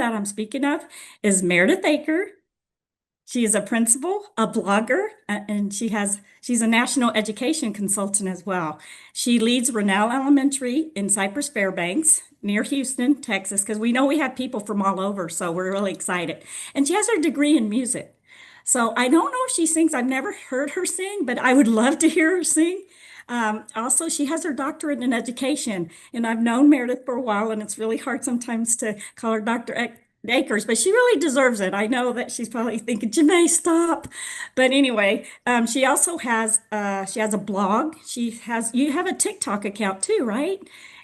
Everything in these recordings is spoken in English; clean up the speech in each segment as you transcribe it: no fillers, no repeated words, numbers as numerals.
that I'm speaking of is Meredith Aker. She is a principal, a blogger, and she's a national education consultant as well. She leads Rennell Elementary in Cypress Fairbanks near Houston, Texas, because we know we have people from all over, so we're really excited. And she has her degree in music. So I don't know if she sings. I've never heard her sing, but I would love to hear her sing. Also, she has her doctorate in education, and I've known Meredith for a while, and it's really hard sometimes to call her Dr. Akers, but she really deserves it. I know that she's probably thinking, Janae, stop. But anyway, she also has she has a blog. You have a TikTok account too, right?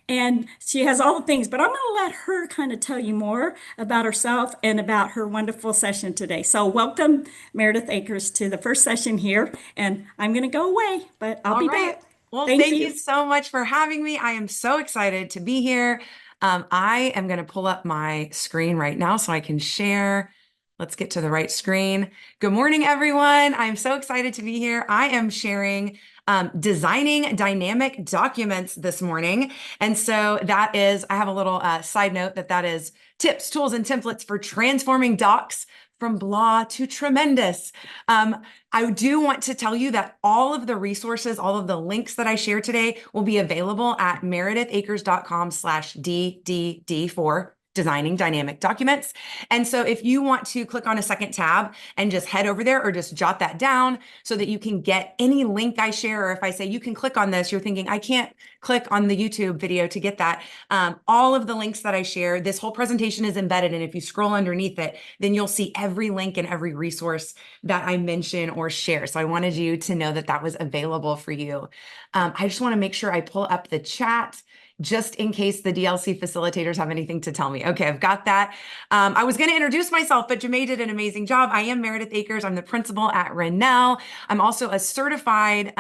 And she has all the things, but I'm going to let her kind of tell you more about herself and about her wonderful session today. So welcome, Meredith Akers, to the first session here. And I'm going to go away, but I'll All be right. back. Well, Thank thank you you. so much for having me. I am so excited to be here. I am going to pull up my screen right now so I can share. Let's get to the right screen. Good morning, everyone. I'm so excited to be here. I am sharing designing dynamic documents this morning. And so that is, I have a little side note that is tips, tools, and templates for transforming docs from blah to tremendous. I do want to tell you that all of the resources, all of the links that I share today will be available at meredithakers.com/DDD for designing dynamic documents. And so if you want to click on a second tab and just head over there or just jot that down so that you can get any link I share, or if I say you can click on this, you're thinking, I can't click on the YouTube video to get that. All of the links that I share, this whole presentation is embedded. And if you scroll underneath it, then you'll see every link and every resource that I mention or share. So I wanted you to know that that was available for you. I just want to make sure I pull up the chat just in case the DLC facilitators have anything to tell me. Okay, I've got that. I was going to introduce myself, but Janae did an amazing job. I am Meredith Akers. I'm the principal at Rennell. I'm also a certified,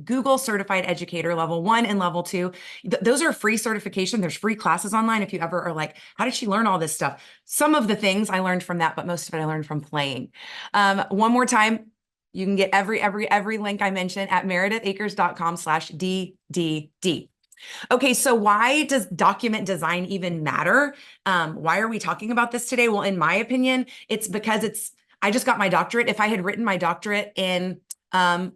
Google certified educator, level 1 and level 2. Those are free certification. There's free classes online if you ever are like, how did she learn all this stuff? Some of the things I learned from that, but most of it I learned from playing. One more time, you can get every link I mentioned at meredithakers.com/DDD. Okay, so why does document design even matter? Why are we talking about this today? Well, in my opinion, it's because I just got my doctorate. If I had written my doctorate in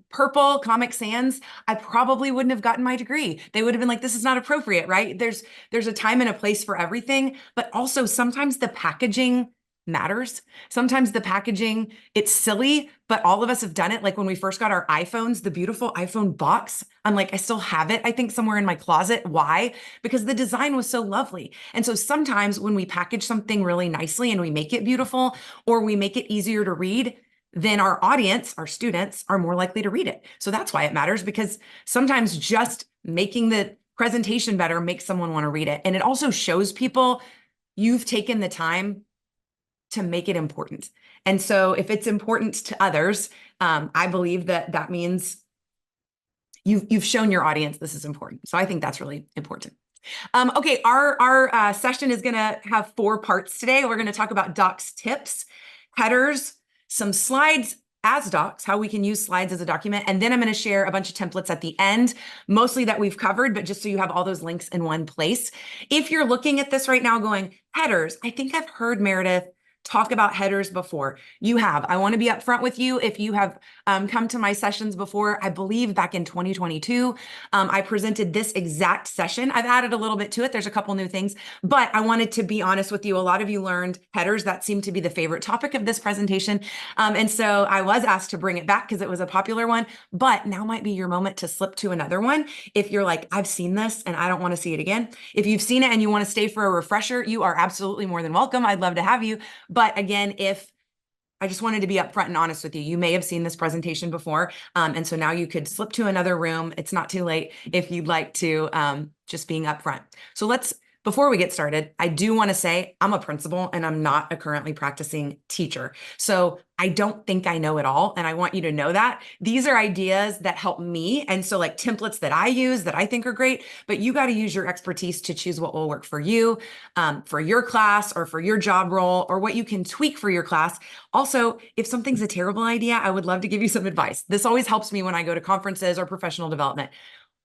purple Comic Sans, I probably wouldn't have gotten my degree. They would have been like, this is not appropriate, right? There's a time and a place for everything, but also sometimes the packaging matters. Sometimes the packaging, it's silly, but all of us have done it. Like when we first got our iPhones, the beautiful iPhone box, I'm like, I still have it, I think somewhere in my closet. Why? Because the design was so lovely. And so sometimes when we package something really nicely and we make it beautiful, or we make it easier to read, then our audience, our students, are more likely to read it. So that's why it matters, because sometimes just making the presentation better makes someone want to read it. And it also shows people you've taken the time to make it important. And so if it's important to others, I believe that means you've shown your audience this is important. So I think that's really important. Okay, our session is going to have 4 parts today. We're going to talk about docs tips, headers, some slides as docs, how we can use slides as a document. And then I'm going to share a bunch of templates at the end, mostly that we've covered, but just so you have all those links in one place. If you're looking at this right now going, headers, I think I've heard Meredith talk about headers before. You have. I want to be upfront with you. If you have come to my sessions before, I believe back in 2022, I presented this exact session. I've added a little bit to it. There's a couple new things, but I wanted to be honest with you. A lot of you learned headers. That seemed to be the favorite topic of this presentation. And so I was asked to bring it back because it was a popular one, but now might be your moment to slip to another one. If you're like, I've seen this and I don't want to see it again. If you've seen it and you want to stay for a refresher, you are absolutely more than welcome. I'd love to have you. But again, I just wanted to be upfront and honest with you. You may have seen this presentation before. And so now you could slip to another room. It's not too late if you'd like to, just being upfront. So before we get started, I do want to say I'm a principal and I'm not a currently practicing teacher. So I don't think I know it all. And I want you to know that. These are ideas that help me. And so like templates that I use that I think are great, but you got to use your expertise to choose what will work for you, for your class or for your job role, or what you can tweak for your class. Also, if something's a terrible idea, I would love to give you some advice. This always helps me when I go to conferences or professional development.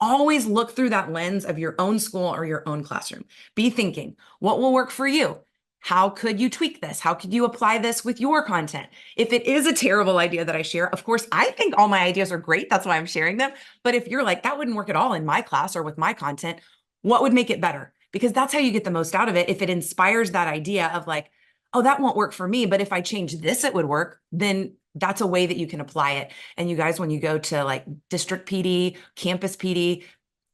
Always look through that lens of your own school or your own classroom. Be thinking, what will work for you? How could you tweak this? How could you apply this with your content? If it is a terrible idea that I share, of course, I think all my ideas are great. That's why I'm sharing them. But if you're like, that wouldn't work at all in my class or with my content, what would make it better? Because that's how you get the most out of it. If it inspires that idea of like, oh, that won't work for me, but if I change this, it would work, then that's a way that you can apply it. And you guys, when you go to like district PD, campus PD,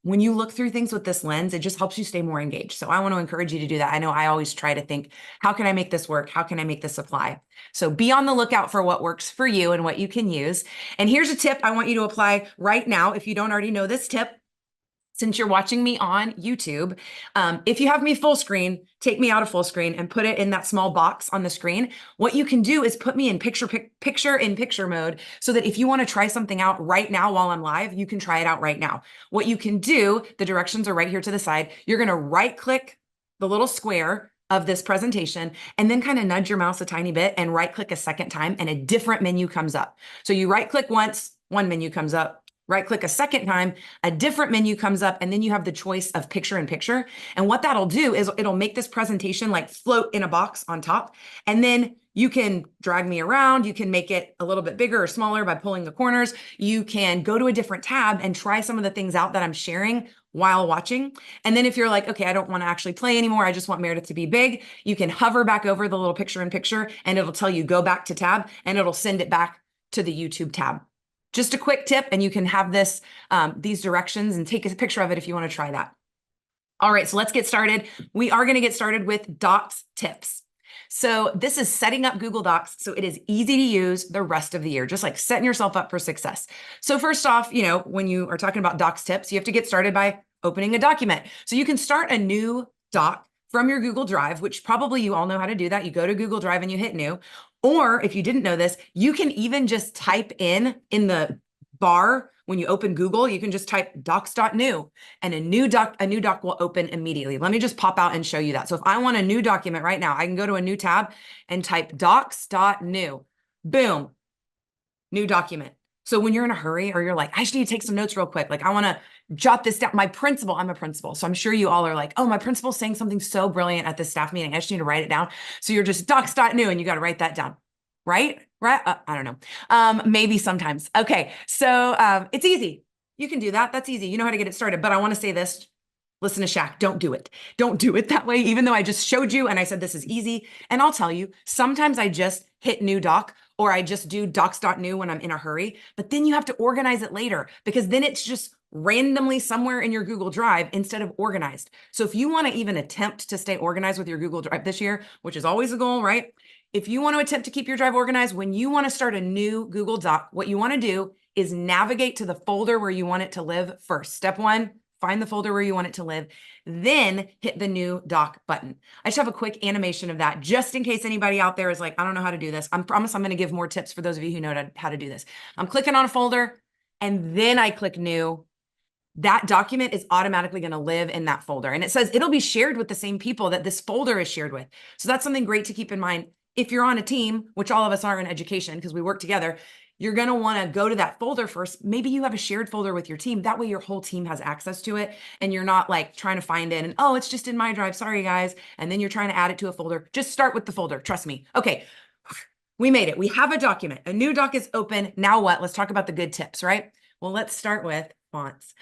when you look through things with this lens, it just helps you stay more engaged. So I want to encourage you to do that. I know I always try to think, how can I make this work? How can I make this apply? So be on the lookout for what works for you and what you can use. And here's a tip I want you to apply right now. If you don't already know this tip, since you're watching me on YouTube, if you have me full screen, take me out of full screen and put it in that small box on the screen. What you can do is put me in picture mode so that if you want to try something out right now while I'm live, you can try it out right now. What you can do, the directions are right here to the side. You're going to right click the little square of this presentation and then kind of nudge your mouse a tiny bit and right click a second time and a different menu comes up. So you right click once, one menu comes up. Right click a second time, a different menu comes up, and then you have the choice of picture in picture. And what that'll do is it'll make this presentation like float in a box on top. And then you can drag me around. You can make it a little bit bigger or smaller by pulling the corners. You can go to a different tab and try some of the things out that I'm sharing while watching. And then if you're like, okay, I don't want to actually play anymore, I just want Meredith to be big, you can hover back over the little picture in picture and it'll tell you go back to tab and it'll send it back to the YouTube tab. Just a quick tip, and you can have this, these directions and take a picture of it if you want to try that. All right, so let's get started. We are going to get started with Docs tips. So this is setting up Google Docs so it is easy to use the rest of the year, just like setting yourself up for success. So first off, you know, when you are talking about Docs tips, you have to get started by opening a document. So you can start a new doc from your Google Drive, which probably you all know how to do that. You go to Google Drive and you hit new. Or if you didn't know this, you can even just type in the bar when you open Google, you can just type docs.new and a new doc will open immediately. Let me just pop out and show you that. So if I want a new document right now, I can go to a new tab and type docs.new. Boom, new document. So when you're in a hurry or you're like, I just need to take some notes real quick. Like I want to jot this down. I'm a principal. So I'm sure you all are like, oh, my principal's saying something so brilliant at this staff meeting. I just need to write it down. So you're just docs.new and you got to write that down. Right? I don't know. Maybe sometimes. Okay. So it's easy. You can do that. That's easy. You know how to get it started. But I want to say this. Listen to Shaq. Don't do it. Don't do it that way. Even though I just showed you and I said this is easy. And I'll tell you, sometimes I just hit new doc or I just do docs.new when I'm in a hurry. But then you have to organize it later because then it's just randomly somewhere in your Google Drive instead of organized. So if you want to even attempt to stay organized with your Google Drive this year, which is always a goal, right? If you want to attempt to keep your drive organized, when you want to start a new Google Doc, what you want to do is navigate to the folder where you want it to live first. Step one, find the folder where you want it to live, then hit the new doc button. I just have a quick animation of that just in case anybody out there is like, I don't know how to do this. I promise I'm going to give more tips for those of you who know how to do this. I'm clicking on a folder and then I click new. That document is automatically going to live in that folder. And it says it'll be shared with the same people that this folder is shared with. So that's something great to keep in mind. If you're on a team, which all of us are in education because we work together, you're going to want to go to that folder first. Maybe you have a shared folder with your team. That way your whole team has access to it and you're not like trying to find it and, oh, it's just in my drive. Sorry, guys. And then you're trying to add it to a folder. Just start with the folder. Trust me. Okay. We made it. We have a document. A new doc is open. Now what? Let's talk about the good tips, right? Well, let's start with fonts.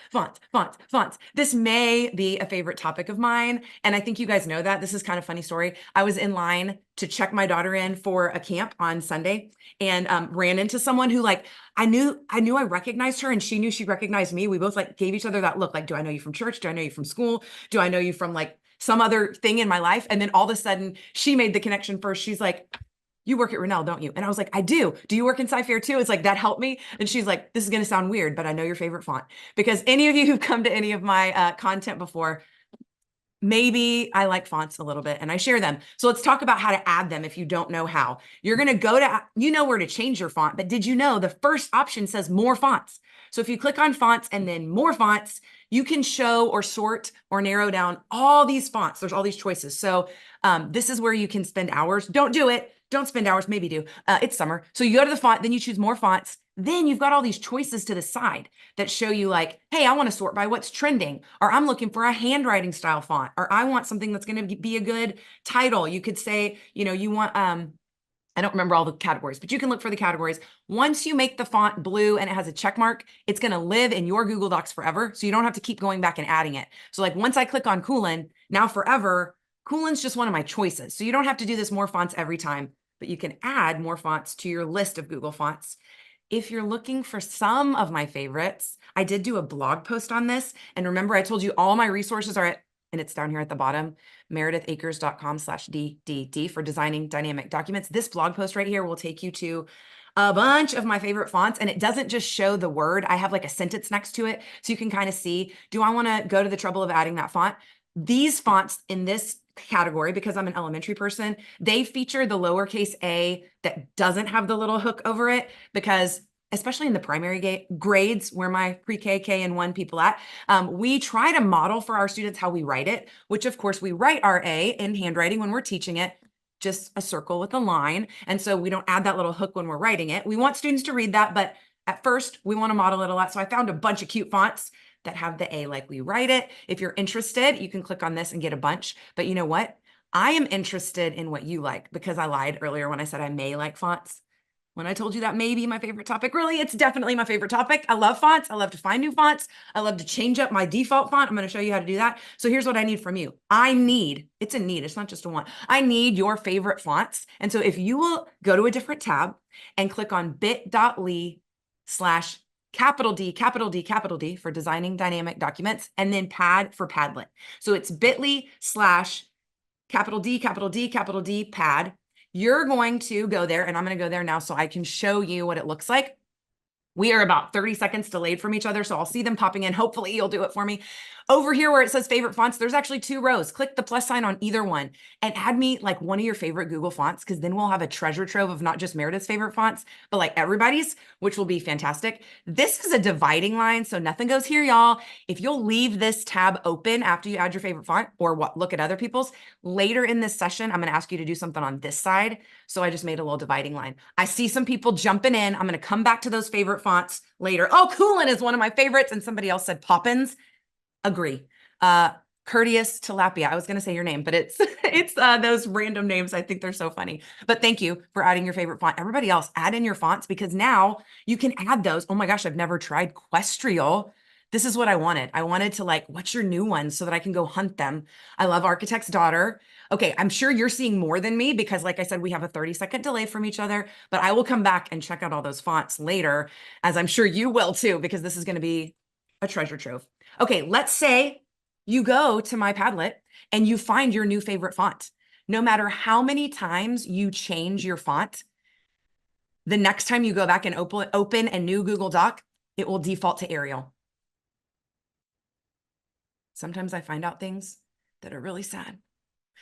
This may be a favorite topic of mine. And I think you guys know that. This is kind of a funny story. I was in line to check my daughter in for a camp on Sunday and ran into someone who like, I knew I recognized her and she knew she recognized me. We both like gave each other that look like, do I know you from church? Do I know you from school? Do I know you from like some other thing in my life? And then all of a sudden she made the connection first. She's like, you work at Rennell, don't you? And I was like, I do. Do you work in Sci-Fair too? It's like, that helped me. And she's like, this is going to sound weird, but I know your favorite font. Because any of you who've come to any of my content before, maybe I like fonts a little bit and I share them. So let's talk about how to add them if you don't know how. You're going to go to, you know where to change your font, but did you know the first option says more fonts? So if you click on fonts and then more fonts, you can show or sort or narrow down all these fonts. There's all these choices. So this is where you can spend hours. Don't do it. Don't spend hours, maybe do. It's summer. So you go to the font, then you choose more fonts. Then you've got all these choices to the side that show you like, hey, I want to sort by what's trending, or I'm looking for a handwriting style font, or I want something that's going to be a good title. You could say, you know, you want, I don't remember all the categories, but you can look for the categories. Once you make the font blue and it has a check mark, it's going to live in your Google Docs forever. So you don't have to keep going back and adding it. So like once I click on Coolin, now forever, Coolin's just one of my choices. So you don't have to do this more fonts every time, but you can add more fonts to your list of Google fonts. If you're looking for some of my favorites, I did do a blog post on this. And remember, I told you all my resources are at, and it's down here at the bottom, meredithakers.com/DDD for designing dynamic documents. This blog post right here will take you to a bunch of my favorite fonts. And it doesn't just show the word. I have like a sentence next to it. So you can kind of see, do I want to go to the trouble of adding that font? These fonts in this category, because I'm an elementary person, they feature the lowercase a that doesn't have the little hook over it, because especially in the primary grades where my pre-K, K, and 1 people at, we try to model for our students how we write it, which of course we write our A in handwriting when we're teaching it, just a circle with a line. And so we don't add that little hook when we're writing it. We want students to read that, but at first we want to model it a lot. So I found a bunch of cute fonts that have the A like we write it. If you're interested, you can click on this and get a bunch. But you know what? I am interested in what you like, because I lied earlier when I said I may like fonts. When I told you that may be my favorite topic, really, it's definitely my favorite topic. I love fonts. I love to find new fonts. I love to change up my default font. I'm going to show you how to do that. So here's what I need from you. It's a need. It's not just a want. I need your favorite fonts. And so if you will go to a different tab and click on bit.ly/D for designing dynamic documents, and then pad for Padlet. So it's bit.ly/D pad. You're going to go there, and I'm going to go there now so I can show you what it looks like. We are about 30 seconds delayed from each other, so I'll see them popping in. Hopefully you'll do it for me. Over here where it says favorite fonts, there's actually 2 rows. Click the plus sign on either one and add me like one of your favorite Google fonts, because then we'll have a treasure trove of not just Meredith's favorite fonts, but like everybody's, which will be fantastic. This is a dividing line, so nothing goes here, y'all. If you'll leave this tab open after you add your favorite font, or look at other people's, later in this session, I'm going to ask you to do something on this side. So I just made a little dividing line. I see some people jumping in. I'm going to come back to those favorite fonts later. Oh, Coolin is one of my favorites. And somebody else said Poppins. Agree. Courteous Tilapia. I was going to say your name, but it's those random names. I think they're so funny. But thank you for adding your favorite font. Everybody else, add in your fonts, because now you can add those. Oh my gosh, I've never tried Questrial. This is what I wanted. I wanted to like, what's your new one, so that I can go hunt them. I love Architect's Daughter. Okay, I'm sure you're seeing more than me, because like I said, we have a 30-second delay from each other, but I will come back and check out all those fonts later, as I'm sure you will too, because this is going to be a treasure trove. Okay, let's say you go to my Padlet and you find your new favorite font. No matter how many times you change your font, the next time you go back and open a new Google Doc, it will default to Arial. Sometimes I find out things that are really sad.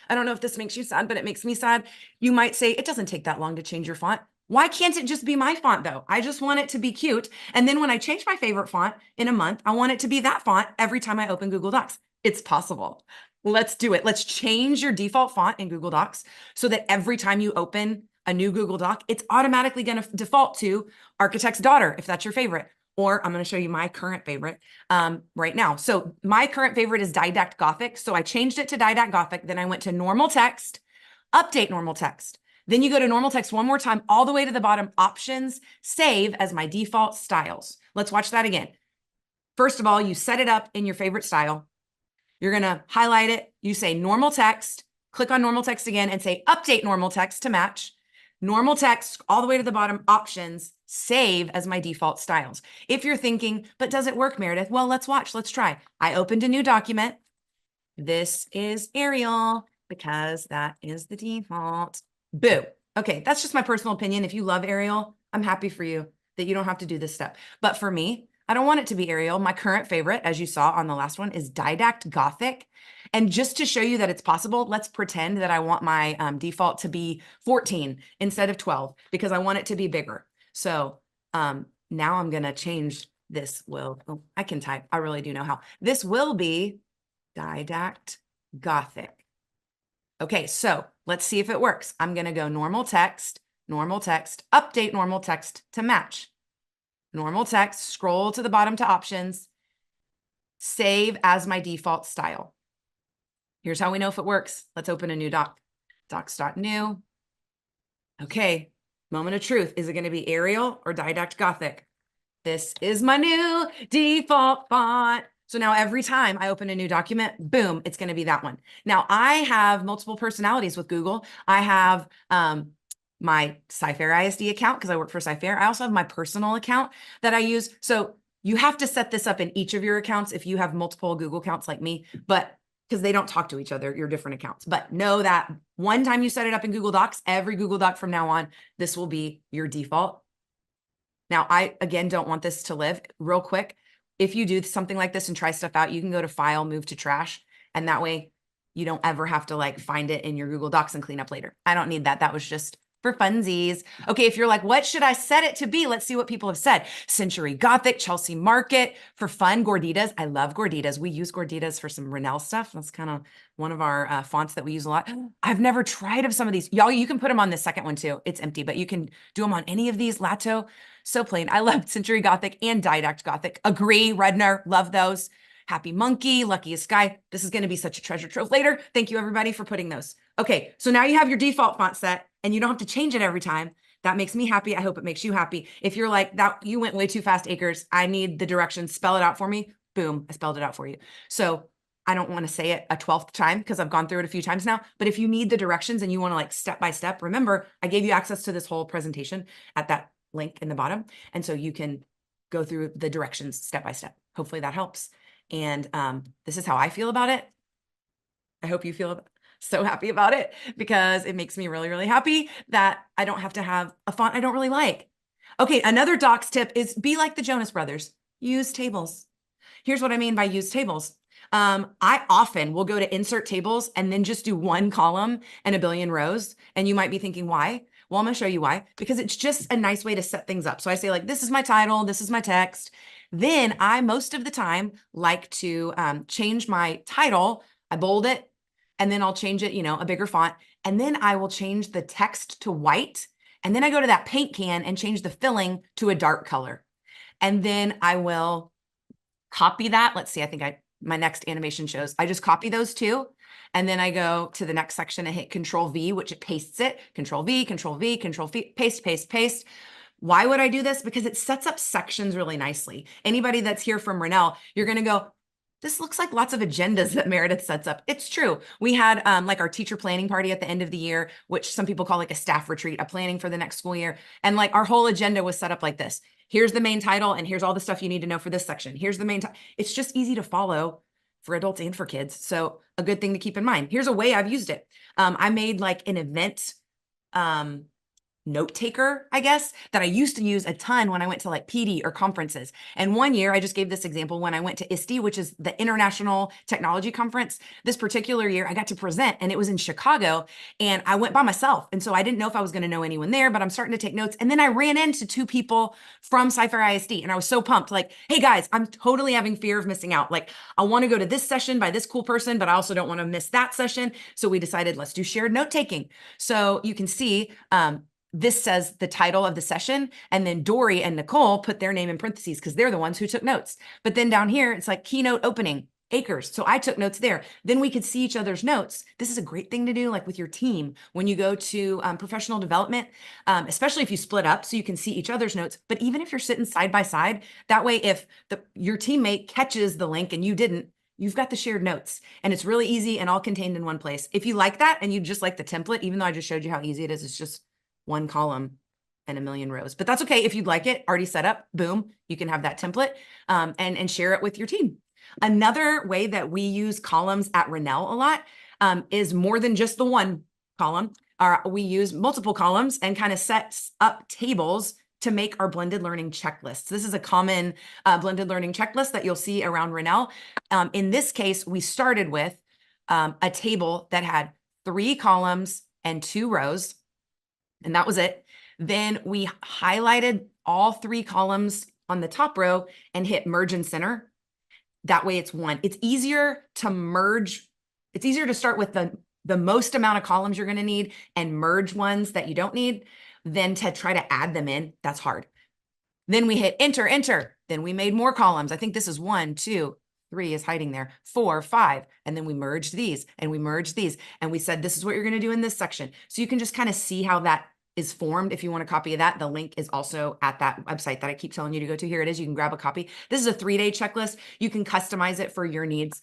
I don't know if this makes you sad, but it makes me sad. You might say, it doesn't take that long to change your font. Why can't it just be my font though? I just want it to be cute. And then when I change my favorite font in a month, I want it to be that font every time I open Google Docs. It's possible. Let's do it. Let's change your default font in Google Docs so that every time you open a new Google Doc, it's automatically going to default to Architect's Daughter, if that's your favorite. Or I'm going to show you my current favorite right now. So my current favorite is Didact Gothic. So I changed it to Didact Gothic. Then I went to normal text, update normal text. Then you go to normal text one more time, all the way to the bottom, options, save as my default styles. Let's watch that again. First of all, you set it up in your favorite style. You're going to highlight it. You say normal text, click on normal text again and say update normal text to match. Normal text all the way to the bottom, options, save as my default styles. If you're thinking, but does it work, Meredith? Well, let's watch. Let's try. I opened a new document. This is Arial because that is the default. Boo. Okay, that's just my personal opinion. If you love Arial, I'm happy for you that you don't have to do this step. But for me, I don't want it to be Arial. My current favorite, as you saw on the last one, is Didact Gothic. And just to show you that it's possible, let's pretend that I want my default to be 14 instead of 12, because I want it to be bigger. So now I'm going to change this. I can type. I really do know how. This will be Didact Gothic. Okay, so Let's see if it works. I'm going to go normal text, update normal text to match. Normal text, scroll to the bottom to options, save as my default style. Here's how we know if it works. Let's open a new doc. Docs.new. Okay, moment of truth. Is it going to be Arial or Didact Gothic? This is my new default font. So now every time I open a new document, boom, it's going to be that one. Now I have multiple personalities with Google. I have my CFISD account because I work for CFIR. I also have my personal account that I use. So you have to set this up in each of your accounts if you have multiple Google accounts like me, but because they don't talk to each other, your different accounts. But know that one time you set it up in Google Docs, every Google Doc from now on, this will be your default. Now, I, again, don't want this to live. Real quick, if you do something like this and try stuff out, you can go to File, Move to Trash, and that way you don't ever have to like find it in your Google Docs and clean up later. I don't need that. That was just for funsies. Okay, if you're like, what should I set it to be? Let's see what people have said. Century Gothic, Chelsea Market, for fun, Gorditas. I love Gorditas. We use Gorditas for some Rennell stuff. That's kind of one of our fonts that we use a lot. I've never tried of some of these. Y'all, you can put them on the second one too. It's empty, but you can do them on any of these. Lato, so plain. I love Century Gothic and Didact Gothic. Agree, Redner, love those. Happy Monkey, Luckiest Guy. This is going to be such a treasure trove later. Thank you, everybody, for putting those. Okay, so now you have your default font set, and you don't have to change it every time. That makes me happy. I hope it makes you happy. If you're like, that, you went way too fast, Akers. I need the directions. Spell it out for me. Boom, I spelled it out for you. So I don't want to say it a 12th time because I've gone through it a few times now. But if you need the directions and you want to like step by step, remember, I gave you access to this whole presentation at that link in the bottom. And so you can go through the directions step by step. Hopefully that helps. And this is how I feel about it. I hope you feel so happy about it because it makes me really, really happy that I don't have to have a font I don't really like. Okay, another docs tip is be like the Jonas Brothers. Use tables. Here's what I mean by use tables. I often will go to insert tables and then just do one column and a billion rows. And you might be thinking, why? Well, I'm going to show you why, because it's just a nice way to set things up. So I say like, this is my title, this is my text. Then I, most of the time, like to change my title. I bold it, and then I'll change it, you know, a bigger font. And then I will change the text to white. And then I go to that paint can and change the filling to a dark color. And then I will copy that. Let's see, I think my next animation shows. I just copy those two. And then I go to the next section and hit Control V, which it pastes it. Control V, Control V, Control V, paste, paste, paste. Why would I do this? Because it sets up sections really nicely. Anybody that's here from Rennell, you're going to go, this looks like lots of agendas that Meredith sets up. It's true. We had like our teacher planning party at the end of the year, which some people call like a staff retreat, a planning for the next school year. And like our whole agenda was set up like this. Here's the main title, and here's all the stuff you need to know for this section. Here's the main title. It's just easy to follow for adults and for kids. So a good thing to keep in mind. Here's a way I've used it. I made like an event note taker, I guess, that I used to use a ton when I went to like PD or conferences. And one year, I just gave this example when I went to ISTE, which is the International Technology Conference. This particular year, I got to present, and it was in Chicago, and I went by myself. And so I didn't know if I was going to know anyone there, but I'm starting to take notes. And then I ran into two people from CFISD, and I was so pumped, like, hey guys, I'm totally having fear of missing out. Like, I want to go to this session by this cool person, but I also don't want to miss that session. So we decided, let's do shared note taking. So you can see, this says the title of the session, and then Dory and Nicole put their name in parentheses because they're the ones who took notes. But then down here, it's like keynote opening, Akers. So I took notes there. Then we could see each other's notes. This is a great thing to do like with your team when you go to professional development, especially if you split up so you can see each other's notes. But even if you're sitting side by side, that way if your teammate catches the link and you didn't, you've got the shared notes, and it's really easy and all contained in one place. If you like that and you just like the template, even though I just showed you how easy it is, it's just one column and a million rows, but that's okay. If you'd like it already set up, boom, you can have that template and share it with your team. Another way that we use columns at Rennell a lot is more than just the one column. We use multiple columns and kind of sets up tables to make our blended learning checklists. This is a common blended learning checklist that you'll see around Rennell. In this case, we started with a table that had 3 columns and 2 rows. And that was it. Then we highlighted all 3 columns on the top row and hit merge and center. That way it's one. It's easier to merge. It's easier to start with the the most amount of columns you're going to need and merge ones that you don't need, then to try to add them in, that's hard. Then we hit enter, enter. Then we made more columns. I think this is 1, 2, 3 is hiding there, 4, 5. And then we merged these and we merged these. And we said, this is what you're going to do in this section. So you can just kind of see how that is formed. If you want a copy of that, the link is also at that website that I keep telling you to go to. Here it is. You can grab a copy. This is a 3-day checklist. You can customize it for your needs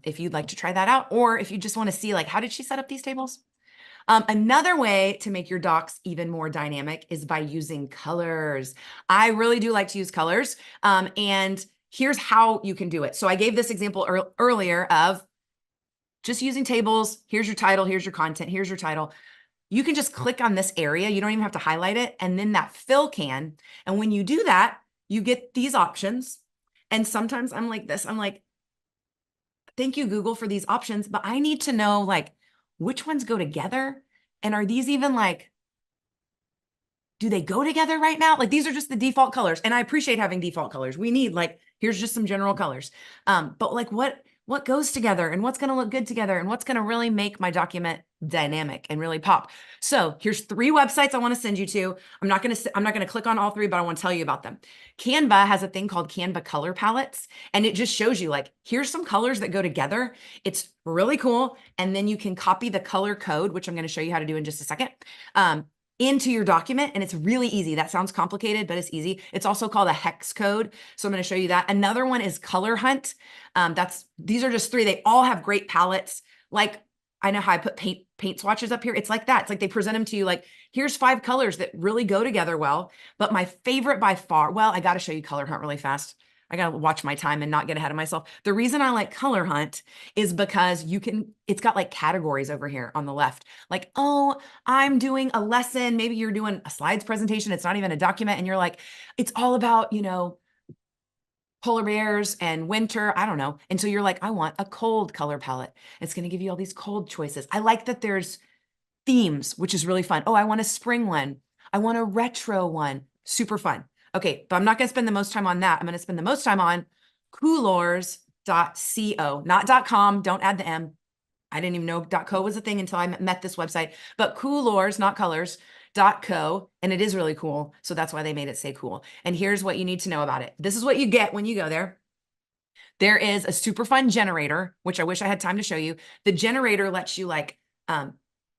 if you'd like to try that out, or if you just want to see like, how did she set up these tables? Another way to make your docs even more dynamic is by using colors. I really do like to use colors. And here's how you can do it. So I gave this example earlier of just using tables. Here's your title. Here's your content. Here's your title. You can just click on this area. You don't even have to highlight it. And then that fill can. And when you do that, you get these options. And sometimes I'm like this. I'm like, thank you, Google, for these options. But I need to know like, which ones go together? And are these even like, do they go together right now? Like these are just the default colors. And I appreciate having default colors. We need like, here's just some general colors. But like what goes together and what's going to look good together and what's going to really make my document dynamic and really pop. So here's 3 websites I want to send you to. I'm not going to click on all 3, but I want to tell you about them. Canva has a thing called Canva color palettes, and it just shows you like, here's some colors that go together. It's really cool. And then you can copy the color code, which I'm going to show you how to do in just a second, into your document. And it's really easy. That sounds complicated, but it's easy. It's also called a hex code. So I'm going to show you that. Another one is Color Hunt. These are just 3. They all have great palettes. Like I know how I put paint swatches up here. It's like that. It's like they present them to you like, here's 5 colors that really go together well. But my favorite by far, well, I got to show you Color Hunt really fast. I got to watch my time and not get ahead of myself. The reason I like Color Hunt is because it's got like categories over here on the left. Like, oh, I'm doing a lesson. Maybe you're doing a slides presentation. It's not even a document. And you're like, it's all about, polar bears and winter. I don't know. And so you're like, I want a cold color palette. It's going to give you all these cold choices. I like that there's themes, which is really fun. Oh, I want a spring one. I want a retro one. Super fun. Okay, but I'm not going to spend the most time on that. I'm going to spend the most time on coolors.co, not .com. Don't add the M. I didn't even know .co was a thing until I met this website, but coolors, not colors, .co, and it is really cool. So that's why they made it say cool. And here's what you need to know about it. This is what you get when you go there. There is a super fun generator, which I wish I had time to show you. The generator lets you like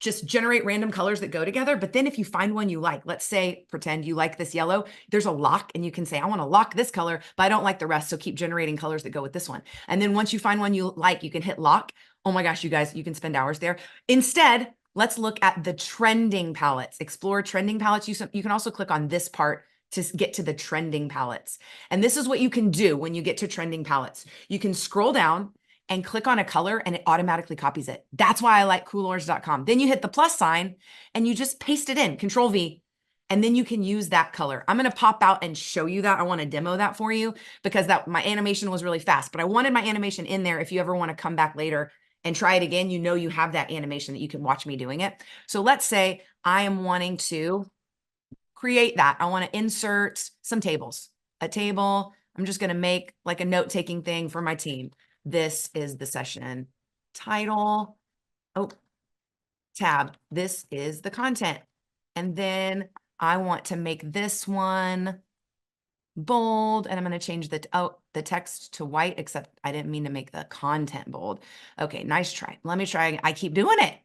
just generate random colors that go together. But then if you find one you like, let's say, pretend you like this yellow, there's a lock and you can say, I want to lock this color, but I don't like the rest. So keep generating colors that go with this one. And then once you find one you like, you can hit lock. Oh my gosh, you guys, you can spend hours there. Instead, let's look at the trending palettes. Explore trending palettes. You can also click on this part to get to the trending palettes. And this is what you can do when you get to trending palettes. You can scroll down and click on a color and it automatically copies it. That's why I like coolors.com. Then you hit the plus sign and you just paste it in, Control V, and then you can use that color. I'm going to pop out and show you that. I want to demo that for you because my animation was really fast, but I wanted my animation in there. If you ever want to come back later and try it again, you have that animation that you can watch me doing it. So let's say I am wanting to create that. I want to insert some tables, a table. I'm just going to make like a note-taking thing for my team. This is the session title. Oh, tab. This is the content. And then I want to make this one bold, and I'm going to change the text to white, except I didn't mean to make the content bold. Okay, nice try. Let me try. I keep doing it.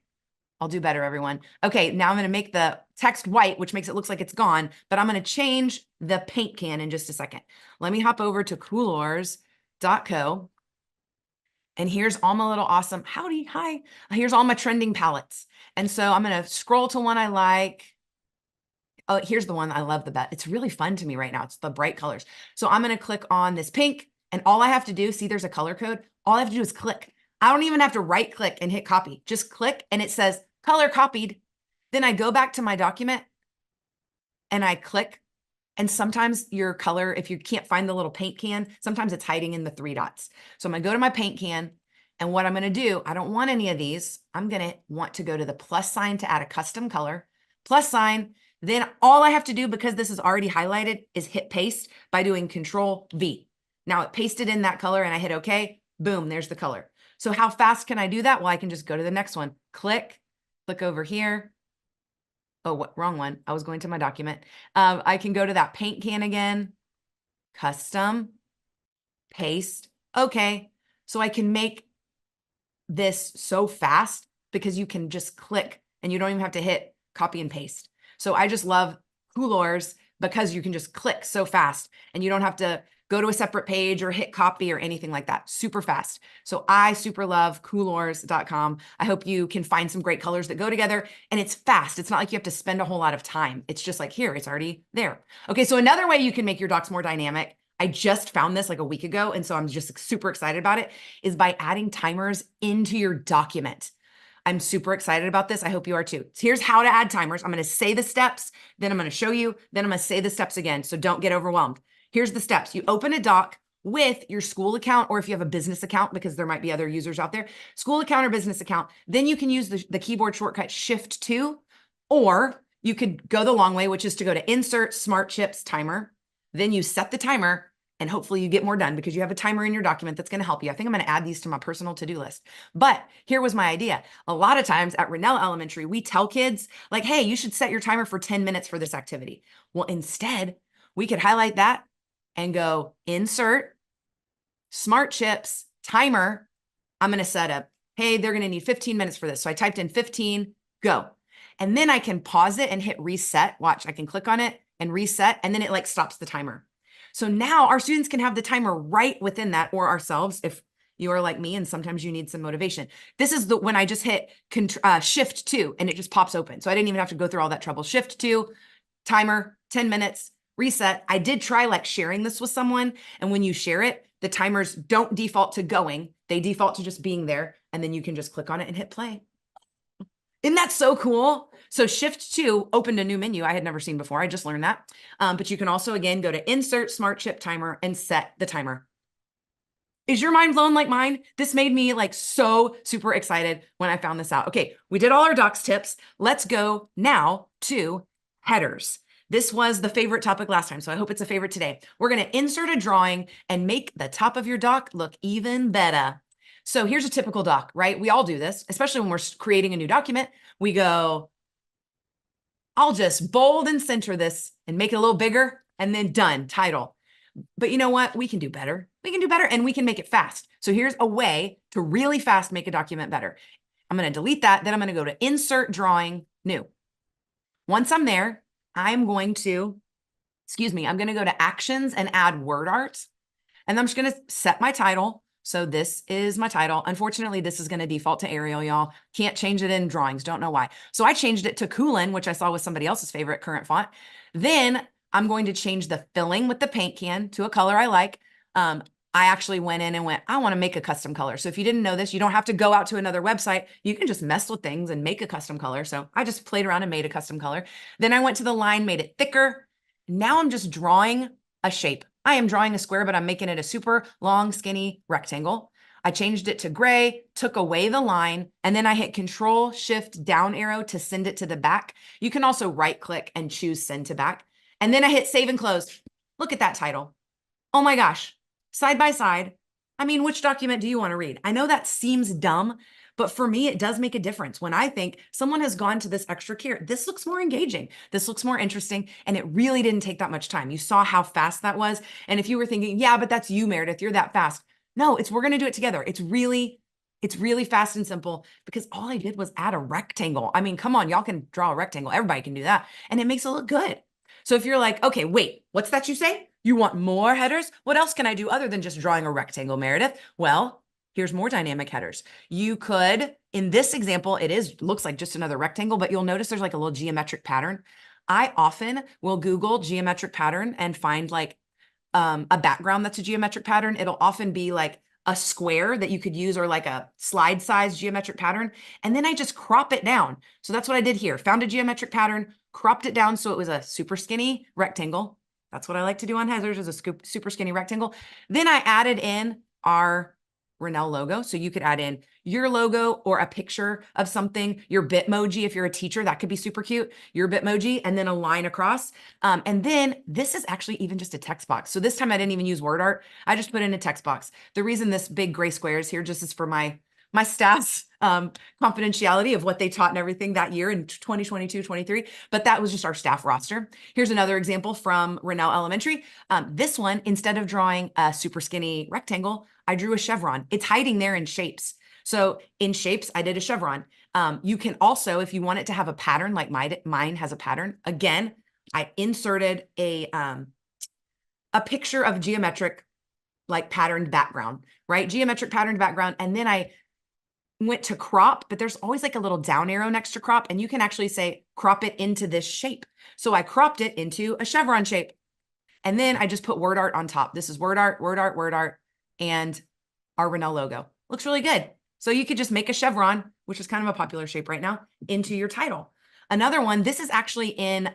I'll do better, everyone. Okay, now I'm going to make the text white, which makes it look like it's gone, but I'm going to change the paint can in just a second. Let me hop over to coolors.co. And here's all my little awesome, hi. Here's all my trending palettes. And so I'm going to scroll to one I like. Oh, here's the one I love the best. It's really fun to me right now. It's the bright colors. So I'm going to click on this pink, and all I have to do, see there's a color code. All I have to do is click. I don't even have to right click and hit copy. Just click and it says color copied. Then I go back to my document and I click. And sometimes your color, if you can't find the little paint can, sometimes it's hiding in the 3 dots. So I'm going to go to my paint can, and what I'm going to do, I don't want any of these. I'm going to want to go to the plus sign to add a custom color, plus sign. Then all I have to do, because this is already highlighted, is hit paste by doing Control V. Now it pasted in that color and I hit OK. Boom, there's the color. So how fast can I do that? Well, I can just go to the next one, click over here. Oh, what, wrong one. I was going to my document. I can go to that paint can again, custom, paste. Okay. So I can make this so fast because you can just click and you don't even have to hit copy and paste. So I just love Coolors because you can just click so fast and you don't have to go to a separate page or hit copy or anything like that. Super fast. So I super love coolors.com. I hope you can find some great colors that go together, and it's fast. It's not like you have to spend a whole lot of time. It's just like, here, it's already there. Okay, so another way you can make your docs more dynamic, I just found this like a week ago, and so I'm just super excited about it, is by adding timers into your document. I'm super excited about this. I hope you are too. So here's how to add timers. I'm going to say the steps, then I'm going to show you, then I'm going to say the steps again. So don't get overwhelmed. Here's the steps. You open a doc with your school account, or if you have a business account, because there might be other users out there, school account or business account. Then you can use the keyboard shortcut Shift 2, or you could go the long way, which is to go to Insert Smart Chips Timer. Then you set the timer, and hopefully you get more done because you have a timer in your document that's going to help you. I think I'm going to add these to my personal to-do list. But here was my idea. A lot of times at Rennell Elementary, we tell kids like, hey, you should set your timer for 10 minutes for this activity. Well, instead, we could highlight that and go Insert, Smart Chips, Timer. I'm going to set up, hey, they're going to need 15 minutes for this. So I typed in 15, go. And then I can pause it and hit reset. Watch, I can click on it and reset, and then it like stops the timer. So now our students can have the timer right within that, or ourselves if you are like me and sometimes you need some motivation. This is when I just hit Shift 2 and it just pops open. So I didn't even have to go through all that trouble. Shift 2, timer, 10 minutes, reset. I did try like sharing this with someone. And when you share it, the timers don't default to going. They default to just being there. And then you can just click on it and hit play. Isn't that so cool? So Shift 2 opened a new menu I had never seen before. I just learned that. But you can also, again, go to Insert Smart Chip Timer and set the timer. Is your mind blown like mine? This made me like so super excited when I found this out. Okay, we did all our docs tips. Let's go now to headers. This was the favorite topic last time, so I hope it's a favorite today. We're going to insert a drawing and make the top of your doc look even better. So here's a typical doc, right? We all do this, especially when we're creating a new document. We go, I'll just bold and center this and make it a little bigger, and then done, title. But you know what? We can do better. We can do better, and we can make it fast. So here's a way to really fast make a document better. I'm going to delete that. Then I'm going to go to Insert Drawing, New. Once I'm there, I'm going to go to Actions and add Word Art. And I'm just going to set my title. So this is my title. Unfortunately, this is going to default to Arial, y'all. Can't change it in drawings. Don't know why. So I changed it to Coolin, which I saw was somebody else's favorite current font. Then I'm going to change the filling with the paint can to a color I like. I actually went in and went, I want to make a custom color. So if you didn't know this, you don't have to go out to another website. You can just mess with things and make a custom color. So I just played around and made a custom color. Then I went to the line, made it thicker. Now I'm just drawing a shape. I am drawing a square, but I'm making it a super long, skinny rectangle. I changed it to gray, took away the line, and then I hit Control Shift down arrow to send it to the back. You can also right click and choose send to back. And then I hit save and close. Look at that title. Oh my gosh, side by side. I mean, which document do you want to read? I know that seems dumb, but for me, it does make a difference when I think someone has gone to this extra care. This looks more engaging. This looks more interesting. And it really didn't take that much time. You saw how fast that was. And if you were thinking, yeah, but that's you, Meredith, you're that fast. No, we're going to do it together. It's really fast and simple because all I did was add a rectangle. I mean, come on, y'all can draw a rectangle. Everybody can do that. And it makes it look good. So if you're like, okay, wait, what's that you say? You want more headers? What else can I do other than just drawing a rectangle, Meredith? Well, here's more dynamic headers. You could, in this example, looks like just another rectangle, but you'll notice there's like a little geometric pattern. I often will Google geometric pattern and find like a background that's a geometric pattern. It'll often be like a square that you could use or like a slide size geometric pattern. And then I just crop it down. So that's what I did here. Found a geometric pattern, cropped it down so it was a super skinny rectangle. That's what I like to do on headers, is a super skinny rectangle. Then I added in our Rennell logo. So you could add in your logo or a picture of something, your Bitmoji. If you're a teacher, that could be super cute, your Bitmoji, and then a line across. And then this is actually even just a text box. So this time I didn't even use word art. I just put in a text box. The reason this big gray square is here just is for my my staff's confidentiality of what they taught and everything that year in 2022, 23, but that was just our staff roster. Here's another example from Rennell Elementary. This one, instead of drawing a super skinny rectangle, I drew a chevron. It's hiding there in shapes. So in shapes, I did a chevron. You can also, if you want it to have a pattern, like mine has a pattern, again, I inserted a picture of geometric, like patterned background, right? Geometric patterned background. And then I went to crop, but there's always like a little down arrow next to crop, and you can actually say crop it into this shape. So I cropped it into a chevron shape. And then I just put word art on top. This is word art, word art, word art, and our Rennell logo. Looks really good. So you could just make a chevron, which is kind of a popular shape right now, into your title. Another one, this is actually in,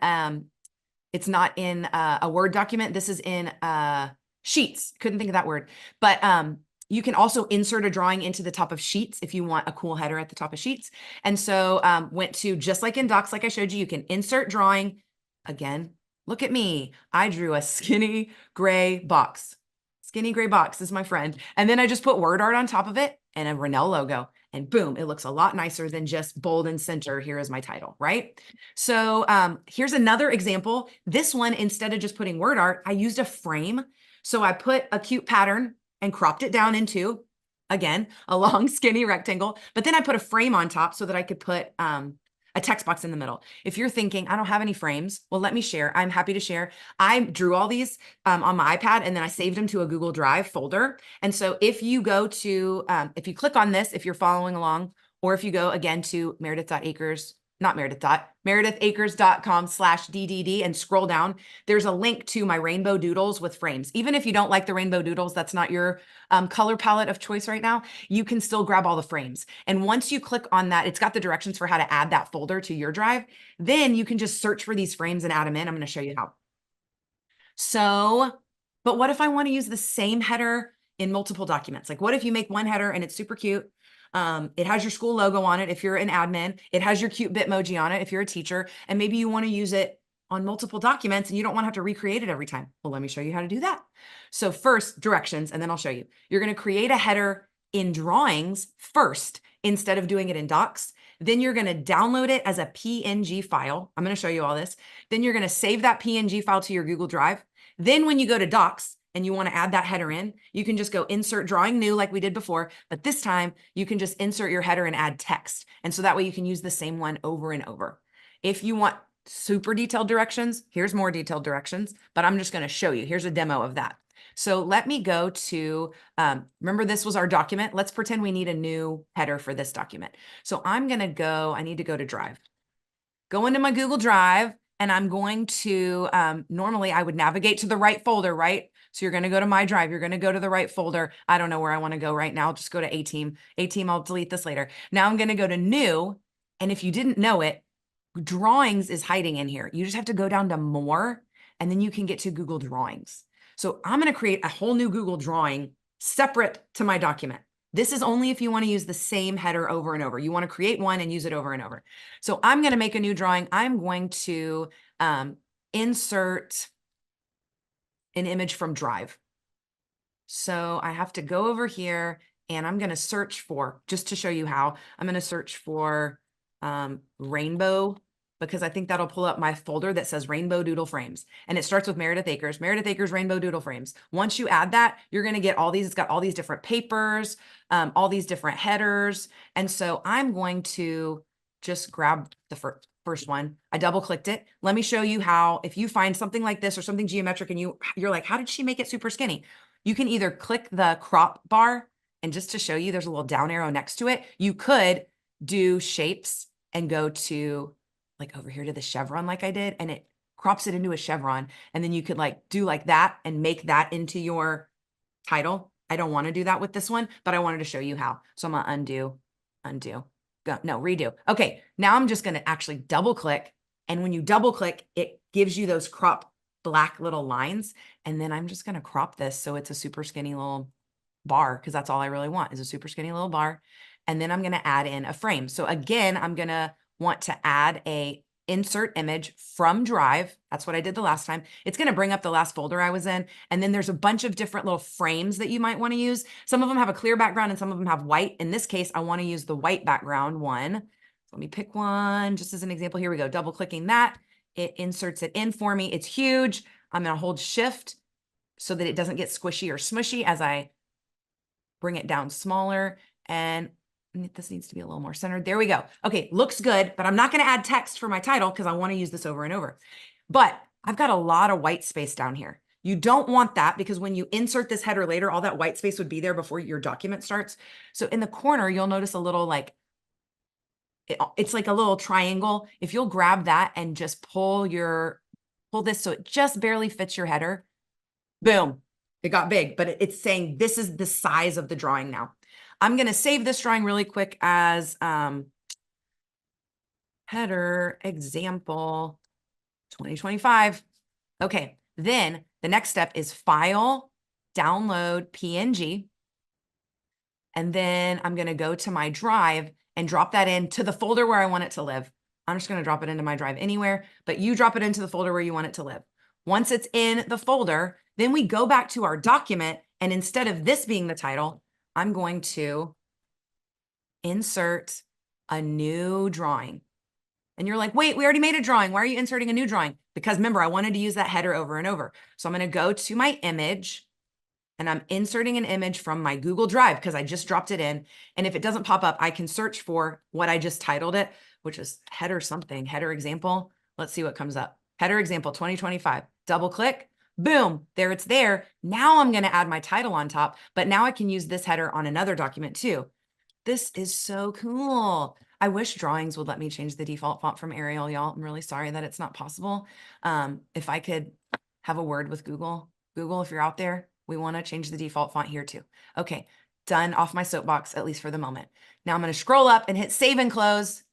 it's not in a Word document. This is in Sheets. Couldn't think of that word. But you can also insert a drawing into the top of Sheets if you want a cool header at the top of Sheets. And so went to, just like in Docs, like I showed you, you can insert drawing. Again, look at me. I drew a skinny gray box. Skinny gray box is my friend. And then I just put word art on top of it and a Rennell logo. And boom, it looks a lot nicer than just bold and center. Here is my title, right? So here's another example. This one, instead of just putting word art, I used a frame. So I put a cute pattern and cropped it down into, again, a long skinny rectangle. But then I put a frame on top so that I could put a text box in the middle. If you're thinking, I don't have any frames, well, let me share. I'm happy to share. I drew all these on my iPad, and then I saved them to a Google Drive folder. And so if you go to, if you click on this, if you're following along, or if you go again to Meredith.Akers, not Meredith. MeredithAkers.com/DDD and scroll down, there's a link to my rainbow doodles with frames. Even if you don't like the rainbow doodles, that's not your color palette of choice right now, you can still grab all the frames. And once you click on that, it's got the directions for how to add that folder to your drive. Then you can just search for these frames and add them in. I'm going to show you how. So, but what if I want to use the same header in multiple documents? Like what if you make one header and it's super cute? It has your school logo on it if you're an admin. It has your cute Bitmoji on it if you're a teacher. And maybe you want to use it on multiple documents and you don't want to have to recreate it every time. Well, let me show you how to do that. So first, directions, and then I'll show you. You're going to create a header in drawings first instead of doing it in docs. Then you're going to download it as a PNG file. I'm going to show you all this. Then you're going to save that PNG file to your Google Drive. Then when you go to docs, and you want to add that header in, you can just go insert drawing new like we did before, but this time you can just insert your header and add text. And so that way you can use the same one over and over. If you want super detailed directions, here's more detailed directions, but I'm just going to show you. Here's a demo of that. So let me go to, remember this was our document. Let's pretend we need a new header for this document. So I'm going to go, I need to go to Drive. Go into my Google Drive, and I'm going to, normally I would navigate to the right folder, right? So you're going to go to My Drive. You're going to go to the right folder. I don't know where I want to go right now. I'll just go to A-Team. A-Team, I'll delete this later. Now I'm going to go to New. And if you didn't know it, Drawings is hiding in here. You just have to go down to More, and then you can get to Google Drawings. So I'm going to create a whole new Google Drawing separate to my document. This is only if you want to use the same header over and over. You want to create one and use it over and over. So I'm going to make a new drawing. I'm going to insert an image from Drive. So I have to go over here and I'm going to search for, just to show you how, I'm going to search for rainbow, because I think that'll pull up my folder that says Rainbow Doodle Frames. And it starts with Meredith Akers Rainbow Doodle Frames. Once you add that, you're going to get all these, it's got all these different papers, all these different headers. And so I'm going to just grab the first one. I double clicked it. Let me show you how, if you find something like this or something geometric and you're like, how did she make it super skinny? You can either click the crop bar, and just to show you, there's a little down arrow next to it. You could do shapes and go to like over here to the chevron like I did, and it crops it into a chevron. And then you could like do like that and make that into your title. I don't want to do that with this one, but I wanted to show you how. So I'm gonna undo, go, no, redo. Okay, now I'm just gonna actually double click. And when you double click, it gives you those crop black little lines. And then I'm just gonna crop this so it's a super skinny little bar, because that's all I really want is a super skinny little bar. And then I'm gonna add in a frame. So again, I'm gonna want to add a insert image from Drive. That's what I did the last time. It's going to bring up the last folder I was in. And then there's a bunch of different little frames that you might want to use. Some of them have a clear background and some of them have white. In this case, I want to use the white background one. So let me pick one just as an example. Here we go. Double clicking that. It inserts it in for me. It's huge. I'm going to hold Shift so that it doesn't get squishy or smushy as I bring it down smaller. And this needs to be a little more centered. There we go. Okay, looks good, but I'm not going to add text for my title because I want to use this over and over. But I've got a lot of white space down here. You don't want that because when you insert this header later, all that white space would be there before your document starts. So in the corner, you'll notice a little like, it's like a little triangle. If you'll grab that and just pull this so it just barely fits your header, boom, it got big, but it's saying this is the size of the drawing now. I'm going to save this drawing really quick as header example 2025. Okay, then the next step is File, Download PNG. And then I'm going to go to my Drive and drop that into the folder where I want it to live. I'm just going to drop it into my Drive anywhere, but you drop it into the folder where you want it to live. Once it's in the folder, then we go back to our document. And instead of this being the title, I'm going to insert a new drawing. And you're like, wait, we already made a drawing. Why are you inserting a new drawing? Because remember, I wanted to use that header over and over. So I'm going to go to my image and I'm inserting an image from my Google Drive because I just dropped it in. And if it doesn't pop up, I can search for what I just titled it, which is header something, header example. Let's see what comes up. Header example 2025. Double click. Boom, there it's there. Now I'm going to add my title on top, but now I can use this header on another document too. This is so cool. I wish drawings would let me change the default font from Arial, y'all. I'm really sorry that it's not possible. If I could have a word with Google, if you're out there, we want to change the default font here too. Okay, done, off my soapbox, at least for the moment. Now I'm going to scroll up and hit save and close,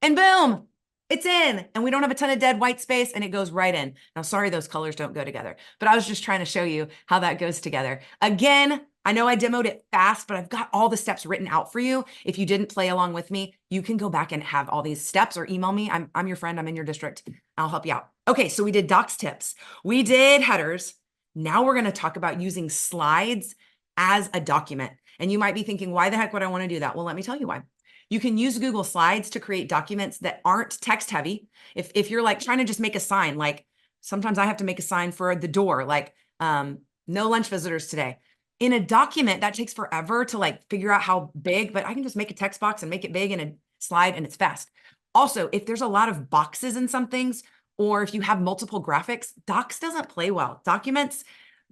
and boom, it's in, and we don't have a ton of dead white space, and it goes right in. Now, sorry, those colors don't go together, but I was just trying to show you how that goes together. Again, I know I demoed it fast, but I've got all the steps written out for you. If you didn't play along with me, you can go back and have all these steps or email me. I'm your friend. I'm in your district. I'll help you out. Okay, so we did docs tips. We did headers. Now we're going to talk about using slides as a document. And you might be thinking, why the heck would I want to do that? Well, let me tell you why. You can use Google Slides to create documents that aren't text heavy. If you're like trying to just make a sign, like sometimes I have to make a sign for the door, like no lunch visitors today. In a document, that takes forever to like figure out how big, but I can just make a text box and make it big in a slide and it's fast. Also, if there's a lot of boxes in some things, or if you have multiple graphics, docs doesn't play well. Documents,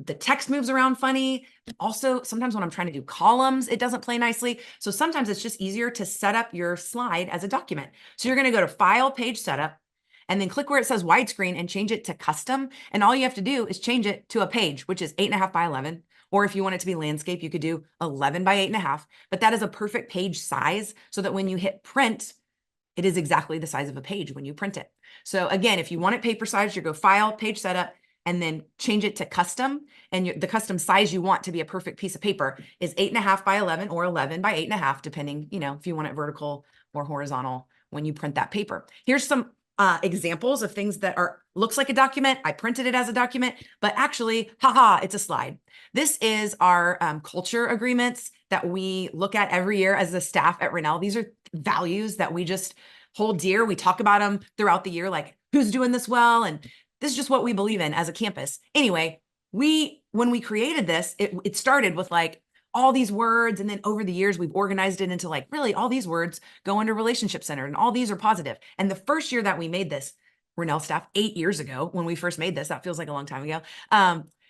the text moves around funny. Also, sometimes when I'm trying to do columns, it doesn't play nicely. So sometimes it's just easier to set up your slide as a document. So you're going to go to File, Page Setup, and then click where it says widescreen and change it to custom. And all you have to do is change it to a page, which is 8.5 by 11. Or if you want it to be landscape, you could do 11 by 8.5. But that is a perfect page size so that when you hit print, it is exactly the size of a page when you print it. So again, if you want it paper size, you go File, Page Setup, and then change it to custom. And the custom size you want to be a perfect piece of paper is 8.5 by 11 or 11 by 8.5, depending, if you want it vertical or horizontal when you print that paper. Here's some examples of things that looks like a document. I printed it as a document, but actually, haha, it's a slide. This is our culture agreements that we look at every year as the staff at Rennell. These are values that we just hold dear. We talk about them throughout the year, like who's doing this well, and this is just what we believe in as a campus. Anyway, when we created this, it started with like all these words. And then over the years, we've organized it into like, really all these words go under relationship center and all these are positive. And the first year that we made this, Rennell staff 8 years ago, when we first made this, that feels like a long time ago.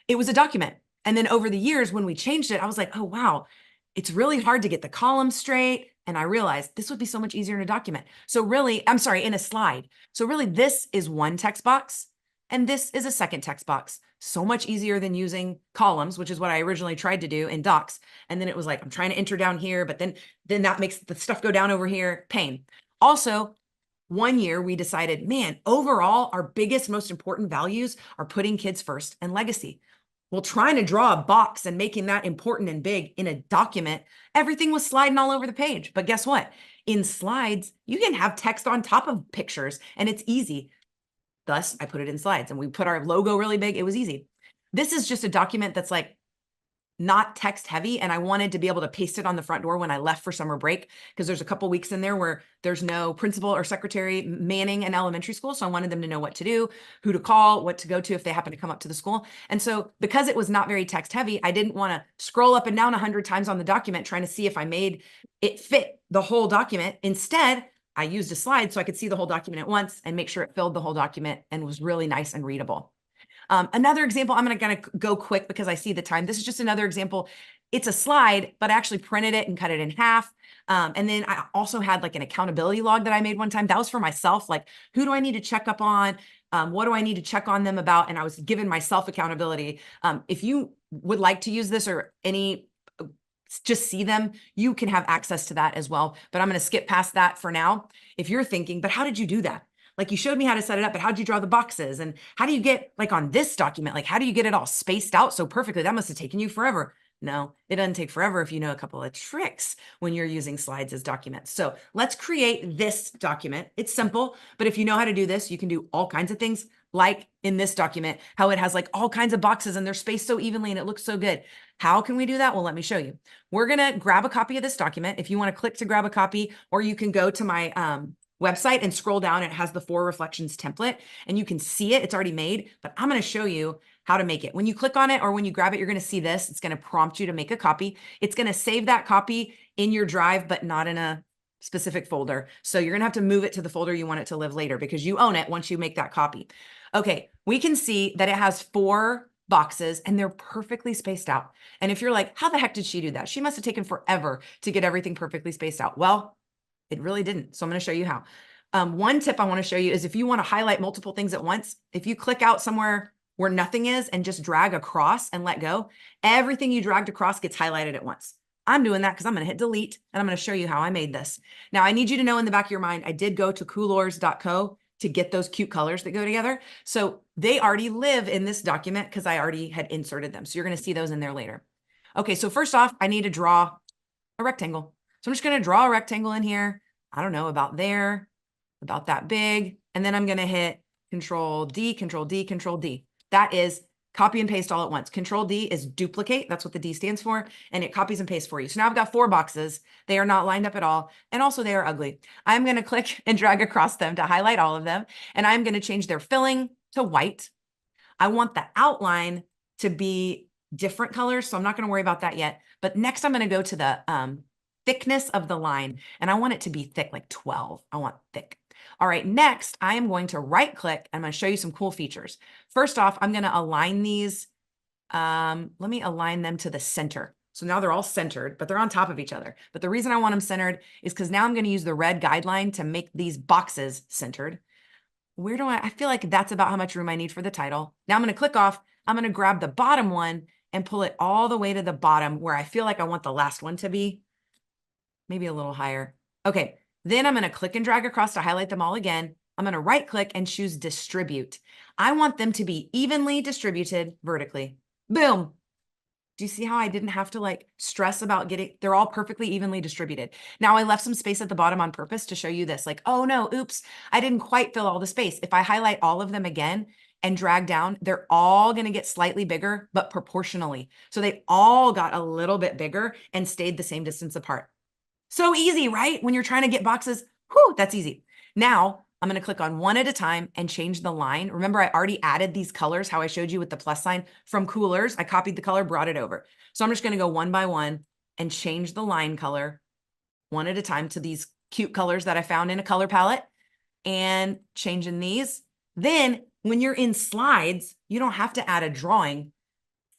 It was a document. And then over the years, when we changed it, I was like, oh, wow, it's really hard to get the columns straight. And I realized this would be so much easier in a document. So really, I'm sorry, in a slide. So really this is one text box and this is a second text box. So much easier than using columns, which is what I originally tried to do in docs. And then it was like, I'm trying to enter down here, but then that makes the stuff go down over here, pain. Also, one year we decided, man, overall, our biggest, most important values are putting kids first and legacy. Well, trying to draw a box and making that important and big in a document, everything was sliding all over the page. But guess what? In slides, you can have text on top of pictures and it's easy. Thus, I put it in slides and we put our logo really big. It was easy. This is just a document that's like not text heavy. And I wanted to be able to paste it on the front door when I left for summer break, because there's a couple weeks in there where there's no principal or secretary manning an elementary school. So I wanted them to know what to do, who to call, what to go to if they happen to come up to the school. And so because it was not very text heavy, I didn't want to scroll up and down 100 times on the document trying to see if I made it fit the whole document. Instead, I used a slide so I could see the whole document at once and make sure it filled the whole document and was really nice and readable. Another example, I'm going to go quick because I see the time. This is just another example. It's a slide, but I actually printed it and cut it in half. And then I also had like an accountability log that I made one time. That was for myself. Like, who do I need to check up on? What do I need to check on them about? And I was giving myself accountability. If you would like to use this or just see them, you can have access to that as well. But I'm going to skip past that for now. If you're thinking, but how did you do that? Like, you showed me how to set it up, but how did you draw the boxes? And how do you get, like, on this document, like, how do you get it all spaced out so perfectly? That must have taken you forever. No, it doesn't take forever if you know a couple of tricks when you're using slides as documents. So let's create this document. It's simple, but if you know how to do this, you can do all kinds of things, like in this document, how it has like all kinds of boxes and they're spaced so evenly and it looks so good. How can we do that? Well, let me show you. We're going to grab a copy of this document. If you want to click to grab a copy, or you can go to my website and scroll down. It has the 4 reflections template and you can see it. It's already made, but I'm going to show you how to make it. When you click on it or when you grab it, you're going to see this. It's going to prompt you to make a copy. It's going to save that copy in your drive, but not in a specific folder. So you're going to have to move it to the folder you want it to live later because you own it once you make that copy. Okay, we can see that it has 4 boxes and they're perfectly spaced out. And if you're like, how the heck did she do that? She must have taken forever to get everything perfectly spaced out. Well, it really didn't. So I'm going to show you how. One tip I want to show you is if you want to highlight multiple things at once, if you click out somewhere where nothing is and just drag across and let go, everything you dragged across gets highlighted at once. I'm doing that because I'm going to hit delete and I'm going to show you how I made this. Now, I need you to know in the back of your mind, I did go to coolors.co to get those cute colors that go together. So they already live in this document because I already had inserted them. So you're going to see those in there later. Okay, so first off, I need to draw a rectangle. So I'm just going to draw a rectangle in here. I don't know, about there, about that big. And then I'm going to hit Control D, Control D, Control D. That is copy and paste all at once. Control D is duplicate. That's what the D stands for. And it copies and pastes for you. So now I've got 4 boxes. They are not lined up at all. And also they are ugly. I'm going to click and drag across them to highlight all of them. And I'm going to change their filling to white. I want the outline to be different colors. So I'm not going to worry about that yet. But next I'm going to go to the thickness of the line. And I want it to be thick, like 12. I want thick. All right, next I am going to right click. I'm going to show you some cool features. First off, I'm going to align these. Let me align them to the center. So now they're all centered, but they're on top of each other. But the reason I want them centered is because now I'm going to use the red guideline to make these boxes centered. Where do I feel like that's about how much room I need for the title. Now I'm going to click off. I'm going to grab the bottom one and pull it all the way to the bottom where I feel like I want the last one to be. Maybe a little higher. Okay, then I'm going to click and drag across to highlight them all again. I'm going to right click and choose distribute. I want them to be evenly distributed vertically. Boom. Do you see how I didn't have to like stress about getting, they're all perfectly evenly distributed. Now I left some space at the bottom on purpose to show you this, like, oh no, oops, I didn't quite fill all the space. If I highlight all of them again and drag down, they're all going to get slightly bigger, but proportionally. So they all got a little bit bigger and stayed the same distance apart. So easy, right? When you're trying to get boxes, whew, that's easy. Now I'm going to click on one at a time and change the line. Remember, I already added these colors, how I showed you with the plus sign from Coolers. I copied the color, brought it over. So I'm just going to go one by one and change the line color one at a time to these cute colors that I found in a color palette and changing these. Then when you're in slides, you don't have to add a drawing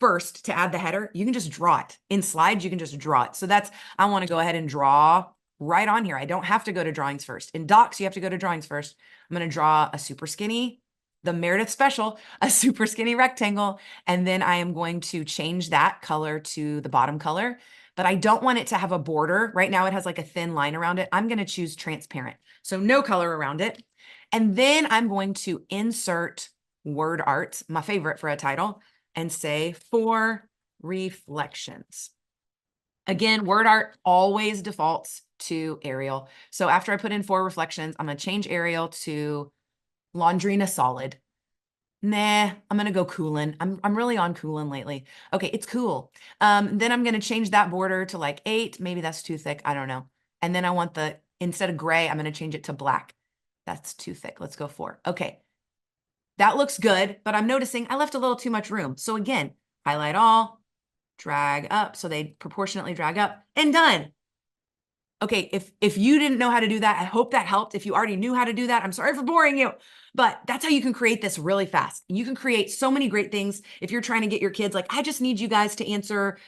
first to add the header. You can just draw it. In slides, you can just draw it. So that's, I want to go ahead and draw right on here. I don't have to go to drawings first. In docs, you have to go to drawings first. I'm going to draw a super skinny, the Meredith special, a super skinny rectangle. And then I am going to change that color to the bottom color, but I don't want it to have a border. Right now it has like a thin line around it. I'm going to choose transparent. So no color around it. And then I'm going to insert word art, my favorite for a title. and say for reflections. Again, word art always defaults to Arial. So after I put in for reflections, I'm going to change Arial to Laundrina Solid. Nah, I'm going to go Coolin. I'm really on Coolin lately. Okay, it's cool. Then I'm going to change that border to like 8. Maybe that's too thick. I don't know. And then I want instead of gray, I'm going to change it to black. That's too thick. Let's go 4. Okay. That looks good, but I'm noticing I left a little too much room. So again, highlight all, drag up so they proportionately drag up, and done. Okay, if you didn't know how to do that, I hope that helped. If you already knew how to do that, I'm sorry for boring you, but that's how you can create this really fast. You can create so many great things if you're trying to get your kids like, I just need you guys to answer,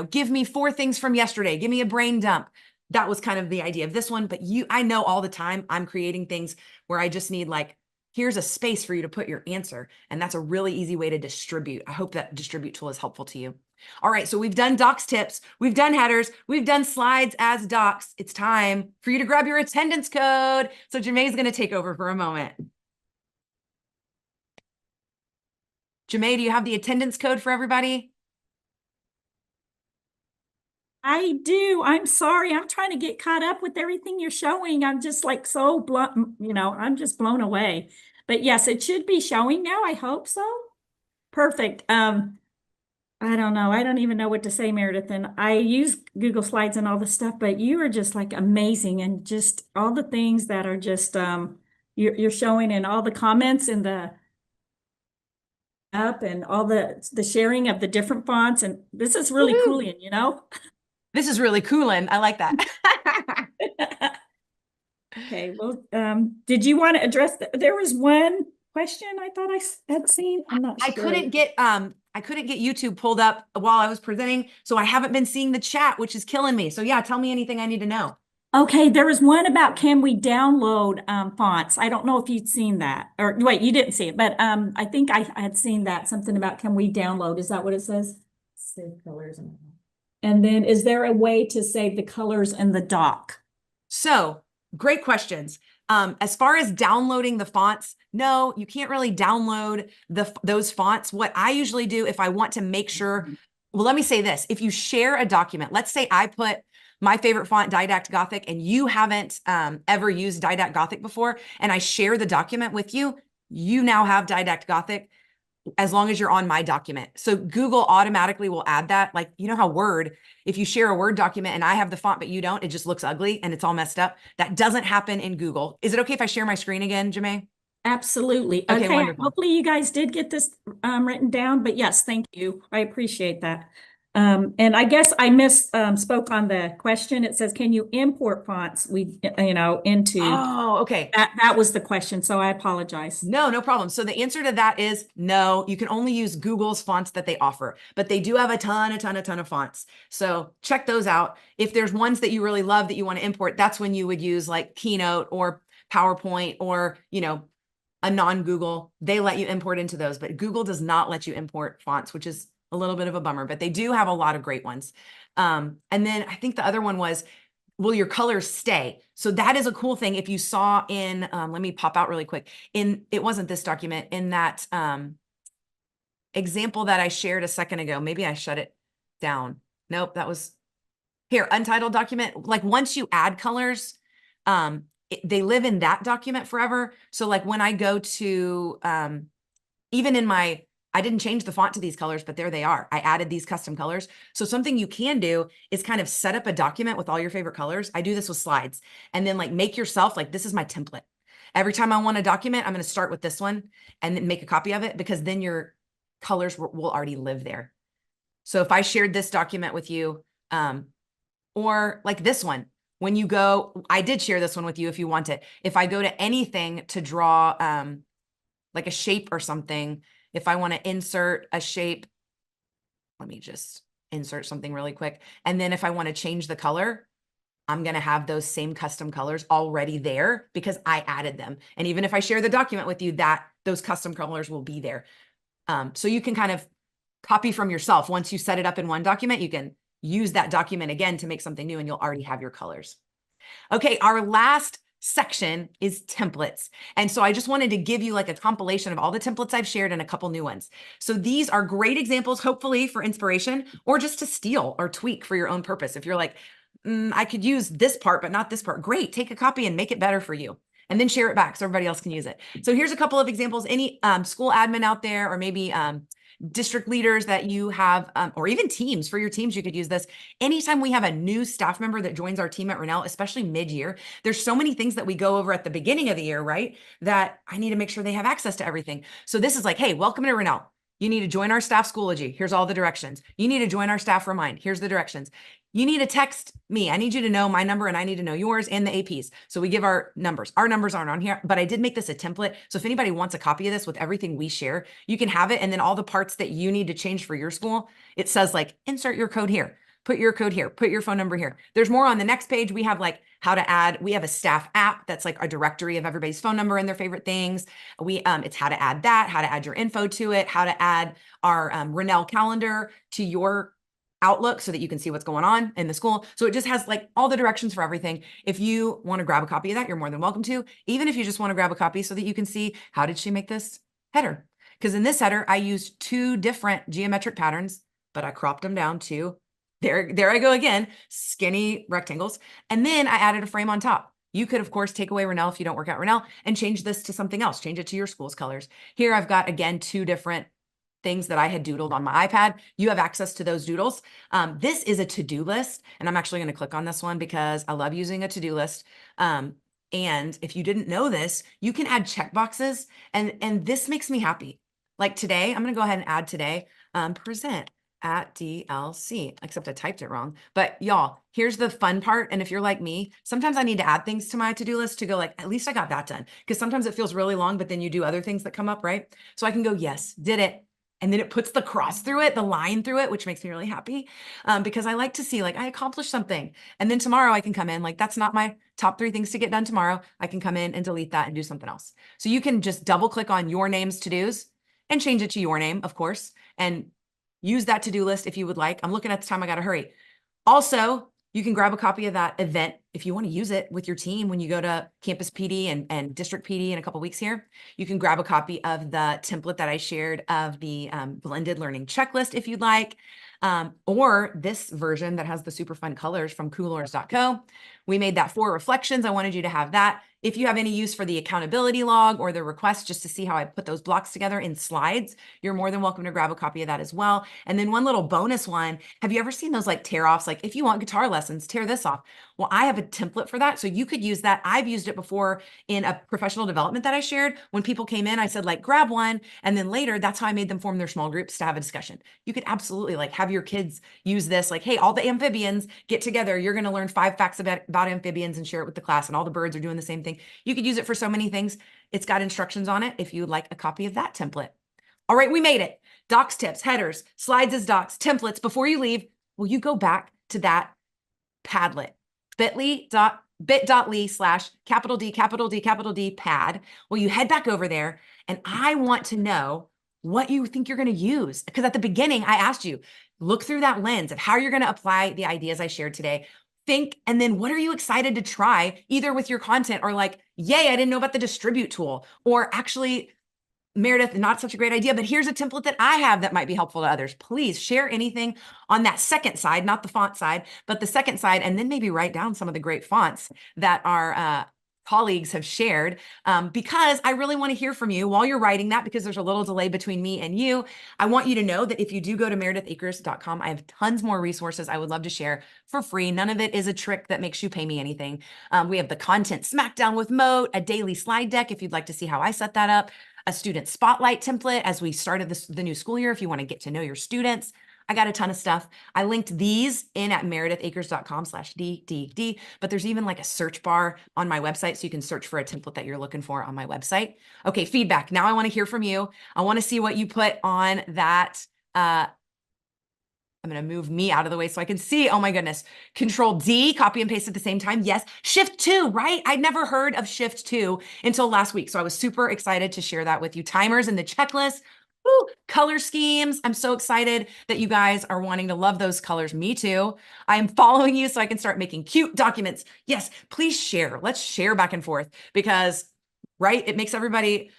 give me 4 things from yesterday. Give me a brain dump. That was kind of the idea of this one, but I know all the time I'm creating things where I just need like, here's a space for you to put your answer. And that's a really easy way to distribute. I hope that distribute tool is helpful to you. All right, so we've done docs tips, we've done headers, we've done slides as docs. It's time for you to grab your attendance code. So Jemai's going to take over for a moment. Jemai, do you have the attendance code for everybody? I do. I'm sorry. I'm trying to get caught up with everything you're showing. I'm just like so blown, I'm just blown away. But yes, it should be showing now. I hope so. Perfect. I don't know. I don't even know what to say, Meredith. And I use Google Slides and all this stuff, but you are just like amazing, and just all the things that are just you're showing, and all the comments and the up and all the sharing of the different fonts, and this is really cool, This is really cool, and I like that. Okay, well, did you want to address there was one question I thought I had seen. I'm not sure. I couldn't get YouTube pulled up while I was presenting, so I haven't been seeing the chat, which is killing me. So yeah, tell me anything I need to know. Okay, there was one about can we download fonts? I don't know if you'd seen that, or wait, you didn't see it, but I think I had seen that, something about can we download? Is that what it says? Save colors and then is there a way to save the colors in the doc? So great questions. As far as downloading the fonts, no, you can't really download those fonts. What I usually do if I want to make sure, well, let me say this. If you share a document, let's say I put my favorite font, Didact Gothic, and you haven't ever used Didact Gothic before, and I share the document with you, you now have Didact Gothic as long as you're on my document. So Google automatically will add that. Like, you know how Word, if you share a Word document and I have the font, but you don't, it just looks ugly and it's all messed up. That doesn't happen in Google. Is it okay if I share my screen again, Jemai? Absolutely. Okay, Okay, wonderful. hopefully you guys did get this written down, but yes, thank you. I appreciate that. And I guess I spoke on the question. It says, can you import fonts into Oh, okay. that was the question. So I apologize. No problem. So the answer to that is no. You can only use Google's fonts that they offer, but they do have a ton of fonts. So check those out. If there's ones that you really love that you want to import, that's when you would use like Keynote or PowerPoint or, a non-Google. They let you import into those, but Google does not let you import fonts, which is a little bit of a bummer, but they do have a lot of great ones. And then I think the other one was, will your colors stay? So that is a cool thing. If you saw in, let me pop out really quick. It wasn't this document, in that example that I shared a second ago. Maybe I shut it down. Nope, that was here, Untitled document. Like once you add colors, they live in that document forever. So like when I go to, even in I didn't change the font to these colors, but there they are. I added these custom colors. So something you can do is kind of set up a document with all your favorite colors. I do this with slides, and then like make yourself like, this is my template. Every time I want a document, I'm going to start with this one and then make a copy of it, because then your colors will already live there. So if I shared this document with you, or like this one, when you go, I did share this one with you if you want it. If I go to anything to draw like a shape or something, if I want to insert a shape, let me just insert something really quick. And then if I want to change the color, I'm going to have those same custom colors already there because I added them. And even if I share the document with you, those custom colors will be there. So you can kind of copy from yourself. Once you set it up in one document, you can use that document again to make something new, and you'll already have your colors. Okay, our last section is templates. And so I just wanted to give you like a compilation of all the templates I've shared and a couple new ones. So these are great examples, hopefully for inspiration or just to steal or tweak for your own purpose. If you're like, I could use this part, but not this part. Great. Take a copy and make it better for you. And then share it back so everybody else can use it. So here's a couple of examples. Any school admin out there, or maybe district leaders that you have, or even teams, for your teams, you could use this. Anytime we have a new staff member that joins our team at Rennell, especially mid-year, there's so many things that we go over at the beginning of the year, right? That I need to make sure they have access to everything. So this is like, hey, welcome to Rennell. You need to join our staff Schoology. Here's all the directions. You need to join our staff Remind. Here's the directions. You need to text me. I need you to know my number and I need to know yours and the APs. So we give our numbers. Our numbers aren't on here, but I did make this a template. So if anybody wants a copy of this with everything we share, you can have it. And then all the parts that you need to change for your school, it says like, insert your code here, put your code here, put your phone number here. There's more on the next page. We have like how to add, we have a staff app that's like a directory of everybody's phone number and their favorite things. It's how to add that, how to add your info to it, how to add our Rennell calendar to your Outlook so that you can see what's going on in the school. So it just has like all the directions for everything. If you want to grab a copy of that, you're more than welcome to, even if you just want to grab a copy so that you can see how did she make this header? Because in this header, I used 2 different geometric patterns, but I cropped them down to, there I go again, skinny rectangles. And then I added a frame on top. You could, of course, take away Rennell if you don't work at Rennell and change this to something else. Change it to your school's colors. Here I've got, again, 2 different things that I had doodled on my iPad. You have access to those doodles. This is a to-do list, and I'm actually going to click on this one because I love using a to-do list. And if you didn't know this, you can add checkboxes, and this makes me happy. Like today, I'm going to go ahead and add today, present at DLC, except I typed it wrong. But y'all, here's the fun part. And if you're like me, sometimes I need to add things to my to-do list to go like, at least I got that done. Because sometimes it feels really long, but then you do other things that come up, right? So I can go, yes, did it. And then it puts the cross through it, the line through it, which makes me really happy because I like to see like I accomplished something. And then tomorrow I can come in like, that's not my top 3 things to get done tomorrow. I can come in and delete that and do something else. So you can just double click on your name's to-dos and change it to your name, of course, and use that to-do list if you would like. I'm looking at the time, I got to hurry. Also, you can grab a copy of that event if you want to use it with your team when you go to campus PD and district PD in a couple weeks here. You can grab a copy of the template that I shared of the blended learning checklist if you'd like, or this version that has the super fun colors from coolors.co. We made that 4 reflections. I wanted you to have that. If you have any use for the accountability log or the request just to see how I put those blocks together in slides, you're more than welcome to grab a copy of that as well. And then one little bonus one, have you ever seen those like tear offs? Like if you want guitar lessons, tear this off. Well, I have a template for that. So you could use that. I've used it before in a professional development that I shared. When people came in, I said like, grab one. And then later, that's how I made them form their small groups to have a discussion. You could absolutely like have your kids use this, like, hey, all the amphibians get together. You're going to learn 5 facts about amphibians and share it with the class. And all the birds are doing the same thing. You could use it for so many things. It's got instructions on it if you'd like a copy of that template. All right, we made it. Docs tips, headers, slides as docs, templates. Before you leave, will you go back to that Padlet? bit.ly/D pad. Will you head back over there? And I want to know what you think you're going to use. Because at the beginning, I asked you, look through that lens of how you're going to apply the ideas I shared today. Think, and then what are you excited to try either with your content or like, yay, I didn't know about the distribute tool, or actually, Meredith, not such a great idea, but here's a template that I have that might be helpful to others. Please share anything on that second side, not the font side, but the second side, and then maybe write down some of the great fonts that our colleagues have shared, because I really want to hear from you while you're writing that, because there's a little delay between me and you. I want you to know that if you do go to meredithakers.com, I have tons more resources I would love to share for free. None of it is a trick that makes you pay me anything. We have the content smackdown with Moat, a daily slide deck if you'd like to see how I set that up, a student spotlight template as we started the new school year if you want to get to know your students. I got a ton of stuff. I linked these in at meredithakers.com/DDD, but there's even like a search bar on my website so you can search for a template that you're looking for on my website. Okay, feedback. Now I want to hear from you. I want to see what you put on that. I'm going to move me out of the way so I can see. Oh my goodness. Control D, copy and paste at the same time. Yes. Shift 2, right? I'd never heard of Shift 2 until last week. So I was super excited to share that with you. Timers and the checklist. Ooh, color schemes. I'm so excited that you guys are wanting to love those colors. Me too. I am following you so I can start making cute documents. Yes, please share. Let's share back and forth because, right, it makes everybody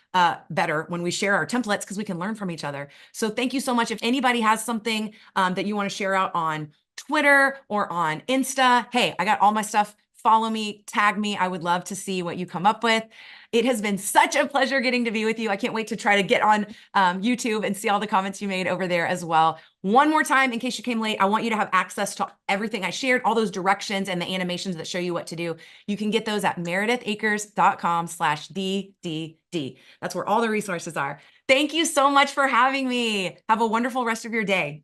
better when we share our templates because we can learn from each other. So thank you so much. If anybody has something that you want to share out on Twitter or on Insta, hey, I got all my stuff. Follow me, tag me. I would love to see what you come up with. It has been such a pleasure getting to be with you. I can't wait to try to get on YouTube and see all the comments you made over there as well. One more time, in case you came late, I want you to have access to everything I shared, all those directions and the animations that show you what to do. You can get those at meredithakers.com/DDD. That's where all the resources are. Thank you so much for having me. Have a wonderful rest of your day.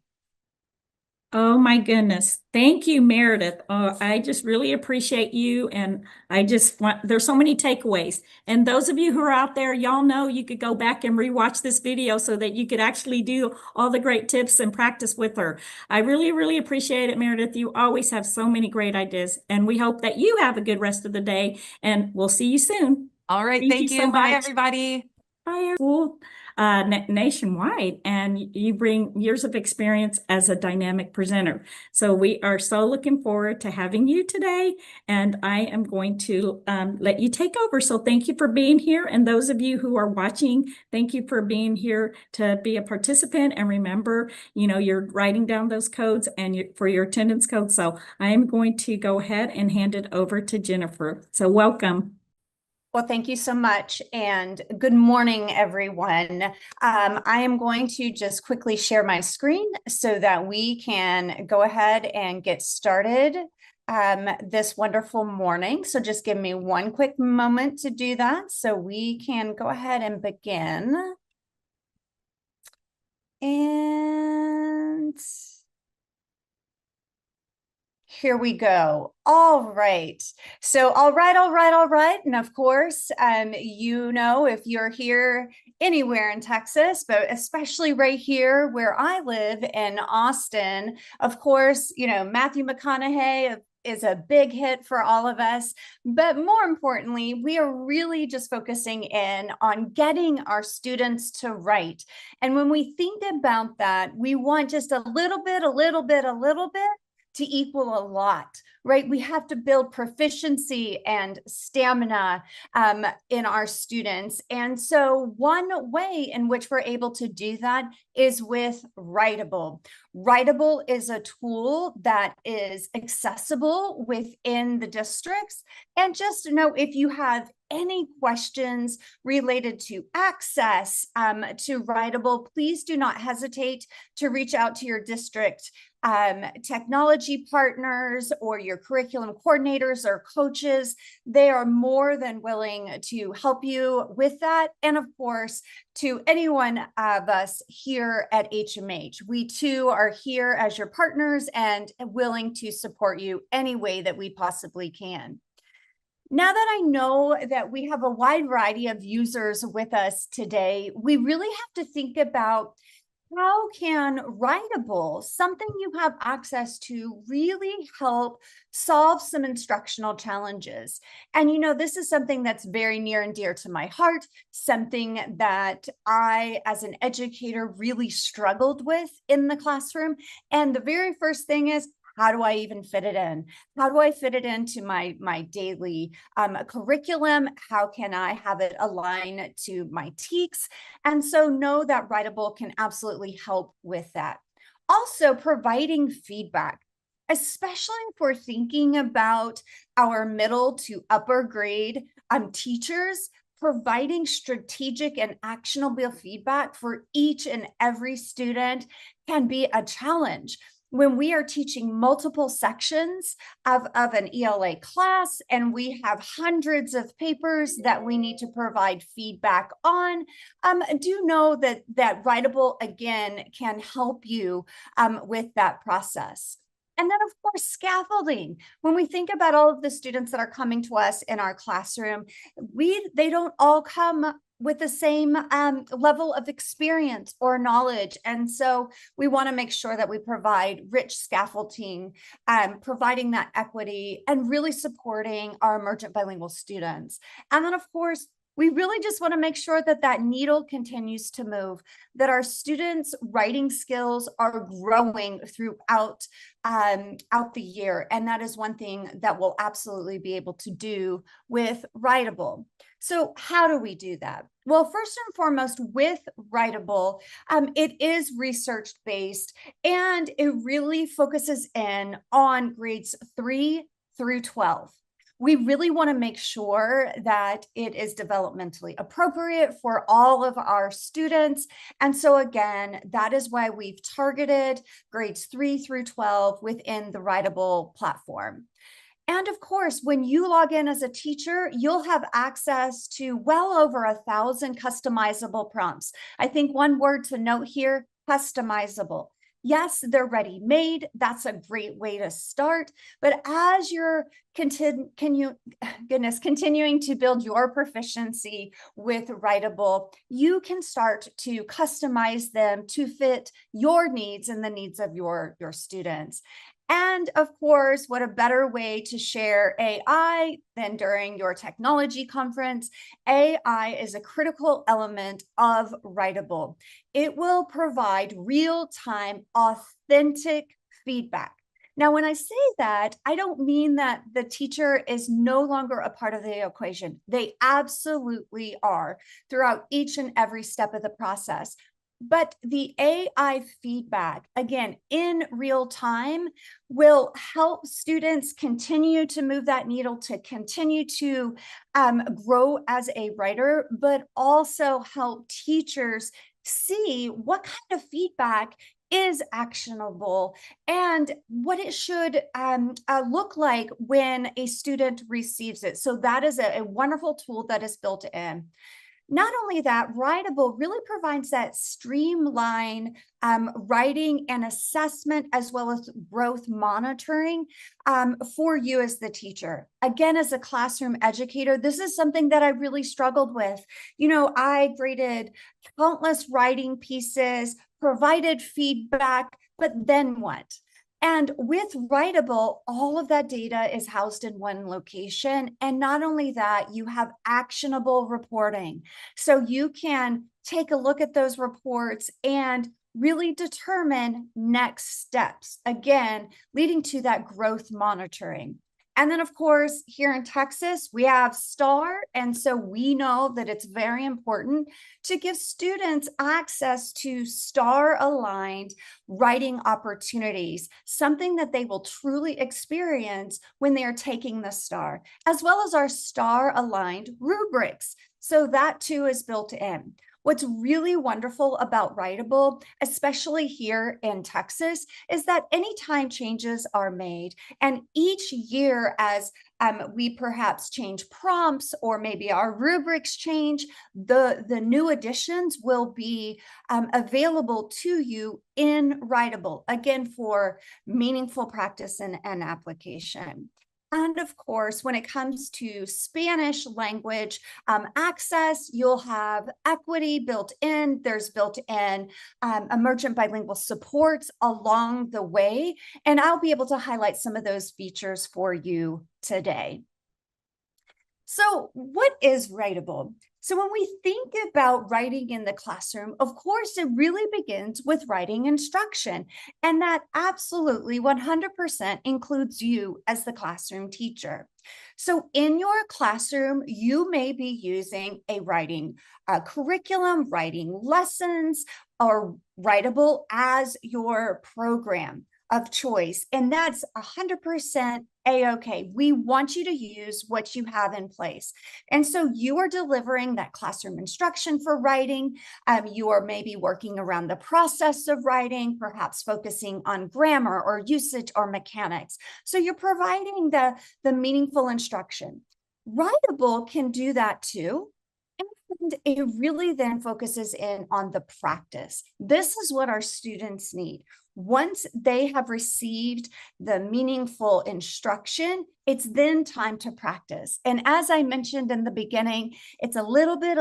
Oh my goodness. Thank you, Meredith. I just really appreciate you. And I just want, there's so many takeaways. And those of you who are out there, y'all know you could go back and rewatch this video so that you could actually do all the great tips and practice with her. I really, really appreciate it, Meredith. You always have so many great ideas. And we hope that you have a good rest of the day. And we'll see you soon. All right. Thank you Thank so you. Bye, much. everybody. Bye, school nationwide, and you bring years of experience as a dynamic presenter. So we are so looking forward to having you today, and I am going to let you take over. So thank you for being here, and those of you who are watching, thank you for being here to be a participant. And remember, you know, you're writing down those codes and for your attendance code. So I am going to go ahead and hand it over to Jennifer. So welcome. Well, thank you so much, and good morning, everyone. I am going to just quickly share my screen so that we can go ahead and get started this wonderful morning. So just give me one quick moment to do that so we can go ahead and begin. And here we go. All right. So, all right. And of course, you know, if you're here anywhere in Texas, but especially right here where I live in Austin, of course, you know, Matthew McConaughey is a big hit for all of us. But more importantly, we are really just focusing in on getting our students to write. And when we think about that, we want just a little bit to equal a lot, right? We have to build proficiency and stamina in our students. And so one way in which we're able to do that is with Writable. Writable is a tool that is accessible within the districts. And just to know, if you have any questions related to access to Writable, please do not hesitate to reach out to your district technology partners or your curriculum coordinators or coaches. They are more than willing to help you with that. And of course, to anyone of us here at HMH, we too are here as your partners and willing to support you any way that we possibly can. Now that I know that we have a wide variety of users with us today, we really have to think about how can Writable, something you have access to, really help solve some instructional challenges? And you know, this is something that's very near and dear to my heart, something that I, as an educator, really struggled with in the classroom. And the very first thing is, how do I even fit it in? How do I fit it into my daily curriculum? How can I have it align to my TEKS? And so know that Writable can absolutely help with that. Also, providing feedback, especially if we're thinking about our middle to upper grade teachers, providing strategic and actionable feedback for each and every student can be a challenge. When we are teaching multiple sections of an ELA class and we have hundreds of papers that we need to provide feedback on, do know that Writable, again, can help you with that process. And then, of course, scaffolding. When we think about all of the students that are coming to us in our classroom, they don't all come with the same level of experience or knowledge. And so we want to make sure that we provide rich scaffolding, providing that equity and really supporting our emergent bilingual students. And then, of course, We really just want to make sure that that needle continues to move, that our students' writing skills are growing throughout out the year. And that is one thing that we'll absolutely be able to do with Writable. So how do we do that? Well, first and foremost, with Writable, it is research-based, and it really focuses in on grades 3 through 12. We really want to make sure that it is developmentally appropriate for all of our students. And so again, that is why we've targeted grades 3 through 12 within the Writable platform. And of course, when you log in as a teacher, you'll have access to well over 1,000 customizable prompts. I think one word to note here, customizable. Yes, they're ready-made. That's a great way to start. But as you're continuing to build your proficiency with Writable, you can start to customize them to fit your needs and the needs of your students. And of course, what a better way to share AI than during your technology conference. AI is a critical element of Writable. It will provide real-time, authentic feedback. Now, when I say that, I don't mean that the teacher is no longer a part of the equation. They absolutely are throughout each and every step of the process. But the AI feedback, again, in real time, will help students continue to move that needle, to continue to grow as a writer, but also help teachers see what kind of feedback is actionable and what it should look like when a student receives it. So that is a wonderful tool that is built in. Not only that, Writable really provides that streamline writing and assessment, as well as growth monitoring for you as the teacher. Again, as a classroom educator, this is something that I really struggled with. You know, I graded countless writing pieces, provided feedback, but then what? And with Writable, all of that data is housed in one location. And not only that, you have actionable reporting. So you can take a look at those reports and really determine next steps, again, leading to that growth monitoring. And then, of course, here in Texas, we have STAR. And so we know that it's very important to give students access to STAR-aligned writing opportunities, something that they will truly experience when they are taking the STAR, as well as our STAR-aligned rubrics. So that too is built in. What's really wonderful about Writable, especially here in Texas, is that anytime changes are made, and each year as we perhaps change prompts or maybe our rubrics change, the new additions will be available to you in Writable, again, for meaningful practice and application. And of course, when it comes to Spanish language access, you'll have equity built in. There's built-in emergent bilingual supports along the way. And I'll be able to highlight some of those features for you today. So what is Writable? So when we think about writing in the classroom, of course, it really begins with writing instruction. And that absolutely 100% includes you as the classroom teacher. So in your classroom, you may be using a writing curriculum, writing lessons, or Writable as your program of choice. And that's 100% A-okay. We want you to use what you have in place. And so you are delivering that classroom instruction for writing. You are maybe working around the process of writing, perhaps focusing on grammar or usage or mechanics. So you're providing the meaningful instruction. Writable can do that too. And it really then focuses in on the practice. This is what our students need. Once they have received the meaningful instruction, it's then time to practice. And as I mentioned in the beginning, it's a little bit,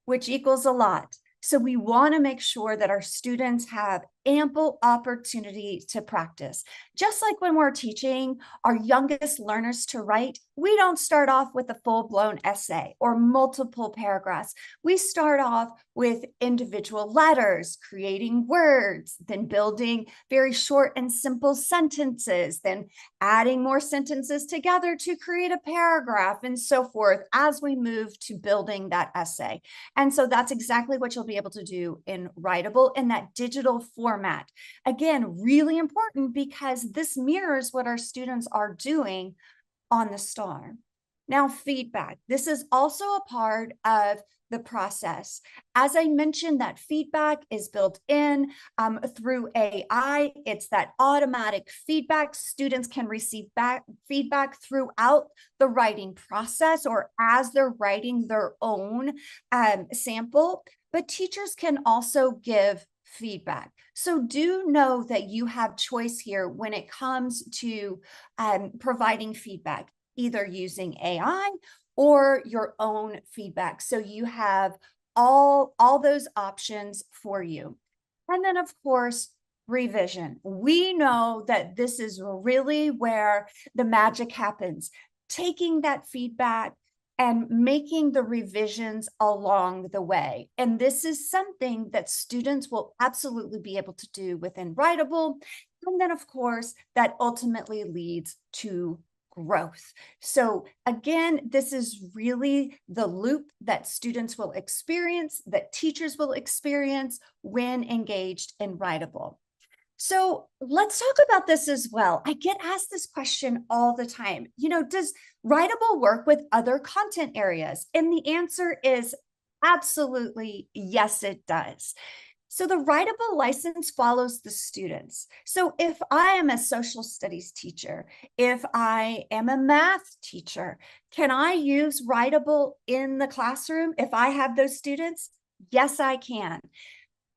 which equals a lot. So we want to make sure that our students have ample opportunity to practice. Just like when we're teaching our youngest learners to write, we don't start off with a full-blown essay or multiple paragraphs. We start off with individual letters, creating words, then building very short and simple sentences, then adding more sentences together to create a paragraph, and so forth as we move to building that essay. And so that's exactly what you'll be able to do in Writable in that digital format. Again, really important because this mirrors what our students are doing on the STAR. Now, feedback. This is also a part of the process. As I mentioned, that feedback is built in through AI. It's that automatic feedback. Students can receive feedback throughout the writing process or as they're writing their own sample, but teachers can also give feedback. So do know that you have choice here when it comes to providing feedback, either using AI or your own feedback. So you have all those options for you. And then of course, revision. We know that this is really where the magic happens. Taking that feedback and making the revisions along the way. And this is something that students will absolutely be able to do within Writable. And then of course, that ultimately leads to growth. So again, this is really the loop that students will experience, that teachers will experience when engaged in Writable. So let's talk about this as well. I get asked this question all the time. You know, does Writable work with other content areas? And the answer is absolutely yes, it does. So the Writable license follows the students. So if I am a social studies teacher, if I am a math teacher, can I use Writable in the classroom if I have those students? Yes, I can.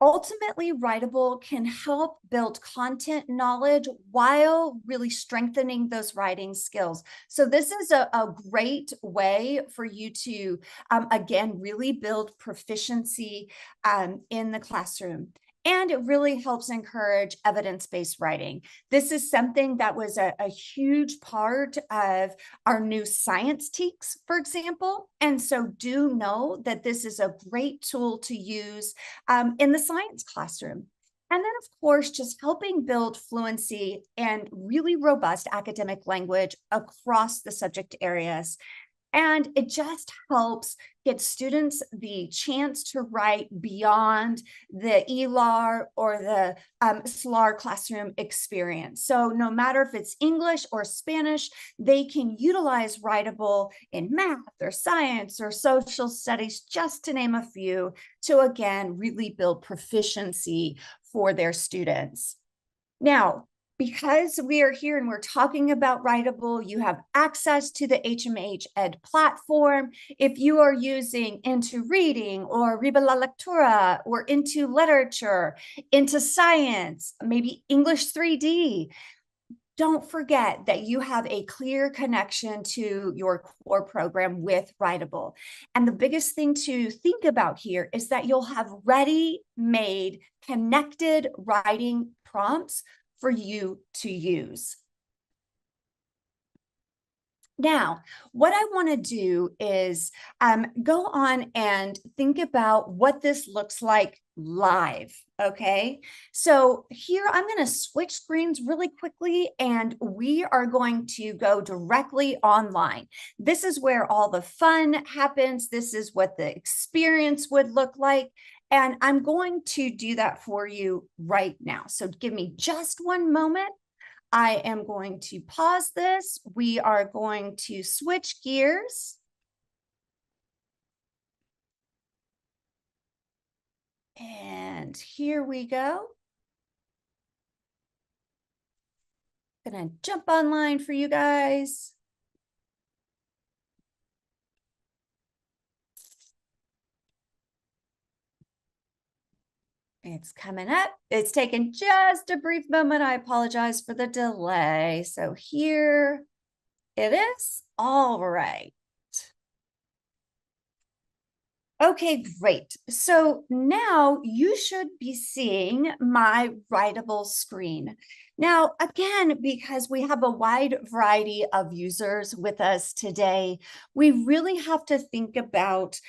Ultimately, Writable can help build content knowledge while really strengthening those writing skills. So this is a great way for you to, again, really build proficiency in the classroom. And it really helps encourage evidence-based writing. This is something that was a huge part of our new science TEKS, for example. And so do know that this is a great tool to use in the science classroom. And then, of course, just helping build fluency and really robust academic language across the subject areas. And it just helps get students the chance to write beyond the ELAR or the SLAR classroom experience. So no matter if it's English or Spanish, they can utilize Writable in math or science or social studies, just to name a few, to again, really build proficiency for their students. Now, because we are here and we're talking about Writable, you have access to the HMH Ed platform. If you are using Into Reading or Riba la Lectura or Into Literature, Into Science, maybe English 3D, don't forget that you have a clear connection to your core program with Writable. And the biggest thing to think about here is that you'll have ready-made connected writing prompts for you to use. Now, what I want to do is go on and think about what this looks like live, okay? So here I'm going to switch screens really quickly and we are going to go directly online. This is where all the fun happens. This is what the experience would look like. And I'm going to do that for you right now. So give me just one moment. I am going to pause this. We are going to switch gears. And here we go. Gonna jump online for you guys. It's coming up. It's taken just a brief moment. I apologize for the delay. So here it is. All right. Okay, great. So now you should be seeing my writable screen. Now, again, because we have a wide variety of users with us today, we really have to think about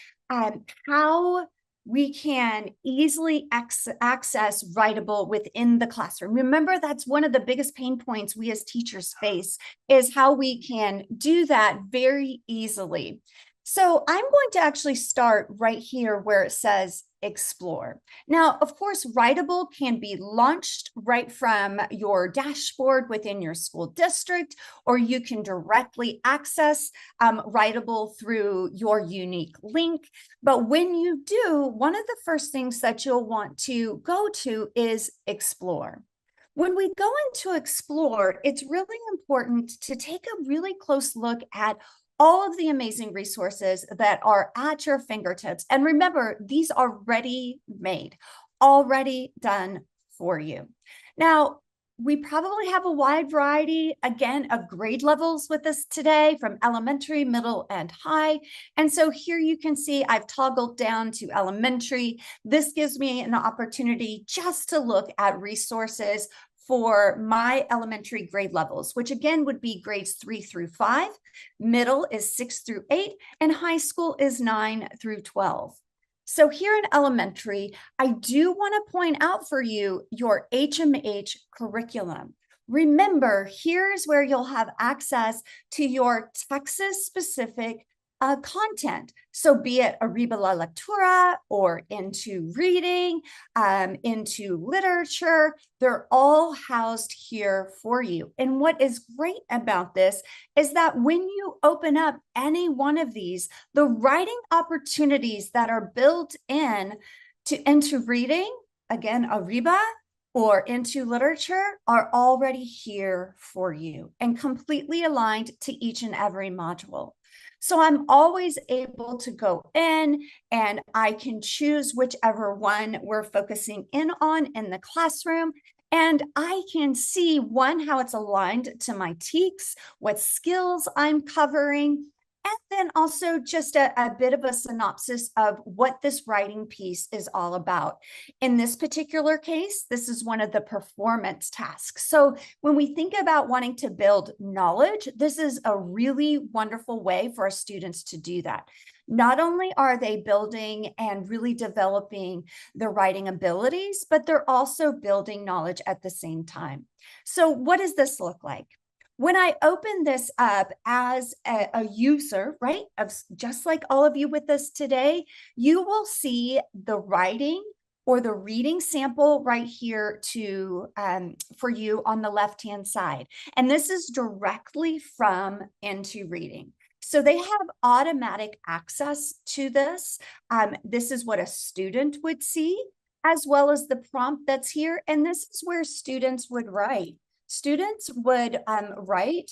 how we can easily access writable within the classroom. Remember, that's one of the biggest pain points we as teachers face, is how we can do that very easily. So I'm going to actually start right here where it says explore. Now, of course, writable can be launched right from your dashboard within your school district, or you can directly access writable through your unique link. But when you do, one of the first things that you'll want to go to is explore. When we go into explore, it's really important to take a really close look at all of the amazing resources that are at your fingertips. And remember, these are ready-made, already done for you. Now, we probably have a wide variety, again, of grade levels with us today, from elementary, middle, and high. And so here you can see I've toggled down to elementary. This gives me an opportunity just to look at resources for my elementary grade levels, which again would be grades 3 through 5, middle is 6 through 8, and high school is 9 through 12. So here in elementary, I do want to point out for you your HMH curriculum. Remember, here's where you'll have access to your Texas-specific content. So be it Arriba La Lectura or Into Reading, Into Literature, they're all housed here for you. And what is great about this is that when you open up any one of these, the writing opportunities that are built in to Into Reading, again, Arriba, or Into Literature, are already here for you and completely aligned to each and every module. So I'm always able to go in and I can choose whichever one we're focusing in on in the classroom. And I can see, one, how it's aligned to my TEKS, what skills I'm covering, and then also just a bit of a synopsis of what this writing piece is all about. In this particular case, this is one of the performance tasks. So when we think about wanting to build knowledge, this is a really wonderful way for our students to do that. Not only are they building and really developing their writing abilities, but they're also building knowledge at the same time. So what does this look like? When I open this up as a user, right, of just like all of you with us today, you will see the writing or the reading sample right here for you on the left-hand side. And this is directly from Into Reading. So they have automatic access to this. This is what a student would see, as well as the prompt that's here. And this is where students would write. Students would write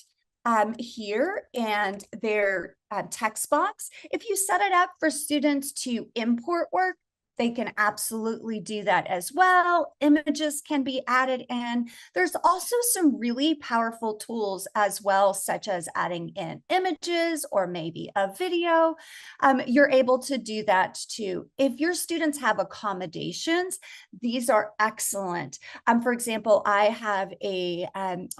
here and their text box. If you set it up for students to import work, they can absolutely do that as well. Images can be added in. There's also some really powerful tools as well, such as adding in images or maybe a video. You're able to do that too. If your students have accommodations, these are excellent. For example, I have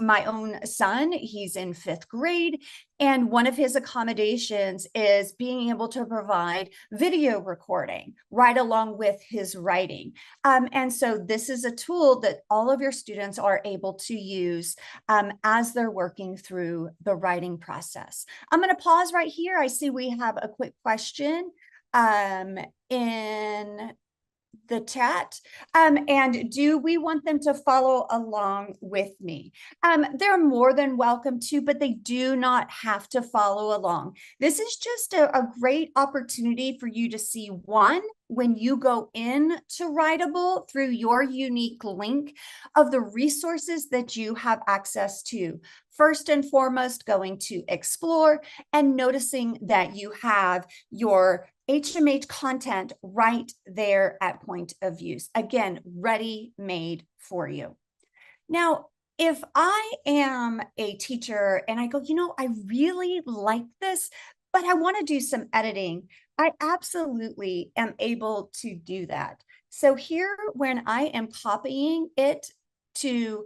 my own son. He's in 5th grade. And one of his accommodations is being able to provide video recording right along with his writing. And so this is a tool that all of your students are able to use as they're working through the writing process. I'm going to pause right here. I see we have a quick question in the chat. And do we want them to follow along with me? They're more than welcome to, but they do not have to follow along. This is just a great opportunity for you to see, one, when you go in to Writable through your unique link of the resources that you have access to. First and foremost, going to explore and noticing that you have your HMH content right there at point of use. Again, ready-made for you. Now, if I am a teacher and I go, I really like this, but I want to do some editing. I absolutely am able to do that. So here, when I am copying it to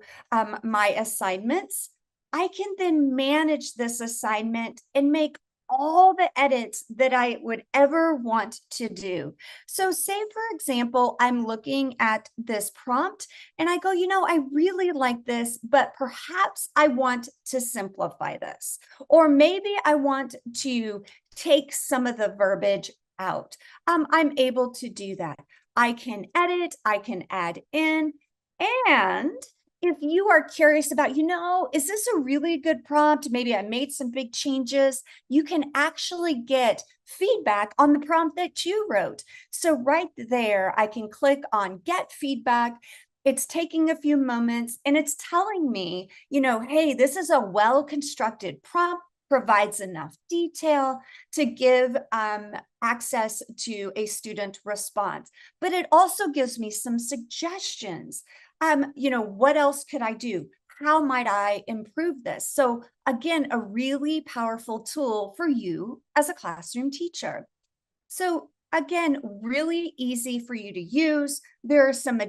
my assignments, I can then manage this assignment and make all the edits that I would ever want to do. So say, for example, I'm looking at this prompt and I go, I really like this, but perhaps I want to simplify this. Or maybe I want to take some of the verbiage out. I'm able to do that. I can edit, I can add in, and if you are curious about, is this a really good prompt? Maybe I made some big changes. You can actually get feedback on the prompt that you wrote. So right there, I can click on get feedback. It's taking a few moments and it's telling me, hey, this is a well-constructed prompt, provides enough detail to give access to a student response. But it also gives me some suggestions. What else could I do? How might I improve this? So again, a really powerful tool for you as a classroom teacher. So again, really easy for you to use. There are some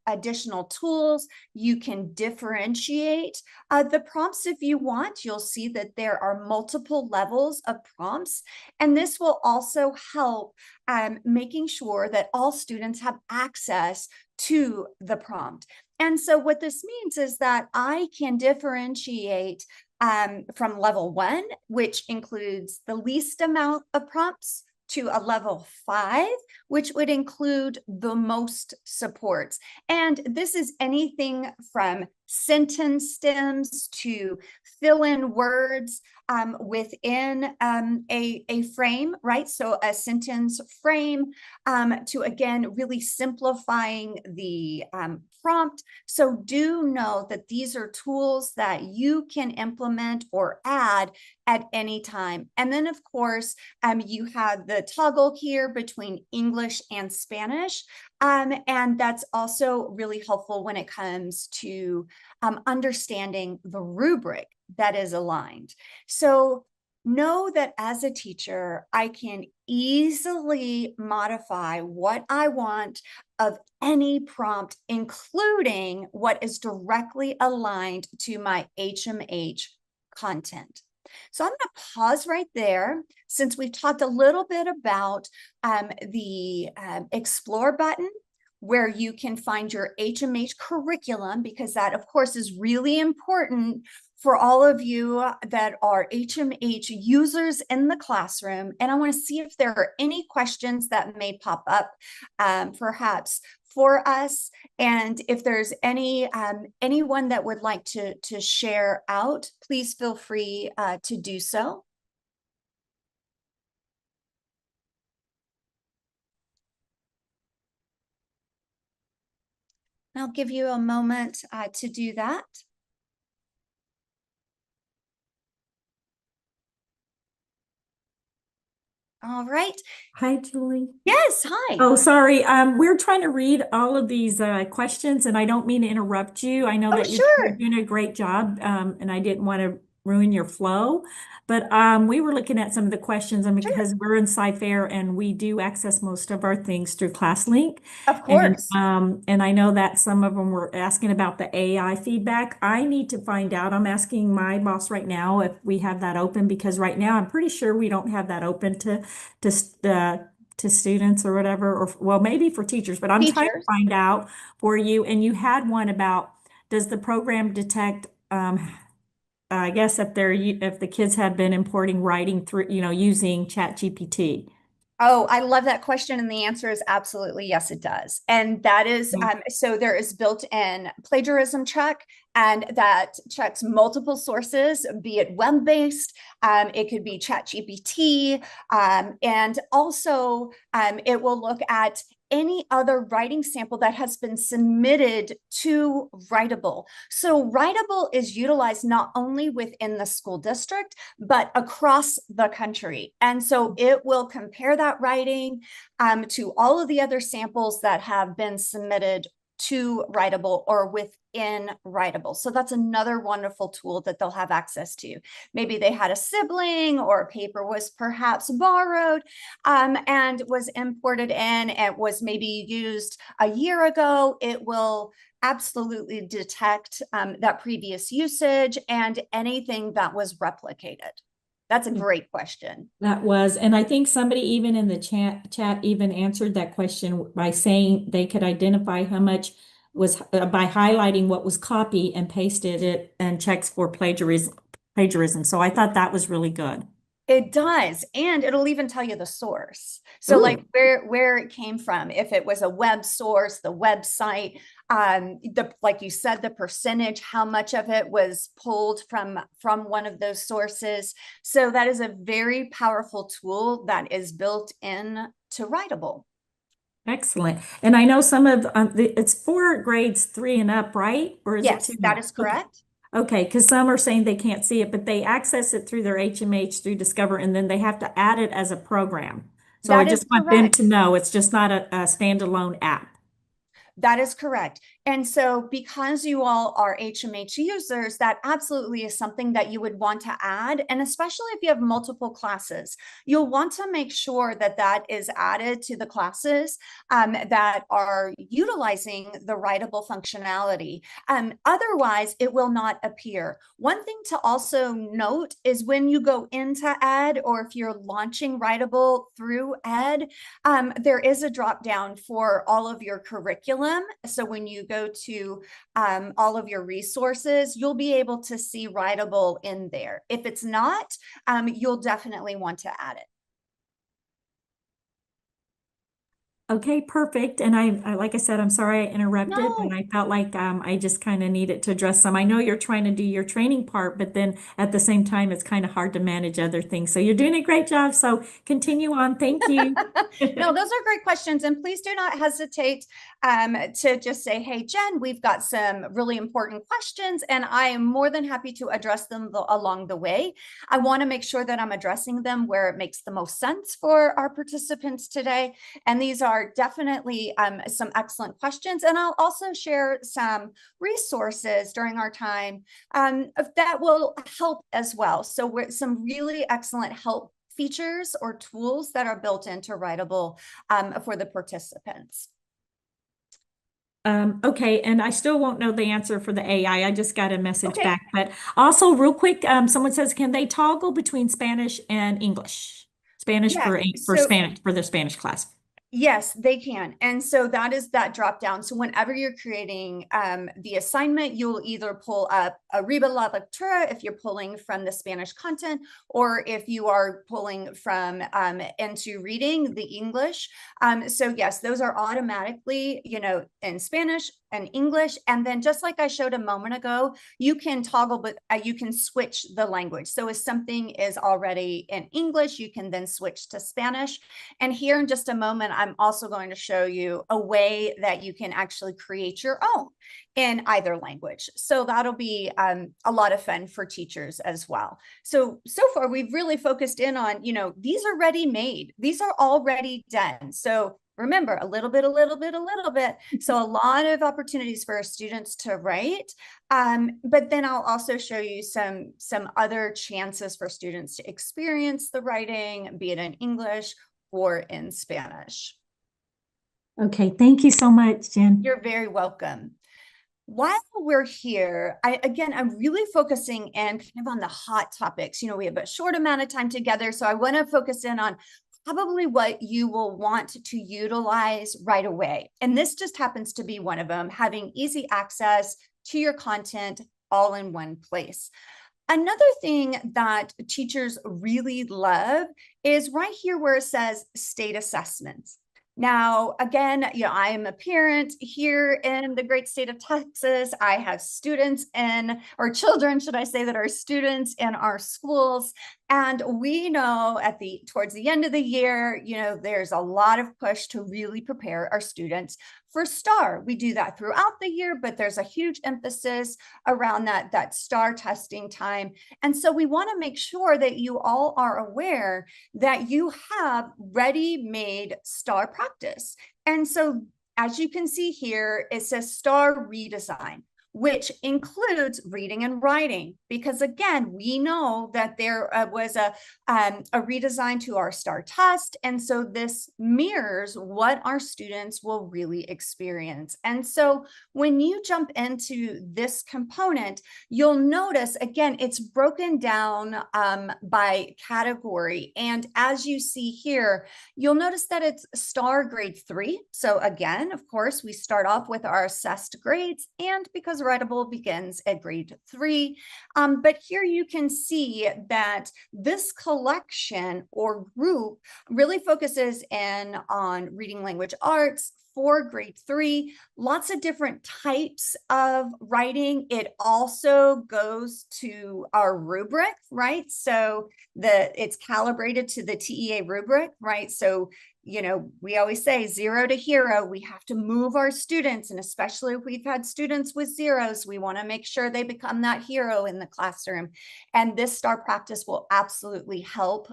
additional tools. You can differentiate the prompts if you want. You'll see that there are multiple levels of prompts, and this will also help making sure that all students have access to the prompt. And so what this means is that I can differentiate from level 1, which includes the least amount of prompts, to a level 5, which would include the most supports. And this is anything from sentence stems to fill in words within a frame, right? So a sentence frame to, again, really simplifying the prompt. So do know that these are tools that you can implement or add at any time. And then, of course, you have the toggle here between English and Spanish. And that's also really helpful when it comes to understanding the rubric that is aligned. So know that as a teacher, I can easily modify what I want of any prompt, including what is directly aligned to my HMH content. So I'm going to pause right there, since we've talked a little bit about the Explore button, where you can find your HMH curriculum, because that, of course, is really important for all of you that are HMH users in the classroom. And I want to see if there are any questions that may pop up perhaps for us. And if there's anyone that would like to share out, please feel free to do so. I'll give you a moment to do that. All right. Hi, Julie. Yes, hi. Oh, sorry. We're trying to read all of these questions, and I don't mean to interrupt you. I know that you're doing a great job, and I didn't want to ruin your flow. But we were looking at some of the questions, and because we're in Sci-Fair and we do access most of our things through ClassLink. Of course. And I know that some of them were asking about the AI feedback. I need to find out. I'm asking my boss right now if we have that open, because right now I'm pretty sure we don't have that open to students or whatever, or well, maybe for teachers, but I'm trying to find out for you. And you had one about, does the program detect, I guess if the kids have been importing writing through, using ChatGPT? Oh, I love that question. And the answer is absolutely yes, it does. And that is, so there is built-in plagiarism check, and that checks multiple sources, be it web-based, it could be ChatGPT, and also it will look at any other writing sample that has been submitted to Writable. So Writable is utilized not only within the school district, but across the country. And so it will compare that writing to all of the other samples that have been submitted to Writable or within Writable. So that's another wonderful tool that they'll have access to. Maybe they had a sibling or a paper was perhaps borrowed and was imported in and was maybe used a year ago. It will absolutely detect that previous usage and anything that was replicated. That's a great question. That was, and I think somebody even in the chat even answered that question by saying they could identify how much was by highlighting what was copied and pasted it and checks for plagiarism. So I thought that was really good. It does, and it'll even tell you the source. So Ooh. like where it came from, if it was a web source, the website, like you said, the percentage, how much of it was pulled from one of those sources. So that is a very powerful tool that is built in to Writable. Excellent. And I know some of it's for grades 3 and up, right? Or is Yes, it 2? that is correct. Okay, because some are saying they can't see it, but they access it through their HMH through Discover, and then they have to add it as a program. So I That is just want them correct. to know it's just not a standalone app. That is correct. And so because you all are HMH users, that absolutely is something that you would want to add. And especially if you have multiple classes, you'll want to make sure that that is added to the classes that are utilizing the Writable functionality. Otherwise, it will not appear. One thing to also note is when you go into Ed, or if you're launching Writable through Ed, there is a drop down for all of your curriculum. So when you go to all of your resources, you'll be able to see Writable in there. If it's not, you'll definitely want to add it. Okay, perfect. And I like I said, I'm sorry I interrupted, No. but I felt like I just kind of needed to address some. I know you're trying to do your training part, but then at the same time, it's kind of hard to manage other things. So you're doing a great job. So continue on. Thank you. No, those are great questions. And please do not hesitate to just say, hey, Jen, we've got some really important questions, and I am more than happy to address them along the way. I want to make sure that I'm addressing them where it makes the most sense for our participants today. And these are definitely some excellent questions. And I'll also share some resources during our time that will help as well. So we're some really excellent help features or tools that are built into Writable for the participants. Okay, and I still won't know the answer for the AI. I just got a message Okay. back. But also, real quick, someone says, can they toggle between Spanish and English? Spanish Yeah, for so- Spanish for their Spanish class. Yes, they can. And so that is that drop down. So whenever you're creating the assignment, you'll either pull up Arriba la Lectura if you're pulling from the Spanish content, or if you are pulling from into reading the English. So yes, those are automatically, in Spanish and English. And then just like I showed a moment ago, you can toggle, but you can switch the language. So if something is already in English, you can then switch to Spanish. And here in just a moment, I'm also going to show you a way that you can actually create your own in either language. So that'll be a lot of fun for teachers as well. So far, we've really focused in on, these are ready made. These are already done. So remember, a little bit. So a lot of opportunities for our students to write. But then I'll also show you some other chances for students to experience the writing, be it in English or in Spanish. Okay, thank you so much, Jen. You're very welcome. While we're here, I'm really focusing in kind of on the hot topics. We have a short amount of time together, so I want to focus in on probably what you will want to utilize right away. And this just happens to be one of them, having easy access to your content all in one place. Another thing that teachers really love is right here where it says state assessments. Now, again, I am a parent here in the great state of Texas. I have students or children, should I say, that are students in our schools. And we know towards the end of the year, there's a lot of push to really prepare our students for STAR. We do that throughout the year, but there's a huge emphasis around that STAR testing time. And so we want to make sure that you all are aware that you have ready-made STAR practice. And so as you can see here, it says STAR redesign, which includes reading and writing, because again, we know that there was a redesign to our STAR test. And so this mirrors what our students will really experience. And so when you jump into this component, you'll notice, again, it's broken down by category. And as you see here, you'll notice that it's STAR grade 3. So again, of course, we start off with our assessed grades, and because writable begins at grade 3. But here you can see that this collection or group really focuses in on reading language arts for grade 3, lots of different types of writing. It also goes to our rubric, right? So it's calibrated to the TEA rubric, right? So, you know, we always say 0 to hero, we have to move our students. And especially if we've had students with zeros, we want to make sure they become that hero in the classroom. And this STAR practice will absolutely help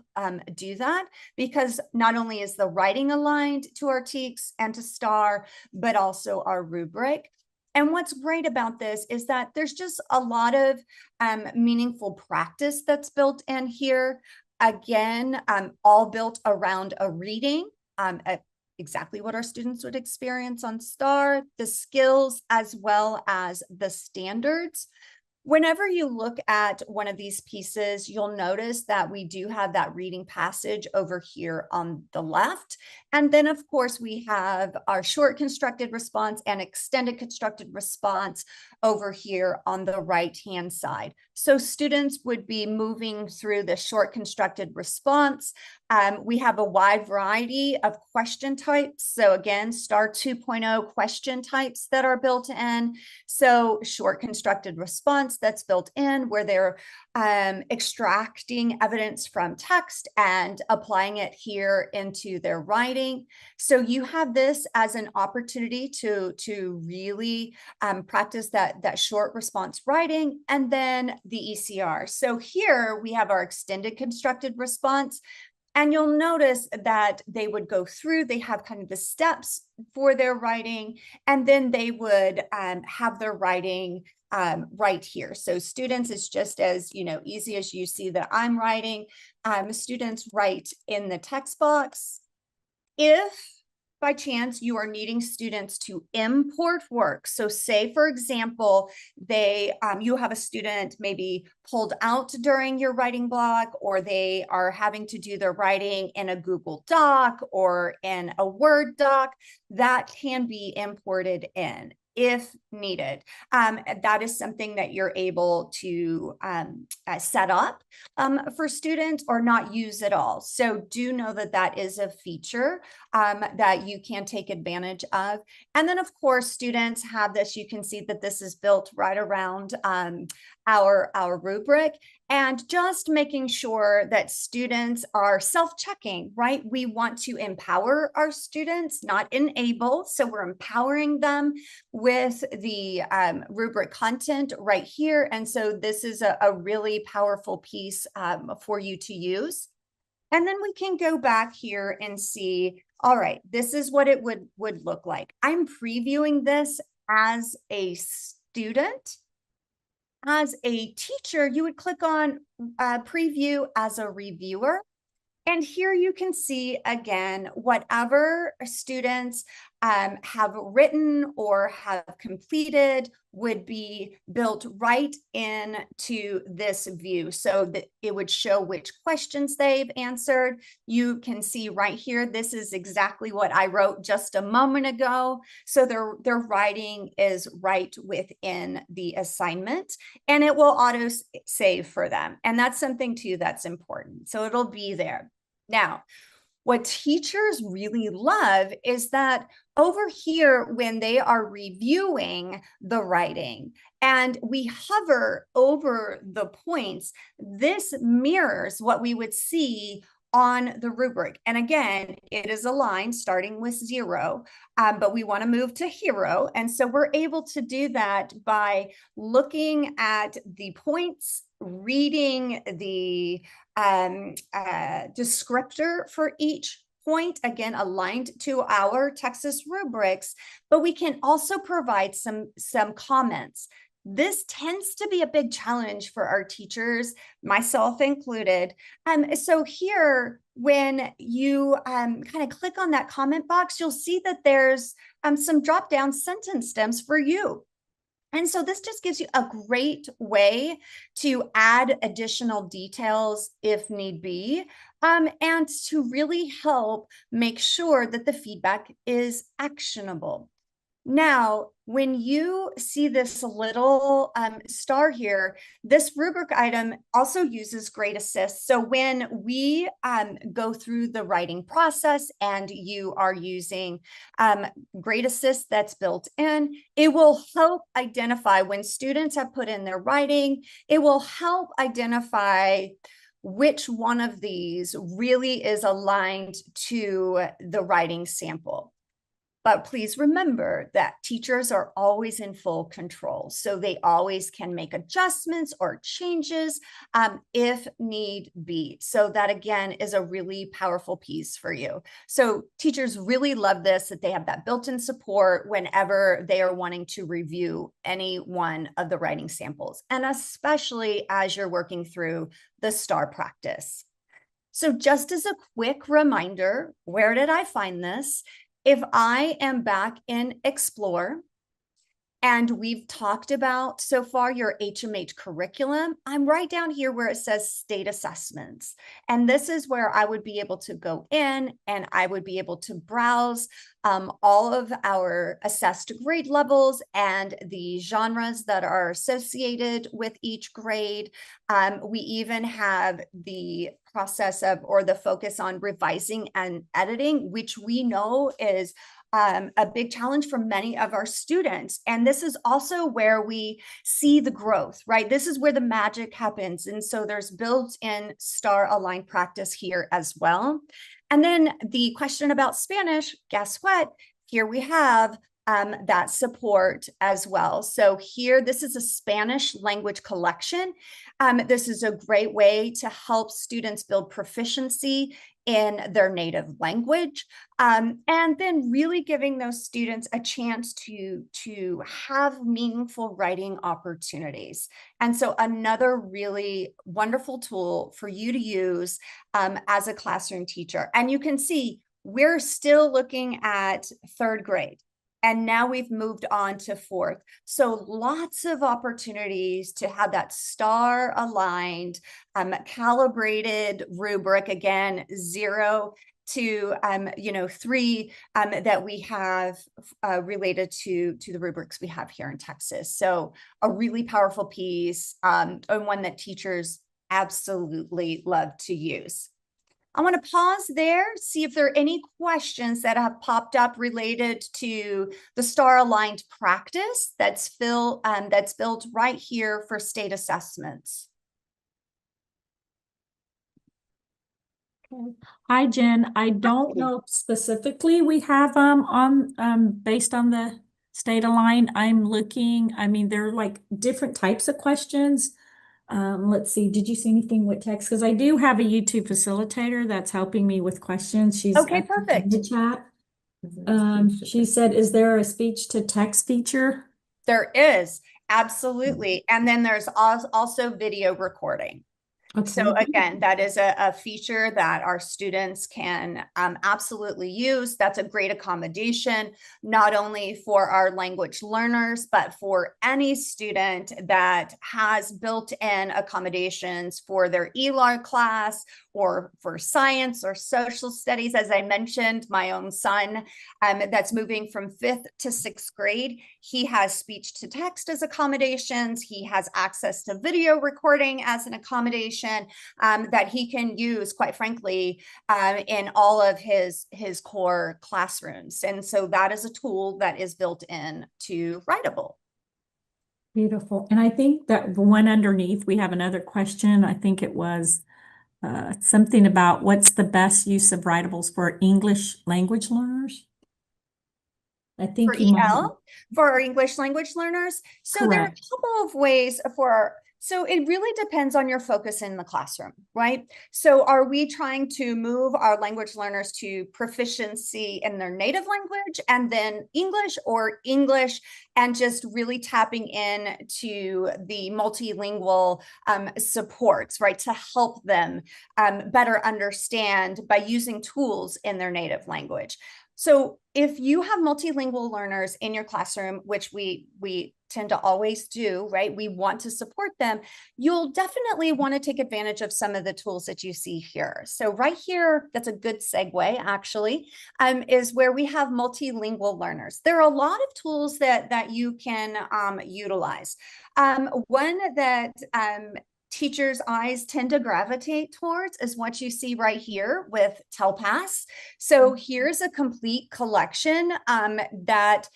do that, because not only is the writing aligned to our TEKS and to STAR, but also our rubric. And what's great about this is that there's just a lot of meaningful practice that's built in here. Again, all built around a reading, exactly what our students would experience on STAR, the skills, as well as the standards. Whenever you look at one of these pieces, you'll notice that we do have that reading passage over here on the left. And then, of course, we have our short constructed response and extended constructed response over here on the right-hand side. So students would be moving through the short constructed response. We have a wide variety of question types. So again, STAR 2.0 question types that are built in. So short constructed response that's built in, where they're extracting evidence from text and applying it here into their writing. So you have this as an opportunity to really practice that short response writing, and then the ECR. So here we have our extended constructed response. And you'll notice that they would go through, they have kind of the steps for their writing, and then they would have their writing right here. So students, it's just as, you know, easy as you see that I'm writing. Students write in the text box. If by chance you are needing students to import work, so say for example you have a student maybe pulled out during your writing block, or they are having to do their writing in a Google Doc or in a Word doc, that can be imported in if needed. That is something that you're able to set up for students or not use at all. So do know that that is a feature that you can take advantage of. And then of course, students have this, you can see that this is built right around our rubric, and just making sure that students are self-checking, right? We want to empower our students, not enable. So we're empowering them with the rubric content right here. And so this is a really powerful piece for you to use. And then we can go back here and see, all right, this is what it would look like. I'm previewing this as a student. As a teacher, you would click on preview as a reviewer. And here you can see, again, whatever students have written or have completed would be built right into this view, so that it would show which questions they've answered. You can see right here, this is exactly what I wrote just a moment ago. So their writing is right within the assignment, and it will auto save for them. And that's something too that's important. So it'll be there. Now, what teachers really love is that over here, when they are reviewing the writing and we hover over the points, this mirrors what we would see on the rubric. And again, it is aligned starting with 0, but we want to move to hero. And so we're able to do that by looking at the points, reading the descriptor for each point, again, aligned to our Texas rubrics, but we can also provide some comments. This tends to be a big challenge for our teachers, myself included. So here, when you kind of click on that comment box, you'll see that there's some drop-down sentence stems for you. And so this just gives you a great way to add additional details if need be, and to really help make sure that the feedback is actionable. Now, when you see this little star here, this rubric item also uses Grade Assist. So when we go through the writing process and you are using Grade Assist that's built in, it will help identify when students have put in their writing, it will help identify which one of these really is aligned to the writing sample. But please remember that teachers are always in full control. So they always can make adjustments or changes if need be. So that again is a really powerful piece for you. So teachers really love this, that they have that built-in support whenever they are wanting to review any one of the writing samples, and especially as you're working through the STAR practice. So just as a quick reminder, where did I find this? If I am back in Explore, and we've talked about so far your HMH curriculum, I'm right down here where it says state assessments. And this is where I would be able to go in and I would be able to browse all of our assessed grade levels and the genres that are associated with each grade. We even have the process of, or the focus on revising and editing, which we know is a big challenge for many of our students. And this is also where we see the growth, right? This is where the magic happens. And so there's built-in STAR aligned practice here as well. And then the question about Spanish, guess what? Here we have that support as well. So here, this is a Spanish language collection. This is a great way to help students build proficiency in their native language, and then really giving those students a chance to have meaningful writing opportunities. And so another really wonderful tool for you to use as a classroom teacher. And you can see we're still looking at third grade. And now we've moved on to fourth. So lots of opportunities to have that STAR aligned, calibrated rubric, again, 0 to 3 that we have related to the rubrics we have here in Texas. So a really powerful piece, and one that teachers absolutely love to use. I want to pause there, see if there are any questions that have popped up related to the STAR aligned practice that's built right here for state assessments. Okay. Hi, Jen. I don't know specifically we have on based on the state aligned. I'm looking, I mean, there are like different types of questions. Let's see, did you see anything with text? Because I do have a YouTube facilitator that's helping me with questions. She's okay, perfect. In the chat. She said, is there a speech to text feature? There is, absolutely. And then there's also video recording. Okay. So again, that is a feature that our students can absolutely use. That's a great accommodation, not only for our language learners, but for any student that has built-in accommodations for their ELAR class or for science or social studies. As I mentioned, my own son that's moving from 5th to 6th grade, he has speech to text as accommodations. He has access to video recording as an accommodation that he can use, quite frankly, in all of his core classrooms. And so that is a tool that is built in to Writable. Beautiful. And I think that the one underneath, we have another question. I think it was something about what's the best use of Writables for English language learners? I think for EL, for our English language learners. So correct. There are a couple of ways for So it really depends on your focus in the classroom, right? So are we trying to move our language learners to proficiency in their native language and then English, or English and just really tapping in to the multilingual supports, right? To help them better understand by using tools in their native language. So if you have multilingual learners in your classroom, which we tend to always do, right? We want to support them. You'll definitely want to take advantage of some of the tools that you see here. So right here, that's a good segue actually, is where we have multilingual learners. There are a lot of tools that you can utilize. One that teachers' eyes tend to gravitate towards is what you see right here with TELPAS. So here's a complete collection that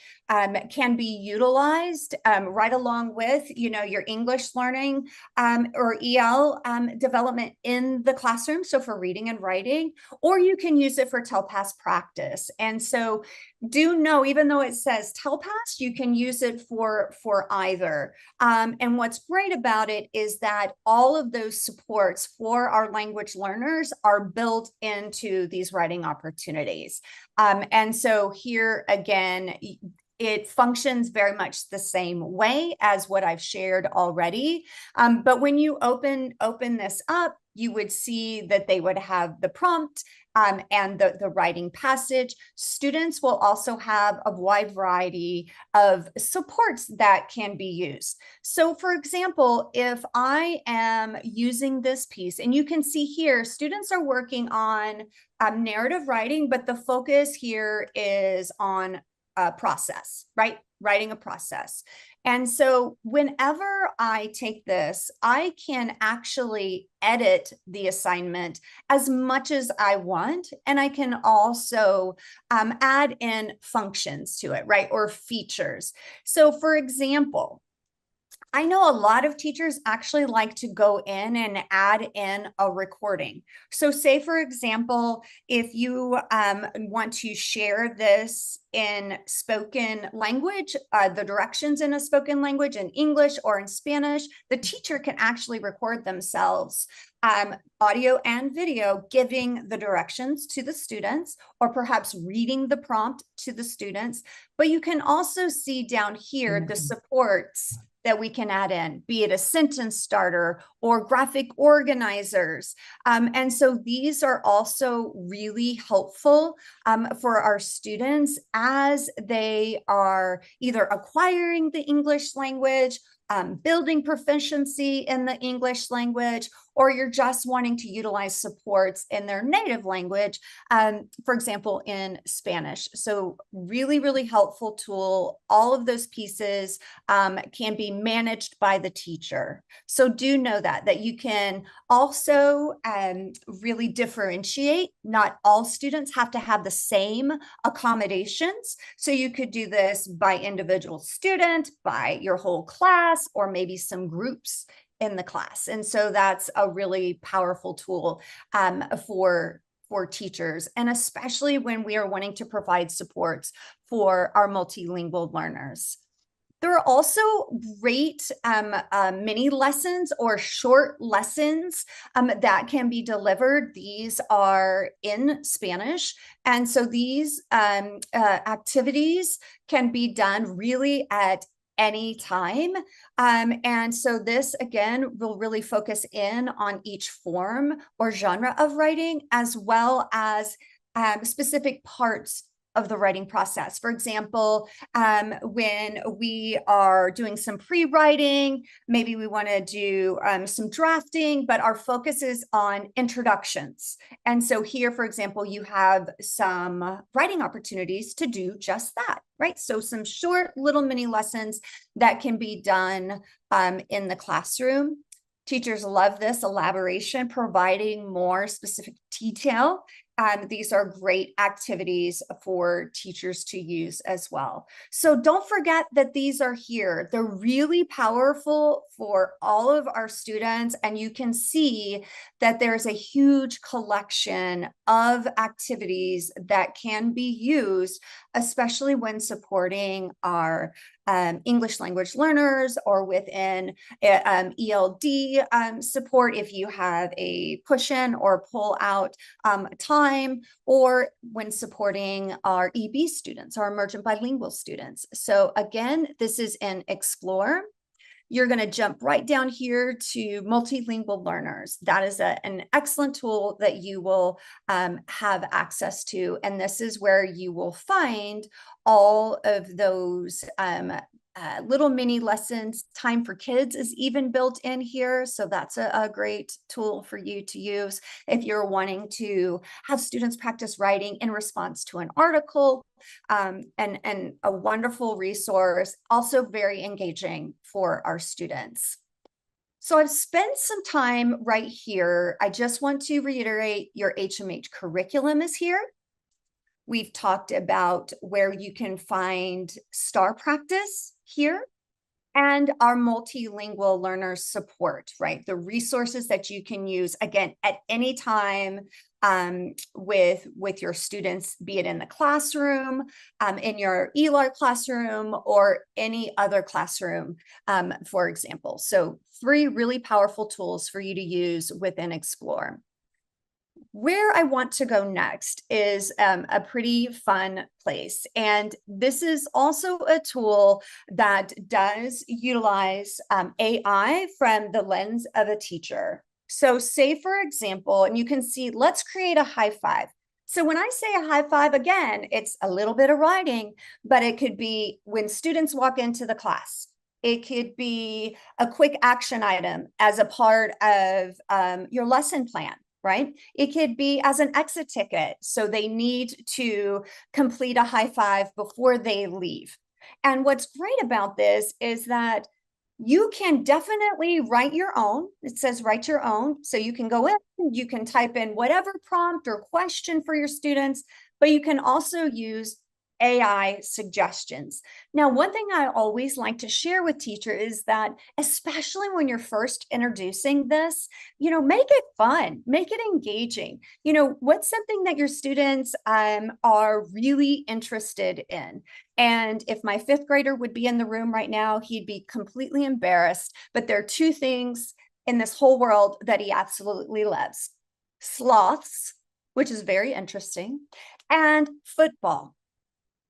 can be utilized right along with, your English learning or EL development in the classroom. So for reading and writing, or you can use it for TELPAS practice. And so do know, even though it says TELPAS, you can use it for either. And what's great about it is that all of those supports for our language learners are built into these writing opportunities. And so here again, it functions very much the same way as what I've shared already. But when you open this up, you would see that they would have the prompt and the writing passage. Students will also have a wide variety of supports that can be used. So for example, if I am using this piece, and you can see here, students are working on narrative writing, but the focus here is on process, right? Writing a process. And so whenever I take this, I can actually edit the assignment as much as I want. And I can also add in functions to it, right? Or features. So for example, I know a lot of teachers actually like to go in and add in a recording. So say, for example, if you want to share this in spoken language, the directions in a spoken language in English or in Spanish, the teacher can actually record themselves, audio and video, giving the directions to the students, or perhaps reading the prompt to the students. But you can also see down here the supports that we can add in, be it a sentence starter or graphic organizers. And so these are also really helpful for our students as they are either acquiring the English language, building proficiency in the English language, or you're just wanting to utilize supports in their native language, for example, in Spanish. So really, really helpful tool. All of those pieces can be managed by the teacher. So do know that you can also really differentiate. Not all students have to have the same accommodations. So you could do this by individual student, by your whole class, or maybe some groups in the class. And so that's a really powerful tool for teachers, and especially when we are wanting to provide supports for our multilingual learners. There are also great mini lessons or short lessons that can be delivered. These are in Spanish. And so these activities can be done really at any time. And so this, again, will really focus in on each form or genre of writing, as well as specific parts of the writing process. For example, when we are doing some pre-writing, maybe we want to do some drafting, but our focus is on introductions. And so here, for example, you have some writing opportunities to do just that, right? So some short little mini lessons that can be done in the classroom. Teachers love this elaboration, providing more specific detail. These are great activities for teachers to use as well. So don't forget that these are here. They're really powerful for all of our students. And you can see that there's a huge collection of activities that can be used, especially when supporting our English language learners or within ELD support if you have a push-in or pull-out time, or when supporting our EB students, our emergent bilingual students. So again, this is in Explore. You're going to jump right down here to multilingual learners. That is an excellent tool that you will have access to. And this is where you will find all of those little mini lessons. Time for Kids is even built in here. So that's a great tool for you to use if you're wanting to have students practice writing in response to an article. And a wonderful resource, also very engaging for our students. So I've spent some time right here. I just want to reiterate your HMH curriculum is here. We've talked about where you can find STAR practice here and our multilingual learner support, right? The resources that you can use, again, at any time with your students, be it in the classroom, in your ELAR classroom, or any other classroom, for example. So 3 really powerful tools for you to use within Explore. Where I want to go next is a pretty fun place. And this is also a tool that does utilize AI from the lens of a teacher. So say, for example, and you can see, let's create a high five. So when I say a high five, again, it's a little bit of writing, but it could be when students walk into the class. It could be a quick action item as a part of your lesson plan. Right? It could be as an exit ticket. So they need to complete a high five before they leave. And what's great about this is that you can definitely write your own. It says write your own. So you can go in, you can type in whatever prompt or question for your students, but you can also use AI suggestions. Now, one thing I always like to share with teachers is that, especially when you're first introducing this, make it fun, make it engaging. What's something that your students are really interested in? And if my 5th grader would be in the room right now, he'd be completely embarrassed. But there are 2 things in this whole world that he absolutely loves: sloths, which is very interesting, and football.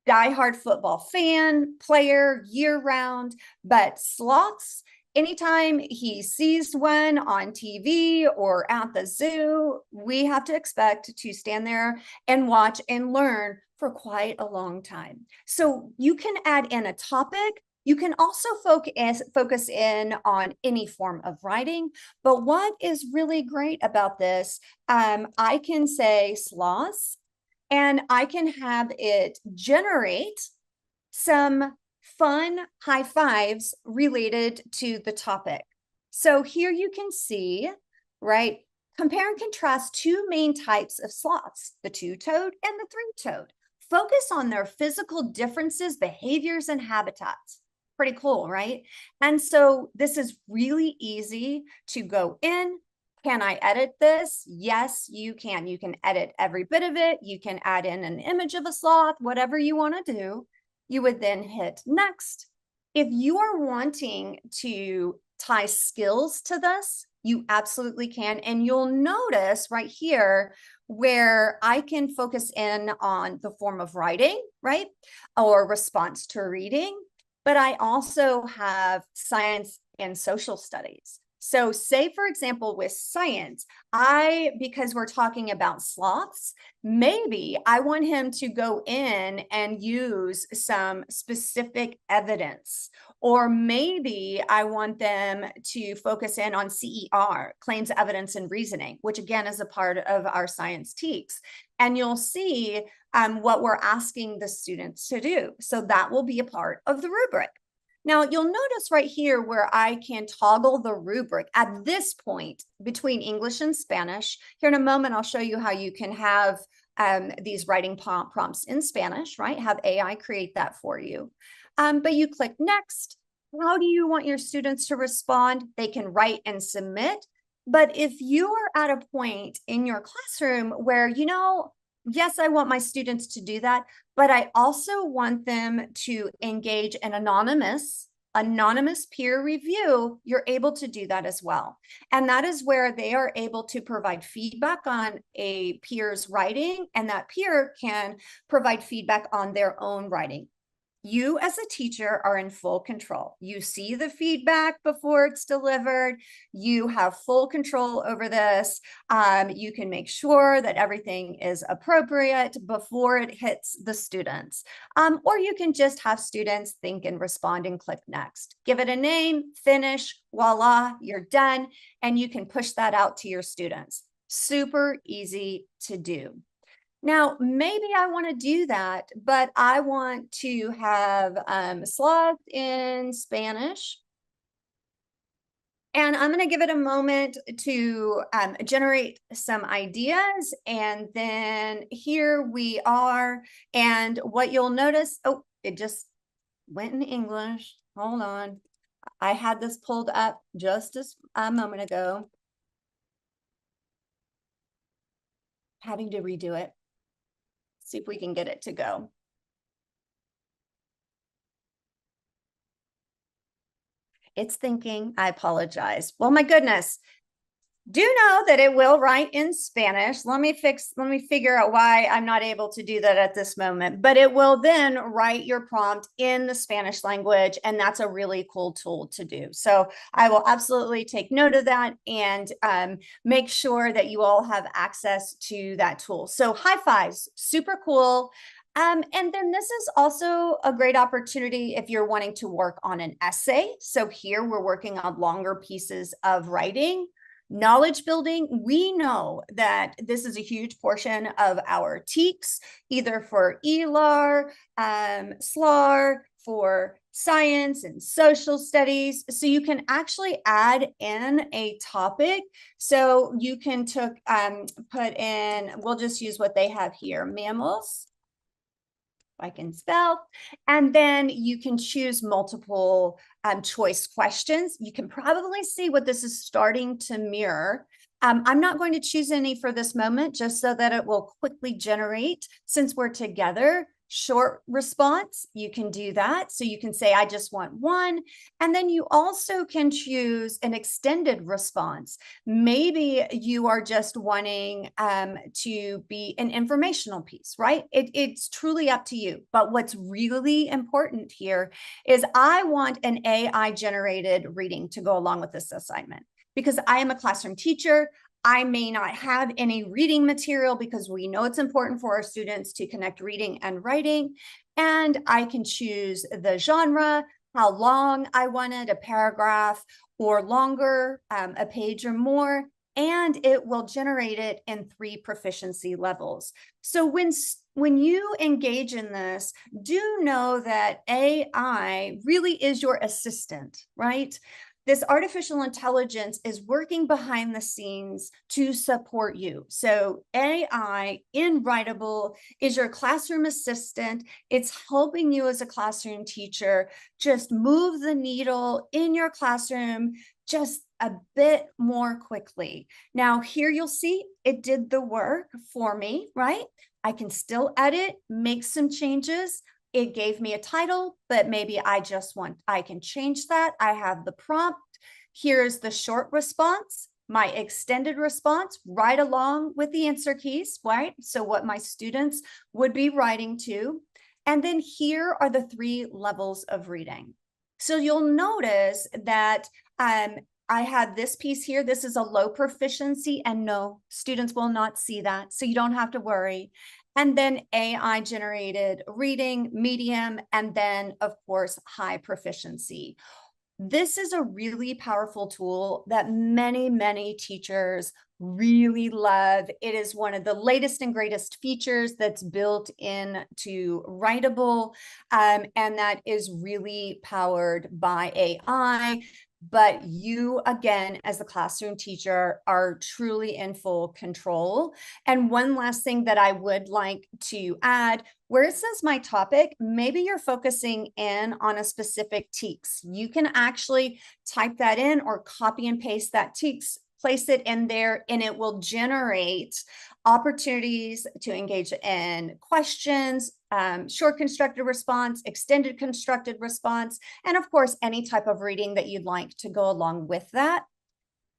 Diehard football fan, player, year-round, but sloths, anytime he sees one on TV or at the zoo, we have to expect to stand there and watch and learn for quite a long time. So you can add in a topic. You can also focus in on any form of writing. But what is really great about this, I can say sloths, and I can have it generate some fun high fives related to the topic. So here you can see, right, compare and contrast 2 main types of sloths, the 2-toed and the 3-toed. Focus on their physical differences, behaviors, and habitats. Pretty cool, right? And so this is really easy to go in. Can I edit this? Yes, you can. You can edit every bit of it. You can add in an image of a sloth, whatever you want to do. You would then hit next. If you are wanting to tie skills to this, you absolutely can. And you'll notice right here where I can focus in on the form of writing, right? Or response to reading. But I also have science and social studies. So say, for example, with science, because we're talking about sloths, maybe I want him to go in and use some specific evidence, or maybe I want them to focus in on CER, claims, evidence, and reasoning, which again is a part of our science TEKS. And you'll see what we're asking the students to do. So that will be a part of the rubric. Now, you'll notice right here where I can toggle the rubric at this point between English and Spanish. Here in a moment, I'll show you how you can have these writing prompts in Spanish, right? Have AI create that for you. But you click next. How do you want your students to respond? They can write and submit. But if you are at a point in your classroom where, yes, I want my students to do that, but I also want them to engage in anonymous peer review. You're able to do that as well. And that is where they are able to provide feedback on a peer's writing, and that peer can provide feedback on their own writing. You as a teacher are in full control. You see the feedback before it's delivered. You have full control over this. You can make sure that everything is appropriate before it hits the students. Or you can just have students think and respond and click next. Give it a name, finish, voila, you're done. And you can push that out to your students. Super easy to do. Now, maybe I want to do that, but I want to have slots in Spanish. And I'm going to give it a moment to generate some ideas. And then here we are. And what you'll notice, oh, it just went in English. Hold on. I had this pulled up just a moment ago. Having to redo it. See if we can get it to go. It's thinking. I apologize. Well, my goodness. Do know that it will write in Spanish. Let me figure out why I'm not able to do that at this moment, but it will then write your prompt in the Spanish language. And that's a really cool tool to do. So I will absolutely take note of that and make sure that you all have access to that tool. So high fives, super cool. And then this is also a great opportunity if you're wanting to work on an essay. So here we're working on longer pieces of writing. Knowledge building, we know that this is a huge portion of our TEKS, either for ELAR, SLAR, for science and social studies. So you can actually add in a topic. So you can put in, we'll just use what they have here, mammals. I can spell, and then you can choose multiple choice questions. You can probably see what this is starting to mirror. I'm not going to choose any for this moment, just so that it will quickly generate. Since we're together, short response, you can do that. So you can say, I just want one. And then you also can choose an extended response. Maybe you are just wanting to be an informational piece, right? It's truly up to you. But what's really important here is I want an AI generated reading to go along with this assignment, because I am a classroom teacher. I may not have any reading material because we know it's important for our students to connect reading and writing. And I can choose the genre, how long I wanted, a paragraph or longer, a page or more, and it will generate it in 3 proficiency levels. So when you engage in this, do know that AI really is your assistant, right? This artificial intelligence is working behind the scenes to support you. So AI in Writable is your classroom assistant. It's helping you as a classroom teacher just move the needle in your classroom just a bit more quickly. Now here you'll see it did the work for me, right? I can still edit, make some changes. It gave me a title, but maybe I can change that. I have the prompt. Here's the short response, my extended response, right along with the answer keys, right? So what my students would be writing to. And then here are the 3 levels of reading. So you'll notice that I have this piece here. This is a low proficiency, and no, students will not see that. So you don't have to worry. And then AI generated reading, medium, and then of course, high proficiency. This is a really powerful tool that many, many teachers really love. It is one of the latest and greatest features that's built into Writable, and that is really powered by AI. But you, again, as the classroom teacher, are truly in full control. And one last thing that I would like to add, where it says my topic, maybe you're focusing in on a specific TEKS. You can actually type that in or copy and paste that TEKS place it in there, and it will generate opportunities to engage in questions, short constructed response, extended constructed response, and of course, any type of reading that you'd like to go along with that.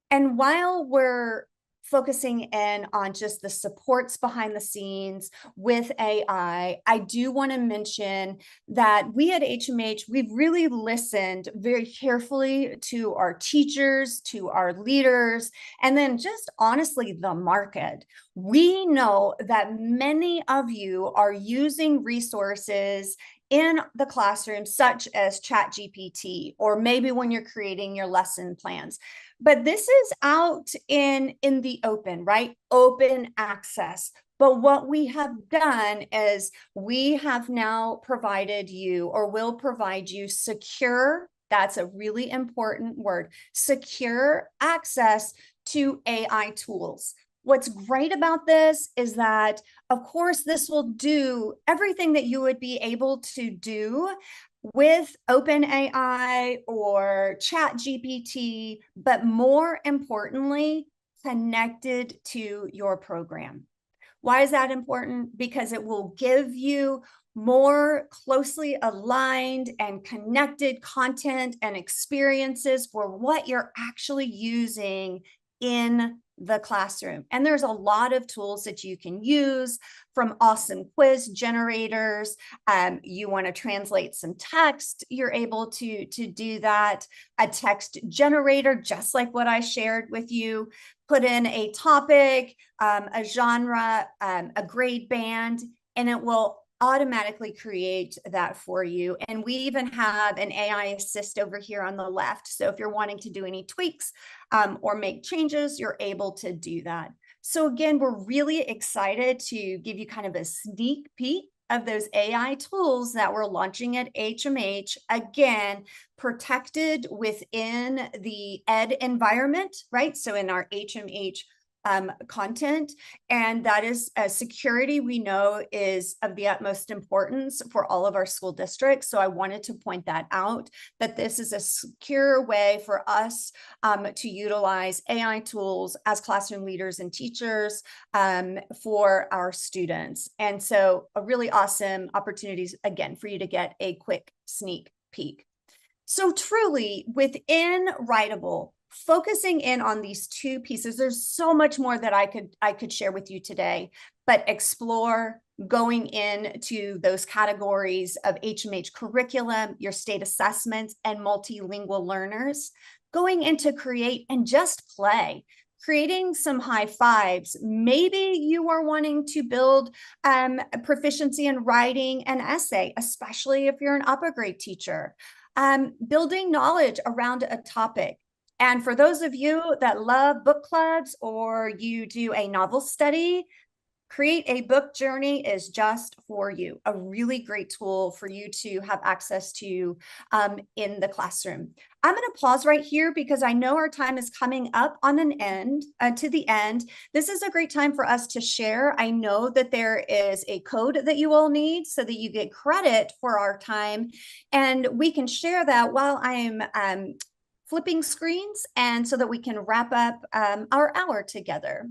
And while we're focusing in on just the supports behind the scenes with AI, I do want to mention that we at HMH, we've really listened very carefully to our teachers, to our leaders, and then just honestly, the market. We know that many of you are using resources in the classroom, such as ChatGPT, or maybe when you're creating your lesson plans. But this is out in the open, right? Open access. But what we have done is we have now provided you, or will provide you, secure, that's a really important word, secure access to AI tools. What's great about this is that, of course, this will do everything that you would be able to do with OpenAI or ChatGPT, but more importantly, connected to your program. Why is that important? Because it will give you more closely aligned and connected content and experiences for what you're actually using in the classroom. And there's a lot of tools that you can use, from awesome quiz generators. You want to translate some text, you're able to do that. A text generator, just like what I shared with you. Put in a topic, a genre, a grade band, and it will automatically create that for you. And we even have an AI assist over here on the left. So if you're wanting to do any tweaks or make changes, you're able to do that. So again, we're really excited to give you kind of a sneak peek of those AI tools that we're launching at HMH, again, protected within the ed environment, right? So in our HMH content, and that is security, we know, is of the utmost importance for all of our school districts. So I wanted to point that out, that this is a secure way for us to utilize AI tools as classroom leaders and teachers for our students. And so a really awesome opportunities, again, for you to get a quick sneak peek. So truly, within Writable, focusing in on these two pieces, there's so much more that I could share with you today, but explore going into those categories of HMH curriculum, your state assessments, and multilingual learners, going into create and just play, creating some high fives. Maybe you are wanting to build proficiency in writing an essay, especially if you're an upper grade teacher, building knowledge around a topic. And for those of you that love book clubs, or you do a novel study, Create a Book Journey is just for you. A really great tool for you to have access to in the classroom. I'm going to pause right here because I know our time is coming up on an end, to the end. This is a great time for us to share. I know that there is a code that you all need so that you get credit for our time, and we can share that while I'm flipping screens, and so that we can wrap up our hour together.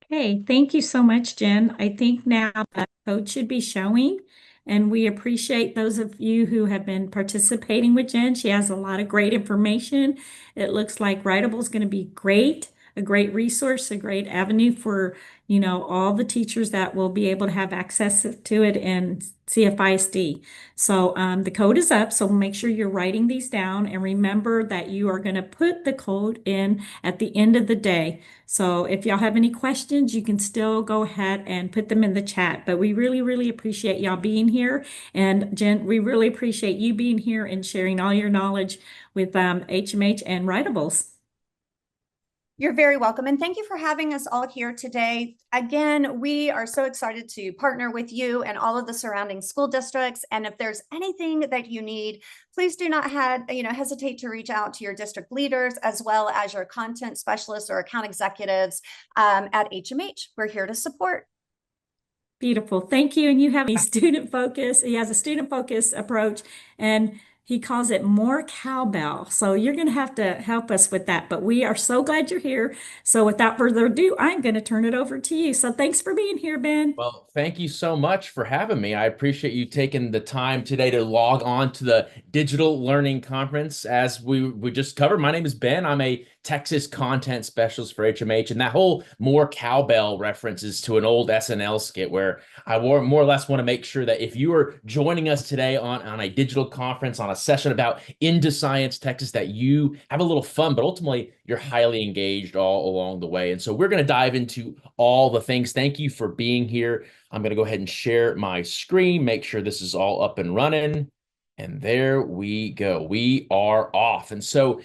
Okay, thank you so much, Jen. I think now the code should be showing, and we appreciate those of you who have been participating with Jen. She has a lot of great information. It looks like Writable is going to be great, a great resource, a great avenue for, all the teachers that will be able to have access to it in CFISD. So the code is up, so make sure you're writing these down, and remember that you are going to put the code in at the end of the day. So if y'all have any questions, you can still go ahead and put them in the chat. But we really, really appreciate y'all being here. And Jen, we really appreciate you being here and sharing all your knowledge with HMH and Writables. You're very welcome. And thank you for having us all here today. Again, we are so excited to partner with you and all of the surrounding school districts. And if there's anything that you need, please do not hesitate to reach out to your district leaders, as well as your content specialists or account executives at HMH. We're here to support. Beautiful. Thank you. And you have a student focus. He has a student focus approach, and He calls it more cowbell. So you're going to have to help us with that. But we are so glad you're here. So without further ado, I'm going to turn it over to you. So thanks for being here, Ben. Well, thank you so much for having me. I appreciate you taking the time today to log on to the Digital Learning Conference. As we just covered, my name is Ben. I'm a Texas content specialist for HMH, and that whole more cowbell references to an old SNL skit where I more or less want to make sure that if you are joining us today on a digital conference, on a session about Into Science Texas, that you have a little fun, but ultimately you're highly engaged all along the way. And so we're going to dive into all the things. Thank you for being here. I'm going to go ahead and share my screen, make sure this is all up and running. And there we go. We are off. And so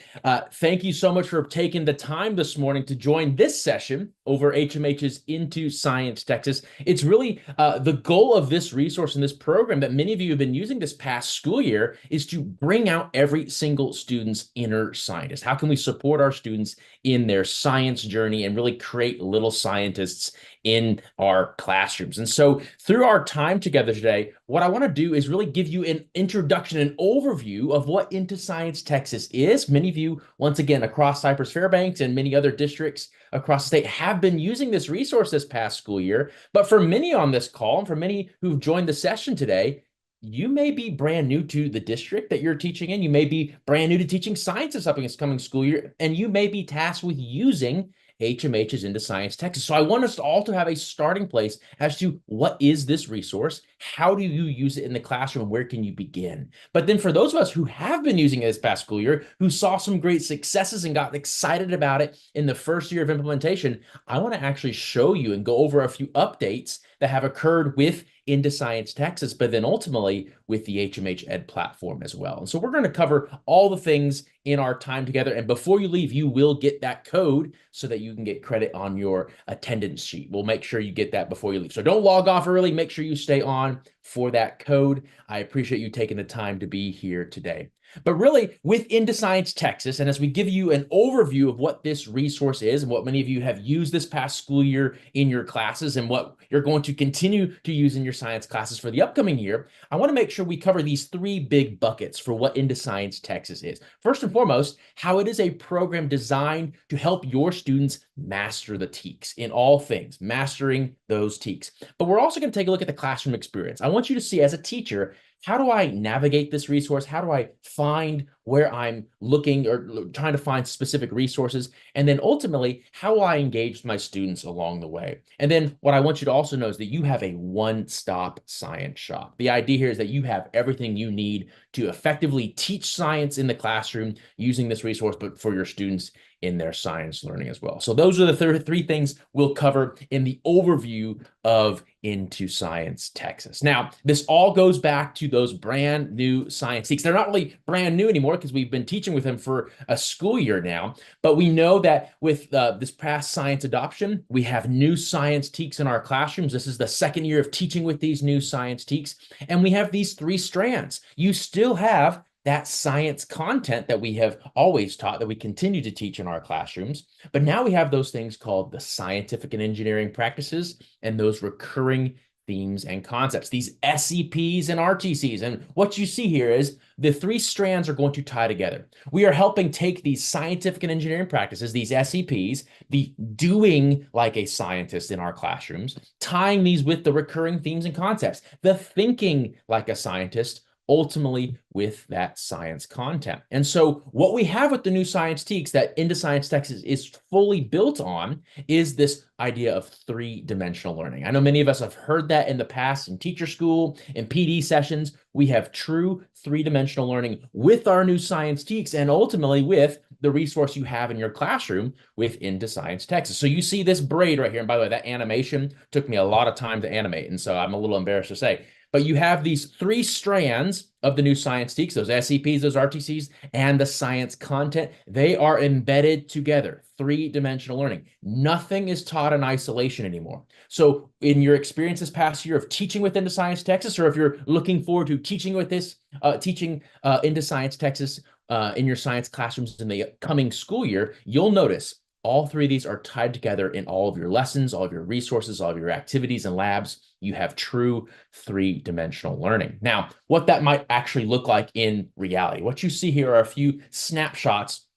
thank you so much for taking the time this morning to join this session over HMH's Into Science Texas. It's really the goal of this resource and this program that many of you have been using this past school year is to bring out every single student's inner scientist. How can we support our students in their science journey and really create little scientists in our classrooms? And so through our time together today, what I want to do is really give you an introduction, an overview of what Into Science Texas is. Many of you, once again, across Cypress Fairbanks and many other districts across the state have been using this resource this past school year. But for many on this call, and for many who've joined the session today, you may be brand new to the district that you're teaching in. You may be brand new to teaching science this coming school year, and you may be tasked with using HMH's Into Science Texas. So I want us all to have a starting place as to what is this resource? How do you use it in the classroom? Where can you begin? But then for those of us who have been using it this past school year, who saw some great successes and got excited about it in the first year of implementation, I want to actually show you and go over a few updates that have occurred with Into Science Texas, but then ultimately with the HMH Ed platform as well. And so we're going to cover all the things in our time together. And before you leave, you will get that code so that you can get credit on your attendance sheet. We'll make sure you get that before you leave. So don't log off early. Make sure you stay on for that code. I appreciate you taking the time to be here today. But really, with Into Science Texas, and as we give you an overview of what this resource is and what many of you have used this past school year in your classes and what you're going to continue to use in your science classes for the upcoming year, I want to make sure we cover these three big buckets for what Into Science Texas is. First and foremost, how it is a program designed to help your students master the TEKS in all things, mastering those TEKS. But we're also going to take a look at the classroom experience. I want you to see, as a teacher, how do I navigate this resource? How do I find where I'm looking or trying to find specific resources? And then ultimately, how will I engage my students along the way? And then what I want you to also know is that you have a one-stop science shop. The idea here is that you have everything you need to effectively teach science in the classroom using this resource, but for your students in their science learning as well. So those are the three things we'll cover in the overview of Into Science Texas. Now, this all goes back to those brand new science TEKS. They're not really brand new anymore because we've been teaching with them for a school year now, but we know that with this past science adoption, we have new science TEKS in our classrooms. This is the second year of teaching with these new science TEKS, and we have these three strands. You still have that science content that we have always taught, that we continue to teach in our classrooms. But now we have those things called the scientific and engineering practices and those recurring themes and concepts, these SEPs and RTCs. And what you see here is the three strands are going to tie together. We are helping take these scientific and engineering practices, these SEPs, the doing like a scientist in our classrooms, tying these with the recurring themes and concepts, the thinking like a scientist, ultimately with that science content. And so what we have with the new science TEKS that Into Science Texas is fully built on is this idea of three-dimensional learning. I know many of us have heard that in the past in teacher school, in PD sessions. We have true three-dimensional learning with our new science TEKS and ultimately with the resource you have in your classroom with Into Science Texas. So you see this braid right here. And by the way, that animation took me a lot of time to animate. And so I'm a little embarrassed to say, but you have these three strands of the new science TEKS, those SEPs, those RTCs, and the science content. They are embedded together, three-dimensional learning. Nothing is taught in isolation anymore. So in your experience this past year of teaching with Into Science Texas, or if you're looking forward to teaching with this, Into Science Texas in your science classrooms in the coming school year, you'll notice All three of these are tied together in all of your lessons, all of your resources, all of your activities and labs. You have true three-dimensional learning. Now, what that might actually look like in reality. What you see here are a few snapshots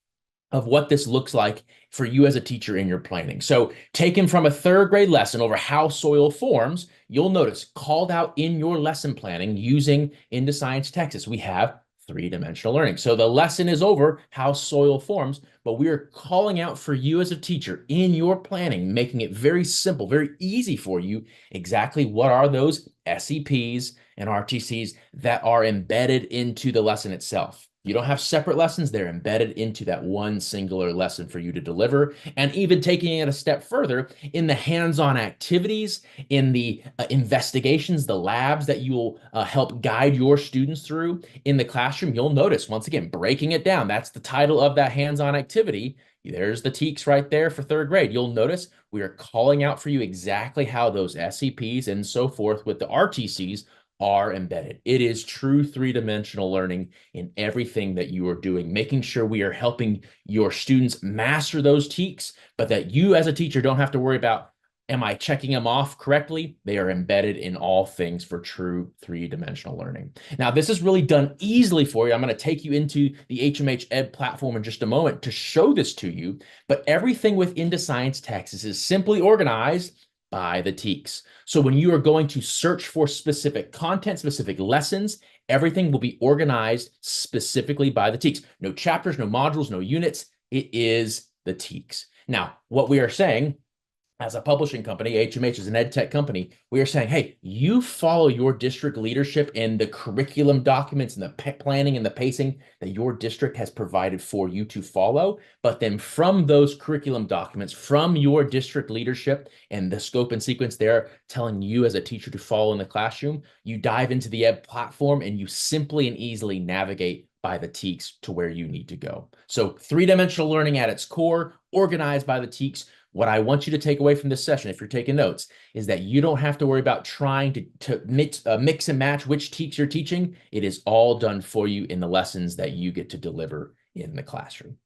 of what this looks like for you as a teacher in your planning. So taken from a third grade lesson over how soil forms, you'll notice called out in your lesson planning using Into Science Texas, we have three-dimensional learning. So the lesson is over how soil forms, but we are calling out for you as a teacher in your planning, making it very simple, very easy for you, exactly what are those SEPs and RTCs that are embedded into the lesson itself. You don't have separate lessons. They're embedded into that one singular lesson for you to deliver. And even taking it a step further in the hands-on activities, in the investigations, the labs that you will help guide your students through in the classroom, you'll notice, once again, breaking it down. That's the title of that hands-on activity. There's the TEKS right there for third grade. You'll notice we are calling out for you exactly how those SEPs and so forth with the RTCs are embedded. It is true three-dimensional learning in everything that you are doing, making sure we are helping your students master those TEKS, but that you as a teacher don't have to worry about, am I checking them off correctly? They are embedded in all things for true three-dimensional learning. Now, this is really done easily for you. I'm going to take you into the HMH Ed platform in just a moment to show this to you, but everything with Into Science Texas is simply organized by the TEKS. So when you are going to search for specific content, specific lessons, everything will be organized specifically by the TEKS. No chapters, no modules, no units. It is the TEKS. Now, what we are saying as a publishing company, HMH is an ed tech company, we are saying, hey, you follow your district leadership in the curriculum documents and the planning and the pacing that your district has provided for you to follow. But then from those curriculum documents, from your district leadership and the scope and sequence they're telling you as a teacher to follow in the classroom, you dive into the ed platform and you simply and easily navigate by the TEKS to where you need to go. So three-dimensional learning at its core, organized by the TEKS. What I want you to take away from this session, if you're taking notes, is that you don't have to worry about trying to mix and match which TEKS you're teaching. It is all done for you in the lessons that you get to deliver in the classroom.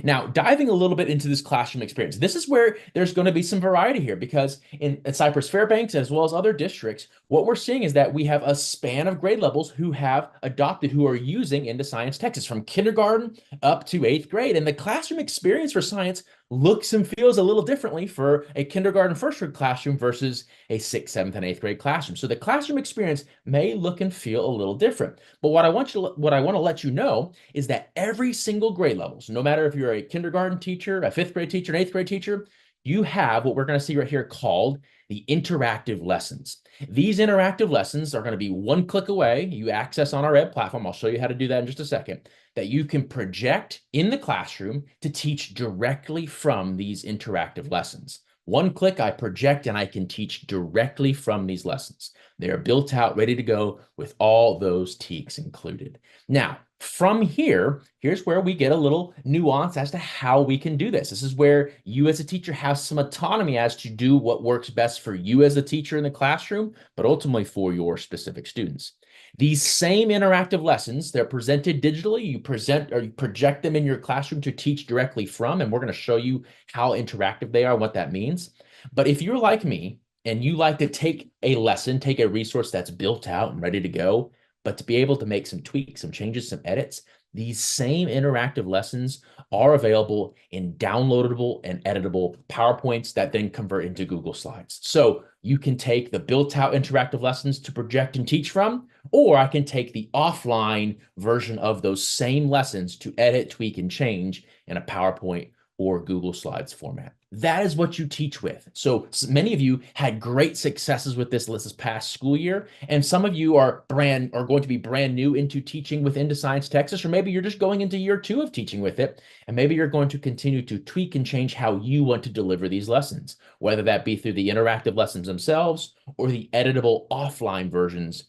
Now, diving a little bit into this classroom experience, this is where there's going to be some variety here, because in Cypress Fairbanks, as well as other districts, what we're seeing is that we have a span of grade levels who have adopted, who are using Into Science Texas from kindergarten up to 8th grade. And the classroom experience for science looks and feels a little differently for a kindergarten first grade classroom versus a 6th, 7th, and 8th grade classroom. So the classroom experience may look and feel a little different. But what I want to let you know is that every single grade levels, no matter if you're a kindergarten teacher, a 5th grade teacher, an 8th grade teacher, you have what we're going to see right here called the interactive lessons. These interactive lessons are going to be one click away. You access on our ed platform. I'll show you how to do that in just a second, that you can project in the classroom to teach directly from these interactive lessons. One click, I project and I can teach directly from these lessons. They are built out, ready to go with all those TEKS included. Now, from here, here's where we get a little nuance as to how we can do this. This is where you as a teacher have some autonomy as to do what works best for you as a teacher in the classroom, but ultimately for your specific students. These same interactive lessons, they're presented digitally. You present or you project them in your classroom to teach directly from, and we're going to show you how interactive they are, what that means. But if you're like me and you like to take a lesson, take a resource that's built out and ready to go, but to be able to make some tweaks, some changes, some edits, these same interactive lessons are available in downloadable and editable PowerPoints that then convert into Google Slides. So you can take the built-out interactive lessons to project and teach from, or I can take the offline version of those same lessons to edit, tweak, and change in a PowerPoint or Google Slides format. That is what you teach with. So many of you had great successes with this past school year, and some of you are going to be brand new into teaching with Into Science Texas, or maybe you're just going into year 2 of teaching with it, and maybe you're going to continue to tweak and change how you want to deliver these lessons, whether that be through the interactive lessons themselves or the editable offline versions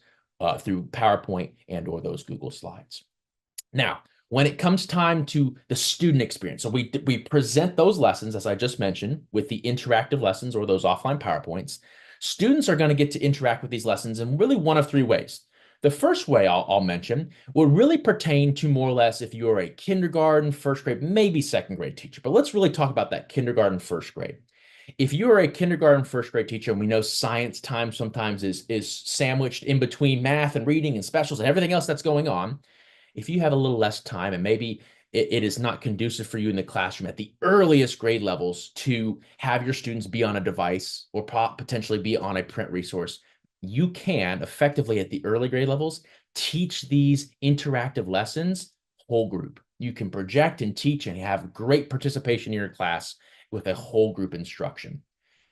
through PowerPoint and or those Google Slides. Now, when it comes time to the student experience, so we present those lessons, as I just mentioned, with the interactive lessons or those offline PowerPoints. Students are going to get to interact with these lessons in really one of 3 ways. The first way I'll mention would really pertain to more or less if you're a kindergarten, first grade, maybe second grade teacher. But let's really talk about that kindergarten, first grade. If you are a kindergarten, first grade teacher, and we know science time sometimes is sandwiched in between math and reading and specials and everything else that's going on, if you have a little less time and maybe it is not conducive for you in the classroom at the earliest grade levels to have your students be on a device or potentially be on a print resource, you can effectively at the early grade levels teach these interactive lessons whole group. You can project and teach and have great participation in your class with a whole group instruction.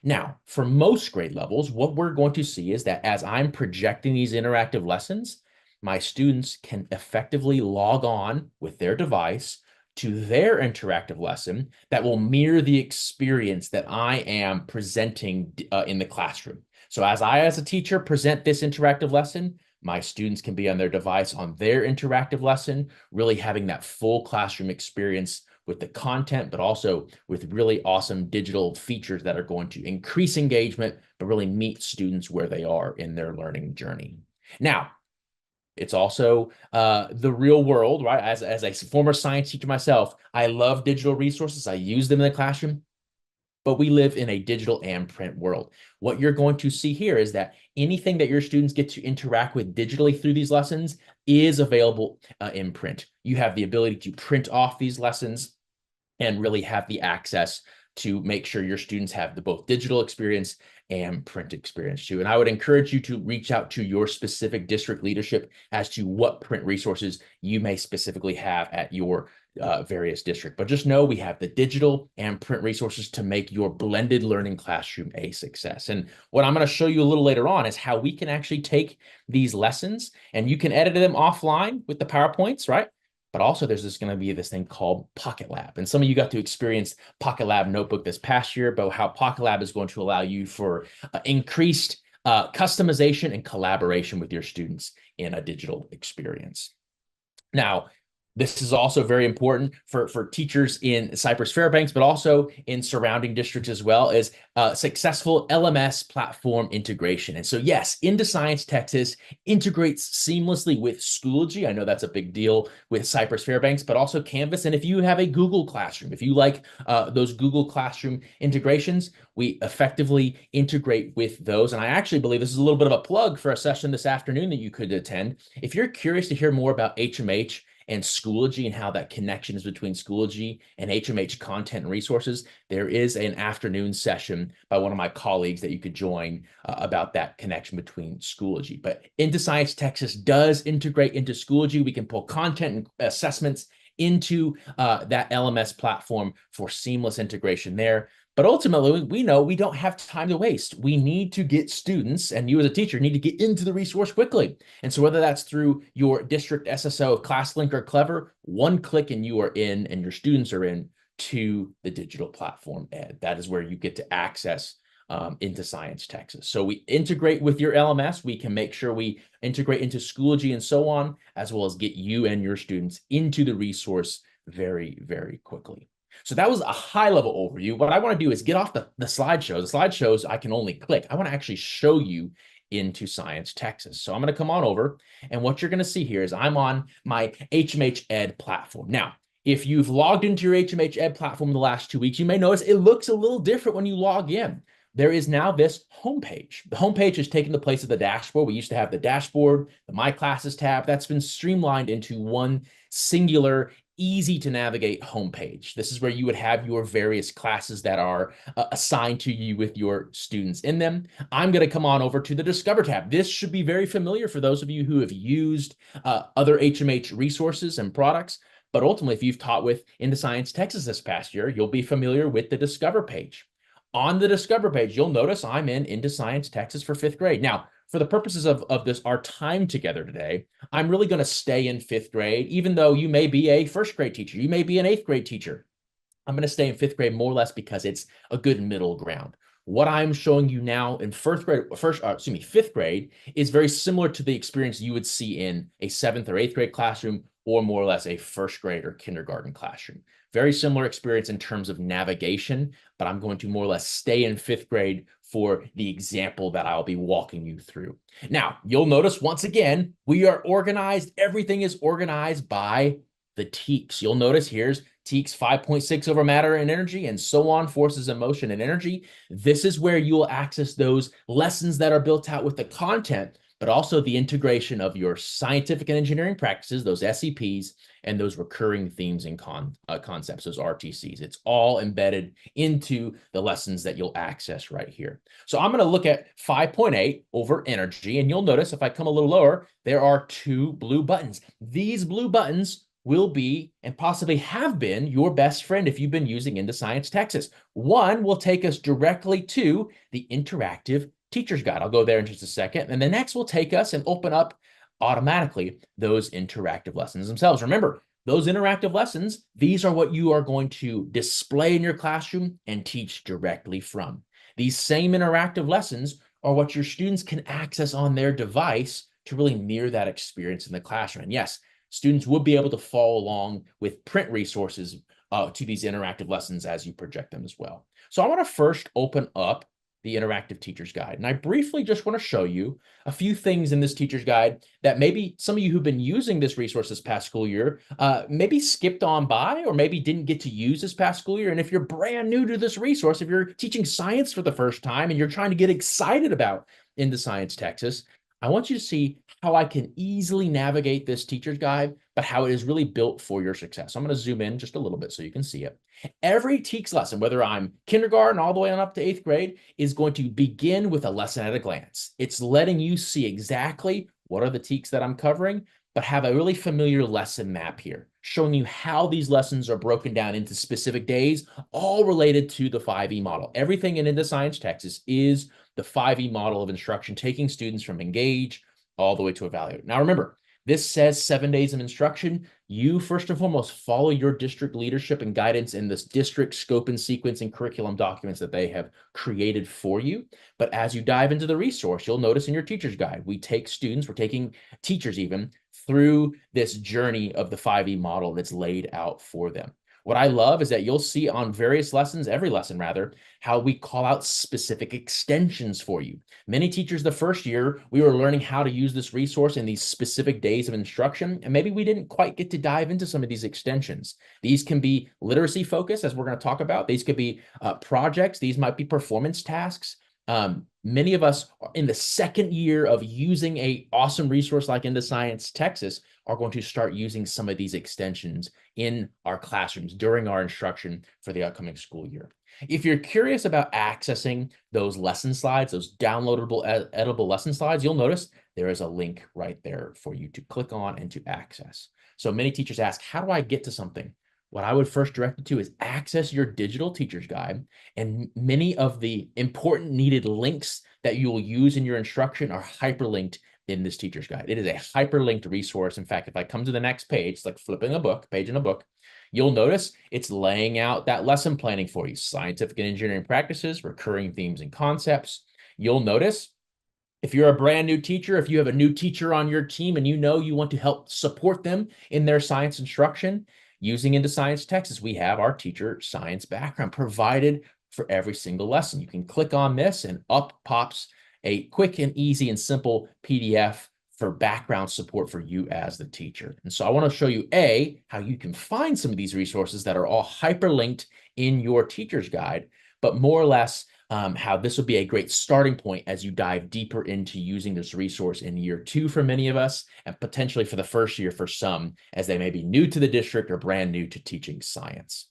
Now, for most grade levels, what we're going to see is that as I'm projecting these interactive lessons, my students can effectively log on with their device to their interactive lesson that will mirror the experience that I am presenting in the classroom. So as a teacher, present this interactive lesson, my students can be on their device on their interactive lesson, really having that full classroom experience with the content, but also with really awesome digital features that are going to increase engagement, but really meet students where they are in their learning journey. Now, it's also the real world, right? As a former science teacher myself, I love digital resources. I use them in the classroom, but we live in a digital and print world. What you're going to see here is that anything that your students get to interact with digitally through these lessons is available in print. You have the ability to print off these lessons and really have the access to make sure your students have the both digital experience and print experience too. And I would encourage you to reach out to your specific district leadership as to what print resources you may specifically have at your various district. But just know we have the digital and print resources to make your blended learning classroom a success. And what I'm going to show you a little later on is how we can actually take these lessons and you can edit them offline with the PowerPoints, right? But also there's going to be this thing called Pocket Lab. And some of you got to experience Pocket Lab Notebook this past year, but how Pocket Lab is going to allow you for increased customization and collaboration with your students in a digital experience. Now, this is also very important for teachers in Cypress Fairbanks, but also in surrounding districts as well, as successful LMS platform integration. And so, yes, Into Science Texas integrates seamlessly with Schoology. I know that's a big deal with Cypress Fairbanks, but also Canvas. And if you have a Google Classroom, if you like those Google Classroom integrations, we effectively integrate with those. And I actually believe this is a little bit of a plug for a session this afternoon that you could attend. If you're curious to hear more about HMH and Schoology and how that connection is between Schoology and HMH content and resources, there is an afternoon session by one of my colleagues that you could join about that connection between Schoology. But Into Science Texas does integrate into Schoology. We can pull content and assessments into that LMS platform for seamless integration there. But ultimately, we know we don't have time to waste. We need to get students, and you as a teacher need to get into the resource quickly. And so whether that's through your district SSO of ClassLink or Clever, one click and you are in, and your students are in to the digital platform ed. That is where you get to access Into Science Texas. So we integrate with your LMS. We can make sure we integrate into Schoology and so on, as well as get you and your students into the resource very, very quickly. So that was a high-level overview. What I want to do is get off the slideshows. The slideshows I can only click. I want to actually show you Into Science Texas. So I'm going to come on over, and what you're going to see here is I'm on my HMH Ed platform. Now, if you've logged into your HMH Ed platform in the last 2 weeks, you may notice it looks a little different when you log in. There is now this homepage. The homepage has taken the place of the dashboard. We used to have the dashboard, the My Classes tab. That's been streamlined into one singular, easy to navigate homepage. This is where you would have your various classes that are assigned to you with your students in them. I'm going to come on over to the Discover tab. This should be very familiar for those of you who have used other HMH resources and products. But ultimately, if you've taught with Into Science Texas this past year, you'll be familiar with the Discover page. On the Discover page, you'll notice I'm in Into Science Texas for 5th grade. Now, for the purposes of our time together today, I'm really going to stay in 5th grade, even though you may be a 1st grade teacher, you may be an 8th grade teacher. I'm going to stay in 5th grade more or less because it's a good middle ground. What I'm showing you now in 5th grade is very similar to the experience you would see in a 7th or 8th grade classroom, or more or less a 1st grade or kindergarten classroom. Very similar experience in terms of navigation, but I'm going to more or less stay in 5th grade for the example that I'll be walking you through. Now, you'll notice once again, we are organized. Everything is organized by the TEKS. You'll notice here's TEKS 5.6 over matter and energy, and so on, forces in motion and energy. This is where you will access those lessons that are built out with the content, but also the integration of your scientific and engineering practices, those SEPs, and those recurring themes and concepts, those RTCs. It's all embedded into the lessons that you'll access right here. So I'm going to look at 5.8 over energy, and you'll notice if I come a little lower, there are 2 blue buttons. These blue buttons will be and possibly have been your best friend if you've been using Into Science Texas. One will take us directly to the interactive teacher's guide. I'll go there in just a second. And the next will take us and open up automatically those interactive lessons themselves. Remember, those interactive lessons, these are what you are going to display in your classroom and teach directly from. These same interactive lessons are what your students can access on their device to really mirror that experience in the classroom. And yes, students will be able to follow along with print resources to these interactive lessons as you project them as well. So I want to first open up the interactive teacher's guide. And I briefly just want to show you a few things in this teacher's guide that maybe some of you who've been using this resource this past school year maybe skipped on by or maybe didn't get to use this past school year. And if you're brand new to this resource, if you're teaching science for the first time and you're trying to get excited about Into Science Texas, I want you to see how I can easily navigate this teacher's guide, but how it is really built for your success. So I'm going to zoom in just a little bit so you can see it. Every TEKS lesson, whether I'm kindergarten all the way on up to 8th grade, is going to begin with a lesson at a glance. It's letting you see exactly what are the TEKS that I'm covering, but have a really familiar lesson map here, showing you how these lessons are broken down into specific days, all related to the 5E model. Everything in Into Science Texas is the 5E model of instruction, taking students from engage all the way to evaluate. Now, remember, this says 7 days of instruction. You, first and foremost, follow your district leadership and guidance in this district scope and sequence and curriculum documents that they have created for you. But as you dive into the resource, you'll notice in your teacher's guide, we take students, we're taking teachers even, through this journey of the 5E model that's laid out for them. What I love is that you'll see on various lessons, every lesson rather, how we call out specific extensions for you. Many teachers the first year, we were learning how to use this resource in these specific days of instruction, and maybe we didn't quite get to dive into some of these extensions. These can be literacy focused, as we're going to talk about. These could be projects. These might be performance tasks. Many of us are in the second year of using an awesome resource like Into Science Texas are going to start using some of these extensions in our classrooms during our instruction for the upcoming school year. If you're curious about accessing those lesson slides, those downloadable, editable lesson slides, you'll notice there is a link right there for you to click on and to access. So many teachers ask, how do I get to something? What I would first direct you to is access your digital teacher's guide, and many of the important needed links that you will use in your instruction are hyperlinked in this teacher's guide. It is a hyperlinked resource. In fact, if I come to the next page, it's like flipping a book, page in a book, you'll notice it's laying out that lesson planning for you, scientific and engineering practices, recurring themes and concepts. You'll notice if you're a brand new teacher, if you have a new teacher on your team and you know you want to help support them in their science instruction, using Into Science Texas, we have our teacher science background provided for every single lesson. You can click on this and up pops a quick and easy and simple PDF for background support for you as the teacher. And so I want to show you how you can find some of these resources that are all hyperlinked in your teacher's guide, but more or less how this will be a great starting point as you dive deeper into using this resource in year 2 for many of us, and potentially for the first year for some, as they may be new to the district or brand new to teaching science.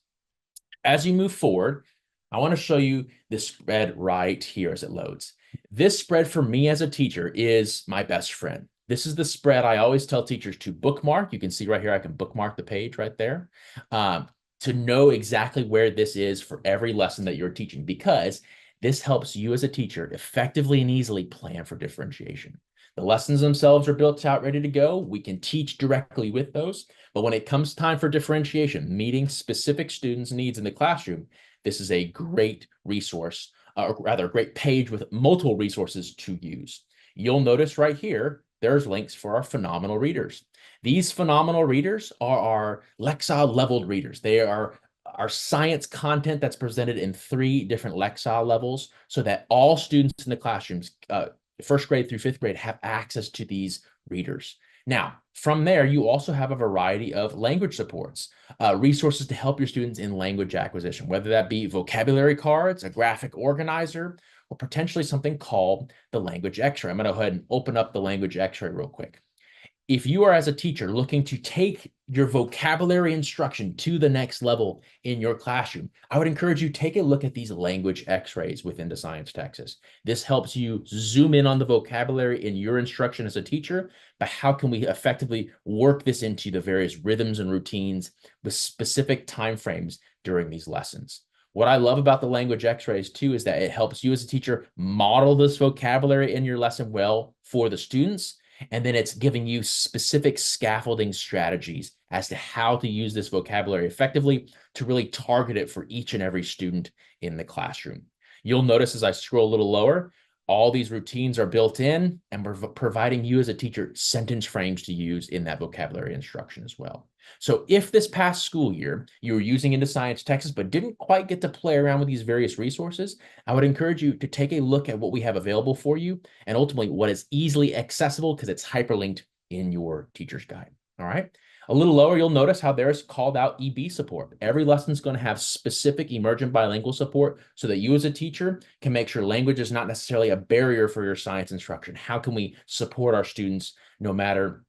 As you move forward, I want to show you this spread right here as it loads. This spread for me as a teacher is my best friend. This is the spread I always tell teachers to bookmark. You can see right here, I can bookmark the page right there to know exactly where this is for every lesson that you're teaching, because this helps you as a teacher effectively and easily plan for differentiation. The lessons themselves are built out, ready to go. We can teach directly with those. But when it comes time for differentiation, meeting specific students' needs in the classroom, this is a great resource, or rather a great page with multiple resources to use. You'll notice right here, there's links for our phenomenal readers. These phenomenal readers are our Lexile leveled readers. They are our science content that's presented in 3 different lexile levels so that all students in the classrooms, first grade through 5th grade, have access to these readers. Now, from there, you also have a variety of language supports, resources to help your students in language acquisition, whether that be vocabulary cards, a graphic organizer, or potentially something called the language x-ray. I'm going to go ahead and open up the language x-ray real quick. If you are, as a teacher, looking to take your vocabulary instruction to the next level in your classroom, I would encourage you to take a look at these language x-rays within Science Texas. This helps you zoom in on the vocabulary in your instruction as a teacher, but how can we effectively work this into the various rhythms and routines with specific timeframes during these lessons? What I love about the language x-rays too is that it helps you as a teacher model this vocabulary in your lesson well for the students. And then it's giving you specific scaffolding strategies as to how to use this vocabulary effectively to really target it for each and every student in the classroom. You'll notice as I scroll a little lower, all these routines are built in, and we're providing you as a teacher sentence frames to use in that vocabulary instruction as well. So if this past school year you were using Science Texas but didn't quite get to play around with these various resources, I would encourage you to take a look at what we have available for you and ultimately what is easily accessible because it's hyperlinked in your teacher's guide. All right. A little lower, you'll notice how there's called out EB support. Every lesson is going to have specific emergent bilingual support so that you as a teacher can make sure language is not necessarily a barrier for your science instruction. How can we support our students no matter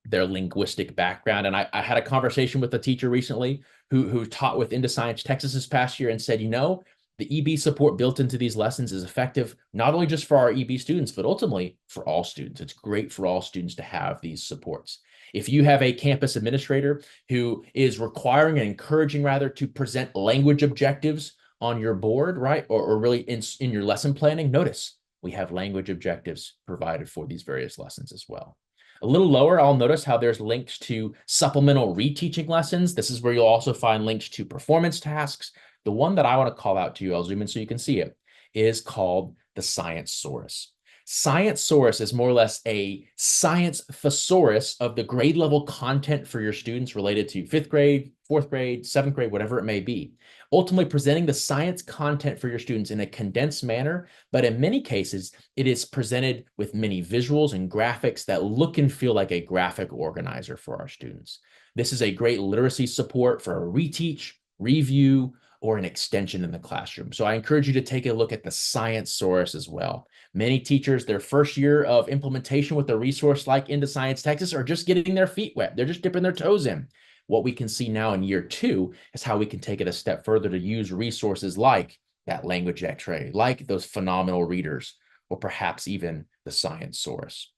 their linguistic background? And I had a conversation with a teacher recently who taught with Science Texas this past year and said, you know, the EB support built into these lessons is effective not only just for our EB students, but ultimately for all students. It's great for all students to have these supports. If you have a campus administrator who is requiring and encouraging rather to present language objectives on your board, right, or really in your lesson planning, notice we have language objectives provided for these various lessons as well. A little lower, I'll notice how there's links to supplemental reteaching lessons. This is where you'll also find links to performance tasks. The one that I want to call out to you, I'll zoom in so you can see it, is called the Science Source. Science Source is more or less a science thesaurus of the grade level content for your students related to 5th grade, 4th grade, 7th grade, whatever it may be. Ultimately presenting the science content for your students in a condensed manner, but in many cases, it is presented with many visuals and graphics that look and feel like a graphic organizer for our students. This is a great literacy support for a reteach, review, or an extension in the classroom. So I encourage you to take a look at the Science Source as well. Many teachers, their first year of implementation with a resource like Science Texas are just getting their feet wet. They're just dipping their toes in. What we can see now in year 2 is how we can take it a step further to use resources like that language x-ray, like those phenomenal readers, or perhaps even the Science Source.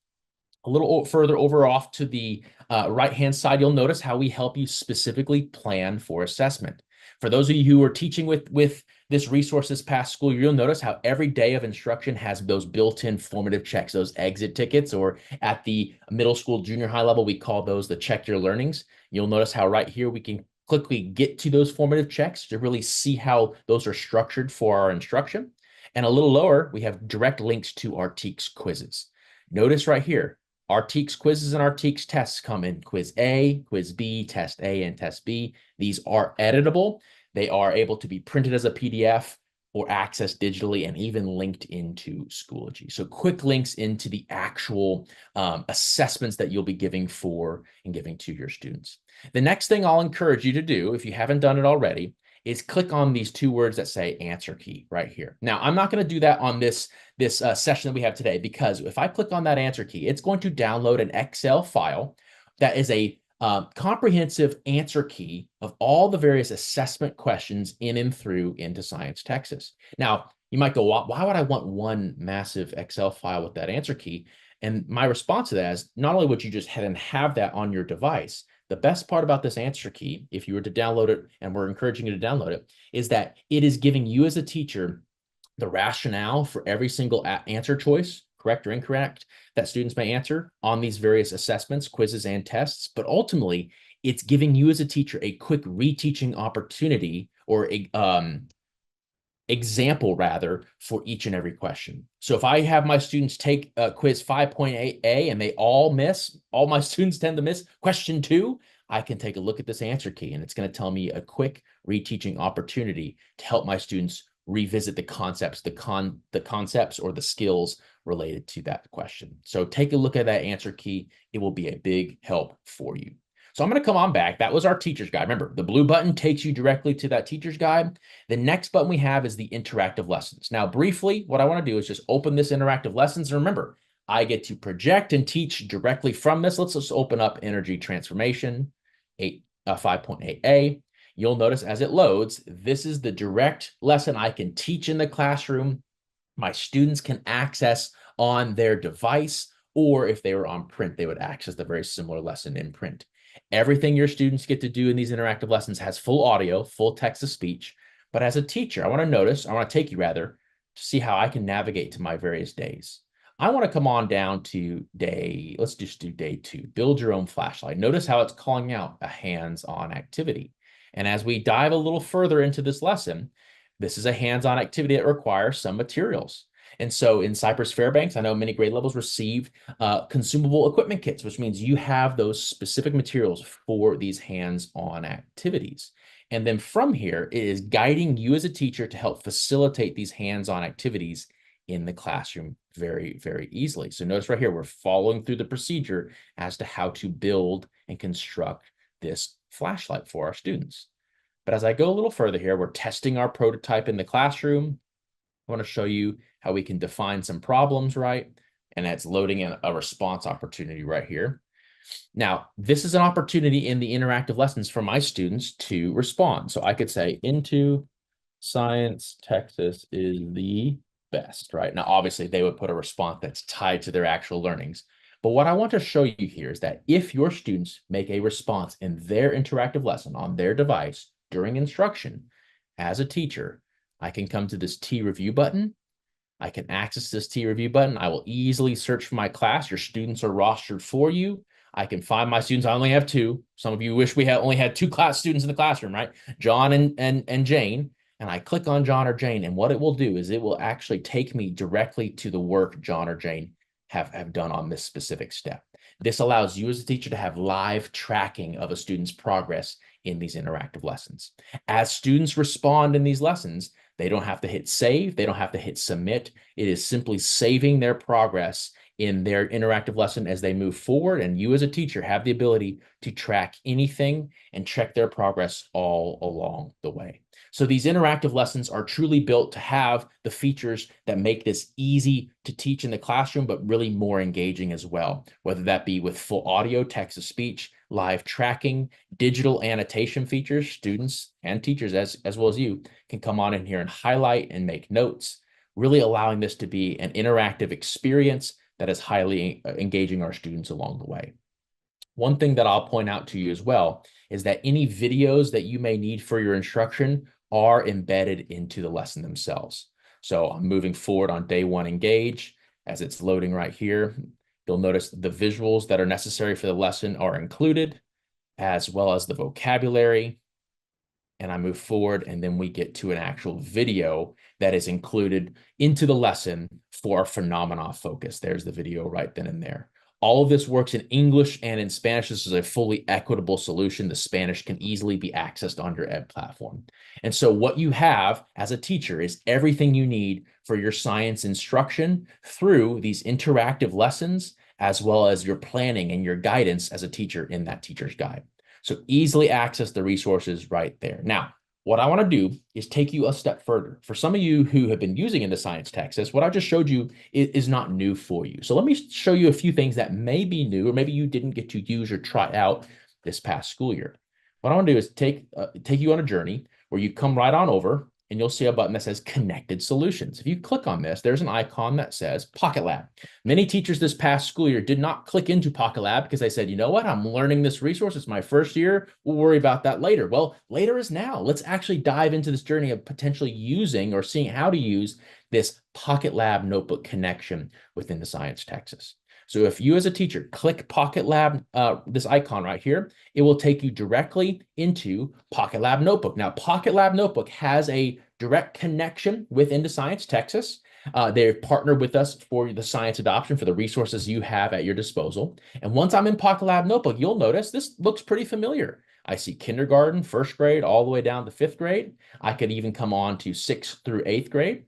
A little further over off to the right-hand side, you'll notice how we help you specifically plan for assessment. For those of you who are teaching with this resource this past school year, you'll notice how every day of instruction has those built-in formative checks, those exit tickets, or at the middle school, junior high level, we call those the check your learnings. You'll notice how right here we can quickly get to those formative checks to really see how those are structured for our instruction. And a little lower, we have direct links to our TEKS quizzes. Notice right here, our TEKS quizzes and our TEKS tests come in Quiz A, Quiz B, Test A, and Test B. These are editable. They are able to be printed as a PDF or accessed digitally and even linked into Schoology. So quick links into the actual assessments that you'll be giving to your students. The next thing I'll encourage you to do, if you haven't done it already, is click on these 2 words that say answer key right here. Now, I'm not going to do that on this session that we have today, because if I click on that answer key, it's going to download an Excel file that is a comprehensive answer key of all the various assessment questions in and through Science Texas. Now, you might go, why would I want one massive Excel file with that answer key? And my response to that is, not only would you just head and have that on your device, the best part about this answer key, if you were to download it, and we're encouraging you to download it, is that it is giving you as a teacher the rationale for every single answer choice, correct or incorrect, that students may answer on these various assessments, quizzes, and tests. But ultimately, it's giving you as a teacher a quick reteaching opportunity, or a example rather, for each and every question. So if I have my students take quiz 5.8A and they all my students tend to miss question 2, I can take a look at this answer key, and it's going to tell me a quick reteaching opportunity to help my students revisit the concepts, the concepts or the skills related to that question. So take a look at that answer key. It will be a big help for you. So I'm going to come on back. That was our teacher's guide. Remember, the blue button takes you directly to that teacher's guide. The next button we have is the interactive lessons. Now, briefly, what I want to do is just open this interactive lessons. And remember, I get to project and teach directly from this. Let's just open up energy transformation 5.8a. You'll notice as it loads, this is the direct lesson I can teach in the classroom. My students can access on their device, or if they were on print, they would access the very similar lesson in print. Everything your students get to do in these interactive lessons has full audio, full text to speech. But as a teacher, I want to take you rather, to see how I can navigate to my various days. I want to come on down to let's just do day 2, build your own flashlight. Notice how it's calling out a hands-on activity. And as we dive a little further into this lesson, this is a hands-on activity that requires some materials. And so in Cypress Fairbanks, I know many grade levels receive consumable equipment kits, which means you have those specific materials for these hands-on activities. And then from here, it is guiding you as a teacher to help facilitate these hands-on activities in the classroom very, very easily. So notice right here, we're following through the procedure as to how to build and construct this flashlight for our students. But as I go a little further here, we're testing our prototype in the classroom. I want to show you how we can define some problems, right? And that's loading in a response opportunity right here. Now, this is an opportunity in the interactive lessons for my students to respond. So I could say, into science, Texas is the best, right? Now, obviously, they would put a response that's tied to their actual learnings. But what I want to show you here is that if your students make a response in their interactive lesson on their device during instruction, as a teacher, I can come to this T review button. I can access this T review button. I will easily search for my class. Your students are rostered for you. I can find my students. I only have 2. Some of you wish we had only had 2 class students in the classroom, right? John and Jane. And I click on John or Jane, and what it will do is it will actually take me directly to the work John or Jane have done on this specific step. This allows you as a teacher to have live tracking of a student's progress in these interactive lessons. As students respond in these lessons, they don't have to hit save. They don't have to hit submit. It is simply saving their progress in their interactive lesson as they move forward. And you as a teacher have the ability to track anything and check their progress all along the way. So these interactive lessons are truly built to have the features that make this easy to teach in the classroom, but really more engaging as well, whether that be with full audio, text-to-speech, live tracking, digital annotation features. Students and teachers, as well as you, can come on in here and highlight and make notes, really allowing this to be an interactive experience that is highly engaging our students along the way. One thing that I'll point out to you as well is that any videos that you may need for your instruction are embedded into the lesson themselves. So I'm moving forward on day 1 engage. As it's loading right here, you'll notice the visuals that are necessary for the lesson are included, as well as the vocabulary. And I move forward, and then we get to an actual video that is included into the lesson for our phenomena focus. There's the video right then and there. All of this works in English and in Spanish. This is a fully equitable solution. The Spanish can easily be accessed on your ed platform. And so what you have as a teacher is everything you need for your science instruction through these interactive lessons, as well as your planning and your guidance as a teacher in that teacher's guide. So easily access the resources right there. Now, what I want to do is take you a step further. For some of you who have been using Into Science Texas, what I just showed you is not new for you. So let me show you a few things that may be new, or maybe you didn't get to use or try out this past school year. What I want to do is take you on a journey where you come right on over, and you'll see a button that says Connected Solutions. If you click on this, there's an icon that says Pocket Lab. Many teachers this past school year did not click into Pocket Lab because they said, you know what, I'm learning this resource. It's my first year. We'll worry about that later. Well, later is now. Let's actually dive into this journey of potentially using or seeing how to use this Pocket Lab notebook connection within the Science Texas. So if you as a teacher click Pocket Lab, this icon right here, it will take you directly into Pocket Lab Notebook. Now, Pocket Lab Notebook has a direct connection with Into Science Texas. They've partnered with us for the science adoption for the resources you have at your disposal. And once I'm in Pocket Lab Notebook, you'll notice this looks pretty familiar. I see kindergarten, first grade, all the way down to fifth grade. I could even come on to sixth through eighth grade,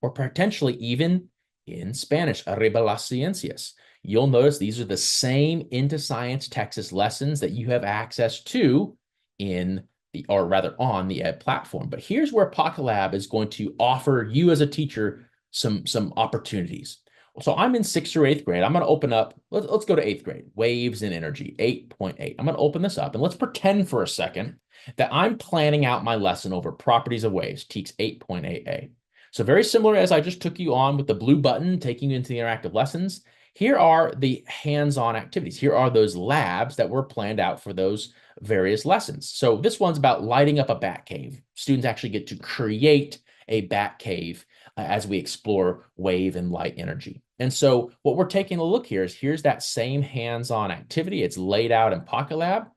or potentially even in Spanish, Arriba las Ciencias. You'll notice these are the same Into Science Texas lessons that you have access to in the, or rather on the Ed platform. But here's where Pocket Lab is going to offer you as a teacher some opportunities. So I'm in sixth or eighth grade. I'm going to open up, let's go to eighth grade, Waves and Energy, 8.8. I'm going to open this up and let's pretend for a second that I'm planning out my lesson over properties of waves, TEKS 8.8a. So very similar as I just took you on with the blue button, taking you into the interactive lessons, here are the hands-on activities. Here are those labs that were planned out for those various lessons. So this one's about lighting up a bat cave. Students actually get to create a bat cave as we explore wave and light energy. And so what we're taking a look here is here's that same hands-on activity. It's laid out in Pocket Lab.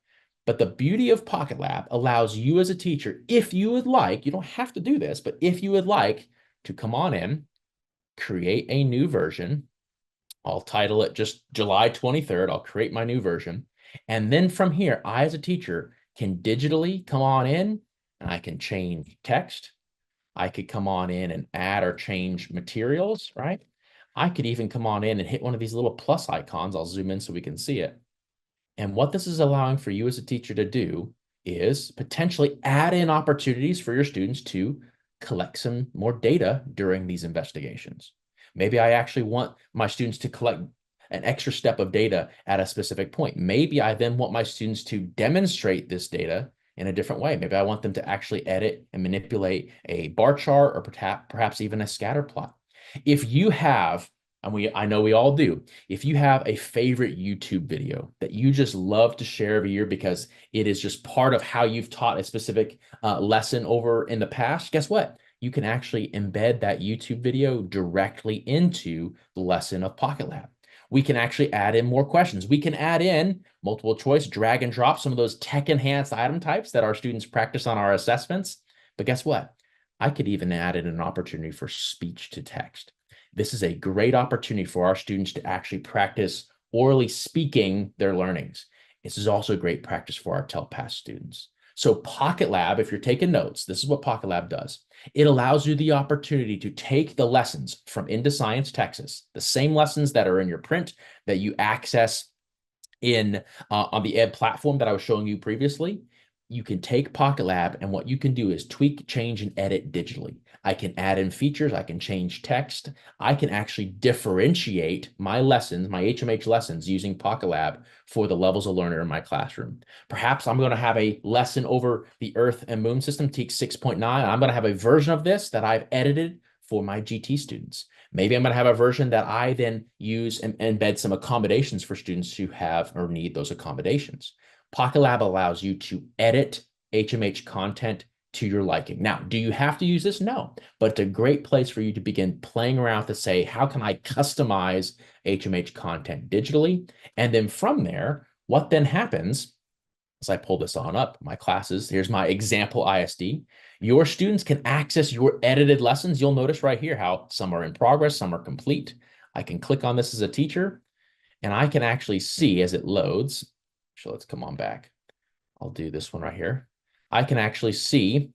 But the beauty of Pocket Lab allows you as a teacher, if you would like, you don't have to do this, but if you would like to come on in, create a new version. I'll title it just July 23rd. I'll create my new version. And then from here, I as a teacher can digitally come on in and I can change text. I could come on in and add or change materials, right? I could even come on in and hit one of these little plus icons. I'll zoom in so we can see it. And what this is allowing for you as a teacher to do is potentially add in opportunities for your students to collect some more data during these investigations. Maybe I actually want my students to collect an extra step of data at a specific point. Maybe I then want my students to demonstrate this data in a different way. Maybe I want them to actually edit and manipulate a bar chart or perhaps even a scatter plot. If you have, and I know we all do, if you have a favorite YouTube video that you just love to share every year because it is just part of how you've taught a specific lesson over in the past, guess what? You can actually embed that YouTube video directly into the lesson of Pocket Lab. We can actually add in more questions. We can add in multiple choice, drag and drop some of those tech enhanced item types that our students practice on our assessments. But guess what? I could even add in an opportunity for speech to text. This is a great opportunity for our students to actually practice orally speaking their learnings. This is also great practice for our TELPAS students. So Pocket Lab, if you're taking notes, this is what Pocket Lab does. It allows you the opportunity to take the lessons from Into Science Texas, the same lessons that are in your print that you access in on the Ed platform that I was showing you previously. You can take Pocket Lab and what you can do is tweak, change, and edit digitally. I can add in features. I can change text. I can actually differentiate my lessons, my HMH lessons using Pocket Lab for the levels of learner in my classroom. Perhaps I'm going to have a lesson over the Earth and Moon system, TEKS 6.9. I'm going to have a version of this that I've edited for my GT students. Maybe I'm going to have a version that I then use and embed some accommodations for students who have or need those accommodations. Pocket Lab allows you to edit HMH content to your liking. Now, do you have to use this? No, but it's a great place for you to begin playing around to say, how can I customize HMH content digitally? And then from there, what then happens, as I pull this on up, my classes, here's my example ISD. Your students can access your edited lessons. You'll notice right here how some are in progress, some are complete. I can click on this as a teacher, and I can actually see as it loads. So let's come on back. I'll do this one right here. I can actually see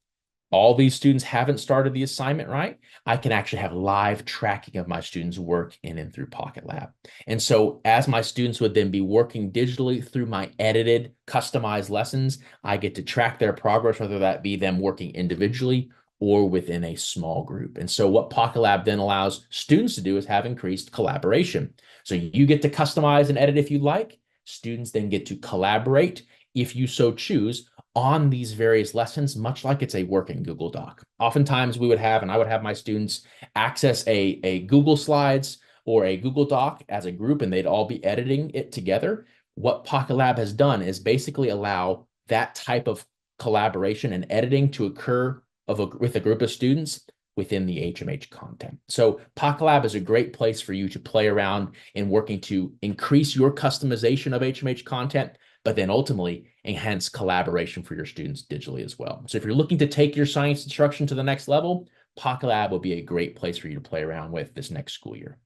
all these students haven't started the assignment right. I can actually have live tracking of my students' work in and through Pocket Lab. And so as my students would then be working digitally through my edited, customized lessons, I get to track their progress, whether that be them working individually or within a small group. And so what Pocket Lab then allows students to do is have increased collaboration. So you get to customize and edit if you like. Students then get to collaborate, if you so choose, on these various lessons, much like it's a working Google Doc. Oftentimes we would have, and I would have my students access a Google Slides or a Google Doc as a group, and they'd all be editing it together. What Pocket Lab has done is basically allow that type of collaboration and editing to occur with a group of students within the HMH content. So Pocket Lab is a great place for you to play around in working to increase your customization of HMH content, but then ultimately enhance collaboration for your students digitally as well. So if you're looking to take your science instruction to the next level, Pocket Lab will be a great place for you to play around with this next school year.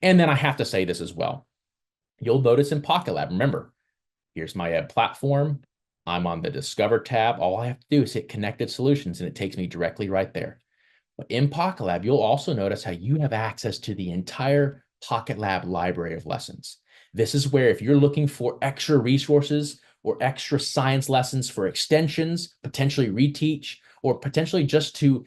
And then I have to say this as well. You'll notice in Pocket Lab, remember, here's my ed platform. I'm on the Discover tab. All I have to do is hit Connected Solutions, and it takes me directly right there. But in Pocket Lab, you'll also notice how you have access to the entire Pocket Lab library of lessons. This is where if you're looking for extra resources or extra science lessons for extensions, potentially reteach, or potentially just to,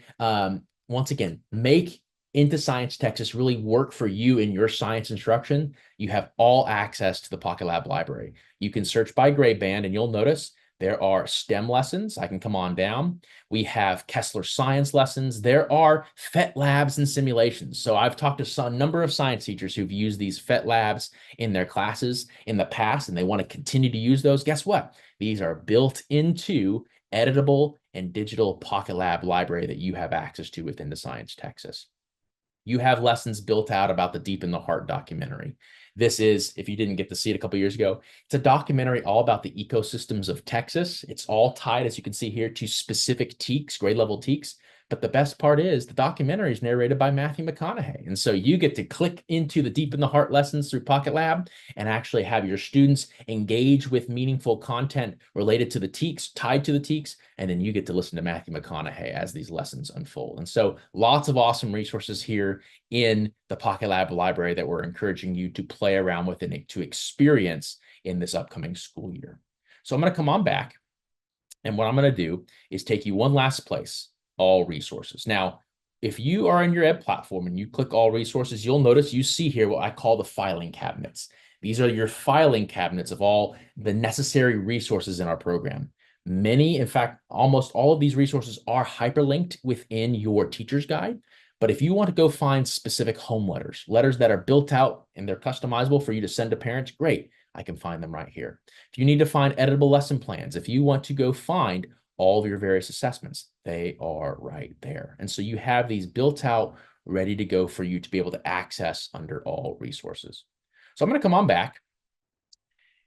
once again, make Into Science Texas really work for you in your science instruction, you have all access to the Pocket Lab library. You can search by grade band, and you'll notice there are STEM lessons. I can come on down. We have Kessler science lessons. There are PhET labs and simulations. So I've talked to a number of science teachers who've used these PhET labs in their classes in the past, and they want to continue to use those. Guess what? These are built into editable and digital Pocket Lab library that you have access to within the Science Texas. You have lessons built out about the Deep in the Heart documentary. This is, if you didn't get to see it a couple of years ago, it's a documentary all about the ecosystems of Texas. It's all tied, as you can see here, to specific TEKs, grade level TEKs. But the best part is the documentary is narrated by Matthew McConaughey. And so you get to click into the Deep in the Heart lessons through Pocket Lab and actually have your students engage with meaningful content related to the TEKs, tied to the TEKs, and then you get to listen to Matthew McConaughey as these lessons unfold. And so lots of awesome resources here in the Pocket Lab library that we're encouraging you to play around with and to experience in this upcoming school year. So I'm going to come on back, and what I'm going to do is take you one last place, all resources. Now, if you are in your ed platform and you click all resources, you'll notice you see here what I call the filing cabinets. These are your filing cabinets of all the necessary resources in our program. Many, in fact, almost all of these resources are hyperlinked within your teacher's guide. But if you want to go find specific home letters, letters that are built out and they're customizable for you to send to parents, great, I can find them right here. If you need to find editable lesson plans, if you want to go find all of your various assessments, they are right there. And so you have these built out, ready to go for you to be able to access under all resources. So I'm going to come on back,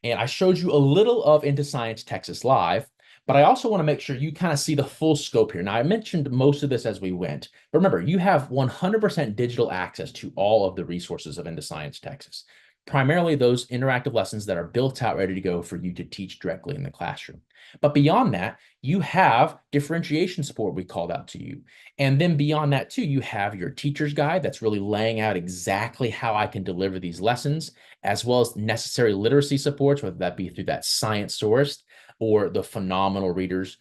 and I showed you a little of Into Science Texas Live, but I also want to make sure you kind of see the full scope here. Now, I mentioned most of this as we went, but remember, you have 100% digital access to all of the resources of Into Science Texas, primarily those interactive lessons that are built out, ready to go for you to teach directly in the classroom. But beyond that, you have differentiation support we called out to you. And then beyond that too, you have your teacher's guide that's really laying out exactly how I can deliver these lessons, as well as necessary literacy supports, whether that be through that science sourced or the phenomenal readers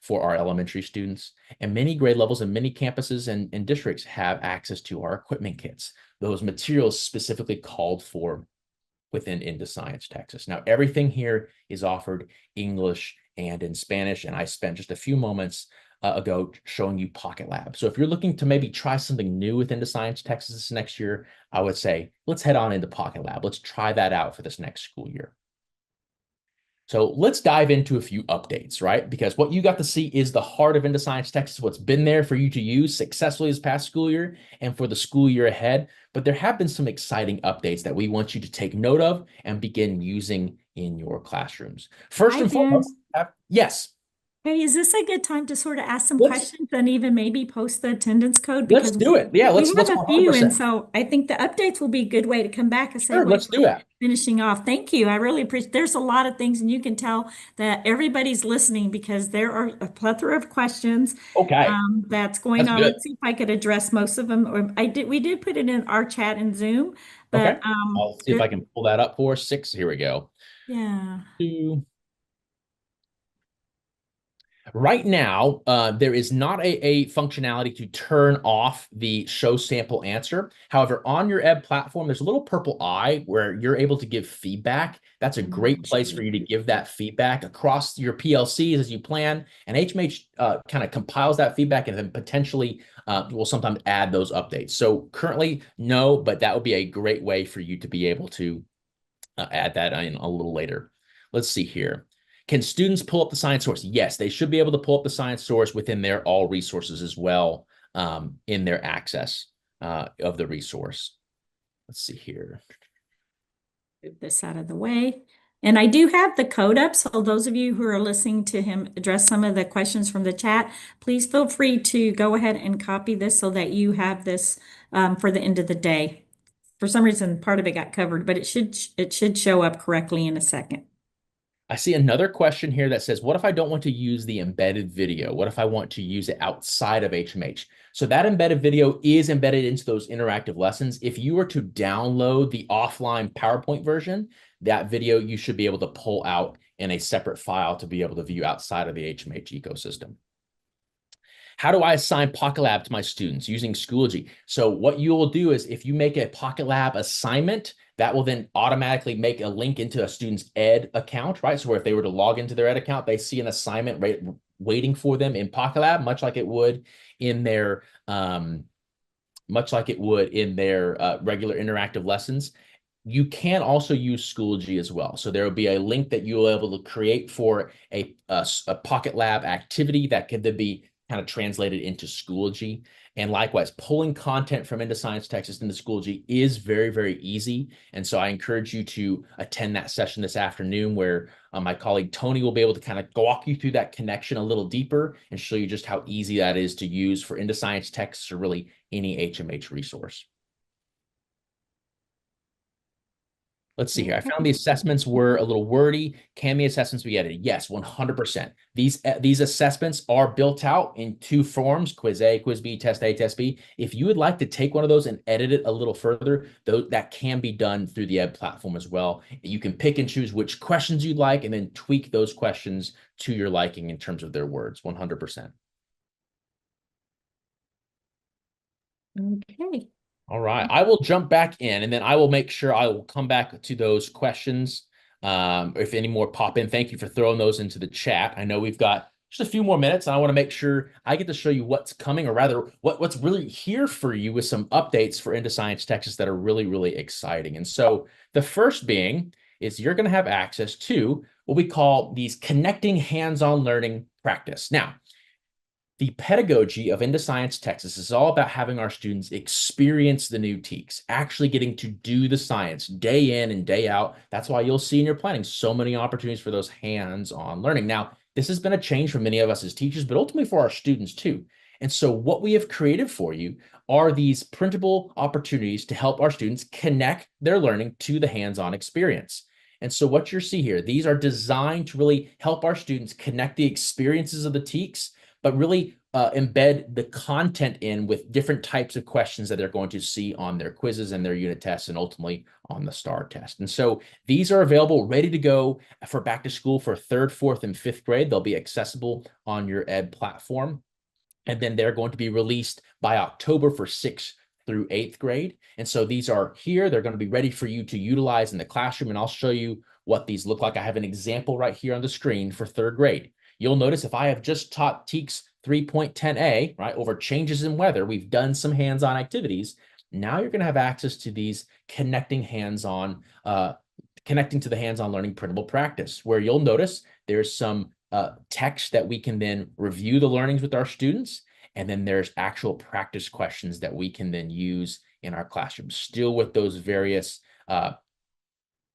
for our elementary students. And many grade levels and many campuses and districts have access to our equipment kits, those materials specifically called for within Into Science Texas. Now, everything here is offered English and in Spanish, and I spent just a few moments ago showing you Pocket Lab. So if you're looking to maybe try something new with Into Science Texas this next year, I would say, let's head on into Pocket Lab. Let's try that out for this next school year. So let's dive into a few updates, right? Because what you got to see is the heart of Into Science Texas, what's been there for you to use successfully this past school year and for the school year ahead. But there have been some exciting updates that we want you to take note of and begin using in your classrooms. First and foremost, yes. Hey, is this a good time to sort of ask some Let's- questions and even maybe post the attendance code? Let's do it. Yeah, we let's have a few, 100%. and so I think the updates will be a good way to come back and say, Sure, wait, let's do that. finishing off. Thank you. I really appreciate. There's a lot of things, and you can tell that everybody's listening because there are a plethora of questions. Okay. That's going That's on. good. Let's see if I could address most of them. Or we did put it in our chat in Zoom, but Okay. I'll see if I can pull that up for 6. Here we go. Yeah. 2. Right now, there is not a functionality to turn off the show sample answer. However, on your ed platform, there's a little purple eye where you're able to give feedback. That's a great place for you to give that feedback across your PLCs as you plan. And HMH kind of compiles that feedback and then potentially will sometimes add those updates. So currently, no, but that would be a great way for you to be able to add that in a little later. Let's see here. Can students pull up the science source? Yes, they should be able to pull up the science source within their all resources as well in their access of the resource. Let's see here. Move this out of the way. And I do have the code up, so those of you who are listening to him address some of the questions from the chat, please feel free to go ahead and copy this so that you have this for the end of the day. For some reason, part of it got covered, but it should show up correctly in a second. I see another question here that says, what if I don't want to use the embedded video? What if I want to use it outside of HMH? So that embedded video is embedded into those interactive lessons. If you were to download the offline PowerPoint version, that video you should be able to pull out in a separate file to be able to view outside of the HMH ecosystem. How do I assign Pocket Lab to my students using Schoology? So what you will do is if you make a Pocket Lab assignment, that will then automatically make a link into a student's ed account, right? So if they were to log into their ed account, they see an assignment waiting for them in Pocket Lab, much like it would in their regular interactive lessons. You can also use Schoology as well. So there will be a link that you'll be able to create for a Pocket Lab activity that could then be kind of translated into Schoology. And likewise, pulling content from Into Science Texas into Schoology is very, very easy. And so I encourage you to attend that session this afternoon where my colleague Tony will be able to kind of walk you through that connection a little deeper and show you just how easy that is to use for Into Science Texas or really any HMH resource. Let's see here. I found the assessments were a little wordy. Can the assessments be edited? Yes, 100%. These assessments are built out in two forms, Quiz A, Quiz B, Test A, Test B. If you would like to take one of those and edit it a little further, that can be done through the Ed platform as well. You can pick and choose which questions you'd like and then tweak those questions to your liking in terms of their words, 100%. Okay. All right, I will jump back in and then I will make sure I will come back to those questions if any more pop in. Thank you for throwing those into the chat. I know we've got just a few more minutes and I want to make sure I get to show you what's coming, or rather what's really here for you with some updates for Into Science Texas that are really, really exciting. And so the first being is you're going to have access to what we call these connecting hands-on learning practice. Now, the pedagogy of Into Science Texas is all about having our students experience the new TEKS, actually getting to do the science day in and day out. That's why you'll see in your planning so many opportunities for those hands-on learning. Now, this has been a change for many of us as teachers, but ultimately for our students too. And so what we have created for you are these printable opportunities to help our students connect their learning to the hands-on experience. And so what you see here, these are designed to really help our students connect the experiences of the TEKS, but really embed the content in with different types of questions that they're going to see on their quizzes and their unit tests and ultimately on the STAR test. And so these are available, ready to go for back to school for 3rd, 4th, and 5th grade. They'll be accessible on your Ed platform. And then they're going to be released by October for 6th through 8th grade. And so these are here. They're going to be ready for you to utilize in the classroom. And I'll show you what these look like. I have an example right here on the screen for 3rd grade. You'll notice if I have just taught TEKS 3.10a, right, over changes in weather, we've done some hands-on activities. Now you're going to have access to these connecting to the hands-on learning printable practice, where you'll notice there's some text that we can then review the learnings with our students. And then there's actual practice questions that we can then use in our classroom, still with those various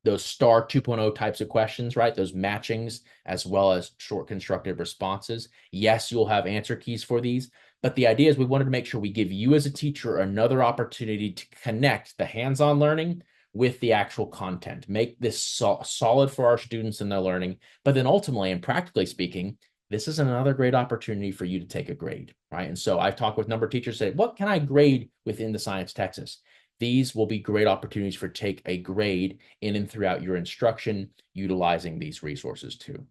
those STAR 2.0 types of questions, right? Those matchings, as well as short constructive responses. Yes, you'll have answer keys for these, but the idea is we wanted to make sure we give you as a teacher another opportunity to connect the hands-on learning with the actual content, make this solid for our students in their learning. But then ultimately, and practically speaking, this is another great opportunity for you to take a grade, right? And so I've talked with a number of teachers, say, what can I grade within the Science Texas? These will be great opportunities for take a grade in and throughout your instruction, utilizing these resources too. All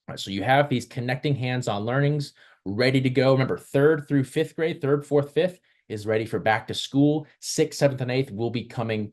right, so you have these connecting hands-on learnings ready to go. Remember, 3rd through 5th grade, 3rd, 4th, 5th is ready for back to school. 6th, 7th, and 8th will be coming.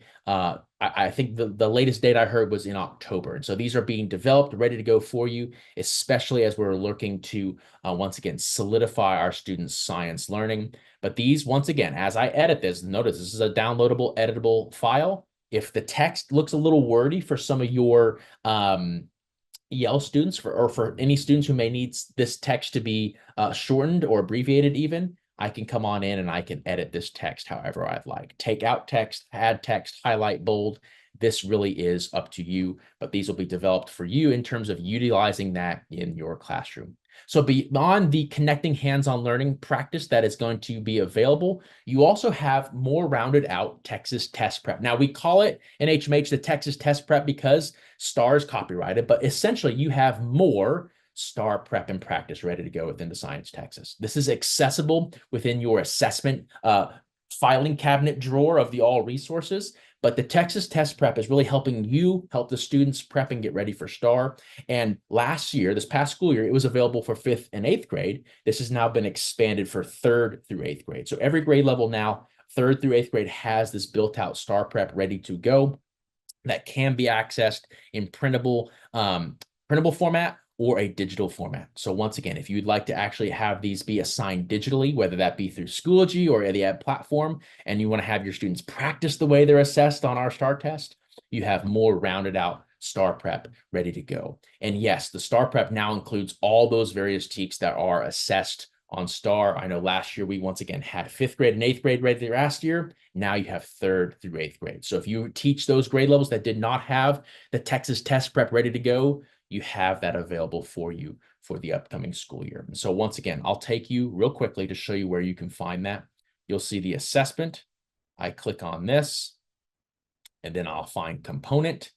I think the latest date I heard was in October. And so these are being developed, ready to go for you, especially as we're looking to, once again, solidify our students' science learning. But these, once again, as I edit this, notice this is a downloadable, editable file. If the text looks a little wordy for some of your EL students, or for any students who may need this text to be shortened or abbreviated even, I can come on in and I can edit this text however I'd like. Take out text, add text, highlight, bold. this really is up to you, but these will be developed for you in terms of utilizing that in your classroom. So beyond the connecting hands-on learning practice that is going to be available, you also have more rounded out Texas Test Prep. Now, we call it in HMH the Texas Test Prep because STAR is copyrighted, but essentially you have more STAR prep and practice ready to go within the Science Texas. This is accessible within your assessment filing cabinet drawer of the all resources. But the Texas Test Prep is really helping you help the students prep and get ready for STAR. And last year, this past school year, it was available for 5th and 8th grade. This has now been expanded for 3rd through 8th grade. So every grade level now, 3rd through 8th grade has this built out STAR Prep ready to go that can be accessed in printable format or a digital format. So once again, if you'd like to actually have these be assigned digitally, whether that be through Schoology or the Ed platform, and you want to have your students practice the way they're assessed on our STAR test, you have more rounded out STAR Prep ready to go. And yes, the STAR Prep now includes all those various TEKs that are assessed on STAR. I know last year we once again had 5th grade and 8th grade ready last year. Now you have 3rd through 8th grade. So if you teach those grade levels that did not have the Texas Test Prep ready to go, you have that available for you for the upcoming school year. And so once again, I'll take you real quickly to show you where you can find that. You'll see the assessment. I click on this, and then I'll find component.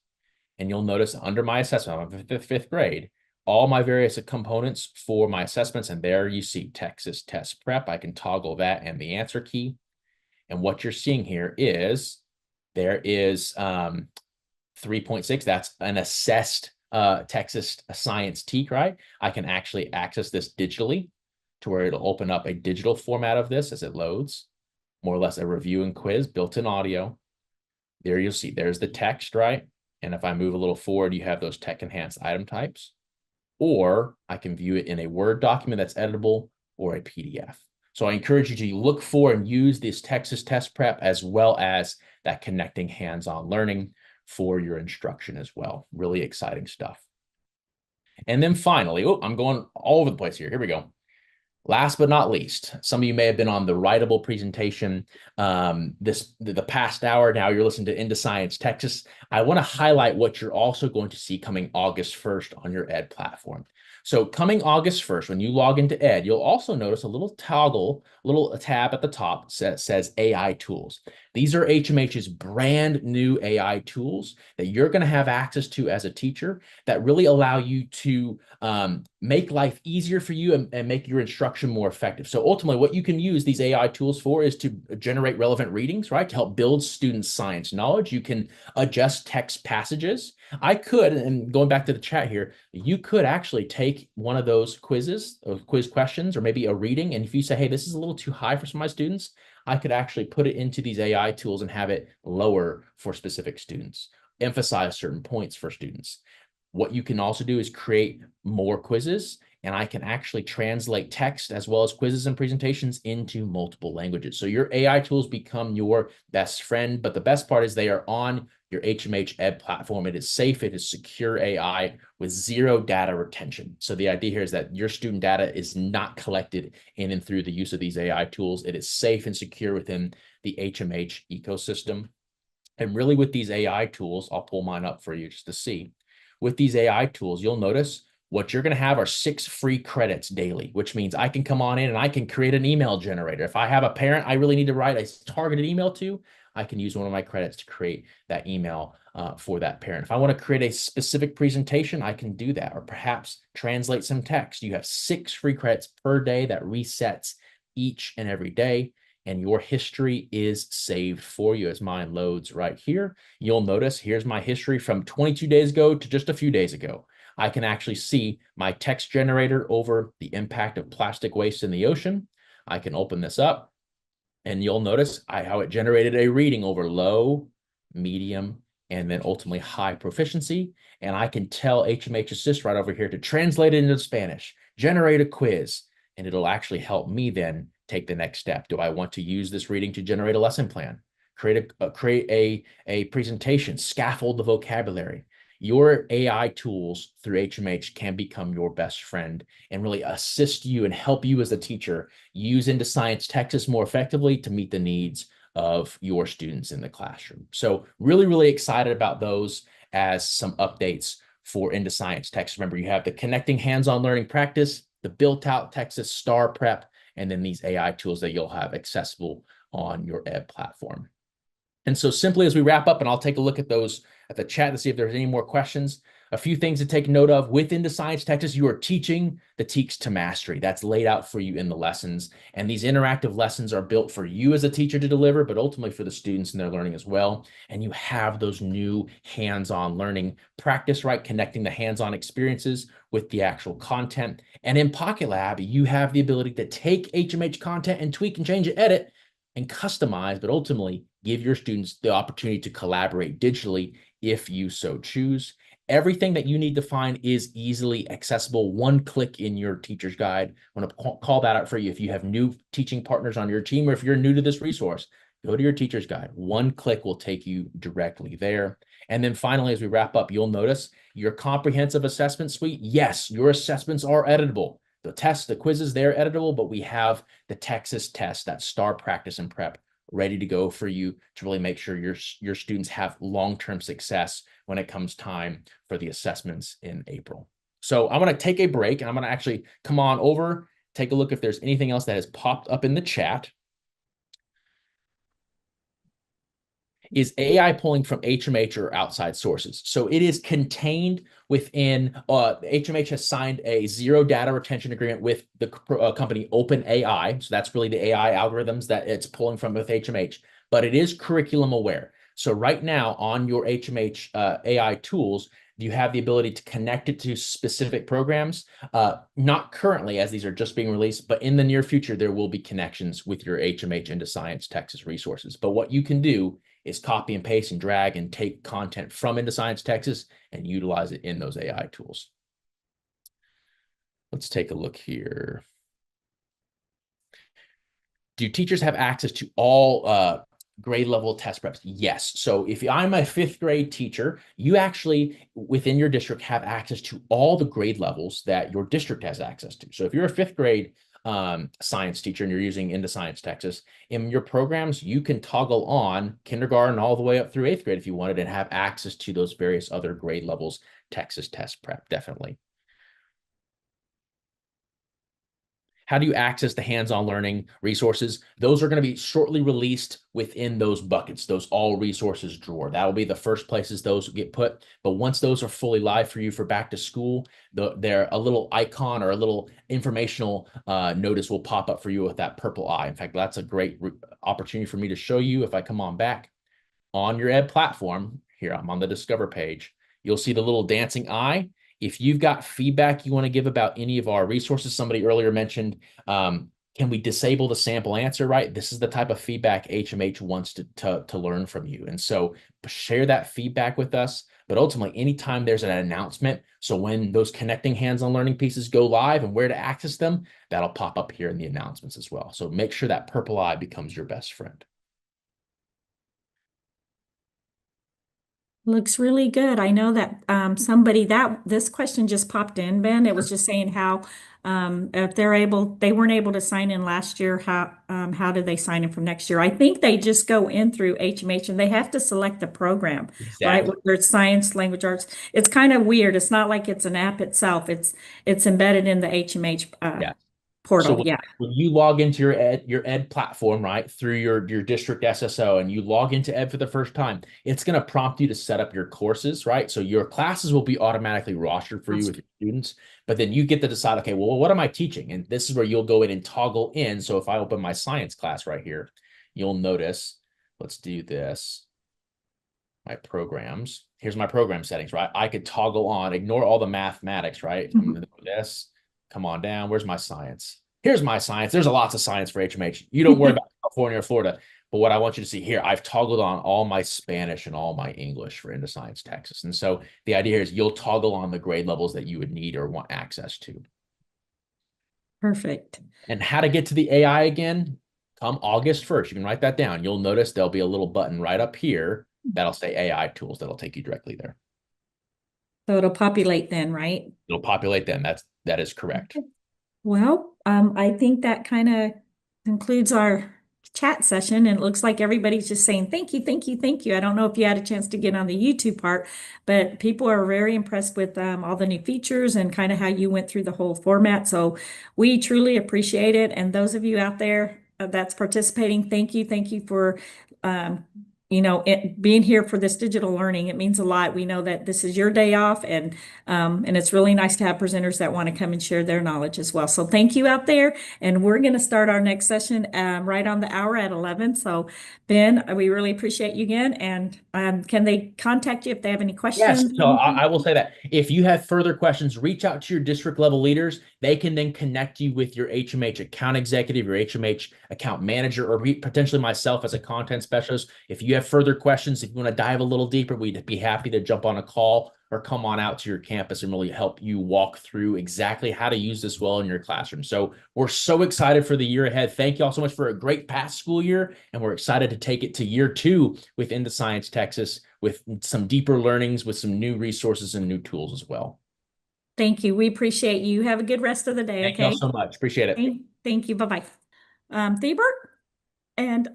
And you'll notice under my assessment, I'm in 5th grade, all my various components for my assessments. And there you see Texas Test Prep. I can toggle that and the answer key. And what you're seeing here is there is 3.6. That's an assessed Texas Science TEK, right? I can actually access this digitally to where it'll open up a digital format of this as it loads, more or less a review and quiz, built-in audio. There you'll see there's the text, right? And if I move a little forward, you have those tech enhanced item types, or I can view it in a Word document that's editable or a PDF. So I encourage you to look for and use this Texas Test Prep as well as that connecting hands-on learning for your instruction as well. Really exciting stuff. And then finally, I'm going all over the place here. Here we go. Last but not least, some of you may have been on the writable presentation the past hour. Now you're listening to Into Science Texas. I want to highlight what you're also going to see coming August 1st on your Ed platform. So coming August 1st, when you log into Ed, you'll also notice a little toggle, a tab at the top that says AI tools. These are HMH's brand new AI tools that you're going to have access to as a teacher that really allow you to make life easier for you and make your instruction more effective. So ultimately, what you can use these AI tools for is to generate relevant readings, right? To help build students' science knowledge. You can adjust text passages. I could, and going back to the chat here, you could actually take one of those quizzes, quiz questions, or maybe a reading. And if you say, hey, this is a little too high for some of my students, I could actually put it into these AI tools and have it lower for specific students, emphasize certain points for students. What you can also do is create more quizzes, and I can actually translate text as well as quizzes and presentations into multiple languages. So your AI tools become your best friend, but the best part is they are on your HMH Ed platform. It is safe, it is secure AI with zero data retention. So the idea here is that your student data is not collected in and through the use of these AI tools. It is safe and secure within the HMH ecosystem. And really with these AI tools, I'll pull mine up for you just to see. With these AI tools, you'll notice what you're going to have are 6 free credits daily, which means I can come on in and I can create an email generator. If I have a parent I really need to write a targeted email to, I can use one of my credits to create that email for that parent. If I want to create a specific presentation, I can do that, or perhaps translate some text. You have 6 free credits per day that resets each and every day, and your history is saved for you as mine loads right here. You'll notice here's my history from 22 days ago to just a few days ago. I can actually see my text generator over the impact of plastic waste in the ocean. I can open this up, and you'll notice how it generated a reading over low, medium, and then ultimately high proficiency. And I can tell HMH Assist right over here to translate it into Spanish, generate a quiz, and it'll actually help me then take the next step. Do I want to use this reading to generate a lesson plan, create a presentation, scaffold the vocabulary? Your AI tools through HMH can become your best friend and really assist you and help you as a teacher use Into Science Texas more effectively to meet the needs of your students in the classroom. So really, really excited about those as some updates for Into Science Texas. Remember, you have the Connecting Hands-On Learning Practice, the built-out Texas STAR Prep, and then these AI tools that you'll have accessible on your ed platform. And so simply as we wrap up, and I'll take a look at those at the chat to see if there's any more questions. A few things to take note of with Into Science Texas, you are teaching the Teach to Mastery. That's laid out for you in the lessons. And these interactive lessons are built for you as a teacher to deliver, but ultimately for the students and their learning as well. And you have those new hands-on learning practice, right? Connecting the hands-on experiences with the actual content. And in Pocket Lab, you have the ability to take HMH content and tweak and change and edit and customize, but ultimately give your students the opportunity to collaborate digitally if you so choose. Everything that you need to find is easily accessible, one click in your teacher's guide. I want to call that out for you. If you have new teaching partners on your team, or if you're new to this resource, go to your teacher's guide. One click will take you directly there. And then finally, as we wrap up, you'll notice your comprehensive assessment suite. Yes, your assessments are editable. The tests, the quizzes, they're editable, but we have the Texas test, that STAR Practice and Prep, ready to go for you to really make sure your students have long-term success when it comes time for the assessments in April. So I'm going to take a break and I'm going to actually come on over, take a look if there's anything else that has popped up in the chat. Is AI pulling from HMH or outside sources? So it is contained within, HMH has signed a zero data retention agreement with the company OpenAI. So that's really the AI algorithms that it's pulling from with HMH, but it is curriculum aware. So right now on your HMH AI tools, you have the ability to connect it to specific programs. Not currently, as these are just being released, but in the near future, there will be connections with your HMH Into Science Texas resources. But what you can do is copy and paste and drag and take content from Into Science Texas and utilize it in those AI tools. Let's take a look here. Do teachers have access to all grade level test preps? Yes. So if I'm a 5th grade teacher, you actually within your district have access to all the grade levels that your district has access to. So if you're a 5th grade science teacher and you're using Into Science Texas, in your programs, you can toggle on kindergarten all the way up through 8th grade if you wanted and have access to those various other grade levels Texas test prep, definitely. How do you access the hands-on learning resources? Those are going to be shortly released within those buckets, those all resources drawer. That will be the first places those get put. But once those are fully live for you for back to school, they're a little icon or a little informational notice will pop up for you with that purple eye. In fact, that's a great opportunity for me to show you. If I come on back on your ed platform, here I'm on the Discover page, you'll see the little dancing eye. If you've got feedback you want to give about any of our resources, somebody earlier mentioned, can we disable the sample answer, right? This is the type of feedback HMH wants to learn from you. And so share that feedback with us. But ultimately, anytime there's an announcement, so when those connecting hands-on learning pieces go live and where to access them, that'll pop up here in the announcements as well. So make sure that purple eye becomes your best friend. Looks really good. I know that this question just popped in, Ben. It was just saying how if they weren't able to sign in last year, how do they sign in for next year? I think they just go in through HMH and they have to select the program, right? Exactly. Whether it's science, language arts. It's kind of weird. It's not like it's an app itself. It's embedded in the HMH Yeah. portal. So Yeah. when you log into your ed platform, right, through your district SSO and you log into ed for the first time, it's going to prompt you to set up your courses, right? So your classes will be automatically rostered for you with your students, but then you get to decide, okay, well, what am I teaching? And this is where you'll go in and toggle in. So if I open my science class right here, you'll notice, let's do this, my programs. Here's my program settings, right? I could toggle on, ignore all the mathematics, right? I'm going to do this. Come on down. Where's my science? Here's my science. There's a lots of science for HMH. You don't worry about California or Florida. But what I want you to see here, I've toggled on all my Spanish and all my English for Into Science Texas. And so the idea here is you'll toggle on the grade levels that you would need or want access to. Perfect. And how to get to the AI again, come August 1st. You can write that down. You'll notice there'll be a little button right up here that'll say AI tools. That'll take you directly there. So it'll populate then, right? It'll populate then. That is correct. Well, I think that kind of concludes our chat session, and it looks like everybody's just saying thank you, thank you, thank you. I don't know if you had a chance to get on the YouTube part, but people are very impressed with all the new features and kind of how you went through the whole format. So we truly appreciate it. And those of you out there that's participating, thank you for being here for this digital learning. It means a lot. We know that this is your day off, and it's really nice to have presenters that want to come and share their knowledge as well. So thank you out there, and we're going to start our next session right on the hour at 11. So Ben, we really appreciate you again, and can they contact you if they have any questions? Yes, so I will say that if you have further questions, reach out to your district level leaders. They can then connect you with your HMH account executive, your HMH account manager, or potentially myself as a content specialist. If you have further questions, if you want to dive a little deeper, we'd be happy to jump on a call or come on out to your campus and really help you walk through exactly how to use this well in your classroom. So we're so excited for the year ahead. Thank you all so much for a great past school year, and we're excited to take it to year 2 within the Science Texas with some deeper learnings, with some new resources and new tools as well. Thank you. We appreciate you. Have a good rest of the day. Thank you all so much. Appreciate it. Thank you. Bye-bye. Theibert? And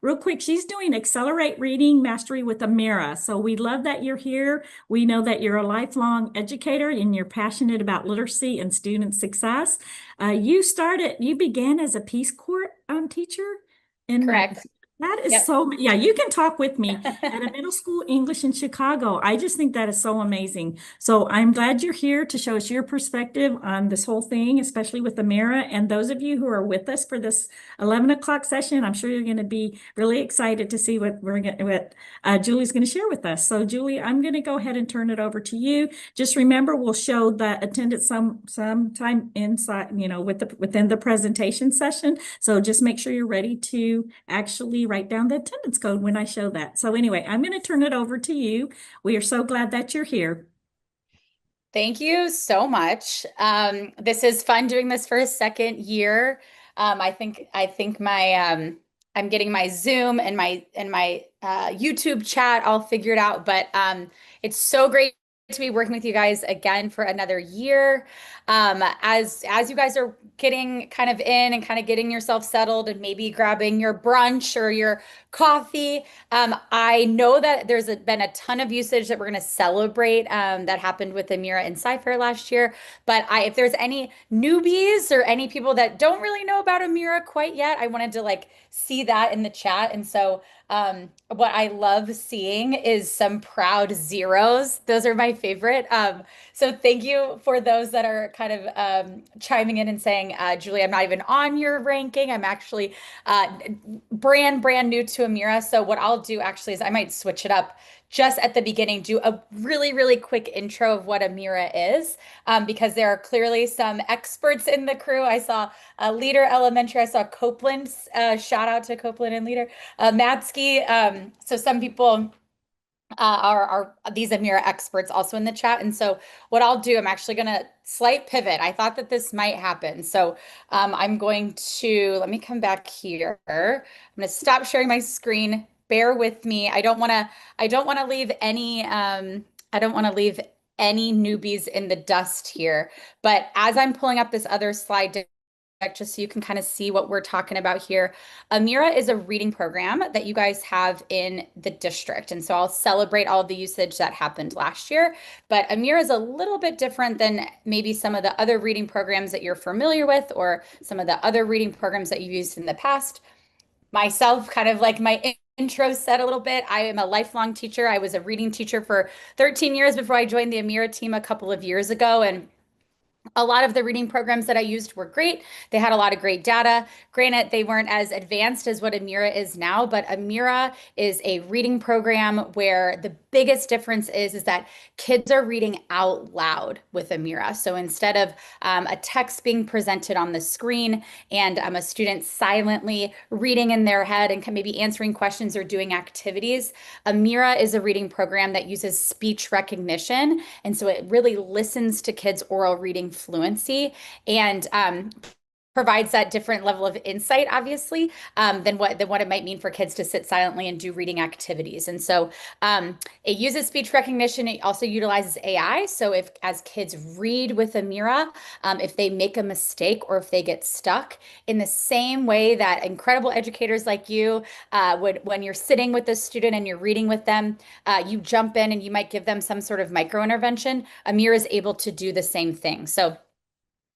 real quick, she's doing Accelerate Reading Mastery with Amira. So we love that you're here. We know that you're a lifelong educator and you're passionate about literacy and student success. You began as a Peace Corps teacher. Correct. That is Yep. so, yeah, you can talk with me at a middle school English in Chicago. I just think that is so amazing. So I'm glad you're here to show us your perspective on this whole thing, especially with Amira. And those of you who are with us for this 11 o'clock session, I'm sure you're going to be really excited to see what Julie's going to share with us. So Julie, I'm going to go ahead and turn it over to you. Just remember, we'll show the attendance sometime inside, within the presentation session. So just make sure you're ready to actually write down the attendance code when I show that. So anyway, I'm going to turn it over to you. We are so glad that you're here. Thank you so much. This is fun doing this for a second year. I think my I'm getting my Zoom and my YouTube chat all figured out, but it's so great to be working with you guys again for another year. As you guys are getting kind of in and kind of getting yourself settled and maybe grabbing your brunch or your coffee, I know that there's been a ton of usage that we're going to celebrate that happened with Amira and Sci-Fair last year. But if there's any newbies or any people that don't really know about Amira quite yet, I wanted to see that in the chat. And so what I love seeing is some proud zeros. Those are my favorite. So thank you for those that are kind of chiming in and saying, Julie, I'm not even on your ranking. I'm actually brand new to Amira. So what I'll do actually is I might switch it up just at the beginning, do a really quick intro of what Amira is, because there are clearly some experts in the crew. I saw Leader Elementary, I saw Copeland, shout out to Copeland and Leader, Matsky. So some people are these Amira experts also in the chat. And so what I'll do, I'm actually going to slight pivot. I thought that this might happen. So I'm going to, let me come back here. I'm going to stop sharing my screen. Bear with me. I don't want to leave any newbies in the dust here. But as I'm pulling up this other slide deck, just so you can kind of see what we're talking about here, Amira is a reading program that you guys have in the district. And so I'll celebrate all the usage that happened last year. But Amira is a little bit different than maybe some of the other reading programs that you're familiar with, or some of the other reading programs that you've used in the past. Myself, kind of like my intro said a little bit, I am a lifelong teacher. I was a reading teacher for 13 years before I joined the Amira team a couple of years ago. And a lot of the reading programs that I used were great. They had a lot of great data. Granted, they weren't as advanced as what Amira is now, but Amira is a reading program where the biggest difference is that kids are reading out loud with Amira. So instead of a text being presented on the screen and a student silently reading in their head and maybe answering questions or doing activities, Amira is a reading program that uses speech recognition. And so it really listens to kids' oral reading fluency and provides that different level of insight, obviously, than what it might mean for kids to sit silently and do reading activities. And so it uses speech recognition. It also utilizes AI. So if as kids read with Amira, if they make a mistake or if they get stuck, in the same way that incredible educators like you would, when you're sitting with a student and you're reading with them, you jump in and you might give them some sort of micro intervention. Amira is able to do the same thing. So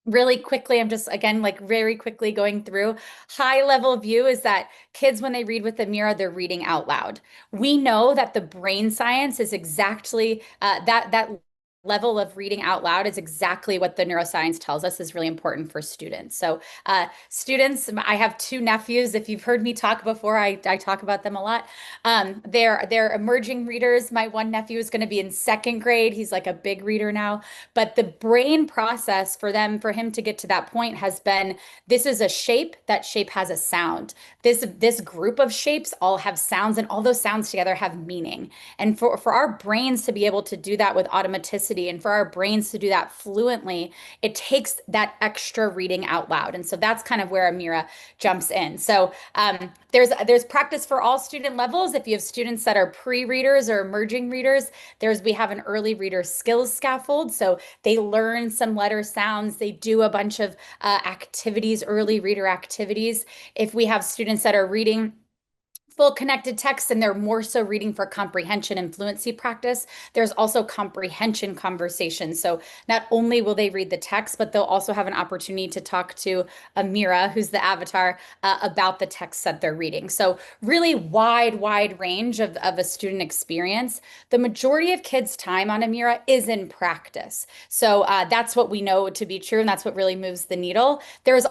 really quickly, I'm just, again, like very quickly going through. High level view is that kids, when they read with Amira, they're reading out loud. We know that the brain science is exactly that level of reading out loud is exactly what the neuroscience tells us is really important for students. So students, I have two nephews. If you've heard me talk before, I talk about them a lot. They're emerging readers. My one nephew is going to be in second grade. He's like a big reader now. But the brain process for him to get to that point has been, this is a shape, that shape has a sound. This group of shapes all have sounds, and all those sounds together have meaning. And for our brains to be able to do that with automaticity, and for our brains to do that fluently, it takes that extra reading out loud. And so that's kind of where Amira jumps in. So there's practice for all student levels. If you have students that are pre-readers or emerging readers, we have an early reader skills scaffold. So they learn some letter sounds. They do a bunch of activities, early reader activities. If we have students that are reading full connected text and they're more so reading for comprehension and fluency practice, there's also comprehension conversations. So not only will they read the text, but they'll also have an opportunity to talk to Amira, who's the avatar, about the text that they're reading. So really wide range of a student experience. The majority of kids' time on Amira is in practice. So that's what we know to be true, and that's what really moves the needle. There's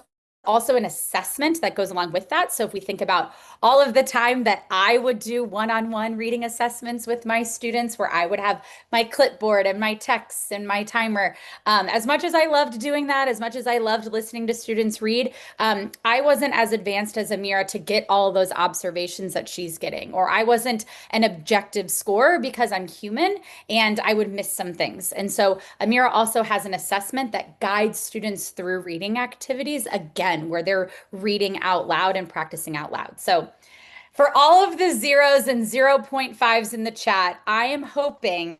also an assessment that goes along with that. So if we think about all of the time that I would do one-on-one reading assessments with my students, where I would have my clipboard and my texts and my timer, as much as I loved doing that, as much as I loved listening to students read, I wasn't as advanced as Amira to get all of those observations that she's getting, or I wasn't an objective scorer because I'm human and I would miss some things. And so Amira also has an assessment that guides students through reading activities, again, where they're reading out loud and practicing out loud. So for all of the zeros and 0.5s in the chat, I am hoping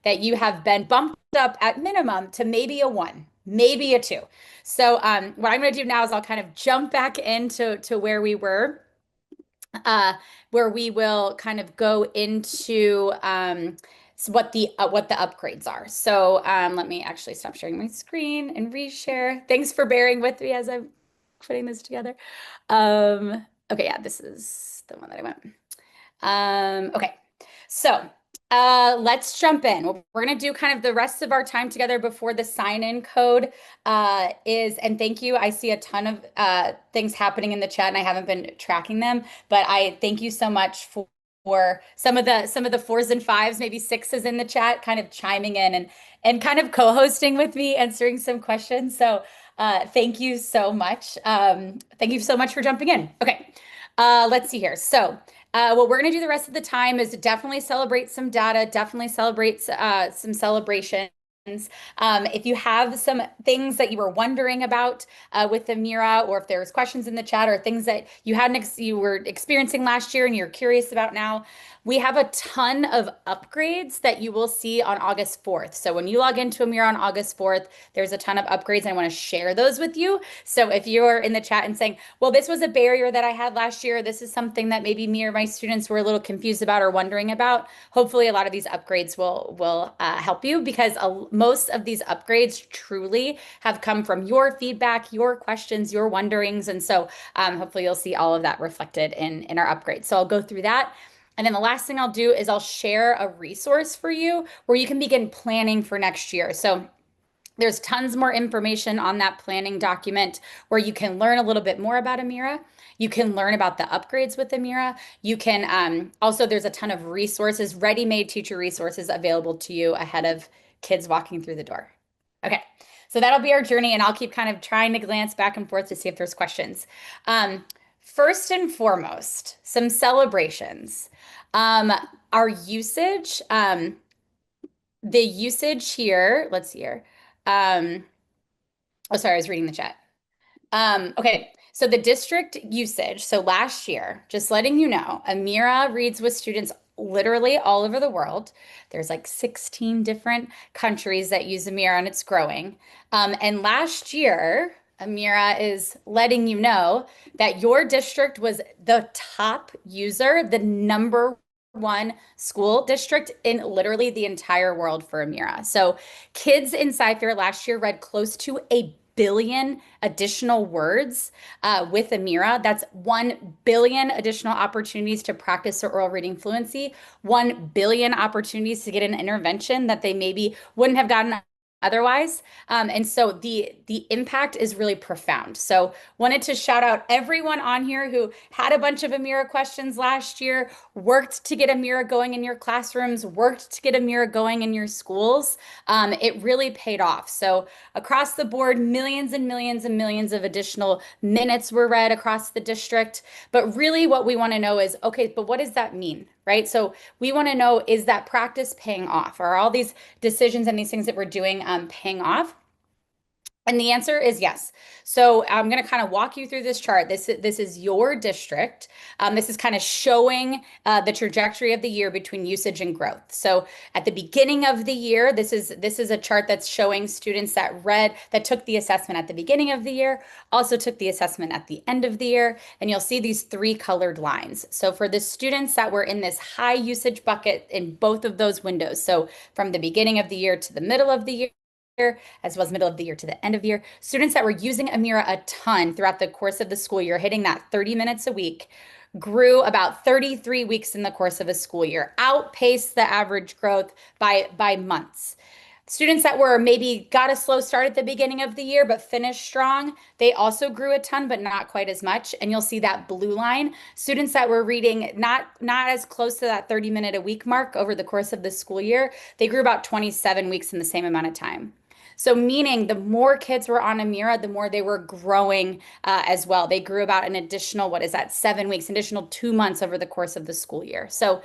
that you have been bumped up at minimum to maybe a 1, maybe a 2. So what I'm going to do now is I'll kind of jump back into where we were, where we will kind of go into what the upgrades are. So let me actually stop sharing my screen and reshare. Thanks for bearing with me as I'm putting this together. Okay, yeah, this is the one that I went. Okay, so let's jump in. What we're going to do kind of the rest of our time together before the sign-in code is, and thank you, I see a ton of things happening in the chat and I haven't been tracking them, but I thank you so much for some of the 4s and 5s, maybe 6s in the chat, kind of chiming in and kind of co-hosting with me, answering some questions. So thank you so much. Thank you so much for jumping in. Okay, let's see here. So what we're going to do the rest of the time is definitely celebrate some data, definitely celebrate some celebrations. If you have some things that you were wondering about with Amira, or if there's questions in the chat or things that you were experiencing last year and you're curious about now, we have a ton of upgrades that you will see on August 4th. So when you log into Amira on August 4th, there's a ton of upgrades and I want to share those with you. So if you're in the chat and saying, well, this was a barrier that I had last year, this is something that maybe me or my students were a little confused about or wondering about, hopefully a lot of these upgrades will help you, because most of these upgrades truly have come from your feedback, your questions, your wonderings. And so hopefully you'll see all of that reflected in our upgrades. So I'll go through that. And then the last thing I'll do is I'll share a resource for you where you can begin planning for next year. So there's tons more information on that planning document where you can learn a little bit more about Amira. You can learn about the upgrades with Amira. You can also, there's a ton of resources, ready-made teacher resources available to you ahead of kids walking through the door. Okay, so that'll be our journey, and I'll keep kind of trying to glance back and forth to see if there's questions. First and foremost, some celebrations. Our usage, the usage here, let's see here. Oh, sorry, I was reading the chat. Okay, so the district usage. So last year, just letting you know, Amira reads with students literally all over the world. There's like 16 different countries that use Amira, and it's growing. And last year, Amira is letting you know that your district was the top user, the number 1 school district in literally the entire world for Amira. So kids in CFIR last year read close to 1 billion additional words with Amira. That's 1 billion additional opportunities to practice their oral reading fluency, 1 billion opportunities to get an intervention that they maybe wouldn't have gotten otherwise. And so the impact is really profound. So wanted to shout out everyone on here who had a bunch of Amira questions last year, worked to get Amira going in your classrooms, worked to get Amira going in your schools. It really paid off. So across the board, millions and millions and millions of additional minutes were read across the district. But really what we want to know is, okay, but what does that mean? Right? So we want to know, is that practice paying off? Are all these decisions and these things that we're doing paying off? And the answer is yes. So I'm going to kind of walk you through this chart. This is your district. This is kind of showing the trajectory of the year between usage and growth. So at the beginning of the year, this is a chart that's showing students that took the assessment at the beginning of the year, also took the assessment at the end of the year, and you'll see these 3 colored lines. So for the students that were in this high usage bucket in both of those windows, so from the beginning of the year to the middle of the year, as well as middle of the year to the end of the year, students that were using Amira a ton throughout the course of the school year, hitting that 30 minutes a week, grew about 33 weeks in the course of a school year, outpaced the average growth by months. Students that were maybe got a slow start at the beginning of the year but finished strong, they also grew a ton, but not quite as much. And you'll see that blue line. Students that were reading not as close to that 30-minute a week mark over the course of the school year, they grew about 27 weeks in the same amount of time. So meaning the more kids were on Amira, the more they were growing as well. They grew about an additional, 7 weeks, additional 2 months over the course of the school year. So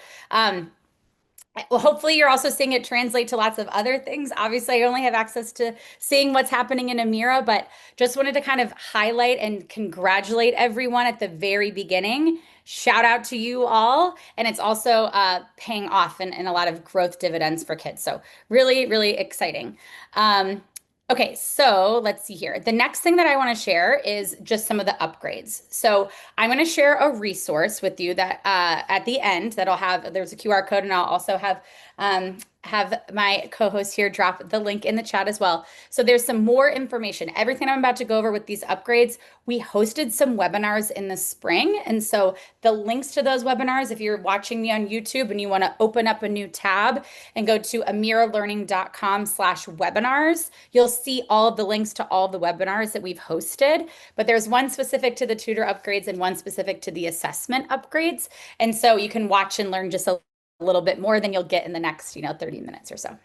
well, hopefully you're also seeing it translate to lots of other things. Obviously, I only have access to seeing what's happening in Amira, but just wanted to kind of highlight and congratulate everyone at the very beginning. Shout out to you all. And it's also paying off in a lot of growth dividends for kids. So really, really exciting. Okay, so let's see here. The next thing that I want to share is just some of the upgrades. So I'm going to share a resource with you that at the end there's a QR code, and I'll also have my co-host here drop the link in the chat as well. So there's some more information. Everything I'm about to go over with these upgrades, we hosted some webinars in the spring. And so the links to those webinars, if you're watching me on YouTube and you want to open up a new tab and go to amiralearning.com/webinars, you'll see all of the links to all the webinars that we've hosted. But there's one specific to the tutor upgrades and one specific to the assessment upgrades. And so you can watch and learn just a little bit more than you'll get in the next 30 minutes or so.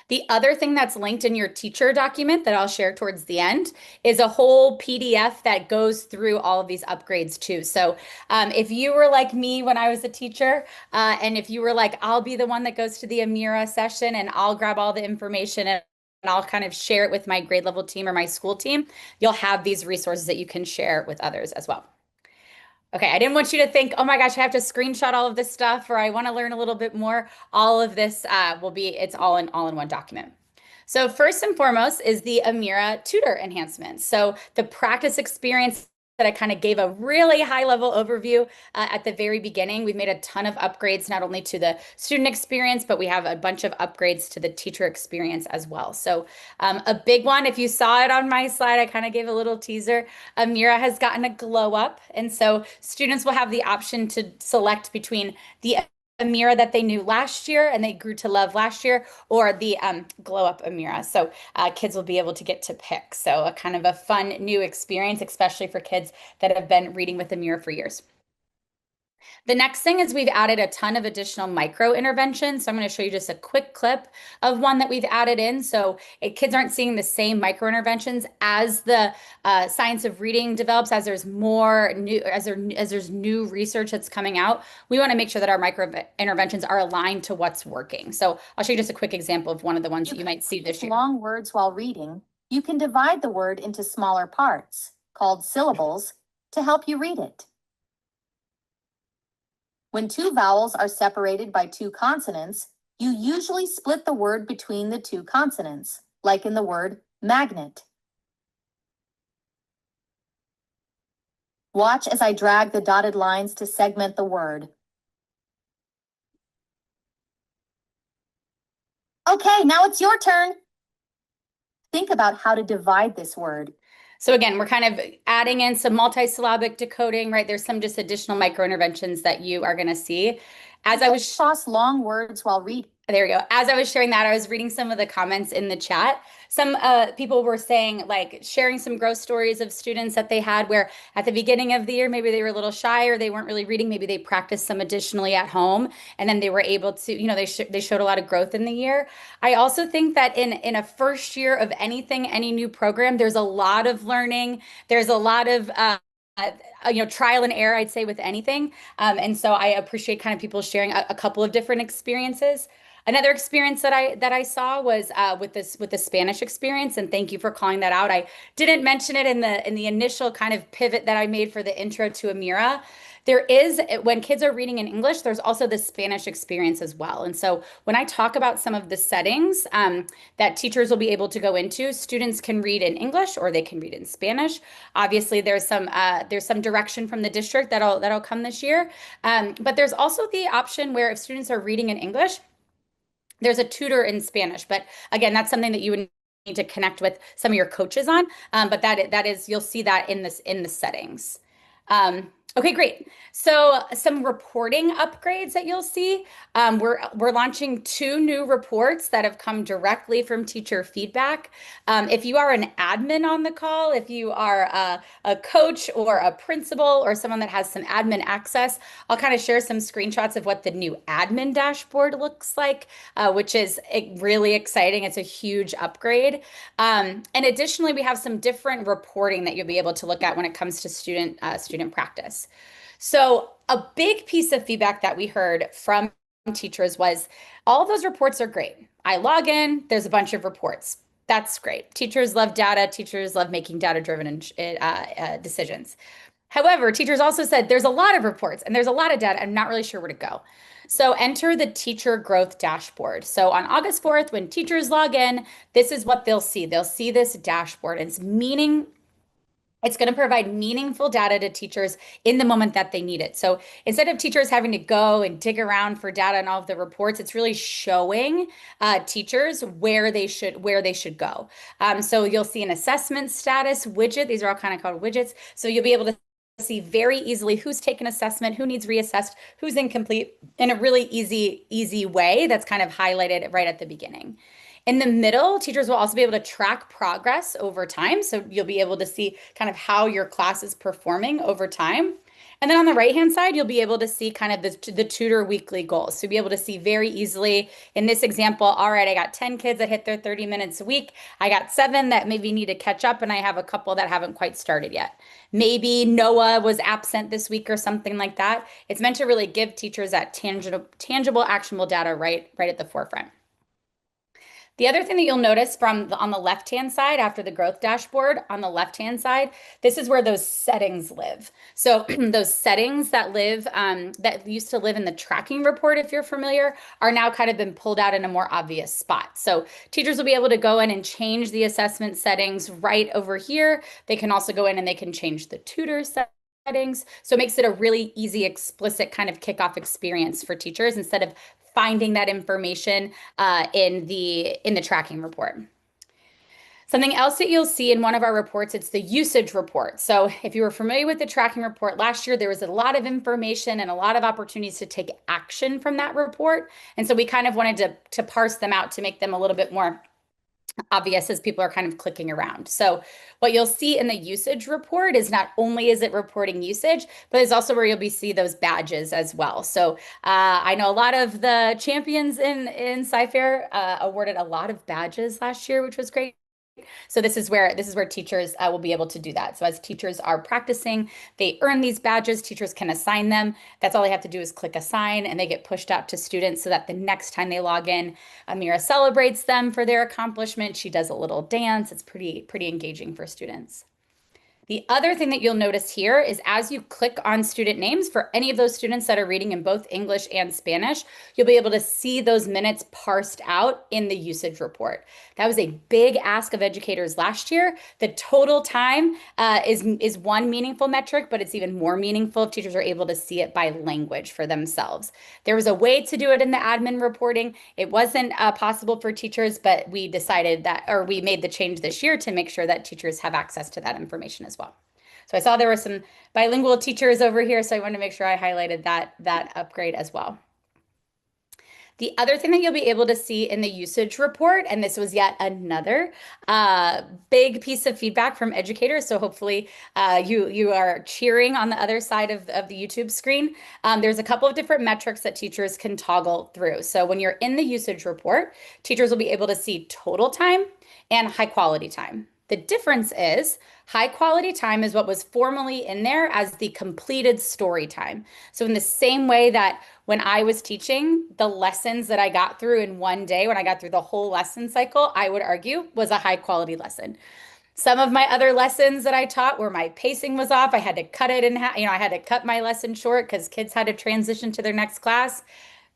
The other thing that's linked in your teacher document that I'll share towards the end is a whole PDF that goes through all of these upgrades too. So if you were like me when I was a teacher, and if you were like, I'll be the one that goes to the Amira session and I'll grab all the information and I'll kind of share it with my grade level team or my school team, you'll have these resources that you can share with others as well. Okay, I didn't want you to think, oh my gosh, I have to screenshot all of this stuff, or I want to learn a little bit more. All of this it's all in one document. So first and foremost is the Amira tutor enhancement. So the practice experience that I kind of gave a really high level overview at the very beginning. We've made a ton of upgrades, not only to the student experience, but we have a bunch of upgrades to the teacher experience as well. So a big one, if you saw it on my slide, I kind of gave a little teaser. Amira has gotten a glow up. And so students will have the option to select between the Amira that they knew last year and they grew to love last year, or the glow up Amira. So kids will be able to get to pick. So a kind of a fun new experience, especially for kids that have been reading with Amira for years. The next thing is we've added a ton of additional micro interventions. So I'm going to show you just a quick clip of one that we've added in. So kids aren't seeing the same micro interventions as the science of reading develops, as there's more new, as there's new research that's coming out. We want to make sure that our micro interventions are aligned to what's working. So I'll show you just a quick example of one of the ones that you might see this year. Long words while reading You can divide the word into smaller parts, called syllables, to help you read it. When two vowels are separated by two consonants, you usually split the word between the two consonants, like in the word magnet. Watch as I drag the dotted lines to segment the word. Okay, now it's your turn. Think about how to divide this word. So again, we're kind of adding in some multisyllabic decoding, right? There's some just additional micro interventions that you are going to see. As I was cross long words while reading. There you go. As I was sharing that, I was reading some of the comments in the chat. Some people were saying, like, sharing some growth stories of students that they had where at the beginning of the year, maybe they were a little shy or they weren't really reading. Maybe they practiced some additionally at home, and then they were able to, you know, they showed a lot of growth in the year. I also think that in a first year of anything, any new program, there's a lot of learning. There's a lot of trial and error, I'd say, with anything. And so I appreciate kind of people sharing a couple of different experiences. Another experience that I saw was with the Spanish experience, and thank you for calling that out. I didn't mention it in the initial kind of pivot that I made for the intro to Amira. There is, when kids are reading in English, there's also the Spanish experience as well. And so when I talk about some of the settings that teachers will be able to go into, students can read in English or they can read in Spanish. Obviously, there's some direction from the district that'll come this year. But there's also the option where if students are reading in English, there's a tutor in Spanish, but again, that's something that you would need to connect with some of your coaches on. But that is, you'll see that in the settings. Okay, great. So some reporting upgrades that you'll see. We're launching 2 new reports that have come directly from teacher feedback. If you are an admin on the call, if you are a coach or a principal or someone that has some admin access, I'll kind of share some screenshots of what the new admin dashboard looks like, which is really exciting. It's a huge upgrade. And additionally, we have some different reporting that you'll be able to look at when it comes to student practice. So a big piece of feedback that we heard from teachers was all of those reports are great. I log in, there's a bunch of reports. That's great. Teachers love data. Teachers love making data-driven decisions. However, teachers also said there's a lot of reports and there's a lot of data. I'm not really sure where to go. So enter the teacher growth dashboard. So on August 4th, when teachers log in, this is what they'll see. They'll see this dashboard. It's going to provide meaningful data to teachers in the moment that they need it. So instead of teachers having to go and dig around for data and all of the reports, it's really showing teachers where they should go. So you'll see an assessment status widget. These are all kind of called widgets. So you'll be able to see very easily who's taken assessment, who needs reassessed, who's incomplete in a really easy way that's kind of highlighted right at the beginning. In the middle, teachers will also be able to track progress over time. So you'll be able to see kind of how your class is performing over time. And then on the right-hand side, you'll be able to see kind of the tutor weekly goals. So you'll be able to see very easily in this example, all right, I got 10 kids that hit their 30 minutes a week. I got 7 that maybe need to catch up, and I have a couple that haven't quite started yet. Maybe Noah was absent this week or something like that. It's meant to really give teachers that tangible, actionable data right at the forefront. The other thing that you'll notice on the left-hand side, after the growth dashboard, on the left-hand side, this is where those settings live. So those settings that used to live in the tracking report, if you're familiar, are now kind of been pulled out in a more obvious spot. So teachers will be able to go in and change the assessment settings right over here. They can also go in and they can change the tutor settings. So it makes it a really easy, explicit kind of kickoff experience for teachers instead of finding that information in the tracking report. Something else that you'll see in one of our reports, it's the usage report. So if you were familiar with the tracking report last year, there was a lot of information and a lot of opportunities to take action from that report. And so we kind of wanted to parse them out to make them a little bit more obvious as people are kind of clicking around. So what you'll see in the usage report is not only is it reporting usage, but it's also where you'll see those badges as well. So I know a lot of the champions in Sci-Fair awarded a lot of badges last year, which was great So this is where teachers will be able to do that. So as teachers are practicing, they earn these badges, teachers can assign them. That's all they have to do is click assign, and they get pushed out to students so that the next time they log in, Amira celebrates them for their accomplishment. She does a little dance. It's pretty engaging for students. The other thing that you'll notice here is as you click on student names for any of those students that are reading in both English and Spanish, you'll be able to see those minutes parsed out in the usage report. That was a big ask of educators last year. The total time is one meaningful metric, but it's even more meaningful if teachers are able to see it by language for themselves. There was a way to do it in the admin reporting. It wasn't possible for teachers, but we decided that, or we made the change this year to make sure that teachers have access to that information as well. So I saw there were some bilingual teachers over here, so I wanted to make sure I highlighted that upgrade as well. The other thing that you'll be able to see in the usage report, and this was yet another big piece of feedback from educators, so hopefully you are cheering on the other side of the YouTube screen. There's a couple of different metrics that teachers can toggle through. So when you're in the usage report, teachers will be able to see total time and high quality time. The difference is high quality time is what was formally in there as the completed story time. So in the same way that when I was teaching, the lessons that I got through in one day, when I got through the whole lesson cycle, I would argue was a high quality lesson. Some of my other lessons that I taught where my pacing was off, I had to cut it in half, I had to cut my lesson short because kids had to transition to their next class,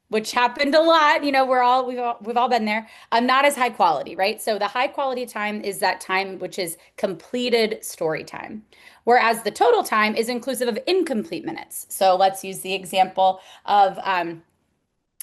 which happened a lot. We've all been there. Not as high quality, right? So the high quality time is that time which is completed story time, whereas the total time is inclusive of incomplete minutes. So let's use the example of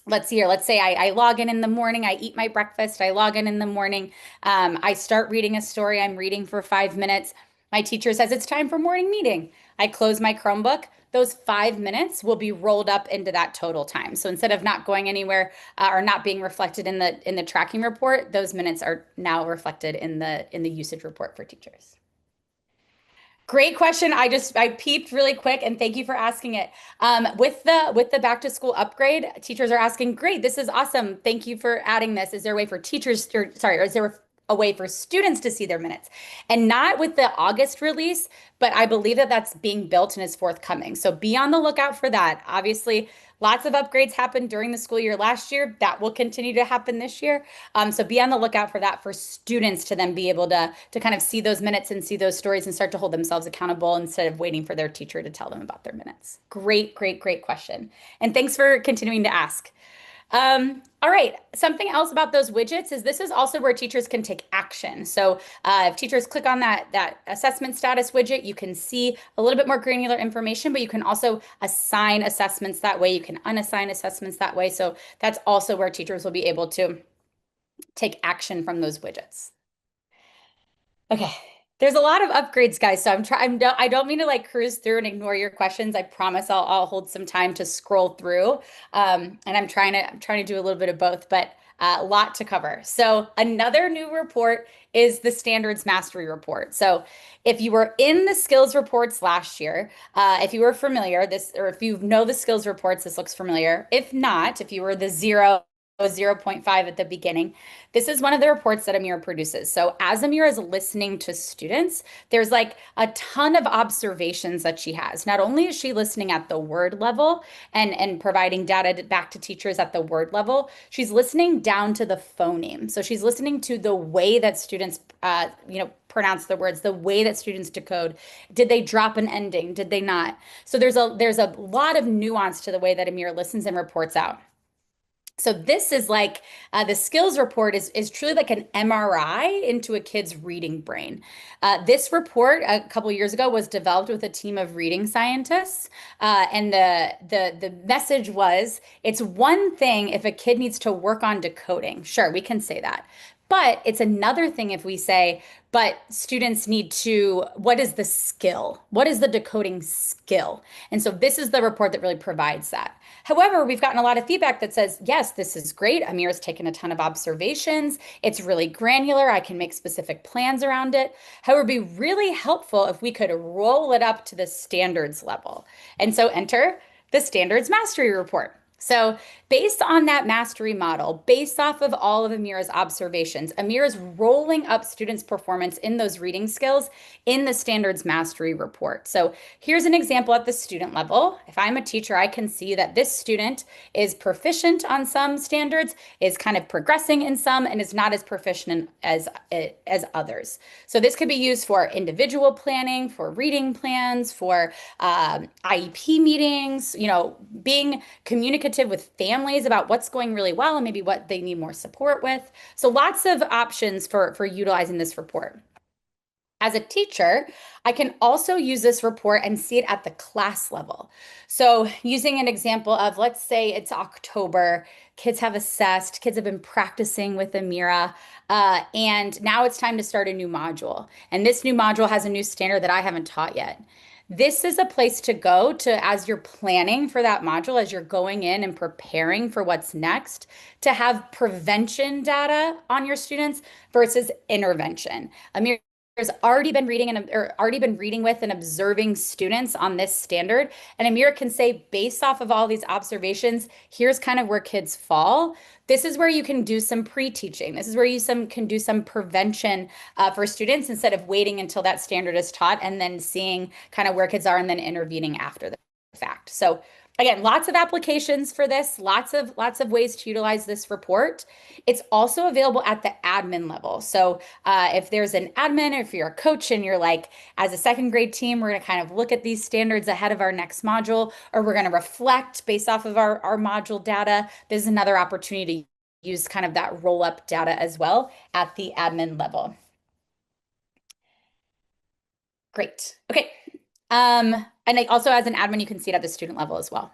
let's see here. Let's say I log in the morning, I eat my breakfast, I log in the morning, I start reading a story, I'm reading for 5 minutes. My teacher says it's time for morning meeting. I close my Chromebook. Those 5 minutes will be rolled up into that total time. So instead of not going anywhere or not being reflected in the tracking report, those minutes are now reflected in the usage report for teachers. Great question. I peeped really quick, and thank you for asking it. With the back to school upgrade, teachers are asking, great, this is awesome. Thank you for adding this. Is there a way for teachers, or is there a way for students to see their minutes? And not with the August release, but I believe that that's being built and is forthcoming. So be on the lookout for that. Obviously, lots of upgrades happened during the school year last year. That will continue to happen this year. So be on the lookout for that for students to then be able to kind of see those minutes and see those stories and start to hold themselves accountable instead of waiting for their teacher to tell them about their minutes. Great question. And thanks for continuing to ask. All right, something else about those widgets is this is also where teachers can take action. So if teachers click on that assessment status widget, you can see a little bit more granular information, but you can also assign assessments that way. You can unassign assessments that way. So that's also where teachers will be able to take action from those widgets. Okay. There's a lot of upgrades, guys. So I don't mean to like cruise through and ignore your questions. I promise I'll hold some time to scroll through. And I'm trying to do a little bit of both, but a lot to cover. So another new report is the standards mastery report. So if you were in the skills reports last year, if you were familiar, or if you know the skills reports, this looks familiar. If not, if you were the 0.5 at the beginning, this is one of the reports that Amira produces. So as Amira is listening to students, there's like a ton of observations that she has. Not only is she listening at the word level and providing data back to teachers at the word level, she's listening down to the phoneme. So she's listening to the way that students pronounce the words, the way that students decode. Did they drop an ending? Did they not? So there's a lot of nuance to the way that Amira listens and reports out. So this is like the skills report is truly like an MRI into a kid's reading brain. This report a couple of years ago was developed with a team of reading scientists. And the message was, it's one thing if a kid needs to work on decoding. Sure, we can say that. But it's another thing if we say, but students need to, what is the skill? What is the decoding skill? And so this is the report that really provides that. However, we've gotten a lot of feedback that says, yes, this is great. Amira's taken a ton of observations. It's really granular. I can make specific plans around it. However, it'd be really helpful if we could roll it up to the standards level. And so enter the standards mastery report. So based on that mastery model, based off of all of Amira's observations, Amira's rolling up students' performance in those reading skills in the standards mastery report. So here's an example at the student level. If I'm a teacher, I can see that this student is proficient on some standards, is kind of progressing in some, and is not as proficient as others. So this could be used for individual planning, for reading plans, for IEP meetings, being communicative with families about what's going really well and maybe what they need more support with. So lots of options for utilizing this report. As a teacher, I can also use this report and see it at the class level. So using an example of, let's say it's October, kids have assessed, kids have been practicing with Amira, and now it's time to start a new module. And this new module has a new standard that I haven't taught yet. This is a place to go to, as you're planning for that module, as you're going in and preparing for what's next, to have prevention data on your students versus intervention. Amira has already been reading with and observing students on this standard. And Amira can say, based off of all these observations, here's kind of where kids fall. This is where you can do some pre-teaching. This is where you can do some prevention for students instead of waiting until that standard is taught and then seeing kind of where kids are and then intervening after the fact. So again, lots of applications for this, lots of ways to utilize this report. It's also available at the admin level. So if there's an admin, or if you're a coach and you're like, as a second grade team, we're going to kind of look at these standards ahead of our next module, or we're going to reflect based off of our module data, there's another opportunity to use kind of that roll-up data as well at the admin level. Great. Okay. And also as an admin, you can see it at the student level as well.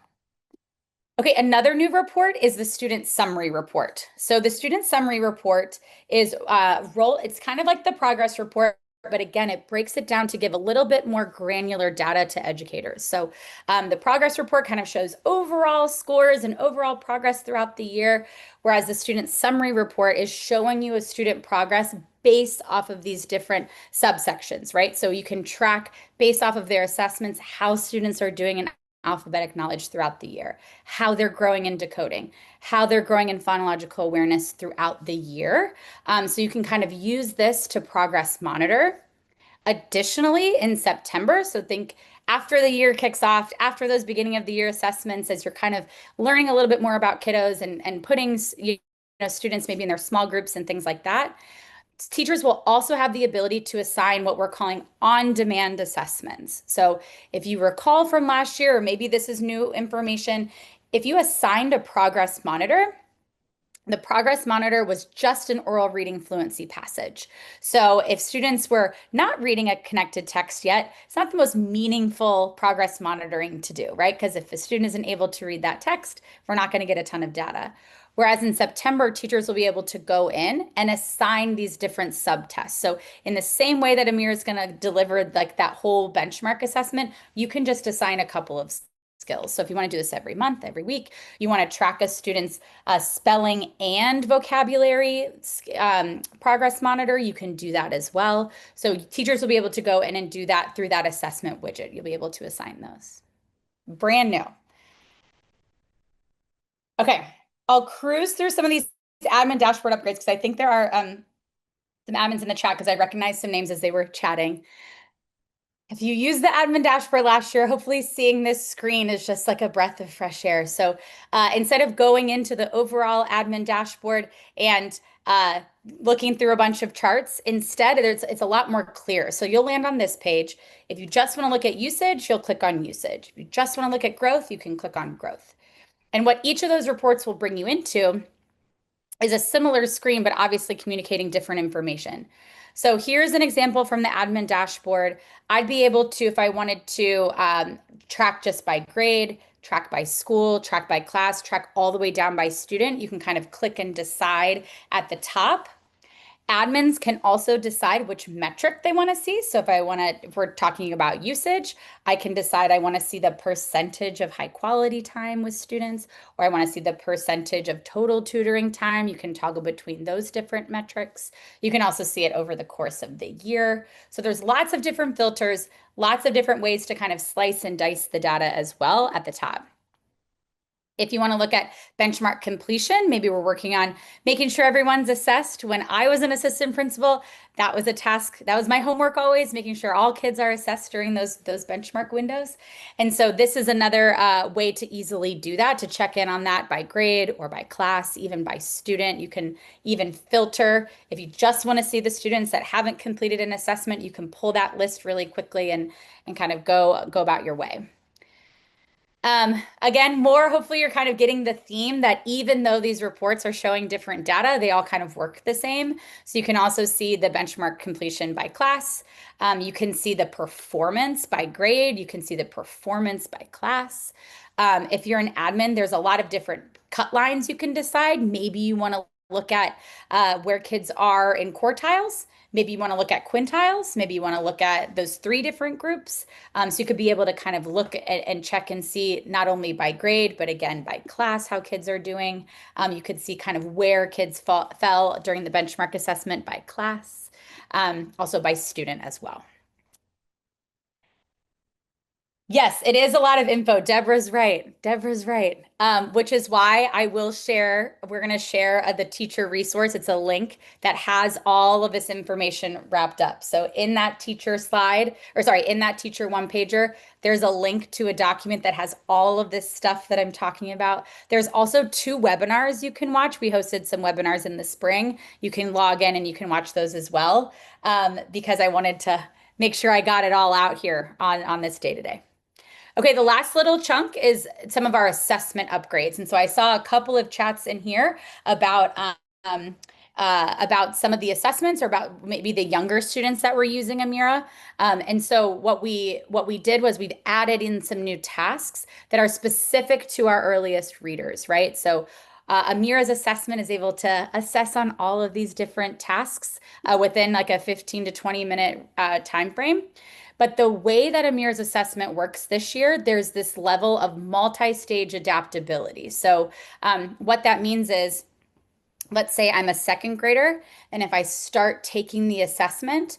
Okay, another new report is the student summary report. So the student summary report is it's kind of like the progress report, but again, it breaks it down to give a little bit more granular data to educators. So the progress report kind of shows overall scores and overall progress throughout the year, whereas the student summary report is showing you a student progress based off of these different subsections, right? So you can track based off of their assessments how students are doing in alphabetic knowledge throughout the year, how they're growing in decoding, how they're growing in phonological awareness throughout the year. So you can kind of use this to progress monitor. Additionally, in September, so think after the year kicks off, after those beginning of the year assessments, as you're kind of learning a little bit more about kiddos and putting students maybe in their small groups and things like that, teachers will also have the ability to assign what we're calling on-demand assessments. So if you recall from last year, or maybe this is new information, if you assigned a progress monitor, the progress monitor was just an oral reading fluency passage. So if students were not reading a connected text yet, it's not the most meaningful progress monitoring to do, right? Because if a student isn't able to read that text, we're not going to get a ton of data. Whereas in September, teachers will be able to go in and assign these different subtests. So in the same way that Amira is going to deliver like that whole benchmark assessment, you can just assign a couple of skills. So if you want to do this every month, every week, you want to track a student's spelling and vocabulary progress monitor, you can do that as well. So teachers will be able to go in and do that through that assessment widget. You'll be able to assign those. Brand new. Okay. I'll cruise through some of these admin dashboard upgrades because I think there are some admins in the chat because I recognized some names as they were chatting. If you used the admin dashboard last year, hopefully seeing this screen is just like a breath of fresh air. So instead of going into the overall admin dashboard and looking through a bunch of charts, instead it's a lot more clear. So you'll land on this page. If you just want to look at usage, you'll click on usage. If you just want to look at growth, you can click on growth. And what each of those reports will bring you into is a similar screen, but obviously communicating different information. So here's an example from the admin dashboard. I'd be able to, if I wanted to, track just by grade, track by school, track by class, track all the way down by student. You can kind of click and decide at the top. Admins can also decide which metric they want to see. So if we're talking about usage, I can decide I want to see the percentage of high quality time with students, or I want to see the percentage of total tutoring time. You can toggle between those different metrics. You can also see it over the course of the year. So there's lots of different filters, lots of different ways to kind of slice and dice the data as well at the top. If you want to look at benchmark completion, maybe we're working on making sure everyone's assessed. When I was an assistant principal, that was a task. That was my homework always, making sure all kids are assessed during those benchmark windows. And so this is another way to easily do that, to check in on that by grade or by class, even by student. You can even filter. If you just want to see the students that haven't completed an assessment, you can pull that list really quickly and kind of go about your way. Again, hopefully you're kind of getting the theme that even though these reports are showing different data, they all kind of work the same. So you can also see the benchmark completion by class. You can see the performance by grade. You can see the performance by class. If you're an admin, there's a lot of different cut lines you can decide. Maybe you want to look at where kids are in quartiles. Maybe you want to look at quintiles. Maybe you want to look at those 3 different groups. So you could be able to kind of look and check and see not only by grade, but again, by class, how kids are doing. You could see kind of where kids fell during the benchmark assessment by class, also by student as well. Yes, it is a lot of info. Deborah's right. Deborah's right. Which is why we're going to share the teacher resource. It's a link that has all of this information wrapped up. So in that teacher slide, in that teacher one-pager, there's a link to a document that has all of this stuff that I'm talking about. There's also 2 webinars you can watch. We hosted some webinars in the spring. You can log in and you can watch those as well, because I wanted to make sure I got it all out here on this day today. Okay, the last little chunk is some of our assessment upgrades. And so I saw a couple of chats in here about some of the assessments, or about maybe the younger students that were using Amira. And so what we did was we've added in some new tasks that are specific to our earliest readers, right? So Amira's assessment is able to assess on all of these different tasks within like a 15 to 20 minute time frame. But the way that Amira's assessment works this year, there's this level of multi-stage adaptability. So what that means is, let's say I'm a 2nd grader, and if I start taking the assessment,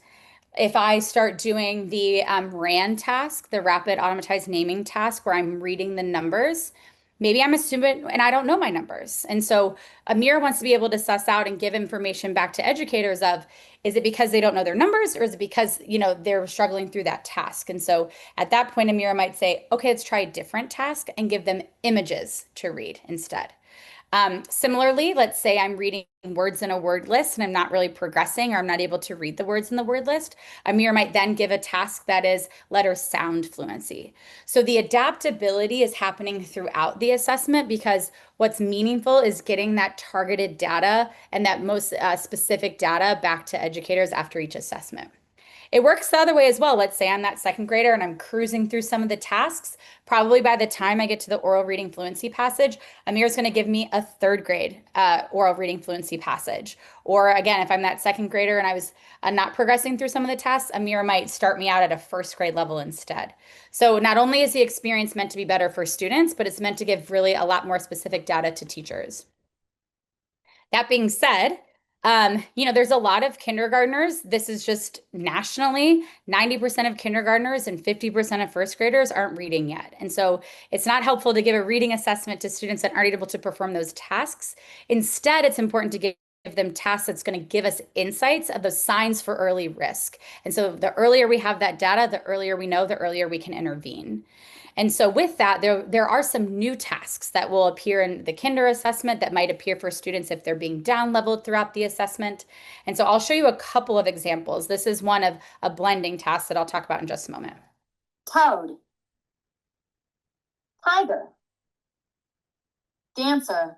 if I start doing the RAN task, the rapid automatized naming task, where I'm reading the numbers, maybe I'm a student and I don't know my numbers. And so Amira wants to be able to suss out and give information back to educators of, is it because they don't know their numbers, or is it because, they're struggling through that task? And so at that point, Amira might say, okay, let's try a different task and give them images to read instead. Similarly, let's say I'm reading words in a word list and I'm not really progressing, or I'm not able to read the words in the word list. Amira might then give a task that is letter sound fluency. So the adaptability is happening throughout the assessment, because what's meaningful is getting that targeted data and that most specific data back to educators after each assessment. It works the other way as well. Let's say I'm that 2nd grader and I'm cruising through some of the tasks. Probably by the time I get to the oral reading fluency passage, Amira's going to give me a 3rd grade oral reading fluency passage. Or again, if I'm that 2nd grader and I was not progressing through some of the tasks, Amira might start me out at a 1st grade level instead. So not only is the experience meant to be better for students, but it's meant to give really a lot more specific data to teachers. That being said, there's a lot of kindergartners. This is just nationally, 90% of kindergartners and 50% of 1st graders aren't reading yet. And so it's not helpful to give a reading assessment to students that aren't able to perform those tasks. Instead, it's important to give them tasks that's going to give us insights of the signs for early risk. And so the earlier we have that data, the earlier we know, the earlier we can intervene. And so with that, there are some new tasks that will appear in the kinder assessment that might appear for students if they're being down leveled throughout the assessment. And so I'll show you a couple of examples. This is one of a blending task that I'll talk about in just a moment. Toad, tiger, dancer,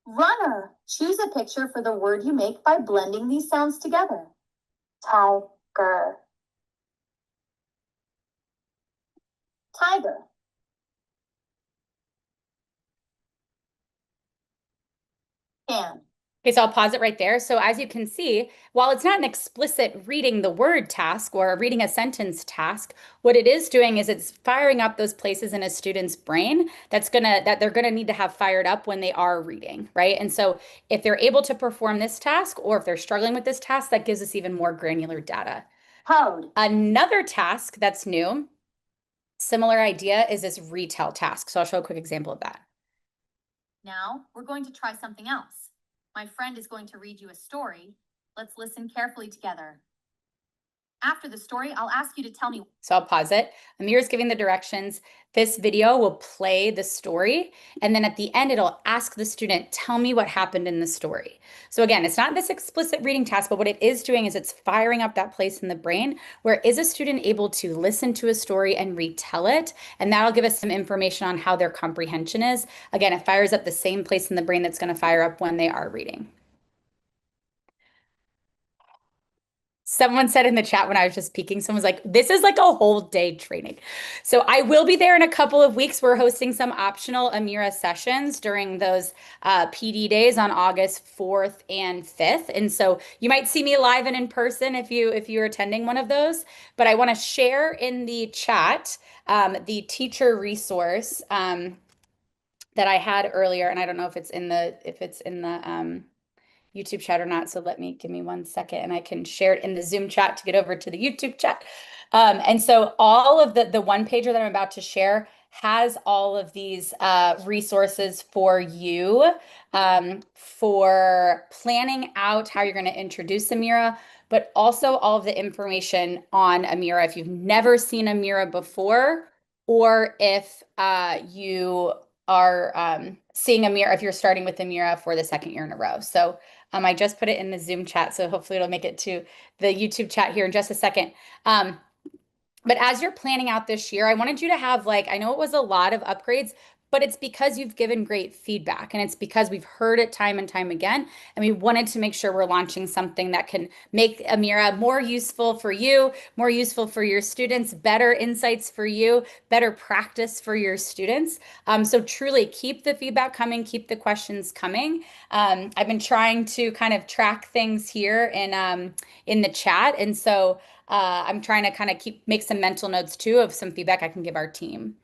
runner. Choose a picture for the word you make by blending these sounds together. Tiger, tiger. Can. Okay, so I'll pause it right there. So as you can see, while it's not an explicit reading the word task or reading a sentence task, what it is doing is it's firing up those places in a student's brain that they're gonna need to have fired up when they are reading, right? And so if they're able to perform this task, or if they're struggling with this task, that gives us even more granular data. Toad. Another task that's new Similar idea is this retell task. So I'll show a quick example of that. Now we're going to try something else. My friend is going to read you a story. Let's listen carefully together. After the story, I'll ask you to tell me. So I'll pause it. Amira's giving the directions. This video will play the story. And then at the end, it'll ask the student, tell me what happened in the story. So again, it's not this explicit reading task, but what it is doing is it's firing up that place in the brain where is a student able to listen to a story and retell it? And that'll give us some information on how their comprehension is. Again, it fires up the same place in the brain that's going to fire up when they are reading. Someone said in the chat when I was just peeking, someone's like, this is like a whole day training. So I will be there in a couple of weeks. We're hosting some optional Amira sessions during those PD days on August 4th and 5th. And so you might see me live and in person if you're attending one of those. But I want to share in the chat the teacher resource that I had earlier. And I don't know if it's in the YouTube chat or not. So give me 1 second and I can share it in the Zoom chat to get over to the YouTube chat. And so all of the one pager that I'm about to share has all of these resources for you for planning out how you're going to introduce Amira, but also all of the information on Amira if you've never seen Amira before, or if you are seeing Amira, if you're starting with Amira for the second year in a row. So I just put it in the Zoom chat, so hopefully it'll make it to the YouTube chat here in just a second. But as you're planning out this year, I wanted you to have I know it was a lot of upgrades, but it's because you've given great feedback and it's because we've heard it time and time again. And we wanted to make sure we're launching something that can make Amira more useful for you, more useful for your students, better insights for you, better practice for your students. So truly keep the feedback coming, keep the questions coming. I've been trying to kind of track things here in the chat. And so I'm trying to kind of make some mental notes too of some feedback I can give our team.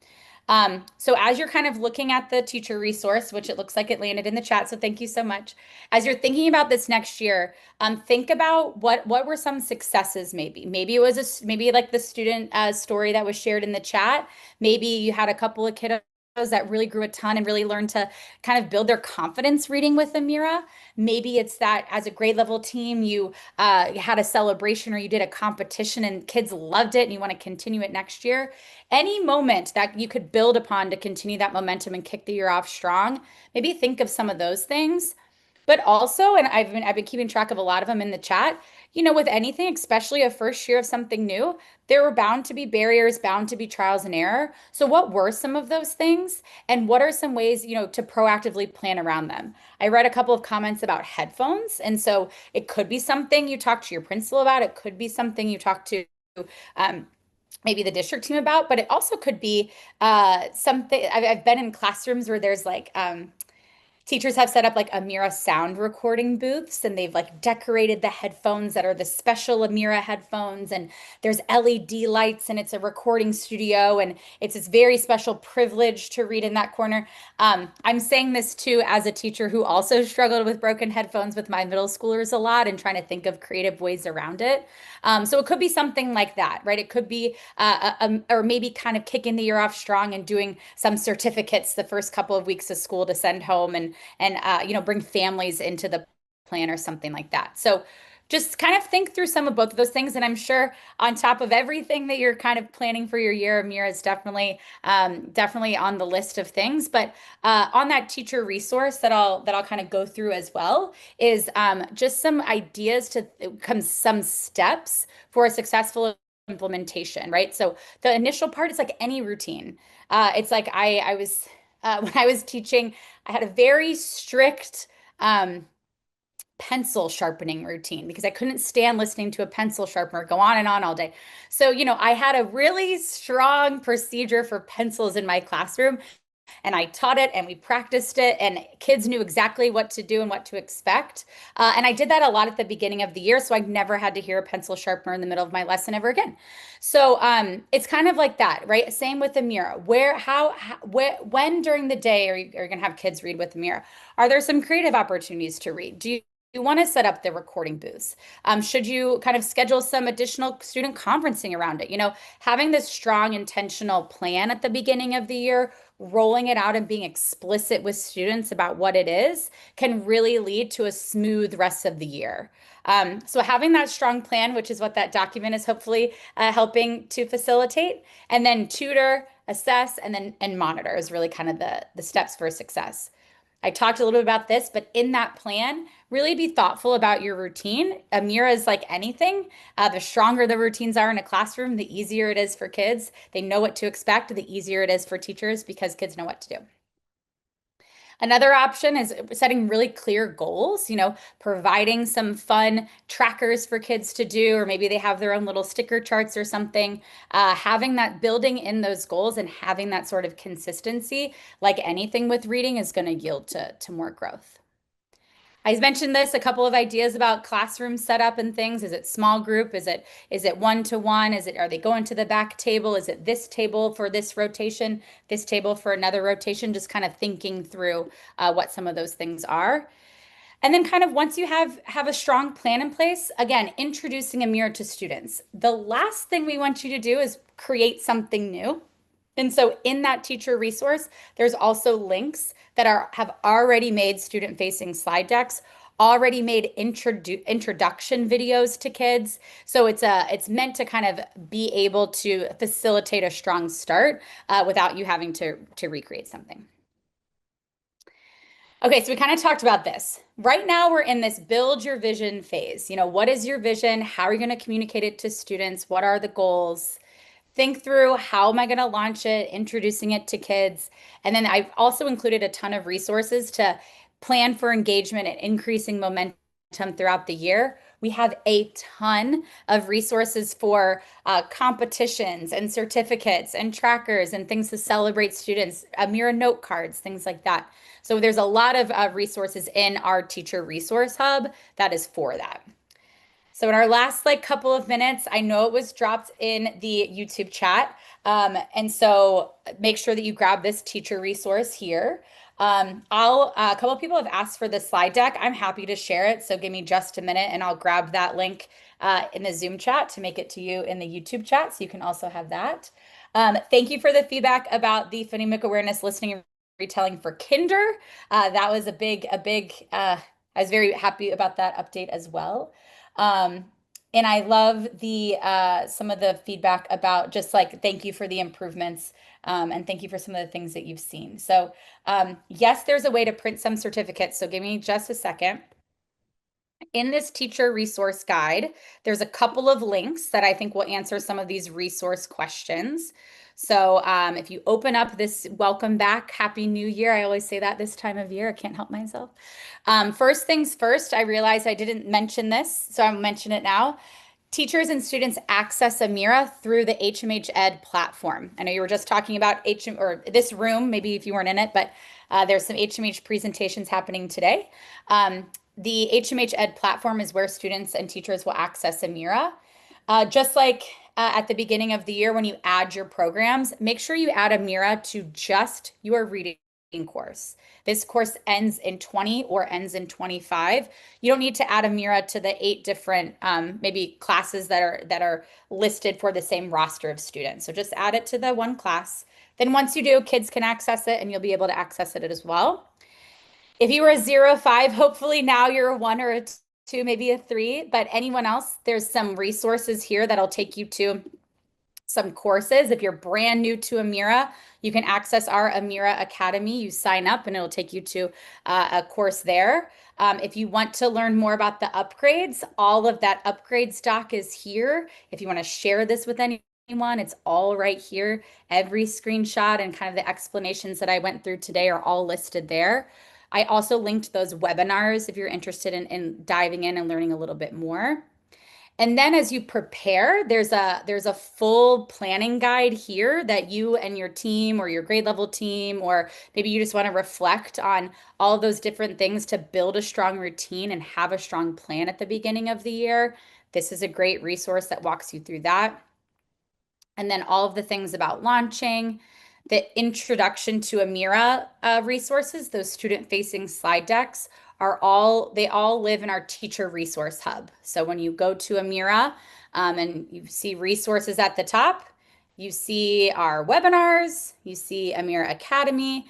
So as you're kind of looking at the teacher resource, which it looks like it landed in the chat, so thank you so much. As you're thinking about this next year, think about what were some successes maybe. Maybe it was maybe like the student story that was shared in the chat. Maybe you had a couple of kiddos that really grew a ton and really learned to kind of build their confidence reading with Amira. Maybe it's that as a grade level team, you had a celebration or you did a competition and kids loved it and you want to continue it next year. Any moment that you could build upon to continue that momentum and kick the year off strong, maybe think of some of those things. But also, and I've been keeping track of a lot of them in the chat, with anything, especially a first year of something new, there were bound to be barriers, bound to be trials and error. So what were some of those things? And what are some ways, to proactively plan around them? I read a couple of comments about headphones. And so it could be something you talk to your principal about. It could be something you talk to maybe the district team about, but it also could be something. I've been in classrooms where there's teachers have set up Amira sound recording booths and they've decorated the headphones that are the special Amira headphones, and there's LED lights and it's a recording studio and it's this very special privilege to read in that corner. I'm saying this too as a teacher who also struggled with broken headphones with my middle schoolers a lot and trying to think of creative ways around it. So it could be something like that, right? It could be, or maybe kind of kicking the year off strong and doing some certificates the first couple of weeks of school to send home and bring families into the plan or something like that. So just kind of think through some of both of those things. And I'm sure on top of everything that you're kind of planning for your year, Amira is definitely on the list of things. But on that teacher resource that I'll kind of go through as well is just some ideas to some steps for a successful implementation, right? So the initial part is like any routine. It's like I was when I was teaching, I had a very strict pencil sharpening routine because I couldn't stand listening to a pencil sharpener go on and on all day. So, I had a really strong procedure for pencils in my classroom. And I taught it and we practiced it and kids knew exactly what to do and what to expect. And I did that a lot at the beginning of the year. So I never had to hear a pencil sharpener in the middle of my lesson ever again. So it's kind of like that, right? Same with Amira. When during the day are you going to have kids read with Amira? Are there some creative opportunities to read? Do you want to set up the recording booths? Should you kind of schedule some additional student conferencing around it? Having this strong intentional plan at the beginning of the year, rolling it out and being explicit with students about what it is can really lead to a smooth rest of the year. So having that strong plan, which is what that document is hopefully helping to facilitate, and then tutor, assess, and monitor is really kind of the steps for success. I talked a little bit about this, but in that plan, really be thoughtful about your routine. Amira is like anything. The stronger the routines are in a classroom, the easier it is for kids. They know what to expect, the easier it is for teachers because kids know what to do. Another option is setting really clear goals, providing some fun trackers for kids to do, or maybe they have their own little sticker charts or something. Having that building in those goals and having that sort of consistency, like anything with reading, is going to yield to more growth. I mentioned this, a couple of ideas about classroom setup and things. Is it small group? Is it one-to-one? Are they going to the back table? Is it this table for this rotation, this table for another rotation? Just kind of thinking through what some of those things are. And then kind of once you have a strong plan in place, again, introducing Amira to students. The last thing we want you to do is create something new. And so in that teacher resource, there's also links that have already made student-facing slide decks, already made introduction videos to kids. So it's meant to kind of be able to facilitate a strong start without you having to recreate something. Okay, so we kind of talked about this. Right now, we're in this build your vision phase. What is your vision? How are you going to communicate it to students? What are the goals? Think through, how am I going to launch it, introducing it to kids. And then I've also included a ton of resources to plan for engagement and increasing momentum throughout the year. We have a ton of resources for competitions and certificates and trackers and things to celebrate students, Amira note cards, things like that. So there's a lot of resources in our teacher resource hub that is for that. So in our last couple of minutes, I know it was dropped in the YouTube chat. And so make sure that you grab this teacher resource here. A couple of people have asked for the slide deck. I'm happy to share it. So give me just a minute and I'll grab that link in the Zoom chat to make it to you in the YouTube chat. So you can also have that. Thank you for the feedback about the phonemic awareness listening and retelling for Kinder. That was a big, I was very happy about that update as well. And I love some of the feedback about just thank you for the improvements and thank you for some of the things that you've seen. So yes, there's a way to print some certificates. So give me just a second. In this teacher resource guide, there's a couple of links that I think will answer some of these resource questions. So if you open up this welcome back, Happy New Year. I always say that this time of year. I can't help myself. First things first, I realized I didn't mention this, so I'll mention it now. Teachers and students access Amira through the HMH Ed platform. I know you were just talking about this room, maybe if you weren't in it, but there's some HMH presentations happening today. The HMH Ed platform is where students and teachers will access Amira. Just like at the beginning of the year, when you add your programs, make sure you add Amira to just your reading course. This course ends in 20 or ends in 25. You don't need to add Amira to the 8 different maybe classes that are listed for the same roster of students. So just add it to the one class. Then once you do, kids can access it and you'll be able to access it as well. If you were a 0-5, hopefully now you're a 1 or a 2, maybe a 3, but anyone else, there's some resources here that'll take you to some courses. If you're brand new to Amira, you can access our Amira Academy. You sign up and it'll take you to a course there. If you want to learn more about the upgrades, all of that upgrades doc is here. If you want to share this with anyone, it's all right here. Every screenshot and kind of the explanations that I went through today are all listed there. I also linked those webinars if you're interested in diving in and learning a little bit more. And then as you prepare, there's a full planning guide here that you and your team or your grade level team, or maybe you just want to reflect on all of those different things to build a strong routine and have a strong plan at the beginning of the year. This is a great resource that walks you through that. And then all of the things about launching, the introduction to Amira resources, those student-facing slide decks they all live in our teacher resource hub. So when you go to Amira, and you see resources at the top, you see our webinars, you see Amira Academy.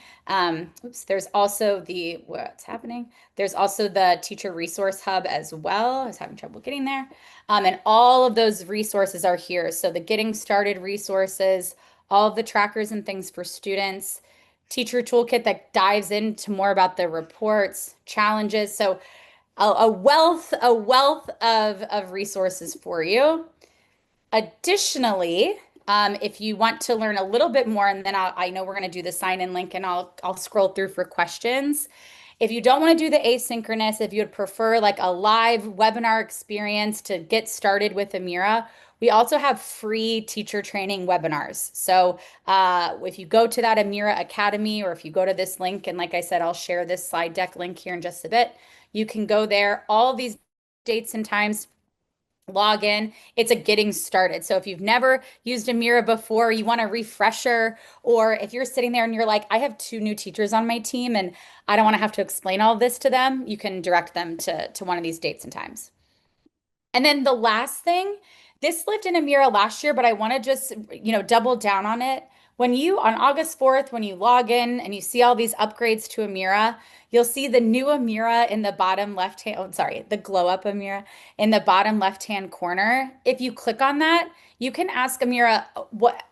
There's also what's happening? There's also the teacher resource hub as well. I was having trouble getting there. And all of those resources are here. So the getting started resources, all of the trackers and things for students, teacher toolkit that dives into more about the reports, challenges. So a wealth of resources for you. Additionally, if you want to learn a little bit more, and then I know we're going to do the sign-in link, and I'll scroll through for questions. If you don't want to do the asynchronous, if you would prefer like a live webinar experience to get started with Amira, we also have free teacher training webinars. So if you go to that Amira Academy, or if you go to this link, and like I said, I'll share this slide deck link here in just a bit, you can go there. All these dates and times, log in. It's a getting started. So if you've never used Amira before, you want a refresher, or if you're sitting there and you're like, I have 2 new teachers on my team and I don't want to have to explain all this to them, you can direct them to one of these dates and times. And then the last thing, this lived in Amira last year, but I want to just, double down on it. On August 4th, when you log in and you see all these upgrades to Amira, you'll see the new Amira in the bottom left-hand, the glow up Amira in the bottom left-hand corner. If you click on that, you can ask Amira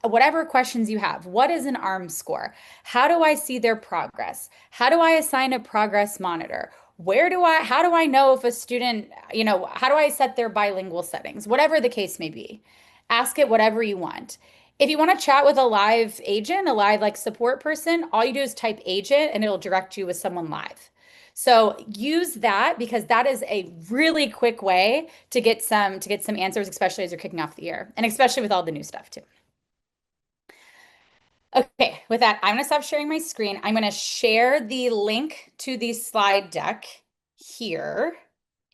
whatever questions you have. What is an ARM score? How do I see their progress? How do I assign a progress monitor? How do I know if a student, how do I set their bilingual settings? Whatever the case may be. Ask it whatever you want. If you want to chat with a live agent, a live support person, all you do is type agent and it'll direct you with someone live. So use that, because that is a really quick way to get some answers, especially as you're kicking off the year, and especially with all the new stuff too. Okay, with that, I'm going to stop sharing my screen. I'm going to share the link to the slide deck here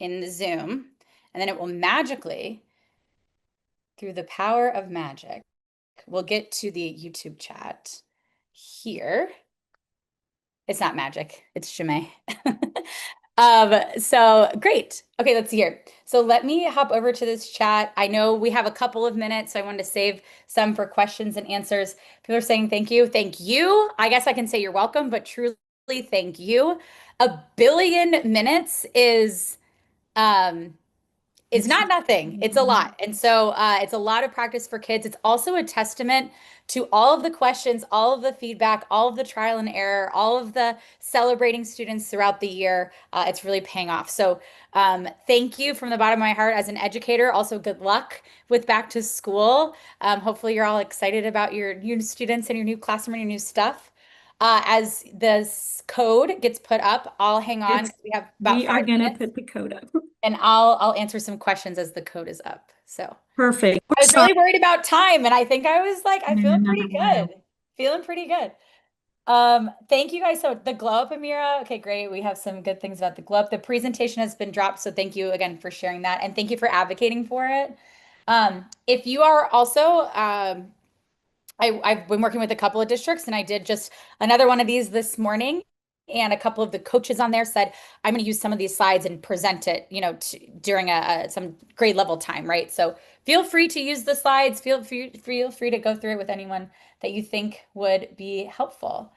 in the Zoom, and then it will magically, through the power of magic, we'll get to the YouTube chat here. It's not magic, it's Shimei. So great. Okay, let's see here. So let me hop over to this chat. I know we have a couple of minutes, so I wanted to save some for questions and answers. People are saying thank you. Thank you. I guess I can say you're welcome, but truly thank you. 1 billion minutes is not nothing. It's a lot. And so it's a lot of practice for kids. It's also a testament to all of the questions, all of the feedback, all of the trial and error, all of the celebrating students throughout the year. It's really paying off. So thank you from the bottom of my heart as an educator. Also, good luck with back to school. Hopefully you're all excited about your new students and your new classroom and your new stuff. As this code gets put up, I'll hang on. We have about 5 minutes. We are going to put the code up. And I'll answer some questions as the code is up. So Perfect. I was really worried about time, and I think I was like, I'm feeling pretty No. good. Feeling pretty good. Thank you guys. So the glow up, Amira. Okay, great. We have some good things about the glow up. The presentation has been dropped, so thank you again for sharing that, and thank you for advocating for it. If you are also, I've been working with a couple of districts, and I did just another one of these this morning. And a couple of the coaches on there said, I'm going to use some of these slides and present it, during some grade level time, right? So feel free to use the slides. Feel free to go through it with anyone that you think would be helpful.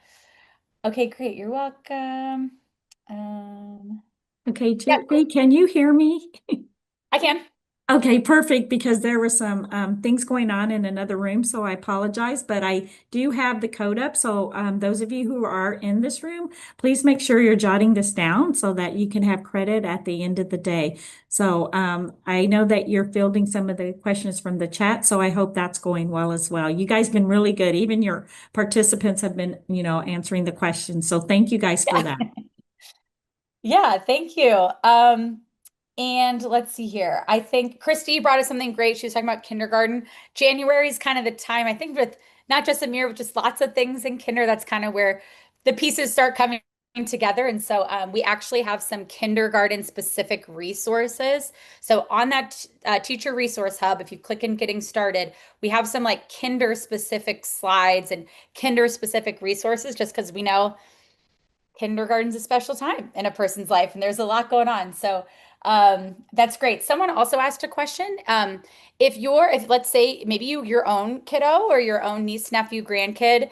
Okay, great. You're welcome. Okay, Tiffany, can you hear me? I can. Okay, perfect, because there were some things going on in another room, so I apologize, but I do have the code up. So those of you who are in this room, please make sure you're jotting this down so that you can have credit at the end of the day. So I know that you're fielding some of the questions from the chat, so I hope that's going well as well. You guys have been really good. Even your participants have been, answering the questions. So thank you guys for that. Yeah, thank you. And let's see here. I think Christy brought us something great. She was talking about kindergarten. January is kind of the time, I think, with not just Amir, but just lots of things in kinder. That's kind of where the pieces start coming together. And so we actually have some kindergarten specific resources. So on that teacher resource hub, if you click in getting started, we have some kinder specific slides and kinder specific resources, just because we know kindergarten's a special time in a person's life, and there's a lot going on. So that's great. Someone also asked a question. If let's say maybe your own kiddo or your own niece, nephew, grandkid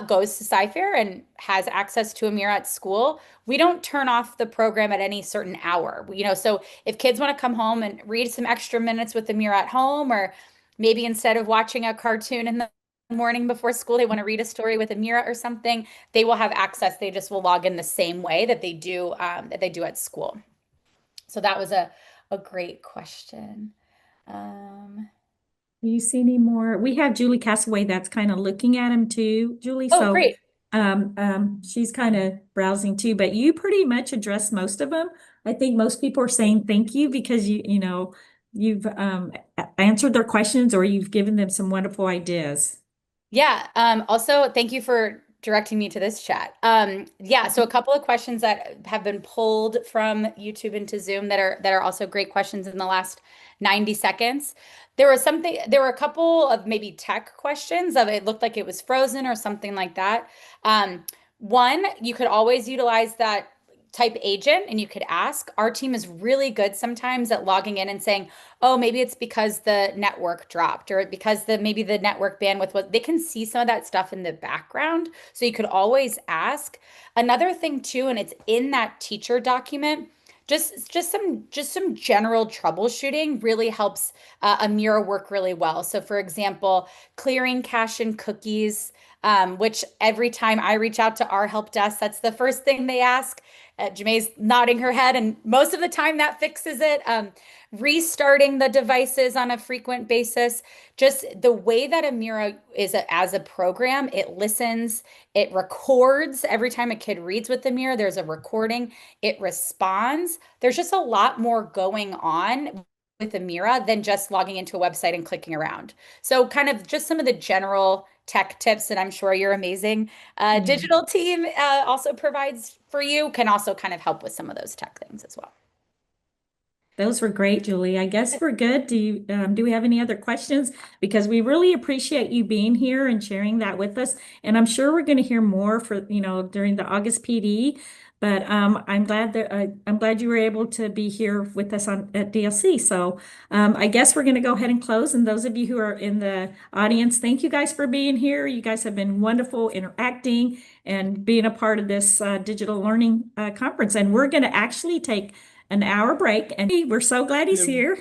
goes to Sci-Fair and has access to Amira at school, we don't turn off the program at any certain hour. So if kids want to come home and read some extra minutes with Amira at home, or maybe instead of watching a cartoon in the morning before school, they want to read a story with Amira or something, they will have access. They just will log in the same way that they do at school. So that was a great question. Do you see any more? We have Julie Castaway that's kind of looking at him too, Julie. Oh, So great. she's kind of browsing too, but you pretty much addressed most of them. I think most people are saying thank you because you've answered their questions, or you've given them some wonderful ideas. Yeah. Also, thank you for directing me to this chat. Yeah. So a couple of questions that have been pulled from YouTube into Zoom that are also great questions in the last 90 seconds. There were a couple of maybe tech questions of it looked like it was frozen or something like that. One, you could always utilize that type agent and you could ask. Our team is really good sometimes at logging in and saying, oh, maybe it's because the network dropped, or because maybe the network bandwidth was, they can see some of that stuff in the background. So you could always ask. Another thing too, and it's in that teacher document, just some general troubleshooting really helps Amira work really well. So for example, clearing cache and cookies, which every time I reach out to our help desk, that's the first thing they ask. Jemai's nodding her head, and most of the time that fixes it. Restarting the devices on a frequent basis. Just the way that Amira is as a program, it listens, it records. Every time a kid reads with Amira, there's a recording. It responds. There's just a lot more going on with Amira than just logging into a website and clicking around. So kind of just some of the general tech tips, and I'm sure your amazing digital team also provides for you, can also kind of help with some of those tech things as well. Those were great, Julie. I guess we're good. Do we have any other questions? Because we really appreciate you being here and sharing that with us. And I'm sure we're going to hear more during the August PD. But I'm glad you were able to be here with us at DLC. So I guess we're going to go ahead and close. And those of you who are in the audience, thank you guys for being here. You guys have been wonderful interacting and being a part of this digital learning conference. And we're going to actually take an hour break, and we're so glad he's here.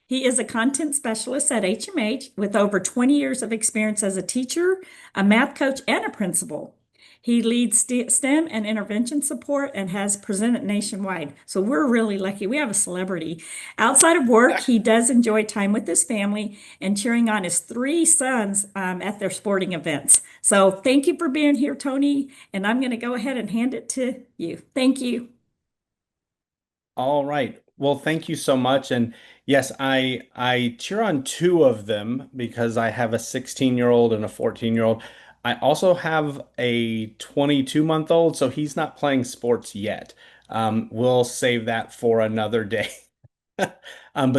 He is a content specialist at HMH with over 20 years of experience as a teacher, a math coach, and a principal. He leads STEM and intervention support and has presented nationwide. So we're really lucky. We have a celebrity. Outside of work, he does enjoy time with his family and cheering on his 3 sons at their sporting events. So thank you for being here, Tony. And I'm going to go ahead and hand it to you. Thank you. All right. Well, thank you so much. And yes, I cheer on 2 of them because I have a 16-year-old and a 14-year-old. I also have a 22-month-old, so he's not playing sports yet. We'll save that for another day. But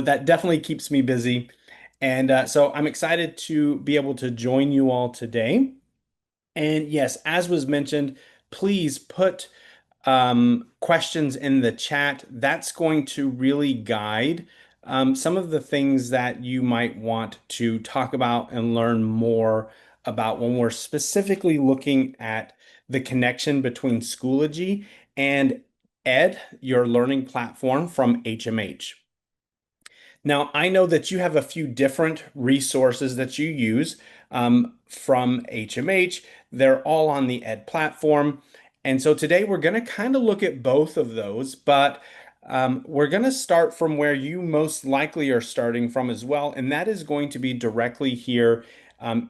that definitely keeps me busy. And so I'm excited to be able to join you all today. And yes, as was mentioned, please put questions in the chat. That's going to really guide some of the things that you might want to talk about and learn more about when we're specifically looking at the connection between Schoology and Ed, your learning platform from HMH. Now, I know that you have a few different resources that you use from HMH. They're all on the Ed platform. And so today we're going to kind of look at both of those, but we're going to start from where you most likely are starting from as well. And that is going to be directly here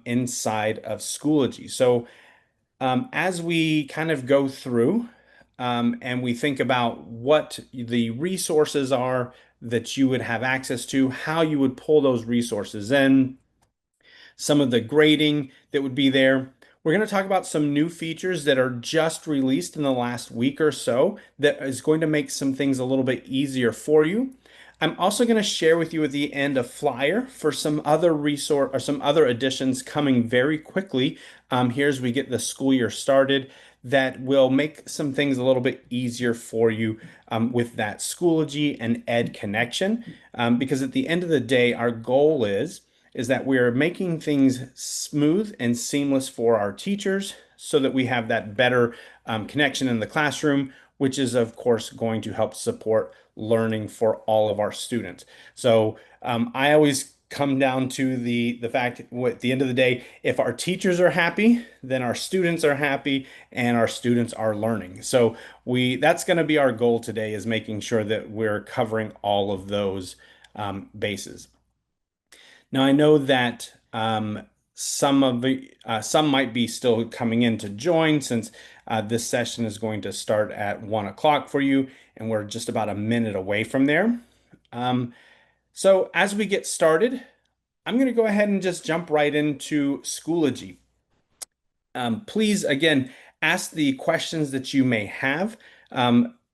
inside of Schoology. So as we kind of go through and we think about what the resources are that you would have access to, how you would pull those resources in, some of the grading that would be there. We're going to talk about some new features that are just released in the last week or so that is going to make some things a little bit easier for you. I'm also going to share with you at the end a flyer for some other resource or some other additions coming very quickly here as we get the school year started that will make some things a little bit easier for you with that Schoology and Ed connection. Because at the end of the day, our goal is that we're making things smooth and seamless for our teachers so that we have that better connection in the classroom, which is, of course, going to help support learning for all of our students. So I always come down to the fact at the end of the day, if our teachers are happy, then our students are happy and our students are learning. So that's going to be our goal today, is making sure that we're covering all of those bases. Now, I know that some might be still coming in to join, since this session is going to start at 1 o'clock for you, and we're just about a minute away from there. So as we get started, I'm going to go ahead and just jump right into Schoology. Please, again, ask the questions that you may have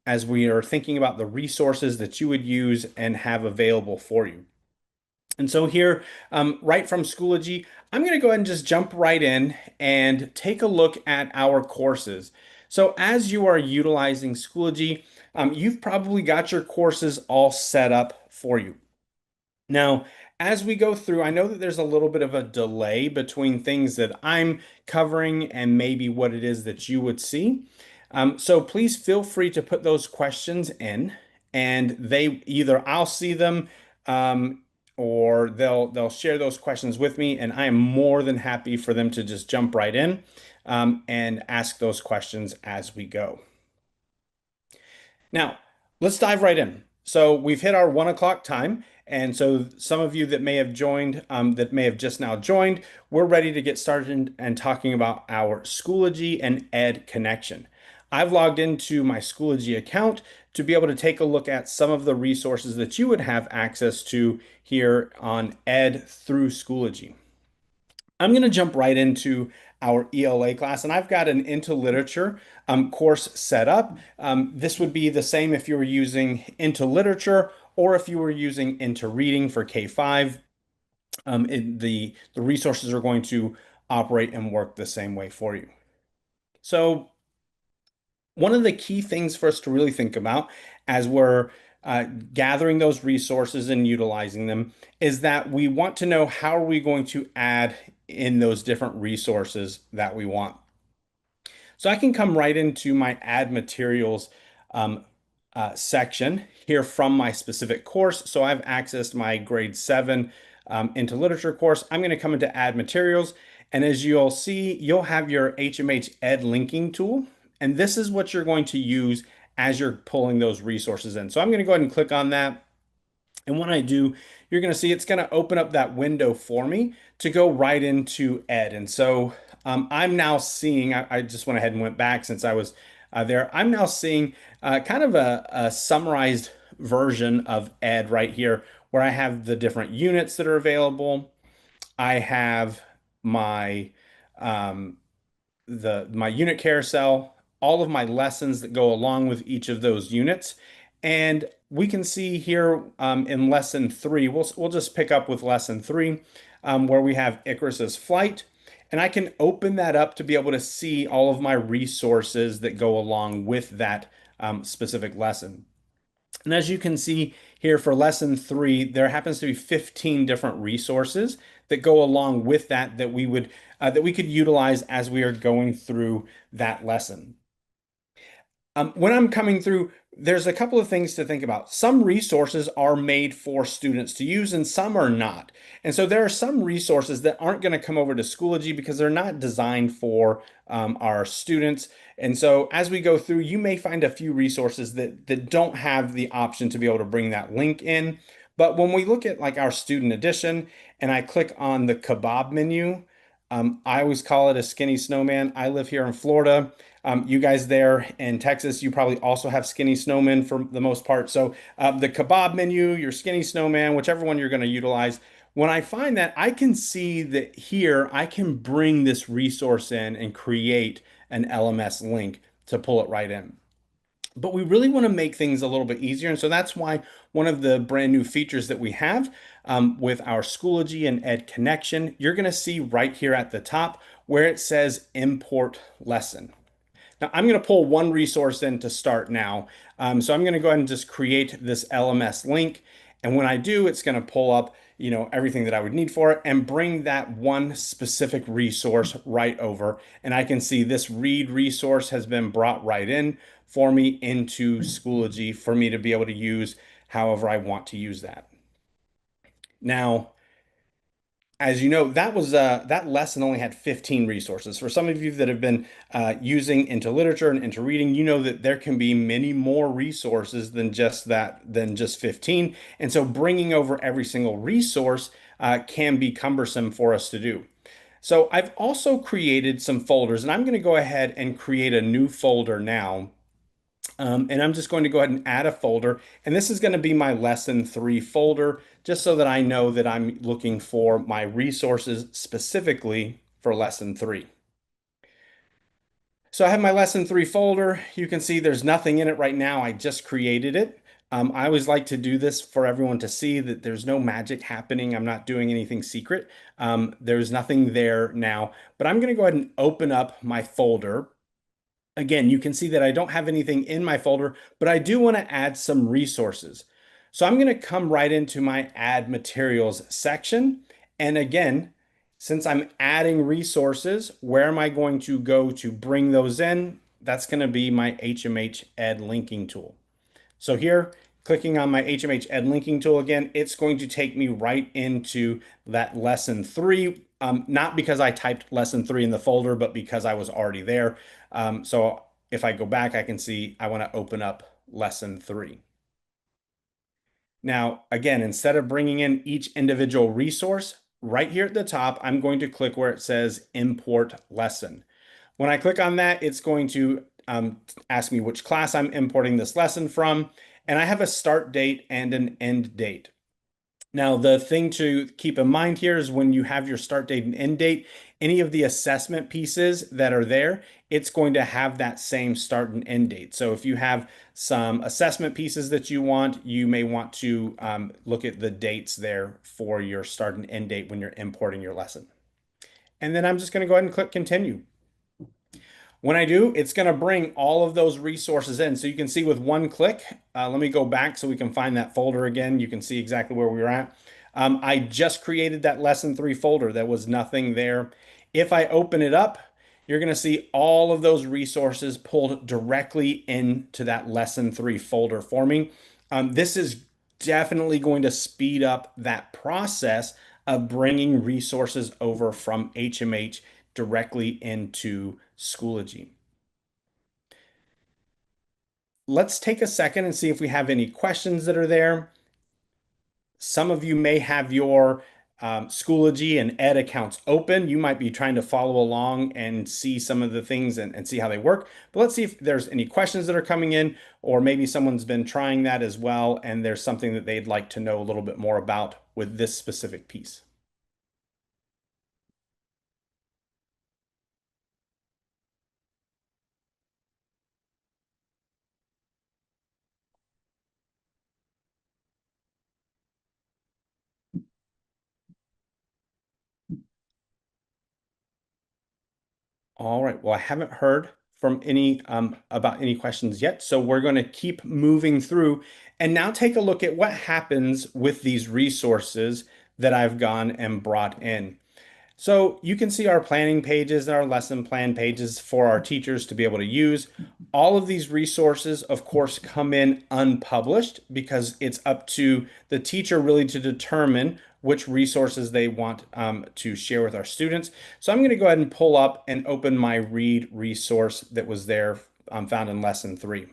as we are thinking about the resources that you would use and have available for you. And so here, right from Schoology, I'm going to go ahead and just jump right in and take a look at our courses. So as you are utilizing Schoology, you've probably got your courses all set up for you. Now, as we go through, I know that there's a little bit of a delay between things that I'm covering and maybe what it is that you would see. So please feel free to put those questions in, and I'll see them or they'll share those questions with me, and I am more than happy for them to just jump right in and ask those questions as we go. Now, let's dive right in. So we've hit our 1 o'clock time. And so some of you that may have joined, that may have just now joined, we're ready to get started and talking about our Schoology and Ed connection. I've logged into my Schoology account to be able to take a look at some of the resources that you would have access to here on Ed through Schoology. I'm going to jump right into our ELA class, and I've got an Into Literature course set up. This would be the same if you were using Into Literature or if you were using Into Reading for K-5. The resources are going to operate and work the same way for you. So one of the key things for us to really think about as we're gathering those resources and utilizing them is that we want to know how are we going to add in those different resources that we want. So I can come right into my Add Materials section here from my specific course. So I've accessed my grade 7 Into Literature course. I'm going to come into Add Materials, and as you'll see, you'll have your HMH Ed linking tool, and this is what you're going to use as you're pulling those resources in. So I'm going to go ahead and click on that. And when I do, you're going to see it's going to open up that window for me to go right into Ed. And so I'm now seeing, I just went ahead and went back since I was there. I'm now seeing kind of a summarized version of Ed right here, where I have the different units that are available. I have my my unit carousel, all of my lessons that go along with each of those units. And we can see here in lesson 3, we'll just pick up with lesson 3, where we have Icarus's flight. And I can open that up to be able to see all of my resources that go along with that specific lesson. And as you can see here for lesson 3, there happens to be 15 different resources that go along with that we could utilize as we are going through that lesson. When I'm coming through, there's a couple of things to think about. Some resources are made for students to use and some are not. And so there are some resources that aren't going to come over to Schoology because they're not designed for our students. And so as we go through, you may find a few resources that don't have the option to be able to bring that link in. But when we look at like our student edition and I click on the kebab menu, I always call it a skinny snowman. I live here in Florida. You guys there in Texas, you probably also have skinny snowmen for the most part. So the kebab menu, your skinny snowman, whichever one you're going to utilize, when I find that, I can see that here I can bring this resource in and create an LMS link to pull it right in. But we really want to make things a little bit easier. And so that's why one of the brand new features that we have with our Schoology and Ed connection, you're going to see right here at the top where it says import lesson. Now I'm going to pull one resource in to start now. So I'm going to go ahead and just create this LMS link. And when I do, it's going to pull up, everything that I would need for it and bring that one specific resource right over. And I can see this read resource has been brought right in for me into Schoology for me to be able to use however I want to use that. Now, as you know, that lesson only had 15 resources. For some of you that have been using into literature and into reading, you know that there can be many more resources than just 15. And so bringing over every single resource can be cumbersome for us to do. So I've also created some folders, and I'm going to go ahead and create a new folder now. And I'm just going to go ahead and add a folder. And this is going to be my lesson 3 folder, just so that I know that I'm looking for my resources specifically for lesson 3. So I have my lesson 3 folder. You can see there's nothing in it right now. I just created it. I always like to do this for everyone to see that there's no magic happening. I'm not doing anything secret. There's nothing there now, but I'm going to go ahead and open up my folder. Again, you can see that I don't have anything in my folder, but I do want to add some resources. So I'm going to come right into my Add Materials section. And again, since I'm adding resources, where am I going to go to bring those in? That's going to be my HMH Ed linking tool. So here, clicking on my HMH Ed linking tool again, it's going to take me right into that lesson 3. Not because I typed lesson 3 in the folder, but because I was already there. So if I go back, I can see I want to open up lesson 3. Now, again, instead of bringing in each individual resource, right here at the top, I'm going to click where it says import lesson. When I click on that, it's going to ask me which class I'm importing this lesson from, and I have a start date and an end date. Now, the thing to keep in mind here is when you have your start date and end date, any of the assessment pieces that are there, it's going to have that same start and end date. So if you have some assessment pieces that you want, you may want to look at the dates there for your start and end date when you're importing your lesson. And then I'm just going to go ahead and click continue. When I do, it's going to bring all of those resources in. So you can see with one click, let me go back so we can find that folder again. You can see exactly where we were at. I just created that lesson 3 folder. There was nothing there. If I open it up, you're going to see all of those resources pulled directly into that lesson 3 folder for me. This is definitely going to speed up that process of bringing resources over from HMH directly into Schoology. Let's take a second and see if we have any questions that are there. Some of you may have your Schoology and Ed accounts open. You might be trying to follow along and see some of the things and see how they work. But let's see if there's any questions that are coming in, or maybe someone's been trying that as well, and there's something that they'd like to know a little bit more about with this specific piece. All right. Well, I haven't heard from any about any questions yet, so we're going to keep moving through and now take a look at what happens with these resources that I've gone and brought in. So you can see our planning pages and our lesson plan pages for our teachers to be able to use. All of these resources, of course, come in unpublished because it's up to the teacher really to determine which resources they want to share with our students. So I'm going to go ahead and pull up and open my read resource that was there found in lesson 3.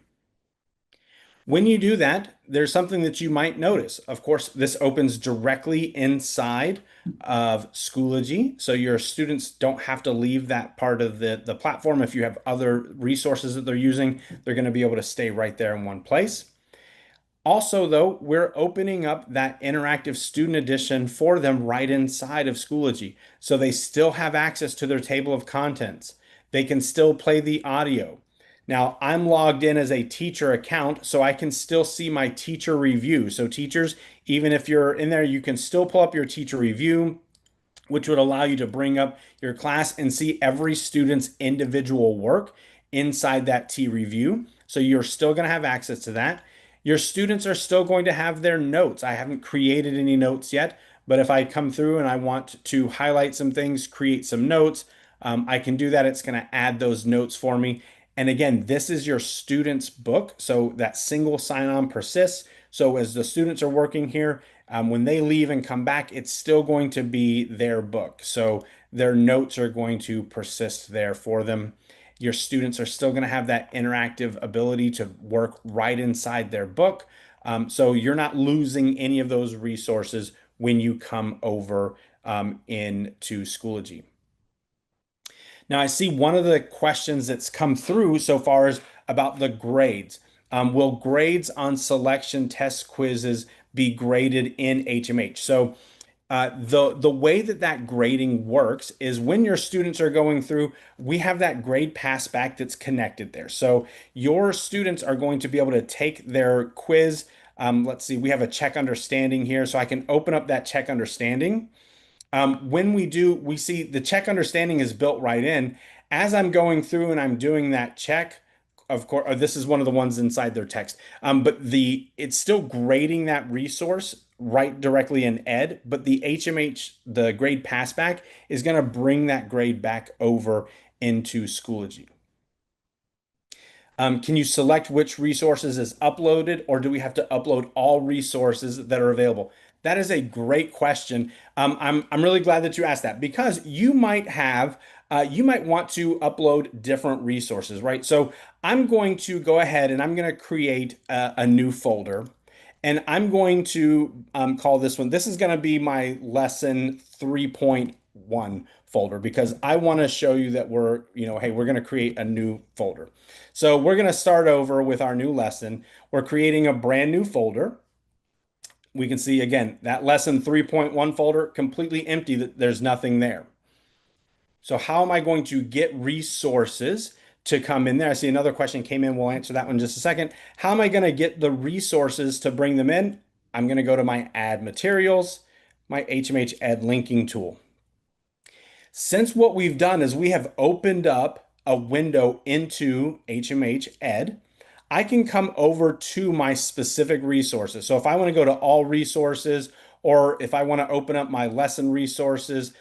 When you do that, there's something that you might notice. Of course, this opens directly inside of Schoology, so your students don't have to leave that part of the platform. If you have other resources that they're using, they're going to be able to stay right there in one place. Also, though, we're opening up that interactive student edition for them right inside of Schoology, so they still have access to their table of contents. They can still play the audio. Now, I'm logged in as a teacher account, so I can still see my teacher review. So teachers, even if you're in there, you can still pull up your teacher review, which would allow you to bring up your class and see every student's individual work inside that T review. So you're still going to have access to that. Your students are still going to have their notes. I haven't created any notes yet, but if I come through and I want to highlight some things, create some notes, I can do that. It's going to add those notes for me. And again, this is your student's book. So that single sign-on persists. So as the students are working here, when they leave and come back, it's still going to be their book. So their notes are going to persist there for them. Your students are still going to have that interactive ability to work right inside their book. So you're not losing any of those resources when you come over into Schoology. Now, I see one of the questions that's come through so far is about the grades. Will grades on selection test quizzes be graded in HMH? So the way that grading works is when your students are going through, we have that grade pass back that's connected there. So your students are going to be able to take their quiz. Let's see, we have a check understanding here. So I can open up that check understanding. When we do, we see the check understanding is built right in. As I'm going through and I'm doing that check, of course, this is one of the ones inside their text. But it's still grading that resource right directly in Ed, but the HMH, the grade passback, is going to bring that grade back over into Schoology. Can you select which resources is uploaded, or do we have to upload all resources that are available? That is a great question. I'm really glad that you asked that, because you might want to upload different resources, right? So I'm going to go ahead and I'm going to create a new folder, and I'm going to call this one. This is going to be my lesson 3.1 folder, because I want to show you that hey, we're going to create a new folder. So we're going to start over with our new lesson. We're creating a brand new folder. We can see again, that lesson 3.1 folder, completely empty, that there's nothing there. So how am I going to get resources to come in there? I see another question came in. We'll answer that one in just a second. How am I going to get the resources to bring them in? I'm going to go to my add materials, my HMH add linking tool. Since what we've done is we have opened up a window into HMH Ed, I can come over to my specific resources. So if I want to go to all resources, or if I want to open up my lesson resources,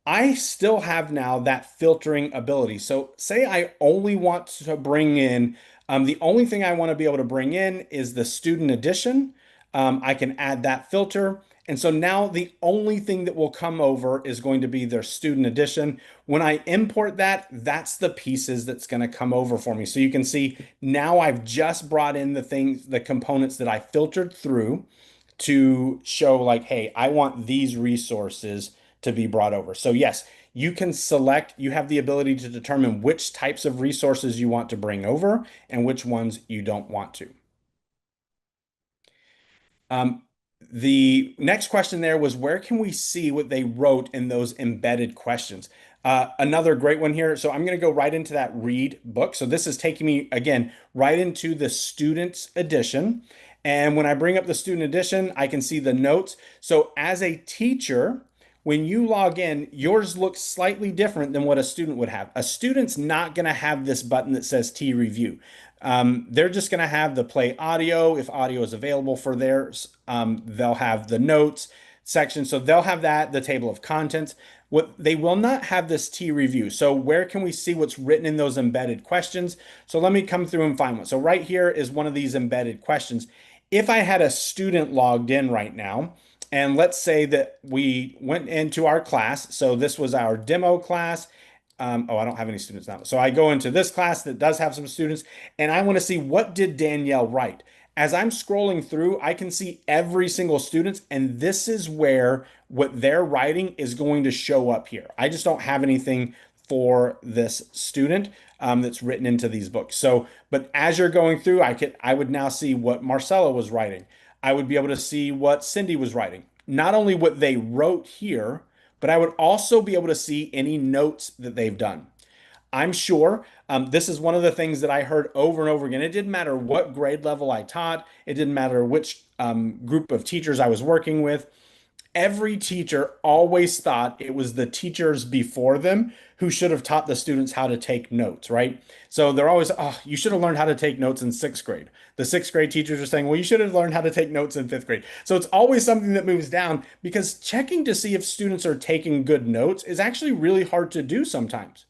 I still have now that filtering ability. So say I only want to bring in, the only thing I want to be able to bring in is the student edition. I can add that filter. And so now the only thing that will come over is going to be their student edition. When I import that, that's the pieces that's going to come over for me. So you can see now I've just brought in the components that I filtered through to show like, hey, I want these resources to be brought over. So yes, you can select, you have the ability to determine which types of resources you want to bring over and which ones you don't want to. The next question there was, where can we see what they wrote in those embedded questions? Another great one here. So I'm going to go right into that read book. So this is taking me, again, right into the student's edition. And when I bring up the student edition, I can see the notes. So as a teacher, when you log in, yours looks slightly different than what a student would have. A student's not going to have this button that says T review. They're just going to have the play audio. If audio is available for theirs, they'll have the notes section. So they'll have that, the table of contents. What they will not have this T review. So where can we see what's written in those embedded questions? So let me come through and find one. So right here is one of these embedded questions. If I had a student logged in right now, and let's say that we went into our class. So this was our demo class. I don't have any students now. So I go into this class that does have some students, and I want to see, what did Danielle write? As I'm scrolling through, I can see every single student, and this is where what they're writing is going to show up here. I just don't have anything for this student that's written into these books. So, but as you're going through, I would now see what Marcella was writing. I would be able to see what Cindy was writing. Not only what they wrote here, but I would also be able to see any notes that they've done. I'm sure this is one of the things that I heard over and over again. It didn't matter what grade level I taught. It didn't matter which group of teachers I was working with. Every teacher always thought it was the teachers before them who should have taught the students how to take notes, right? So they're always, oh, you should have learned how to take notes in sixth grade. The sixth grade teachers are saying, well, you should have learned how to take notes in fifth grade. So it's always something that moves down, because checking to see if students are taking good notes is actually really hard to do sometimes.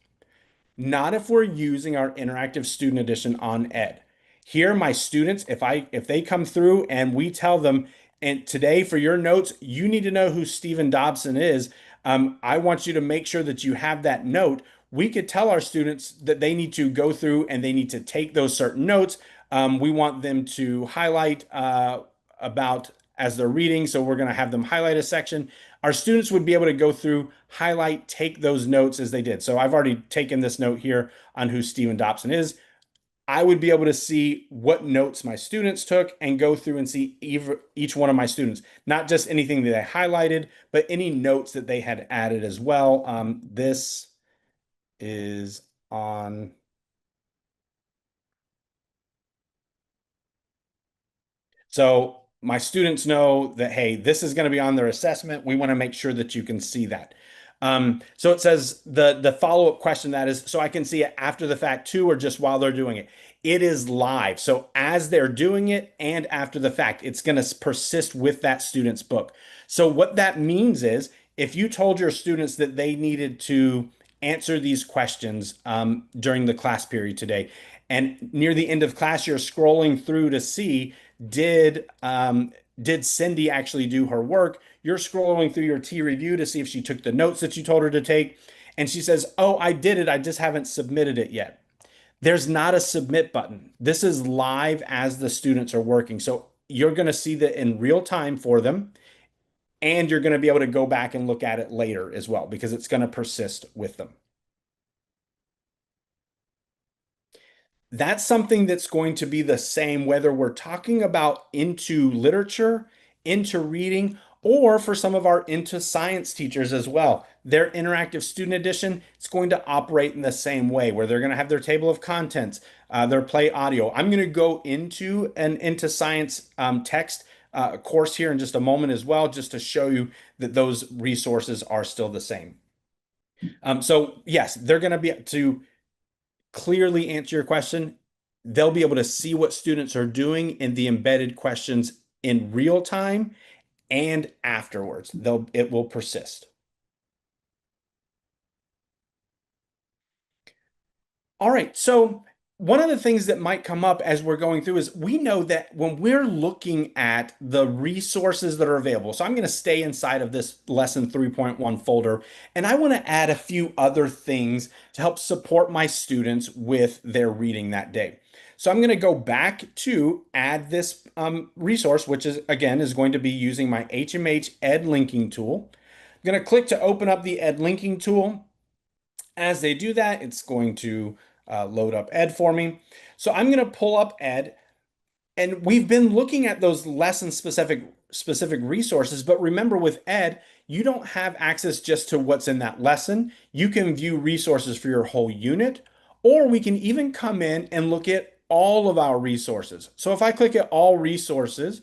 Not if we're using our interactive student edition on Ed. Here, my students, if they come through and we tell them, and today for your notes, you need to know who Stephen Dobson is. I want you to make sure that you have that note. We could tell our students that they need to go through and they need to take those certain notes. We want them to highlight about as they're reading. So we're going to have them highlight a section. Our students would be able to go through, highlight, take those notes as they did. So I've already taken this note here on who Stephen Dobson is. I would be able to see what notes my students took and go through and see each one of my students, not just anything that I highlighted, but any notes that they had added as well. This is on. So my students know that, hey, this is going to be on their assessment. We want to make sure that you can see that. So it says the follow-up question, that is, so I can see it after the fact too, or just while they're doing it. It is live. So as they're doing it and after the fact, it's going to persist with that student's book. So what that means is, if you told your students that they needed to answer these questions during the class period today, and near the end of class, you're scrolling through to see, did Cindy actually do her work? You're scrolling through your T review to see if she took the notes that you told her to take. And she says, oh, I did it. I just haven't submitted it yet. There's not a submit button. This is live as the students are working. So you're going to see that in real time for them. And you're going to be able to go back and look at it later as well, because it's going to persist with them. That's something that's going to be the same whether we're talking about into literature, into reading, or for some of our into science teachers as well. Their interactive student edition, it's going to operate in the same way, where they're going to have their table of contents, their play audio. I'm going to go into an into science text course here in just a moment as well, just to show you that those resources are still the same. So yes, they're going to be to clearly answer your question. They'll be able to see what students are doing in the embedded questions in real time and afterwards. It will persist. All right, so one of the things that might come up as we're going through is, we know that when we're looking at the resources that are available, so I'm going to stay inside of this lesson 3.1 folder, and I want to add a few other things to help support my students with their reading that day. So I'm going to go back to add this resource, which is, again, is going to be using my HMH Ed linking tool. I'm going to click to open up the Ed linking tool. As they do that, it's going to load up Ed for me. So I'm going to pull up Ed, and we've been looking at those lesson specific resources, but remember, with Ed, you don't have access just to what's in that lesson. You can view resources for your whole unit, or we can even come in and look at all of our resources. So if I click at all resources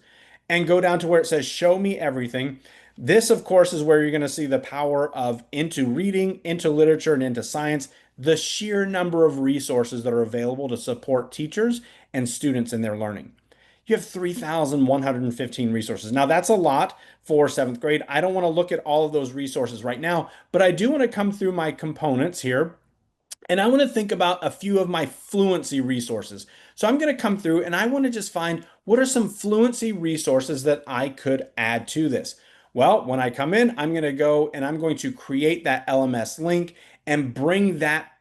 and go down to where it says show me everything, this, of course, is where you're going to see the power of into reading, into literature, and into science, the sheer number of resources that are available to support teachers and students in their learning. You have 3,115 resources. Now, that's a lot for seventh grade. I don't want to look at all of those resources right now, but I do want to come through my components here, and I want to think about a few of my fluency resources. So I'm going to come through and I want to just find what are some fluency resources that I could add to this. Well, when I come in, I'm going to go and I'm going to create that LMS link and bring that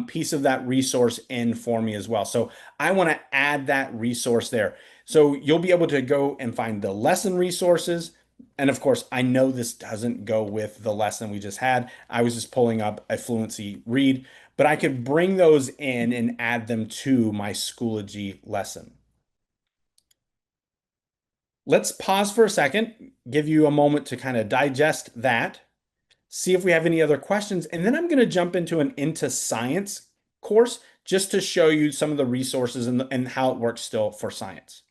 piece of that resource in for me as well. So I want to add that resource there. So you'll be able to go and find the lesson resources. And of course, I know this doesn't go with the lesson we just had. I was just pulling up a fluency read, but I could bring those in and add them to my Schoology lesson. Let's pause for a second, give you a moment to kind of digest that, see if we have any other questions, and then I'm going to jump into an into science course just to show you some of the resources and how it works still for science.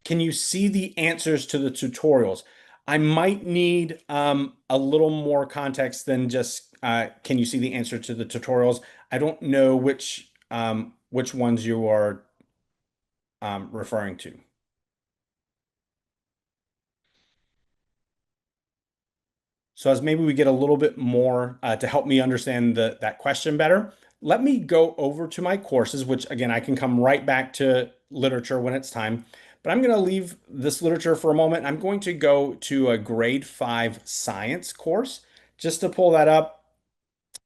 can you see the answers to the tutorials? I might need a little more context than just can you see the answer to the tutorials? I don't know which ones you are referring to. So as maybe we get a little bit more to help me understand that question better, let me go over to my courses, which again, I can come right back to literature when it's time, but I'm going to leave this literature for a moment. I'm going to go to a grade 5 science course just to pull that up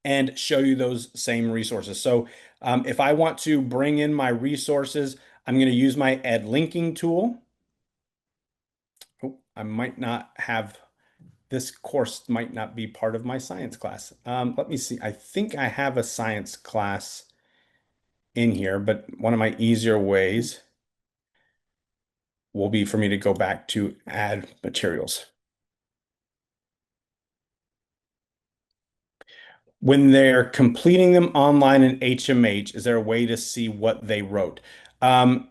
and show you those same resources. So if I want to bring in my resources, I'm going to use my Ed linking tool. Oh, I might not have this course might not be part of my science class. Let me see. I think I have a science class in here, but one of my easier ways will be for me to go back to add materials. When they're completing them online in HMH, is there a way to see what they wrote? I'm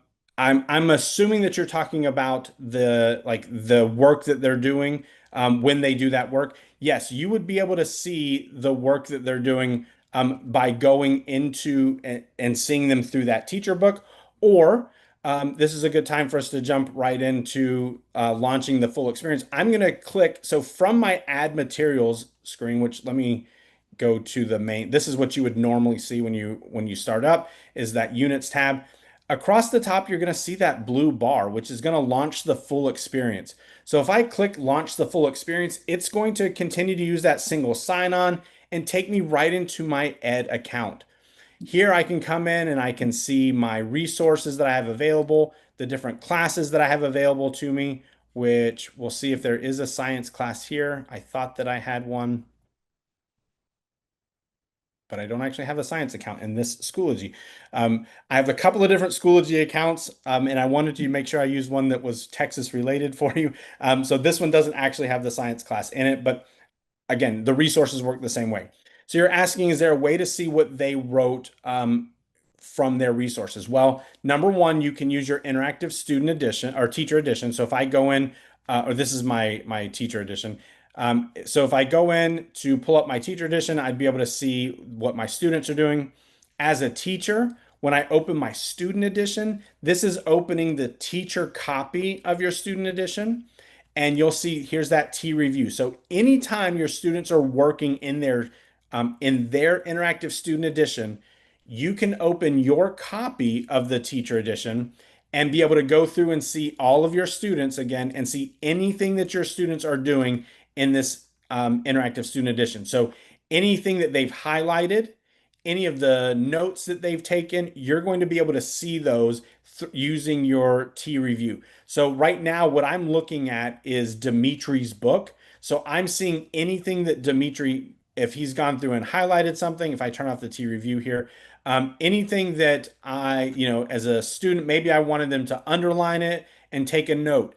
assuming that you're talking about the work that they're doing when they do that work. Yes, you would be able to see the work that they're doing by going into and seeing them through that teacher book, or this is a good time for us to jump right into launching the full experience. I'm going to click. So from my add materials screen, which let me go to the main. This is what you would normally see when you start up, is that units tab. Across the top, you're going to see that blue bar, which is going to launch the full experience. So if I click launch the full experience, it's going to continue to use that single sign-on and take me right into my Ed account. Here I can come in and I can see my resources that I have available, the different classes that I have available to me, which we'll see if there is a science class here. I thought that I had one, but I don't actually have a science account in this Schoology. I have a couple of different Schoology accounts, and I wanted to make sure I use one that was Texas related for you. So this one doesn't actually have the science class in it, but again, the resources work the same way. So you're asking, is there a way to see what they wrote from their resources? Well, number one, you can use your interactive student edition or teacher edition. So if I go in, or this is my teacher edition. So if I go in to pull up my teacher edition, I'd be able to see what my students are doing. As a teacher, when I open my student edition, this is opening the teacher copy of your student edition. And you'll see here's that T review. So anytime your students are working in their interactive student edition, you can open your copy of the teacher edition and be able to go through and see all of your students again and see anything that your students are doing in this interactive student edition. So anything that they've highlighted, any of the notes that they've taken, you're going to be able to see those using your T review. So right now, what I'm looking at is Dimitri's book. So I'm seeing anything that Dimitri, if he's gone through and highlighted something, if I turn off the T review here, anything that as a student, maybe I wanted them to underline it and take a note.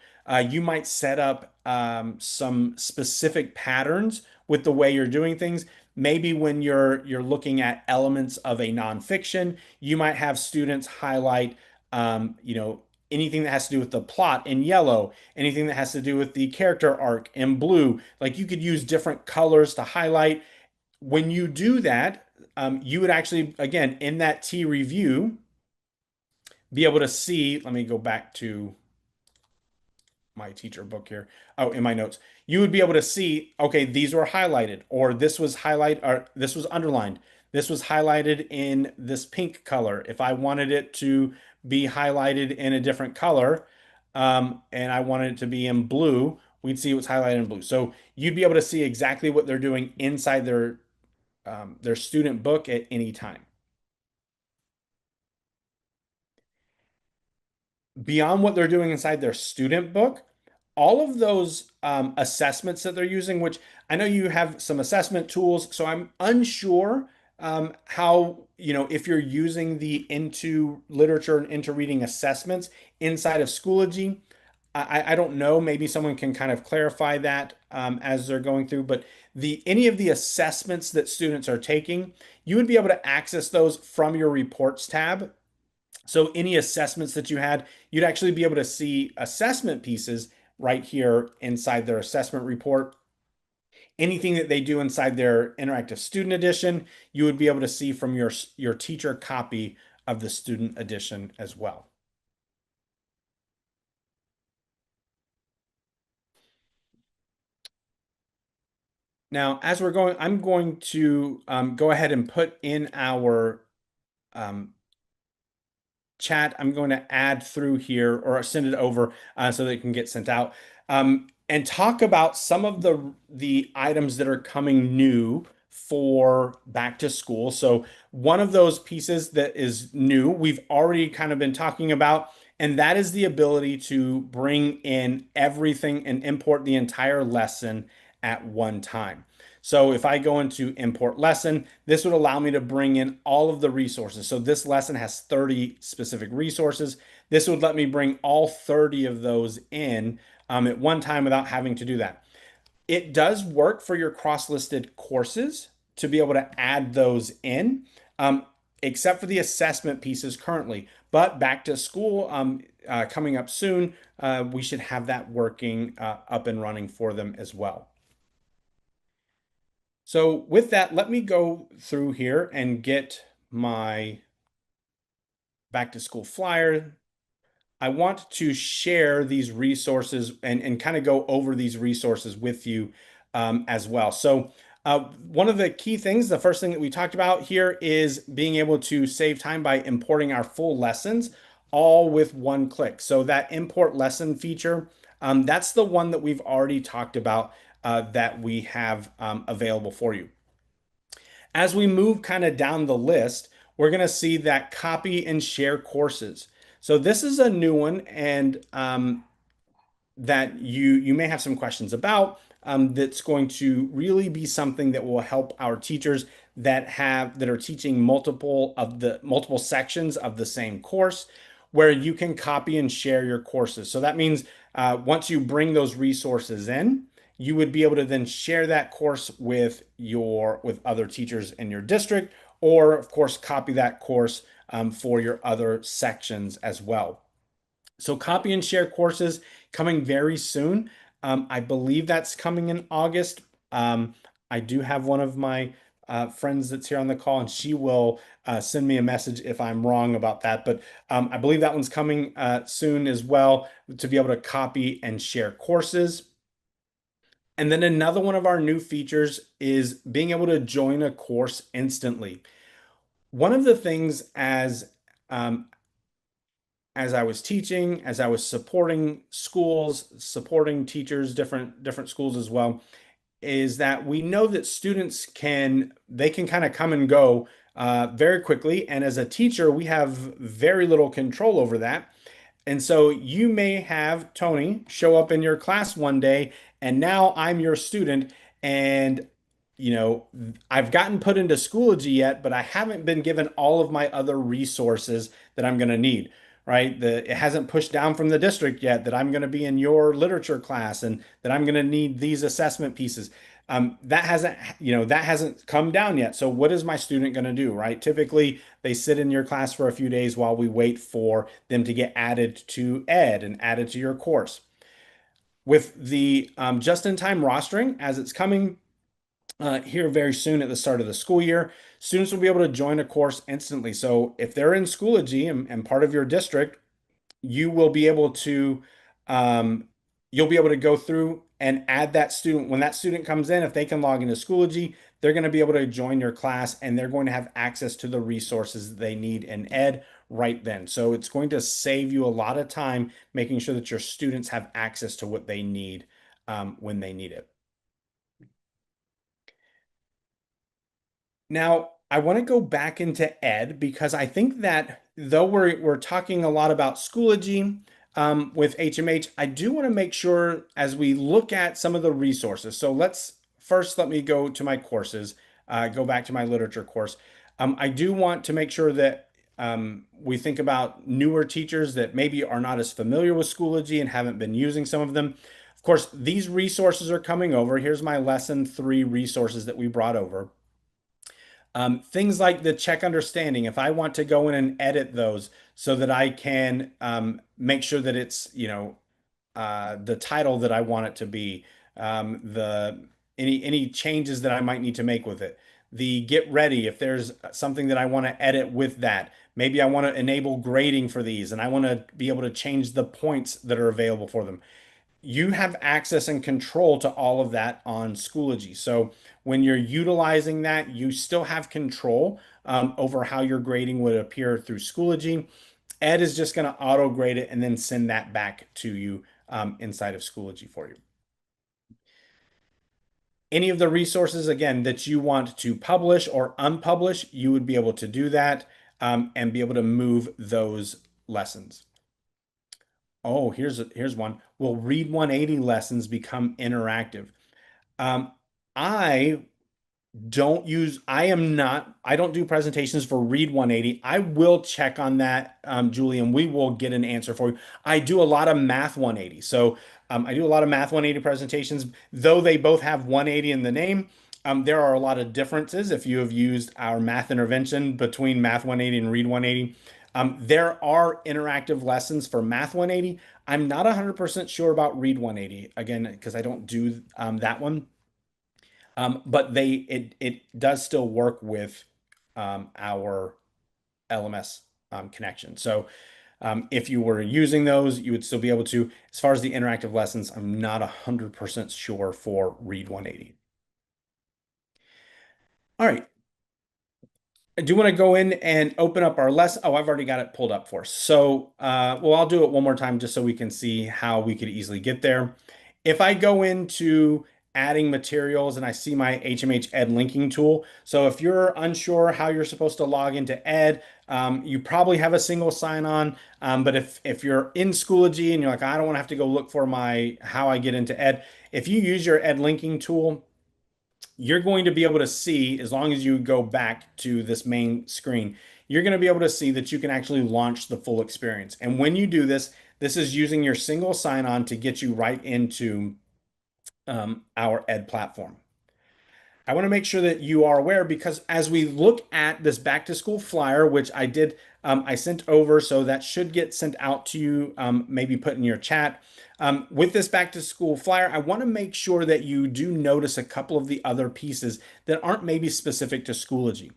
You might set up some specific patterns with the way you're doing things. Maybe when you're looking at elements of a nonfiction, you might have students highlight, anything that has to do with the plot in yellow, anything that has to do with the character arc in blue. Like you could use different colors to highlight. When you do that, you would actually, again, in that T review, be able to see, let me go back to my teacher book here. Oh, in my notes, you would be able to see, okay, these were highlighted, or this was or this was underlined. This was highlighted in this pink color. If I wanted it to be highlighted in a different color, and I wanted it to be in blue, we'd see what's highlighted in blue. So you'd be able to see exactly what they're doing inside their student book at any time. Beyond what they're doing inside their student book, all of those assessments that they're using, which I know you have some assessment tools, so I'm unsure how, if you're using the Into Literature and Into Reading assessments inside of Schoology. I don't know, maybe someone can kind of clarify that as they're going through, but any of the assessments that students are taking, you would be able to access those from your reports tab. So any assessments that you had, you'd actually be able to see assessment pieces right here inside their assessment report. Anything that they do inside their interactive student edition, you would be able to see from your teacher copy of the student edition as well. Now, as we're going, I'm going to go ahead and put in our chat. I'm going to add through here or send it over so that it can get sent out, and talk about some of the items that are coming new for back to school. So one of those pieces that is new, we've already kind of been talking about, and that is the ability to bring in everything and import the entire lesson at one time. So if I go into import lesson, this would allow me to bring in all of the resources. So this lesson has 30 specific resources. This would let me bring all 30 of those in at one time without having to do that. It does work for your cross-listed courses to be able to add those in, except for the assessment pieces currently. But back to school coming up soon, we should have that working up and running for them as well. So with that, let me go through here and get my back to school flyer. I want to share these resources and kind of go over these resources with you as well. So one of the key things, the first thing that we talked about here is being able to save time by importing our full lessons all with one click. So that import lesson feature, that's the one that we've already talked about that we have available for you. As we move kind of down the list, we're going to see that copy and share courses. So this is a new one, and that you may have some questions about. That's going to really be something that will help our teachers that are teaching multiple sections of the same course, where you can copy and share your courses. So that means once you bring those resources in, you would be able to then share that course with other teachers in your district, or of course copy that course for your other sections as well. So copy and share courses coming very soon. I believe that's coming in August. I do have one of my friends that's here on the call, and she will send me a message if I'm wrong about that. But I believe that one's coming soon as well, to be able to copy and share courses. And then another one of our new features is being able to join a course instantly. One of the things as I was teaching, as I was supporting schools, supporting teachers, different schools as well, is that we know that students can kind of come and go very quickly. And as a teacher, we have very little control over that. And so you may have Tony show up in your class one day, and now I'm your student, and I've gotten put into Schoology yet, but I haven't been given all of my other resources that I'm going to need, right? It hasn't pushed down from the district yet that I'm going to be in your literature class and that I'm going to need these assessment pieces. That hasn't come down yet. So what is my student going to do, right? Typically, they sit in your class for a few days while we wait for them to get added to Ed and added to your course. With the just-in-time rostering, as it's coming here very soon at the start of the school year, students will be able to join a course instantly. So if they're in Schoology and part of your district, you will be able to go through and add that student. When that student comes in, if they can log into Schoology, they're going to be able to join your class, and they're going to have access to the resources they need in Ed right then. So it's going to save you a lot of time making sure that your students have access to what they need when they need it. Now, I want to go back into Ed, because I think that though we're talking a lot about Schoology with HMH, I do want to make sure as we look at some of the resources. So let me go to my courses, go back to my literature course. I do want to make sure that we think about newer teachers that maybe are not as familiar with Schoology and haven't been using some of them. Of course, these resources are coming over. Here's my lesson 3 resources that we brought over. Things like the check understanding, if I want to go in and edit those so that I can make sure that it's, the title that I want it to be, the any changes that I might need to make with it. The get ready, if there's something that I want to edit with that. Maybe I want to enable grading for these and I want to be able to change the points that are available for them. You have access and control to all of that on Schoology. So when you're utilizing that, you still have control over how your grading would appear through Schoology. Ed is just going to auto grade it and then send that back to you inside of Schoology for you. Any of the resources, again, that you want to publish or unpublish, you would be able to do that and be able to move those lessons. Oh, here's one. Will Read 180 lessons become interactive? I don't do presentations for Read 180. I will check on that, Julie, and we will get an answer for you. I do a lot of Math 180. So I do a lot of Math 180 presentations, though they both have 180 in the name. There are a lot of differences if you have used our math intervention between Math 180 and Read 180. There are interactive lessons for Math 180. I'm not 100% sure about Read 180, again, because I don't do that one. But it does still work with our LMS connection. So if you were using those, you would still be able to. As far as the interactive lessons, I'm not 100% sure for Read 180. All right. I do want to go in and open up our lesson. Oh, I've already got it pulled up for us. So, well, I'll do it one more time just so we can see how we could easily get there. If I go into adding materials and I see my HMH Ed linking tool. So if you're unsure how you're supposed to log into Ed, you probably have a single sign-on. But if you're in Schoology and you're like, I don't want to have to go look for how I get into Ed, if you use your Ed linking tool, you're going to be able to see, as long as you go back to this main screen, you're going to be able to see that you can actually launch the full experience. And when you do this, this is using your single sign-on to get you right into our Ed platform. I want to make sure that you are aware, because as we look at this back to school flyer, which I did, I sent over, so that should get sent out to you, maybe put in your chat. With this back to school flyer, I want to make sure that you do notice a couple of the other pieces that aren't maybe specific to Schoology.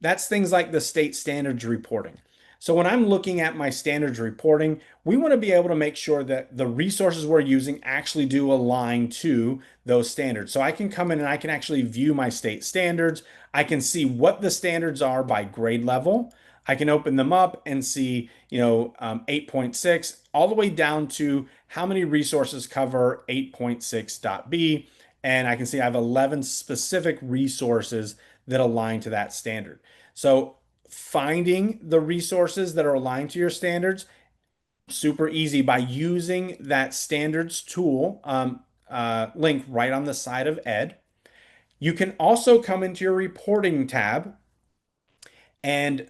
That's things like the state standards reporting. So when I'm looking at my standards reporting, we want to be able to make sure that the resources we're using actually do align to those standards. So I can come in and I can actually view my state standards. I can see what the standards are by grade level. I can open them up and see, 8.6 all the way down to how many resources cover 8.6.b. And I can see I have 11 specific resources that align to that standard. So finding the resources that are aligned to your standards, super easy by using that standards tool link right on the side of Ed. You can also come into your reporting tab, and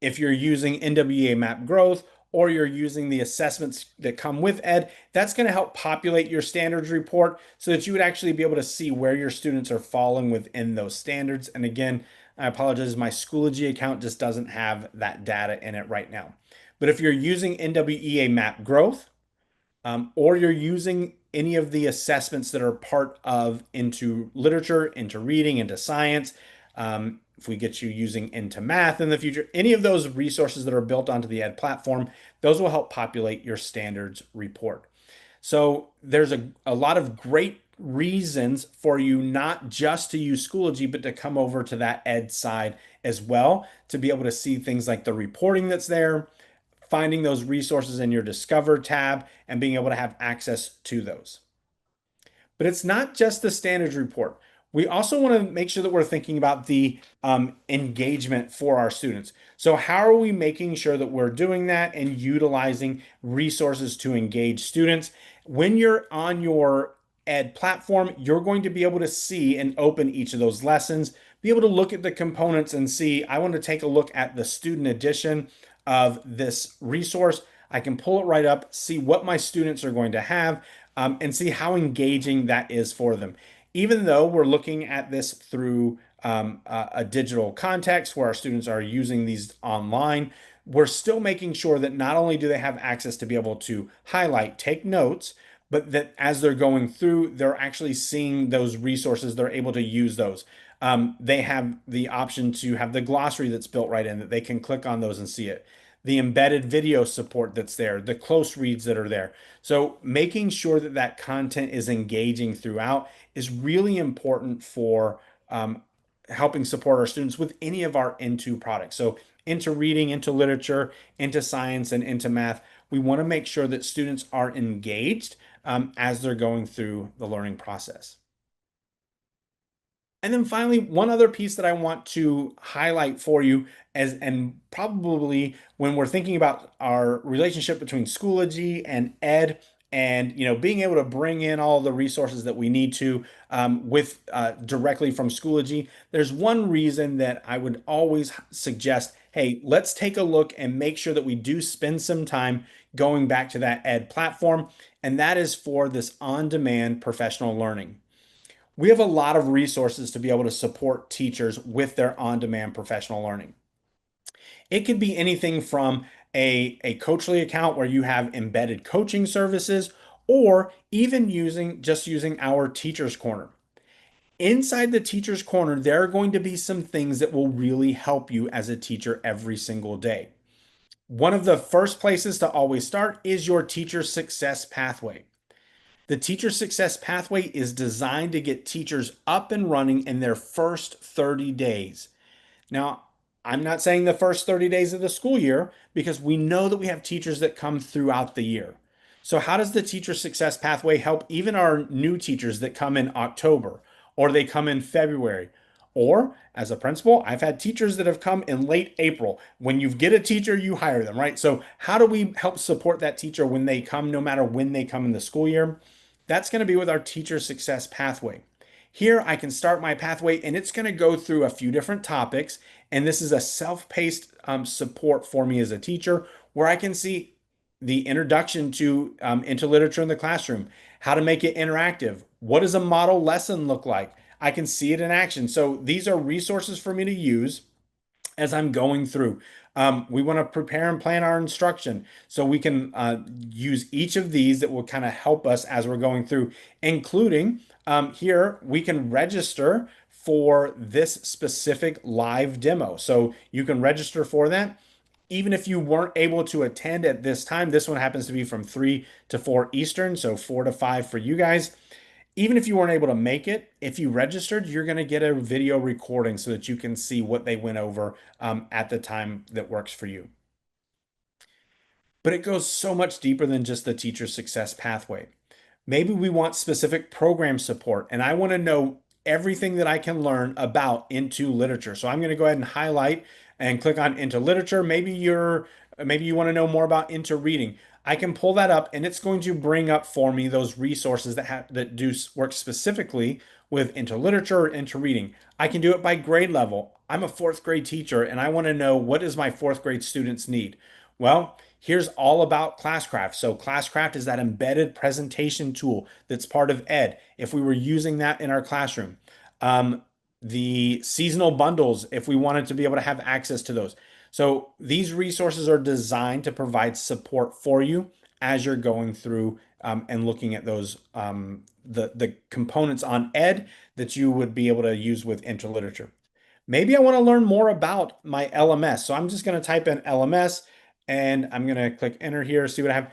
if you're using NWEA map growth or you're using the assessments that come with Ed, that's going to help populate your standards report so that you would actually be able to see where your students are falling within those standards. And again, I apologize, my Schoology account just doesn't have that data in it right now. But if you're using NWEA map growth, or you're using any of the assessments that are part of into literature, into reading, into science, if we get you using into math in the future, any of those resources that are built onto the Ed platform, those will help populate your standards report. So there's a lot of great reasons for you not just to use Schoology, but to come over to that Ed side as well, to be able to see things like the reporting that's there, finding those resources in your Discover tab, and being able to have access to those. But it's not just the standards report. We also want to make sure that we're thinking about the engagement for our students. So how are we making sure that we're doing that and utilizing resources to engage students? When you're on your Ed platform, you're going to be able to see and open each of those lessons, be able to look at the components and see, I want to take a look at the student edition of this resource. I can pull it right up, see what my students are going to have, and see how engaging that is for them. Even though we're looking at this through a digital context where our students are using these online, we're still making sure that not only do they have access to be able to highlight, take notes, but that as they're going through, they're actually seeing those resources, they're able to use those. They have the option to have the glossary that's built right in that they can click on those and see it. The embedded video support that's there, the close reads that are there. So making sure that that content is engaging throughout is really important for helping support our students with any of our into products. So into reading, into literature, into science, and into math, we want to make sure that students are engaged as they're going through the learning process. And then finally, one other piece that I want to highlight for you and probably when we're thinking about our relationship between Schoology and Ed and being able to bring in all the resources that we need to with directly from Schoology, there's one reason that I would always suggest, hey, let's take a look and make sure that we do spend some time going back to that Ed platform, and that is for this on-demand professional learning. We have a lot of resources to be able to support teachers with their on-demand professional learning. It could be anything from a Coachly account where you have embedded coaching services, or even just using our Teachers Corner. Inside the Teachers Corner, there are going to be some things that will really help you as a teacher every single day. One of the first places to always start is your Teacher Success Pathway. The Teacher Success Pathway is designed to get teachers up and running in their first 30 days. Now, I'm not saying the first 30 days of the school year because we know that we have teachers that come throughout the year. So how does the Teacher Success Pathway help even our new teachers that come in October or they come in February? Or as a principal, I've had teachers that have come in late April. When you get a teacher, you hire them, right? So how do we help support that teacher when they come, no matter when they come in the school year? That's going to be with our Teacher Success Pathway. Here I can start my pathway and it's going to go through a few different topics. And this is a self-paced support for me as a teacher where I can see the introduction to into literature in the classroom, how to make it interactive. What does a model lesson look like? I can see it in action. So these are resources for me to use as I'm going through. We want to prepare and plan our instruction so we can use each of these that will kind of help us as we're going through, including here we can register for this specific live demo. So you can register for that. Even if you weren't able to attend at this time, this one happens to be from 3 to 4 Eastern, so 4 to 5 for you guys. Even if you weren't able to make it, if you registered, you're going to get a video recording so that you can see what they went over at the time that works for you. But it goes so much deeper than just the Teacher Success Pathway. Maybe we want specific program support, and I want to know everything that I can learn about into literature. So I'm going to go ahead and highlight and click on into literature. Maybe you want to know more about into reading. I can pull that up and it's going to bring up for me those resources that do work specifically with into literature or into reading. I can do it by grade level. I'm a 4th grade teacher and I want to know what does my 4th grade students need? Well, here's all about Classcraft. So Classcraft is that embedded presentation tool that's part of Ed. If we were using that in our classroom, the seasonal bundles, if we wanted to be able to have access to those. So these resources are designed to provide support for you as you're going through and looking at those the components on Ed that you would be able to use with interliterature. Maybe I want to learn more about my LMS. So I'm just going to type in LMS and I'm going to click enter here, see what I have.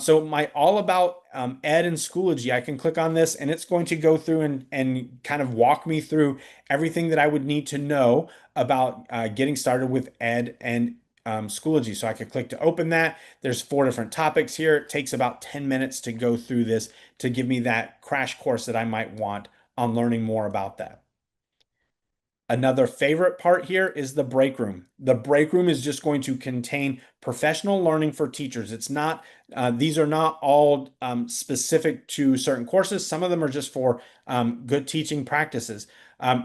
So my all about Ed and Schoology, I can click on this and it's going to go through and kind of walk me through everything that I would need to know about getting started with Ed and Schoology. So I could click to open that. There's 4 different topics here. It takes about 10 minutes to go through this to give me that crash course that I might want on learning more about that. Another favorite part here is the break room. The break room is just going to contain professional learning for teachers. It's not, these are not all specific to certain courses. Some of them are just for good teaching practices.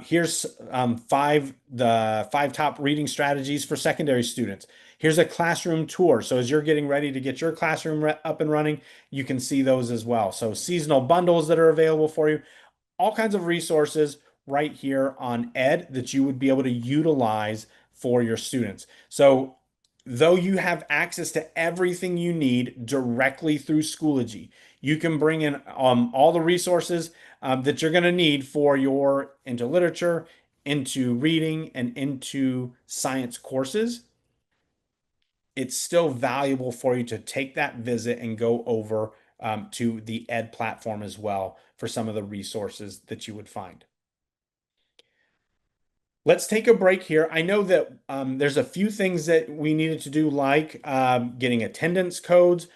Here's the 5 top reading strategies for secondary students. Here's a classroom tour. So as you're getting ready to get your classroom up and running, you can see those as well. So seasonal bundles that are available for you, all kinds of resources right here on Ed that you would be able to utilize for your students. So though you have access to everything you need directly through Schoology, you can bring in all the resources that you're going to need for your into literature, into reading, and into science courses. It's still valuable for you to take that visit and go over to the Ed platform as well for some of the resources that you would find. Let's take a break here. I know that there's a few things that we needed to do, like getting attendance codes,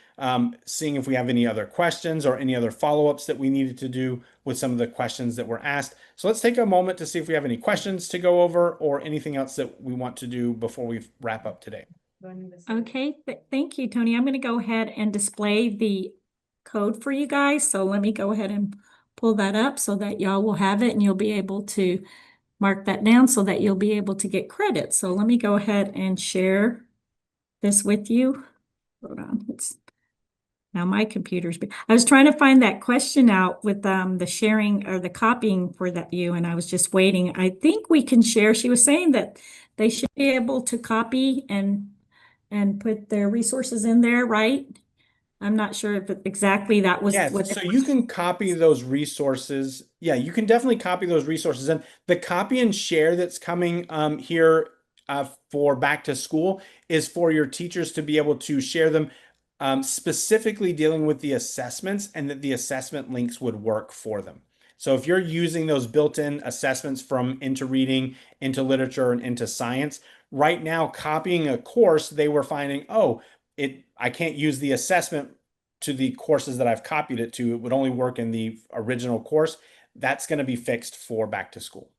seeing if we have any other questions or any other follow-ups that we needed to do with some of the questions that were asked. So let's take a moment to see if we have any questions to go over or anything else that we want to do before we wrap up today. Okay, thank you, Tony. I'm going to go ahead and display the code for you guys. So let me go ahead and pull that up so that y'all will have it and you'll be able to mark that down so that you'll be able to get credit. So let me go ahead and share this with you. Hold on. Now my computer's I was trying to find that question out with the sharing or the copying for that you, and I was just waiting. I think we can share. She was saying that they should be able to copy and put their resources in there, right? I'm not sure if exactly that was Yeah, what so you can copy those resources. Yeah, you can definitely copy those resources. And the copy and share that's coming here for back to school is for your teachers to be able to share them, specifically dealing with the assessments, and that the assessment links would work for them. So if you're using those built-in assessments from into reading, into literature, and into science, right now copying a course, they were finding, oh, I can't use the assessment to the courses that I've copied it to. It would only work in the original course. That's going to be fixed for back to school.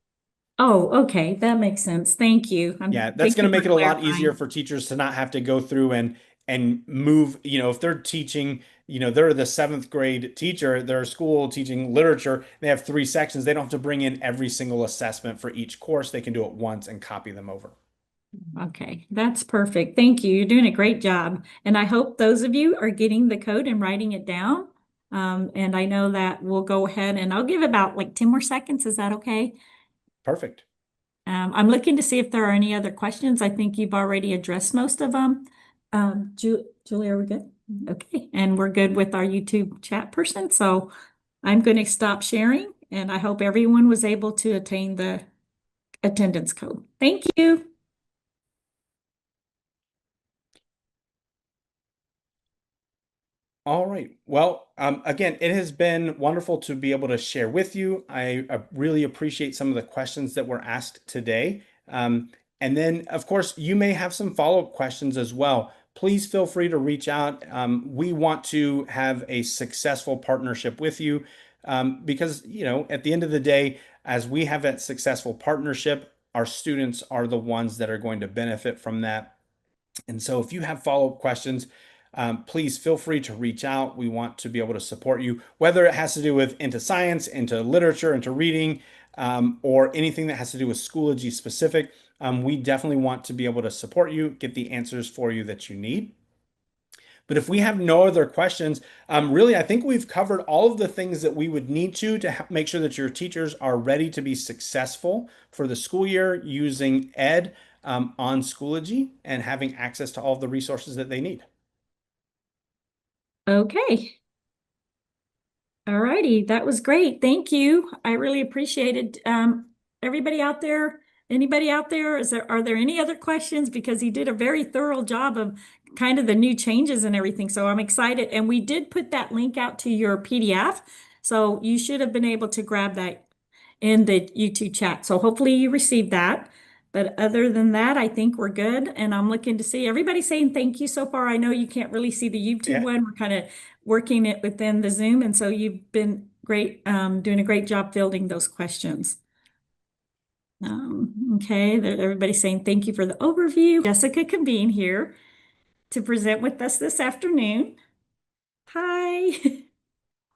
Oh, okay. That makes sense. Thank you. Yeah, that's thank going to you make for it a lot clarifying. easier for teachers to not have to go through and move, if they're teaching, they're the 7th grade teacher, their school teaching literature, they have 3 sections. They don't have to bring in every single assessment for each course. They can do it once and copy them over. Okay, that's perfect. Thank you. You're doing a great job. And I hope those of you are getting the code and writing it down. And I know that we'll go ahead and I'll give about like 10 more seconds. Is that okay? Perfect. I'm looking to see if there are any other questions. I think you've already addressed most of them. Julie, are we good? Okay, and we're good with our YouTube chat person. So I'm going to stop sharing, and I hope everyone was able to attain the attendance code. Thank you. All right. Well, again, it has been wonderful to be able to share with you. I really appreciate some of the questions that were asked today. And then, of course, you may have some follow-up questions as well. Please feel free to reach out. We want to have a successful partnership with you because, at the end of the day, as we have that successful partnership, our students are the ones that are going to benefit from that. And so if you have follow-up questions, please feel free to reach out. We want to be able to support you, whether it has to do with into science, into literature, into reading, or anything that has to do with Schoology specific. We definitely want to be able to support you, get the answers for you that you need. But if we have no other questions, really, I think we've covered all of the things that we would need to make sure that your teachers are ready to be successful for the school year using Ed on Schoology and having access to all of the resources that they need. Okay. All righty. That was great. Thank you. I really appreciated everybody out there. Anybody out there? Are there any other questions? Because he did a very thorough job of kind of the new changes and everything. So I'm excited. And we did put that link out to your PDF. So you should have been able to grab that in the YouTube chat. So hopefully you received that. But other than that, I think we're good. And I'm looking to see everybody saying thank you so far. I know you can't really see the YouTube one. We're kind of working it within the Zoom. And so you've been great, doing a great job fielding those questions. Okay, everybody's saying thank you for the overview. Jessica Cabeen here to present with us this afternoon. Hi.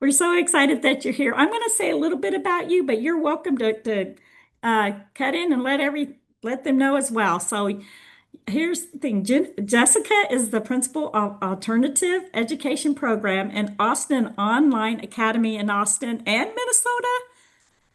We're so excited that you're here. I'm going to say a little bit about you, but you're welcome to cut in and let them know as well. So here's the thing. Jessica is the principal of Alternative Education Program in Austin Online Academy in Austin and Minnesota.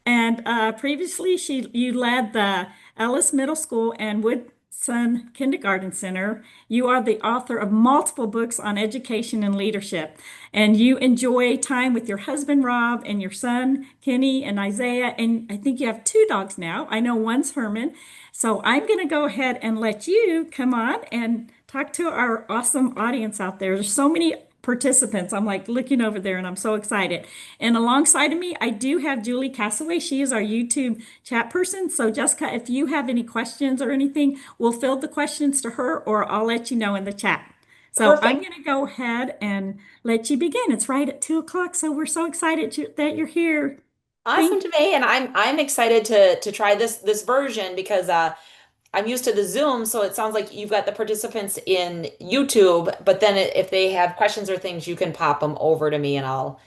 And And previously, you led the Ellis Middle School and Woodson Kindergarten Center. You are the author of multiple books on education and leadership, and you enjoy time with your husband, Rob, and your son, Kenny, and Isaiah. And I think you have 2 dogs now. I know one's Herman. So I'm going to go ahead and let you come on and talk to our awesome audience out there. There's so many participants. I'm like looking over there and I'm so excited. And alongside of me, I do have Julie Castaway. She is our YouTube chat person. So Jessica, if you have any questions or anything, we'll field the questions to her or I'll let you know in the chat. So I'm Perfect. going to go ahead and let you begin. It's right at 2 o'clock. So we're so excited that you're here. Awesome Thank to me, and I'm excited to try this version because I'm used to the Zoom, so it sounds like you've got the participants in YouTube, but then if they have questions or things, you can pop them over to me and I'll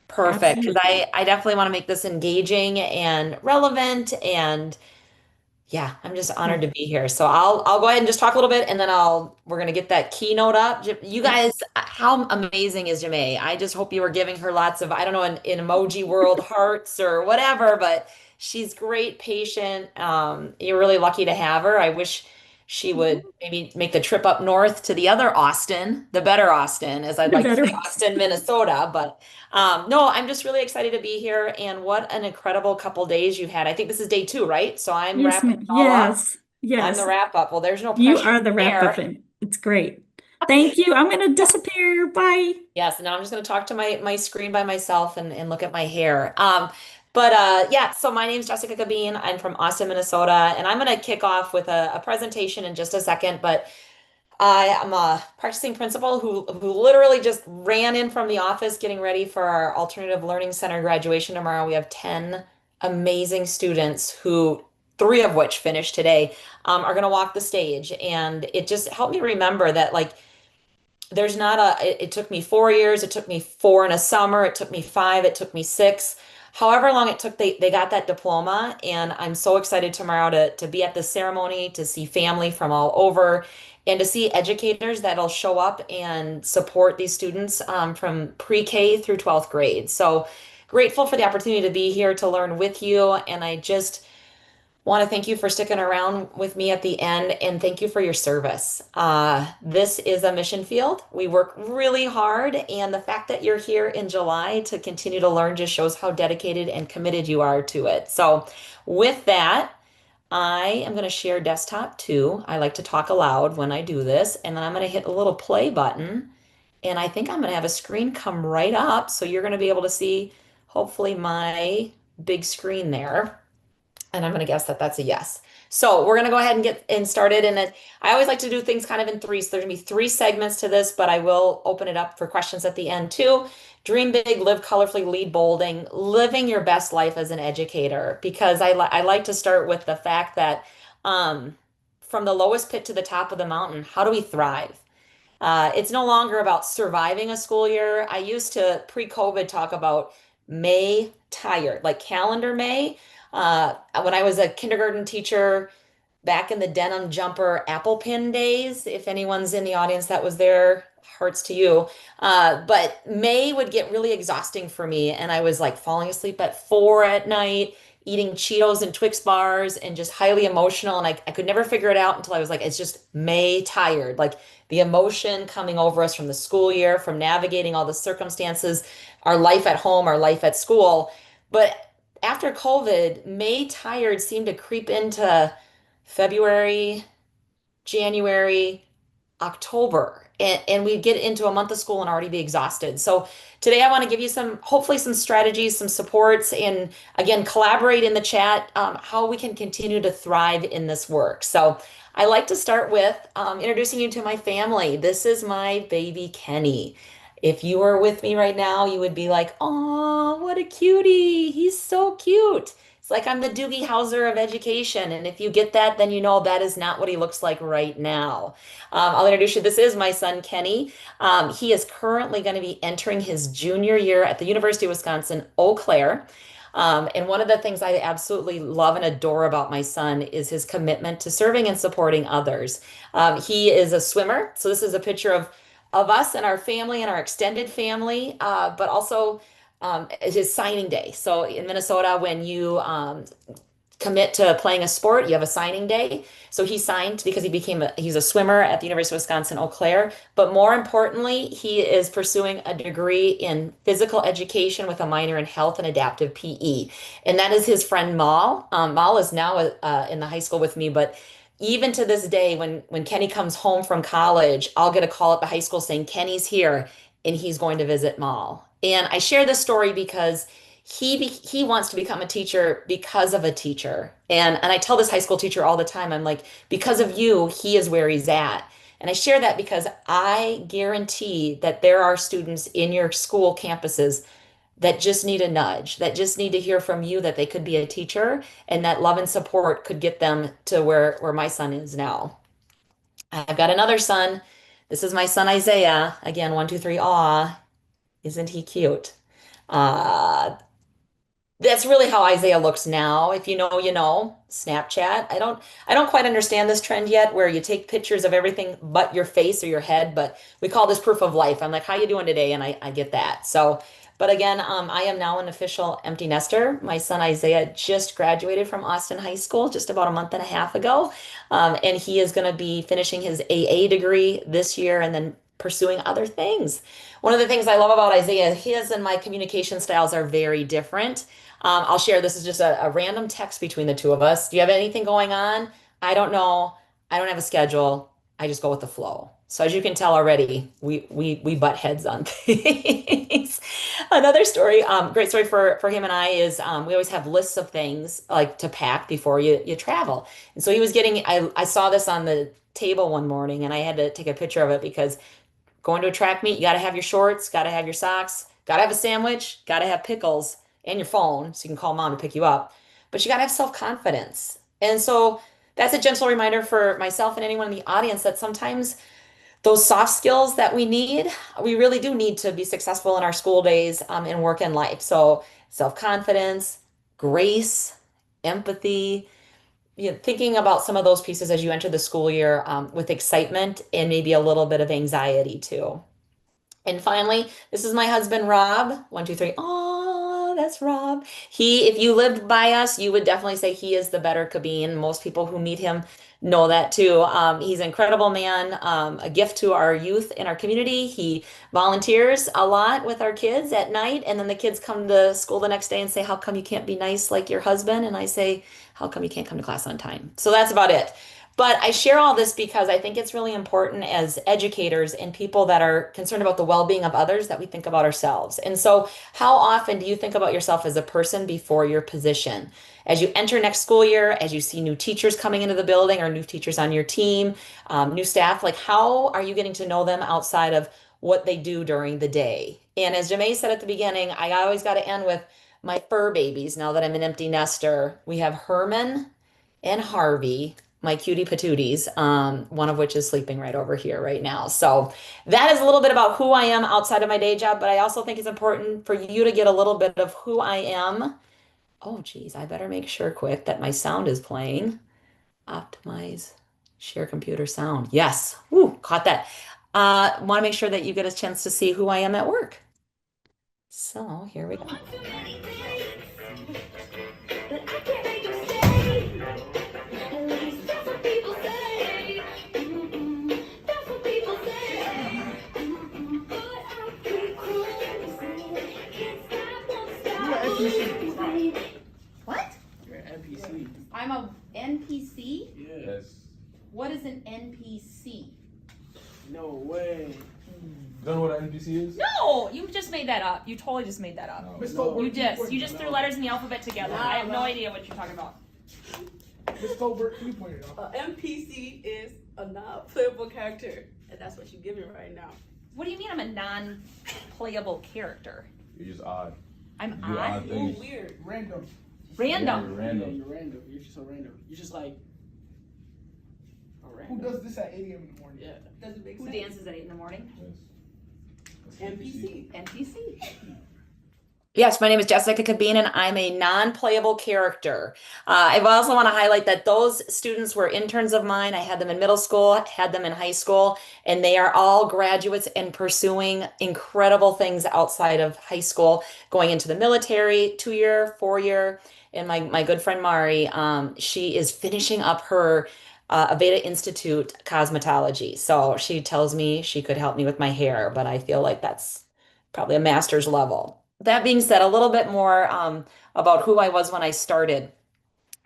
perfect because Absolutely. I definitely want to make this engaging and relevant and yeah, I'm just honored to be here. So I'll go ahead and just talk a little bit and then we're gonna get that keynote up. You guys, how amazing is Jamae? I just hope you were giving her lots of, I don't know, in emoji world hearts or whatever, but she's great, patient. You're really lucky to have her. I wish she would maybe make the trip up north to the other Austin, the better Austin, as I'd The like to better. say, Austin, Minnesota. But no, I'm just really excited to be here. And what an incredible couple days you've had. I think this is day 2, right? So I'm Yes, wrapping it ma'am. all up. Yes. I'm the Yes. wrap up. Well, there's no You pressure are the wrap up, there. and it's great. Thank you. I'm going to disappear. Bye. Yes, now I'm just going to talk to my screen by myself and look at my hair. Yeah, so my name's Jessica Cabeen. I'm from Austin, Minnesota, and I'm going to kick off with a presentation in just a second, but I am a practicing principal who literally just ran in from the office getting ready for our Alternative Learning Center graduation tomorrow. We have 10 amazing students who 3 of which finished today, are going to walk the stage. And it just helped me remember that like there's not it took me 4 years, it took me 4 in a summer, it took me 5, it took me 6. However long it took, they got that diploma, and I'm so excited tomorrow to be at the ceremony, to see family from all over, and to see educators that'll show up and support these students from pre-K through 12th grade. So grateful for the opportunity to be here to learn with you, and I just want to thank you for sticking around with me at the end and thank you for your service. This is a mission field. We work really hard, and the fact that you're here in July to continue to learn just shows how dedicated and committed you are to it. So, with that, I am going to share desktop too. I like to talk aloud when I do this, and then I'm going to hit a little play button, and I think I'm going to have a screen come right up. So, you're going to be able to see, hopefully, my big screen there. And I'm going to guess that that's a yes. So we're going to go ahead and get started. And I always like to do things kind of in 3. So there's going to be 3 segments to this, but I will open it up for questions at the end too. Dream big, live colorfully, lead bolding, living your best life as an educator. Because I like to start with the fact that from the lowest pit to the top of the mountain, how do we thrive? It's no longer about surviving a school year. I used to pre-COVID talk about May tired, like calendar May. When I was a kindergarten teacher back in the denim jumper apple pin days, if anyone's in the audience that was there, hearts to you. But May would get really exhausting for me, and I was like falling asleep at 4 at night, eating Cheetos and Twix bars, and just highly emotional. And I could never figure it out until I was like, it's just May tired. Like the emotion coming over us from the school year, from navigating all the circumstances, our life at home, our life at school. But after COVID, May tired seemed to creep into February, January, October, and we'd get into a month of school and already be exhausted. So today I want to give you hopefully some strategies, some supports, and again, collaborate in the chat, how we can continue to thrive in this work. So I like to start with introducing you to my family. This is my baby Kenny. If you were with me right now, you would be like, "Oh, what a cutie. He's so cute." It's like I'm the Doogie Howser of education. And if you get that, then you know that is not what he looks like right now. I'll introduce you. This is my son, Kenny. He is currently going to be entering his junior year at the University of Wisconsin, Eau Claire. And one of the things I absolutely love and adore about my son is his commitment to serving and supporting others. He is a swimmer. So this is a picture of us and our family and our extended family, but also his signing day. So in Minnesota, when you commit to playing a sport, you have a signing day. So he signed because he's a swimmer at the University of Wisconsin Eau Claire. But more importantly, he is pursuing a degree in physical education with a minor in health and adaptive PE. And that is his friend Mal. Mal is now in the high school with me, but even to this day, when Kenny comes home from college, I'll get a call at the high school saying Kenny's here and he's going to visit Mal. And I share this story because he wants to become a teacher because of a teacher. And I tell this high school teacher all the time, I'm like, because of you, he is where he's at. And I share that because I guarantee that there are students in your school campuses that just need a nudge, that just need to hear from you that they could be a teacher, and that love and support could get them to where my son is now. I've got another son. This is my son Isaiah. Again, 1, 2, 3, aw, isn't he cute? That's really how Isaiah looks now. If you know, you know. Snapchat. I don't quite understand this trend yet where you take pictures of everything but your face or your head, but we call this proof of life. I'm like, how you doing today? And I get that. So, but again, I am now an official empty nester. My son Isaiah just graduated from Austin High School just about a month and a half ago. And he is going to be finishing his AA degree this year and then pursuing other things. One of the things I love about Isaiah, his and my communication styles are very different. I'll share, this is just a random text between the two of us. Do you have anything going on? I don't know. I don't have a schedule. I just go with the flow. So as you can tell already, we butt heads on things. Another story, great story for him and I is we always have lists of things like to pack before you travel. And so he was I saw this on the table one morning and I had to take a picture of it because going to a track meet, you got to have your shorts, got to have your socks, got to have a sandwich, got to have pickles and your phone so you can call mom to pick you up. But you got to have self-confidence. And so that's a gentle reminder for myself and anyone in the audience that sometimes those soft skills that we need, we really do need to be successful in our school days and work in life. So self-confidence, grace, empathy, thinking about some of those pieces as you enter the school year with excitement and maybe a little bit of anxiety too. And finally, this is my husband, Rob. 1, 2, 3. Oh, that's Rob. If you lived by us, you would definitely say he is the better Cabeen. Most people who meet him know that too. He's an incredible man, a gift to our youth in our community. He volunteers a lot with our kids at night, and then the kids come to school the next day and say, how come you can't be nice like your husband? And I say, how come you can't come to class on time? So that's about it. But I share all this because I think it's really important as educators and people that are concerned about the well-being of others that we think about ourselves. And so how often do you think about yourself as a person before your position? As you enter next school year, as you see new teachers coming into the building or new teachers on your team, new staff, like how are you getting to know them outside of what they do during the day? And as Jamae said at the beginning, I always got to end with my fur babies. Now that I'm an empty nester, we have Herman and Harvey, my cutie patooties, one of which is sleeping right over here right now. So that is a little bit about who I am outside of my day job, but I also think it's important for you to get a little bit of who I am. Oh, geez, I better make sure quick that my sound is playing. Optimize, share computer sound. Yes, woo, caught that. Want to make sure that you get a chance to see who I am at work. So here we go. What? You're an NPC. I'm a NPC? Yes. What is an NPC? No way. You don't know what an NPC is? No, you just made that up. You totally just made that up. No. Miss Theibert, You just threw letters in the alphabet together. I have no idea what you're talking about. Miss Theibert, can you point it out? NPC is a non-playable character, and that's what you're giving right now. What do you mean I'm a non-playable character? You're just odd. I'm You do odd? odd You're things. weird. Random. Random. You're random. You're random. You're just so random. You're just like, Or who random. does this at 8 a.m. in the morning? Yeah, doesn't make Who sense. dances at 8 in the morning? Yes. That's NPC. NPC. Yes, my name is Jessica Cabeen, and I'm a non-playable character. I also want to highlight that those students were interns of mine. I had them in middle school, had them in high school, and they are all graduates and pursuing incredible things outside of high school, going into the military, 2-year, 4-year. And my good friend Mari, she is finishing up her Aveda Institute cosmetology. So she tells me she could help me with my hair, but I feel like that's probably a master's level. That being said, a little bit more about who I was when I started.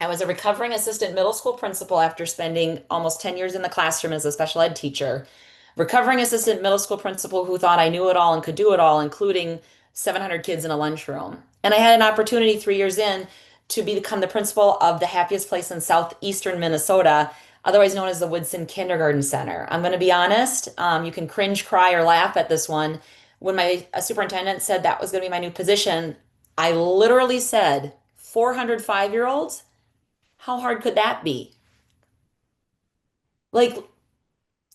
I was a recovering assistant middle school principal after spending almost 10 years in the classroom as a special ed teacher. Recovering assistant middle school principal who thought I knew it all and could do it all, including 700 kids in a lunchroom. And I had an opportunity 3 years in to become the principal of the happiest place in southeastern Minnesota, otherwise known as the Woodson Kindergarten Center. I'm going to be honest, you can cringe, cry, or laugh at this one. When my superintendent said that was going to be my new position, I literally said, 400 5-year-olds? How hard could that be? Like,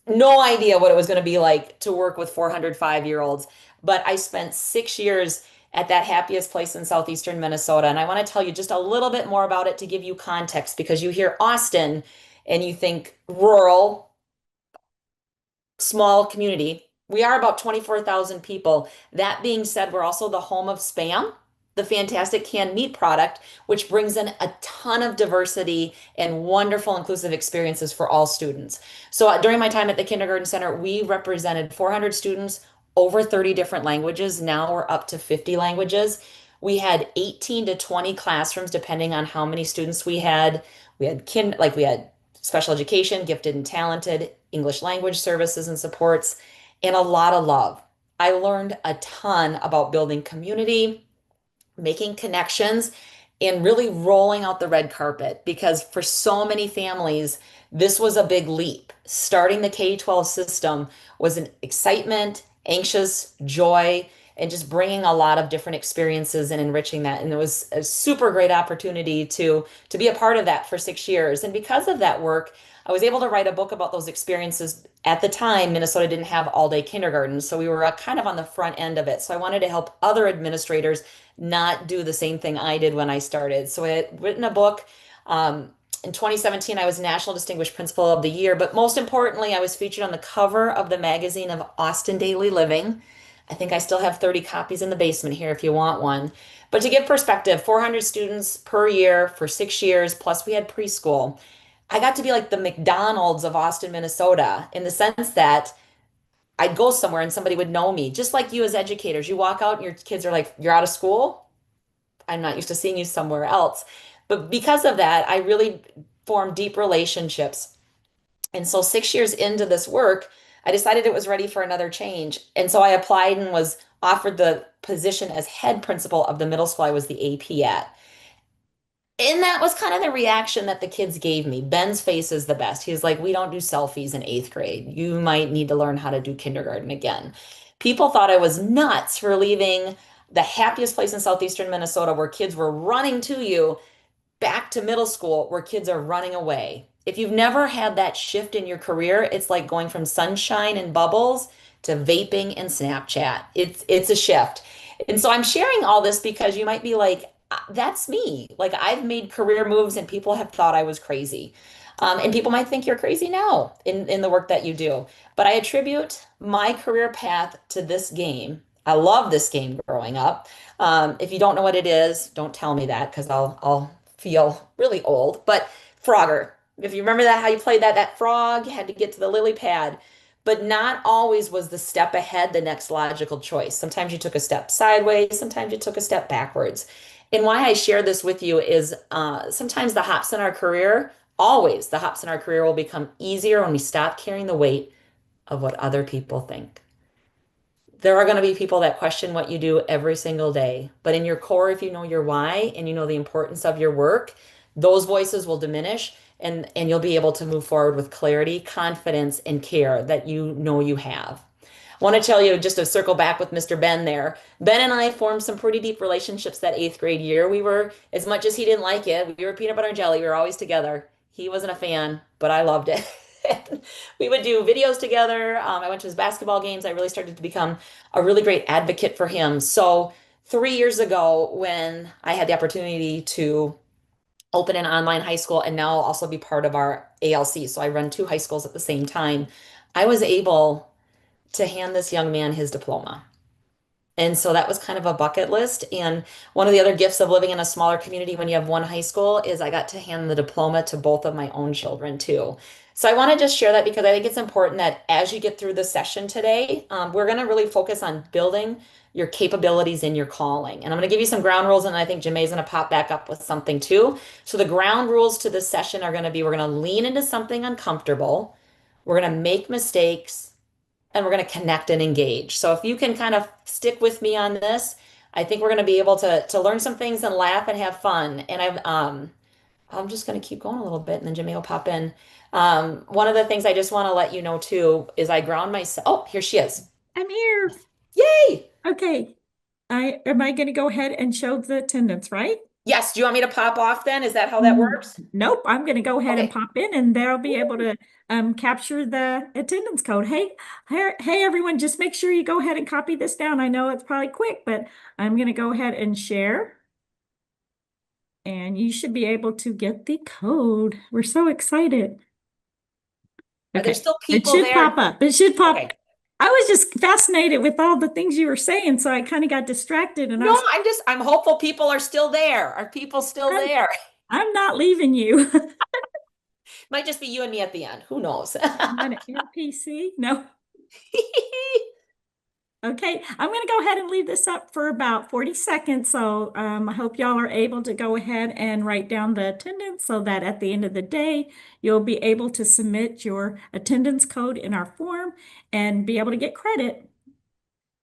no idea what it was going to be like to work with 400 5-year-olds. But I spent 6 years at that happiest place in southeastern Minnesota. And I want to tell you just a little bit more about it to give you context, because you hear Austin and you think rural, small community. We are about 24,000 people. That being said, we're also the home of Spam, the fantastic canned meat product, which brings in a ton of diversity and wonderful inclusive experiences for all students. So during my time at the Kindergarten Center, we represented 400 students, over 30 different languages. Now we're up to 50 languages. We had 18 to 20 classrooms, depending on how many students we had. We had special education, gifted and talented, English language services and supports, and a lot of love. I learned a ton about building community, making connections, and really rolling out the red carpet, because for so many families, this was a big leap. Starting the K-12 system was an excitement, anxious, joy, and just bringing a lot of different experiences and enriching that. And it was a super great opportunity to be a part of that for 6 years. And because of that work, I was able to write a book about those experiences. At the time, Minnesota didn't have all-day kindergarten, so we were kind of on the front end of it. So I wanted to help other administrators not do the same thing I did when I started. So I had written a book. In 2017, I was National Distinguished Principal of the Year, but most importantly, I was featured on the cover of the magazine of Austin Daily Living. I think I still have 30 copies in the basement here if you want one. But to give perspective, 400 students per year for 6 years, plus we had preschool. I got to be like the McDonald's of Austin, Minnesota, in the sense that I'd go somewhere and somebody would know me. Just like you as educators, you walk out and your kids are like, "You're out of school? I'm not used to seeing you somewhere else." But because of that, I really formed deep relationships. And so 6 years into this work, I decided it was ready for another change. And so I applied and was offered the position as head principal of the middle school I was the AP at. And that was kind of the reaction that the kids gave me. Ben's face is the best. He was like, "We don't do selfies in 8th grade. You might need to learn how to do kindergarten again." People thought I was nuts for leaving the happiest place in southeastern Minnesota where kids were running to you back to middle school where kids are running away. If you've never had that shift in your career, it's like going from sunshine and bubbles to vaping and Snapchat. It's a shift. And so I'm sharing all this because you might be like, that's me. Like, I've made career moves and people have thought I was crazy. And people might think you're crazy now in the work that you do. But I attribute my career path to this game. I love this game growing up. If you don't know what it is, don't tell me that, because I'll feel really old. But Frogger, if you remember that, how you played that frog had to get to the lily pad. But not always was the step ahead the next logical choice. Sometimes you took a step sideways, sometimes you took a step backwards. And why I share this with you is sometimes the hops in our career, always the hops in our career will become easier when we stop carrying the weight of what other people think. There are going to be people that question what you do every single day. But in your core, if you know your why and you know the importance of your work, those voices will diminish, and you'll be able to move forward with clarity, confidence, and care that you know you have. I want to tell you, just to circle back with Mr. Ben there, Ben and I formed some pretty deep relationships that 8th grade year. We were, as much as he didn't like it, we were peanut butter and jelly. We were always together. He wasn't a fan, but I loved it. We would do videos together. I went to his basketball games. I really started to become a really great advocate for him. So 3 years ago when I had the opportunity to open an online high school and now also be part of our ALC. So I run 2 high schools at the same time. I was able to hand this young man his diploma. And so that was kind of a bucket list. And one of the other gifts of living in a smaller community when you have one high school is I got to hand the diploma to both of my own children too. So I want to just share that because I think it's important that as you get through the session today, we're going to really focus on building your capabilities in your calling. And I'm going to give you some ground rules, and I think Jemai's going to pop back up with something too. So the ground rules to this session are going to be, we're going to lean into something uncomfortable. We're going to make mistakes, and we're going to connect and engage. So if you can kind of stick with me on this, I think we're going to be able to learn some things and laugh and have fun. And I'm just going to keep going a little bit, and then Jemai will pop in. One of the things I just want to let you know too is I ground myself. Oh, here she is. I'm here. Yay! Okay. Am I going to go ahead and show the attendance, right? Yes. Do you want me to pop off then? Is that how that works? Nope. I'm going to go ahead and Okay. pop in, and they'll be able to capture the attendance code. Hey, everyone, just make sure you go ahead and copy this down. I know it's probably quick, but I'm going to go ahead and share. And you should be able to get the code. We're so excited. Are there still people It should there? pop up. It should pop. Okay. I was just fascinated with all the things you were saying, so I kind of got distracted. And No, I'm hopeful people are still there. Are people still there? I'm not leaving you. Might just be you and me at the end. Who knows? On an NPC? No. Okay, I'm going to go ahead and leave this up for about 40 seconds. So I hope y'all are able to go ahead and write down the attendance so that at the end of the day, you'll be able to submit your attendance code in our form and be able to get credit.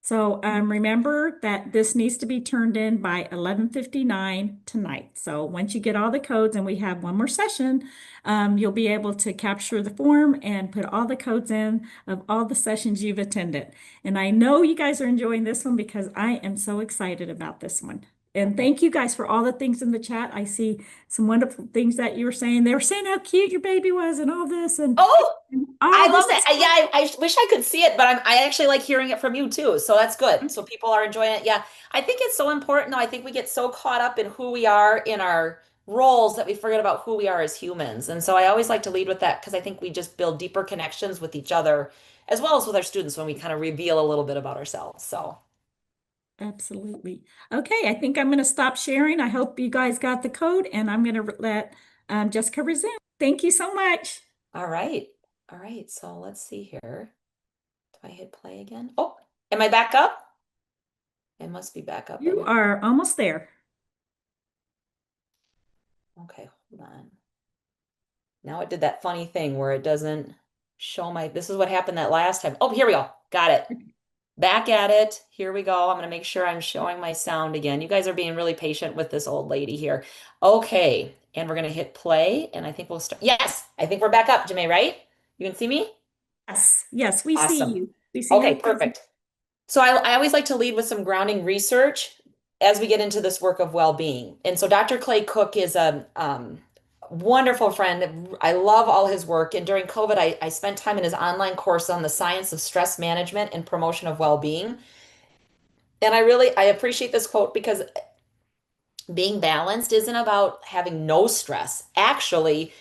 So remember that this needs to be turned in by 11:59 tonight. So once you get all the codes, and we have one more session, you'll be able to capture the form and put all the codes in of all the sessions you've attended. And I know you guys are enjoying this one because I am so excited about this one. And thank you guys for all the things in the chat. I see some wonderful things that you were saying. They were saying how cute your baby was and all this. And I love that. Yeah, I wish I could see it, but I actually like hearing it from you too. So that's good. So people are enjoying it. Yeah, I think it's so important. I think we get so caught up in who we are in our roles that we forget about who we are as humans. And so I always like to lead with that because I think we just build deeper connections with each other as well as with our students when we kind of reveal a little bit about ourselves. So. Absolutely. Okay, I think I'm going to stop sharing. I hope you guys got the code, and I'm going to let Jessica resume. Thank you so much. All right. All right. So let's see here. Do I hit play again? Oh, am I back up? It must be back up. You are almost there. Okay, hold on. Now it did that funny thing where it doesn't show this is what happened that last time. Oh, here we go. Got it. Back at it. Here we go. I'm going to make sure I'm showing my sound again. You guys are being really patient with this old lady here. Okay. And we're going to hit play, and I think we'll start. Yes, I think we're back up, Jemai, right? You can see me? Yes. Yes, we Awesome. see you. We see Okay, you. perfect. So I always like to lead with some grounding research as we get into this work of well-being. And so Dr. Clay Cook is a wonderful friend. I love all his work. And during COVID, I spent time in his online course on the science of stress management and promotion of well-being. And I appreciate this quote because being balanced isn't about having no stress. Actually,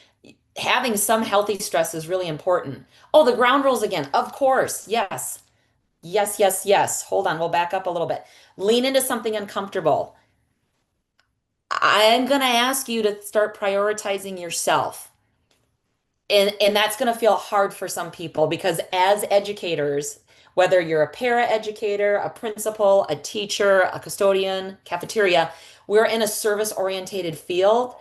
having some healthy stress is really important. Oh, the ground rules again. Of course. Yes. Yes, yes, yes. Hold on. We'll back up a little bit. Lean into something uncomfortable. I'm going to ask you to start prioritizing yourself. And that's going to feel hard for some people because as educators, whether you're a para-educator, a principal, a teacher, a custodian, cafeteria, we're in a service-oriented field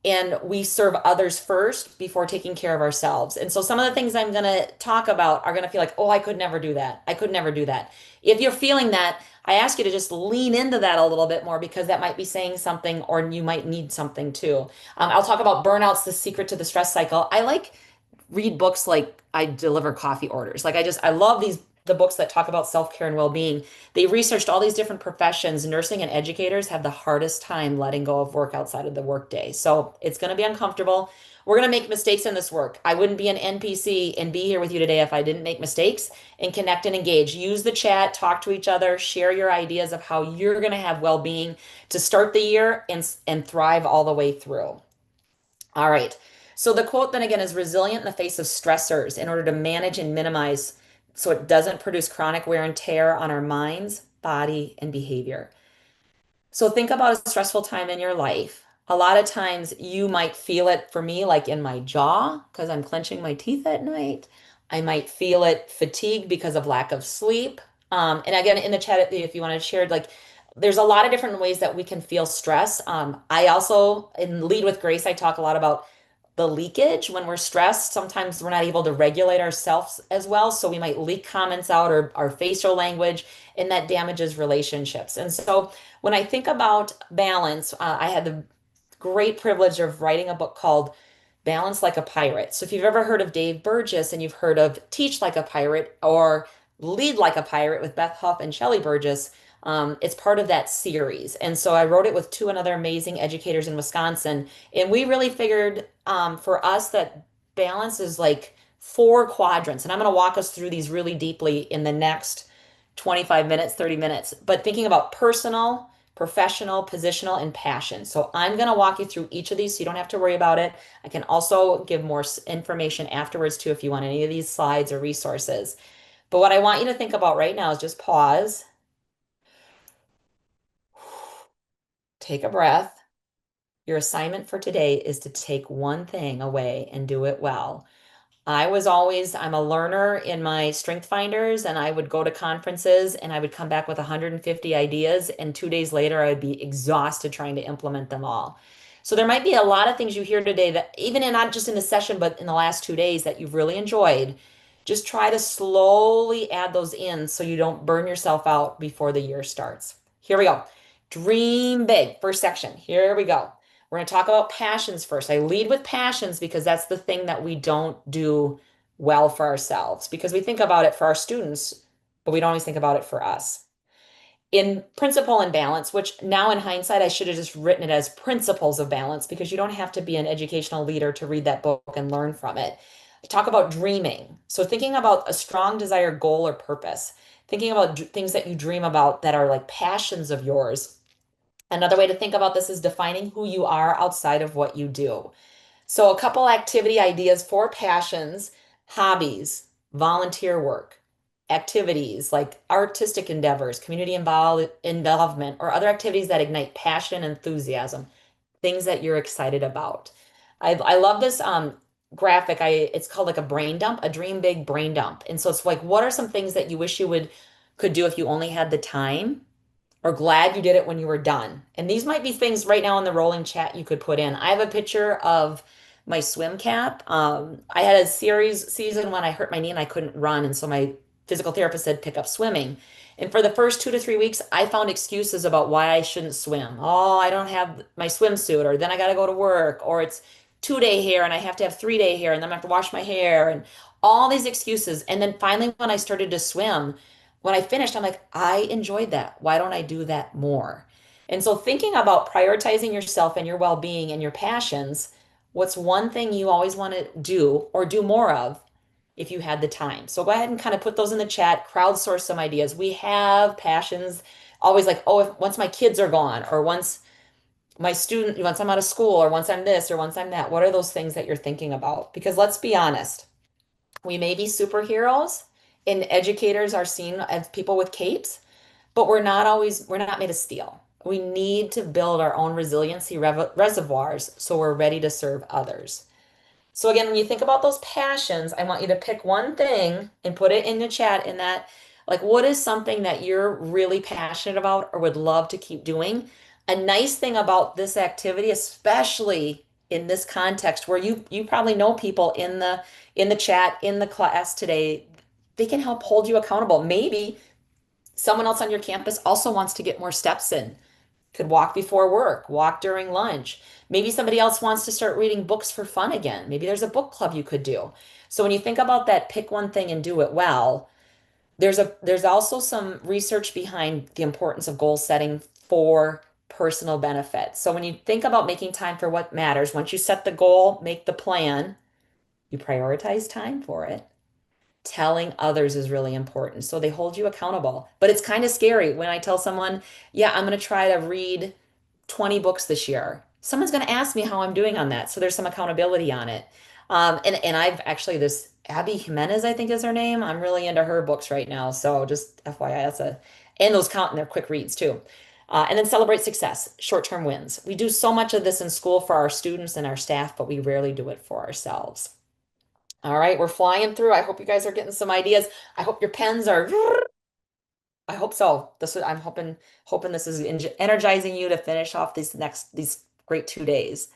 and we serve others first before taking care of ourselves. And so some of the things I'm going to talk about are going to feel like, oh, I could never do that. I could never do that. If you're feeling that, I ask you to just lean into that a little bit more because that might be saying something or you might need something too. I'll talk about burnouts, the secret to the stress cycle. I read books like I deliver coffee orders. I love these the books that talk about self-care and well-being, they researched all these different professions. Nursing and educators have the hardest time letting go of work outside of the workday. So it's going to be uncomfortable. We're going to make mistakes in this work. I wouldn't be an NPC and be here with you today if I didn't make mistakes, and connect and engage. Use the chat, talk to each other, share your ideas of how you're going to have well-being to start the year and thrive all the way through. All right. So the quote then again is resilient in the face of stressors in order to manage and minimize so it doesn't produce chronic wear and tear on our minds, body, and behavior. So think about a stressful time in your life. A lot of times you might feel it, for me, like in my jaw because I'm clenching my teeth at night. I might feel it fatigue because of lack of sleep. And again, in the chat, if you want to share, like there's a lot of different ways that we can feel stress. I also, in Lead with Grace, I talk a lot about the leakage when we're stressed. Sometimes we're not able to regulate ourselves as well. So we might leak comments out or our facial language, and that damages relationships. And so when I think about balance, I had the great privilege of writing a book called Balance Like a Pirate. So if you've ever heard of Dave Burgess and you've heard of Teach Like a Pirate or Lead Like a Pirate with Beth Huff and Shelley Burgess, it's part of that series. And so I wrote it with two other amazing educators in Wisconsin. And we really figured for us that balance is like 4 quadrants. And I'm going to walk us through these really deeply in the next 25 minutes, 30 minutes. But thinking about personal, professional, positional, and passion. So I'm going to walk you through each of these so you don't have to worry about it. I can also give more information afterwards too if you want any of these slides or resources. But what I want you to think about right now is just pause. Take a breath. Your assignment for today is to take one thing away and do it well. I'm a learner in my strength finders, and I would go to conferences and I would come back with 150 ideas, and 2 days later I would be exhausted trying to implement them all. So there might be a lot of things you hear today that even in not just in the session, but in the last 2 days that you've really enjoyed. Just try to slowly add those in so you don't burn yourself out before the year starts. Here we go. Dream big. First section. Here we go. We're going to talk about passions first. I lead with passions because that's the thing that we don't do well for ourselves, because we think about it for our students, but we don't always think about it for us. In Principle and Balance, which now in hindsight, I should have just written it as Principles of Balance, because you don't have to be an educational leader to read that book and learn from it. I talk about dreaming. So thinking about a strong desired goal or purpose, thinking about things that you dream about that are like passions of yours. Another way to think about this is defining who you are outside of what you do. So a couple activity ideas for passions: hobbies, volunteer work, activities like artistic endeavors, community involvement, or other activities that ignite passion and enthusiasm, things that you're excited about. I love this graphic. It's called like a brain dump, a dream big brain dump. And so it's like, what are some things that you wish you could do if you only had the time? Or glad you did it when you were done. And these might be things right now in the rolling chat you could put in. I have a picture of my swim cap. I had a season when I hurt my knee and I couldn't run. And so my physical therapist said, pick up swimming. And for the first 2 to 3 weeks, I found excuses about why I shouldn't swim. Oh, I don't have my swimsuit, or then I got to go to work, or it's 2-day hair and I have to have 3-day hair, and then I have to wash my hair, and all these excuses. And then finally, when I started to swim, when I finished, I'm like, I enjoyed that. Why don't I do that more? And so thinking about prioritizing yourself and your well-being and your passions, what's one thing you always want to do or do more of if you had the time? So go ahead and kind of put those in the chat, crowdsource some ideas. We have passions always like, oh, once my kids are gone, or once I'm out of school, or once I'm this, or once I'm that. What are those things that you're thinking about? Because let's be honest, we may be superheroes, and educators are seen as people with capes, but we're not made of steel. We need to build our own resiliency reservoirs so we're ready to serve others. So again, when you think about those passions, I want you to pick one thing and put it in the chat in that, like, what is something that you're really passionate about or would love to keep doing? A nice thing about this activity, especially in this context where you probably know people in the chat, in the class today, they can help hold you accountable. Maybe someone else on your campus also wants to get more steps in. Could walk before work, walk during lunch. Maybe somebody else wants to start reading books for fun again. Maybe there's a book club you could do. So when you think about that, pick one thing and do it well. There's also some research behind the importance of goal setting for personal benefit. So when you think about making time for what matters, once you set the goal, make the plan, you prioritize time for it. Telling others is really important. So they hold you accountable. But it's kind of scary when I tell someone, yeah, I'm going to try to read 20 books this year. Someone's going to ask me how I'm doing on that. So there's some accountability on it. And I've actually, this Abby Jimenez, I think is her name. I'm really into her books right now. So just FYI, and those count in their quick reads too. And then celebrate success, short-term wins. We do so much of this in school for our students and our staff, but we rarely do it for ourselves. All right, we're flying through. I hope you guys are getting some ideas. I hope your pens are. I hope so. I'm hoping this is energizing you to finish off these great 2 days.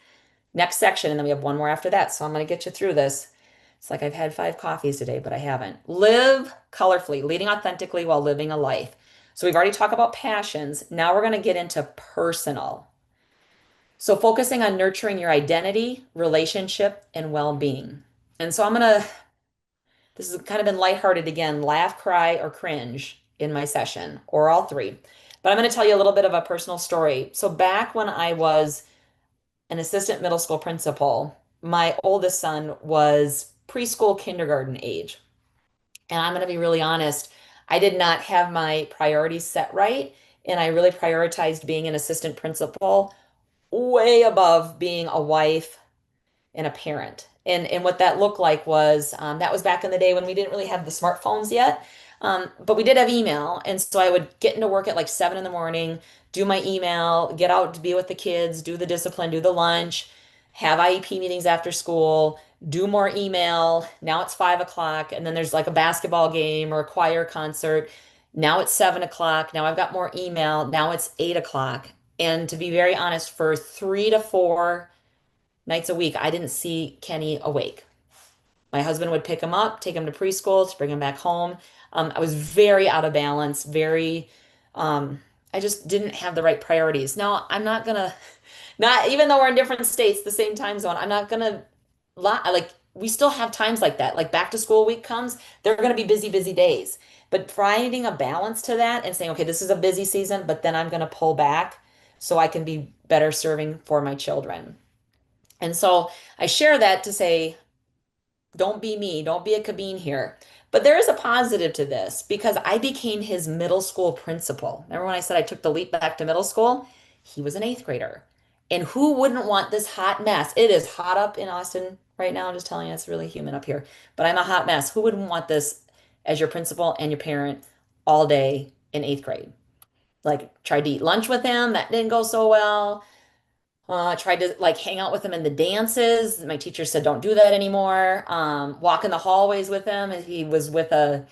Next section, and then we have one more after that. So I'm going to get you through this. It's like I've had 5 coffees today, but I haven't. Live colorfully, leading authentically while living a life. So we've already talked about passions. Now we're going to get into personal. So focusing on nurturing your identity, relationship, and well-being. And so this has kind of been lighthearted again, laugh, cry, or cringe in my session, or all three. But I'm going to tell you a little bit of a personal story. So back when I was an assistant middle school principal, my oldest son was preschool, kindergarten age. And I'm going to be really honest, I did not have my priorities set right. And I really prioritized being an assistant principal way above being a wife and a parent. And what that looked like was that was back in the day when we didn't really have the smartphones yet. But we did have email. And so I would get into work at like 7 in the morning, do my email, get out to be with the kids, do the discipline, do the lunch, have IEP meetings after school, do more email. Now it's 5 o'clock. And then there's like a basketball game or a choir concert. Now it's 7 o'clock. Now I've got more email. Now it's 8 o'clock. And to be very honest, for 3 to 4 nights a week, I didn't see Kenny awake. My husband would pick him up, take him to preschool, to bring him back home. I was very out of balance, I just didn't have the right priorities. Now, I'm not gonna, not even though we're in different states, the same time zone, I'm not gonna lie. Like, we still have times like that. Like back to school week comes, they're gonna be busy, busy days. But finding a balance to that and saying, okay, this is a busy season, but then I'm gonna pull back so I can be better serving for my children. And so I share that to say, don't be me, don't be a Cabeen here. But there is a positive to this because I became his middle school principal. Remember when I said I took the leap back to middle school? He was an 8th grader. And who wouldn't want this hot mess? It is hot up in Austin right now. I'm just telling you, it's really humid up here. But I'm a hot mess. Who wouldn't want this as your principal and your parent all day in 8th grade? Like, tried to eat lunch with him. That didn't go so well. Tried to like hang out with him in the dances. My teacher said, don't do that anymore. Walk in the hallways with him. If he was with a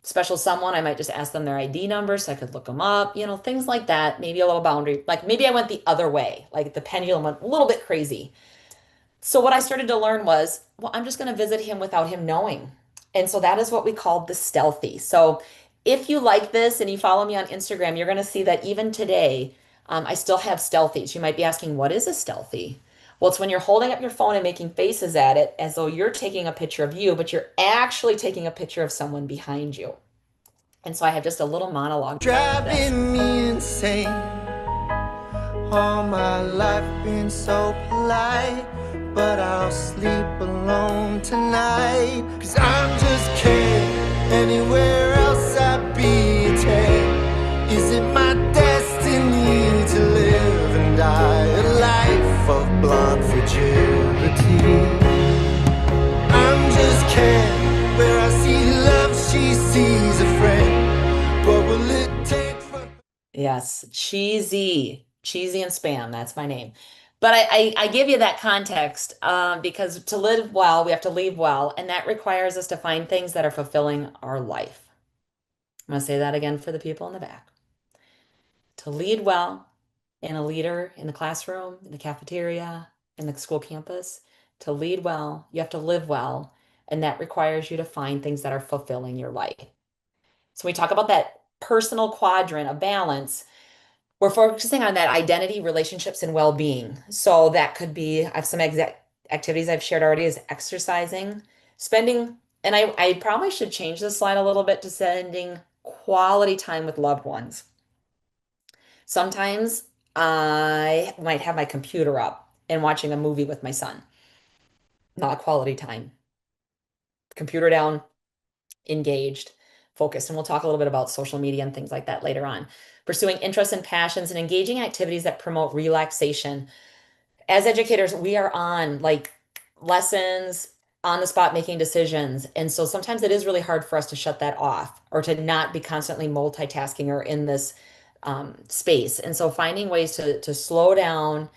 special someone, I might just ask them their ID number so I could look them up, things like that. Maybe a little boundary. Like maybe I went the other way, like the pendulum went a little bit crazy. So what I started to learn was, well, I'm just going to visit him without him knowing. And so that is what we called the stealthy. So if you like this and you follow me on Instagram, you're going to see that even today, I still have stealthies. You might be asking, what is a stealthy? Well, it's when you're holding up your phone and making faces at it as though you're taking a picture of you, but you're actually taking a picture of someone behind you. And so I have just a little monologue. Driving me insane. All my life been so polite, but I'll sleep alone tonight. 'Cause I'm just kidding. Anywhere else I'd be a 10. Is it my destiny to live and die a life of blonde fragility? I'm just kidding. Where I see love, she sees a friend. What will it take for... Yes, cheesy and spam. That's my name. But I give you that context because to live well, we have to leave well. And that requires us to find things that are fulfilling our life. I'm going to say that again for the people in the back. To lead well, and a leader in the classroom, in the cafeteria, in the school campus, to lead well, you have to live well. And that requires you to find things that are fulfilling your life. So we talk about that personal quadrant of balance. We're focusing on that identity, relationships, and well-being. So that could be, I have some activities I've shared already is exercising, spending And I probably should change this slide a little bit to spending quality time with loved ones. Sometimes I might have my computer up and watching a movie with my son. Not quality time. Computer down, engaged, focused. And we'll talk a little bit about social media and things like that later on. Pursuing interests and passions and engaging activities that promote relaxation. As educators, we are on like lessons, on the spot making decisions. And so sometimes it is really hard for us to shut that off or to not be constantly multitasking or in this space. And so finding ways to slow down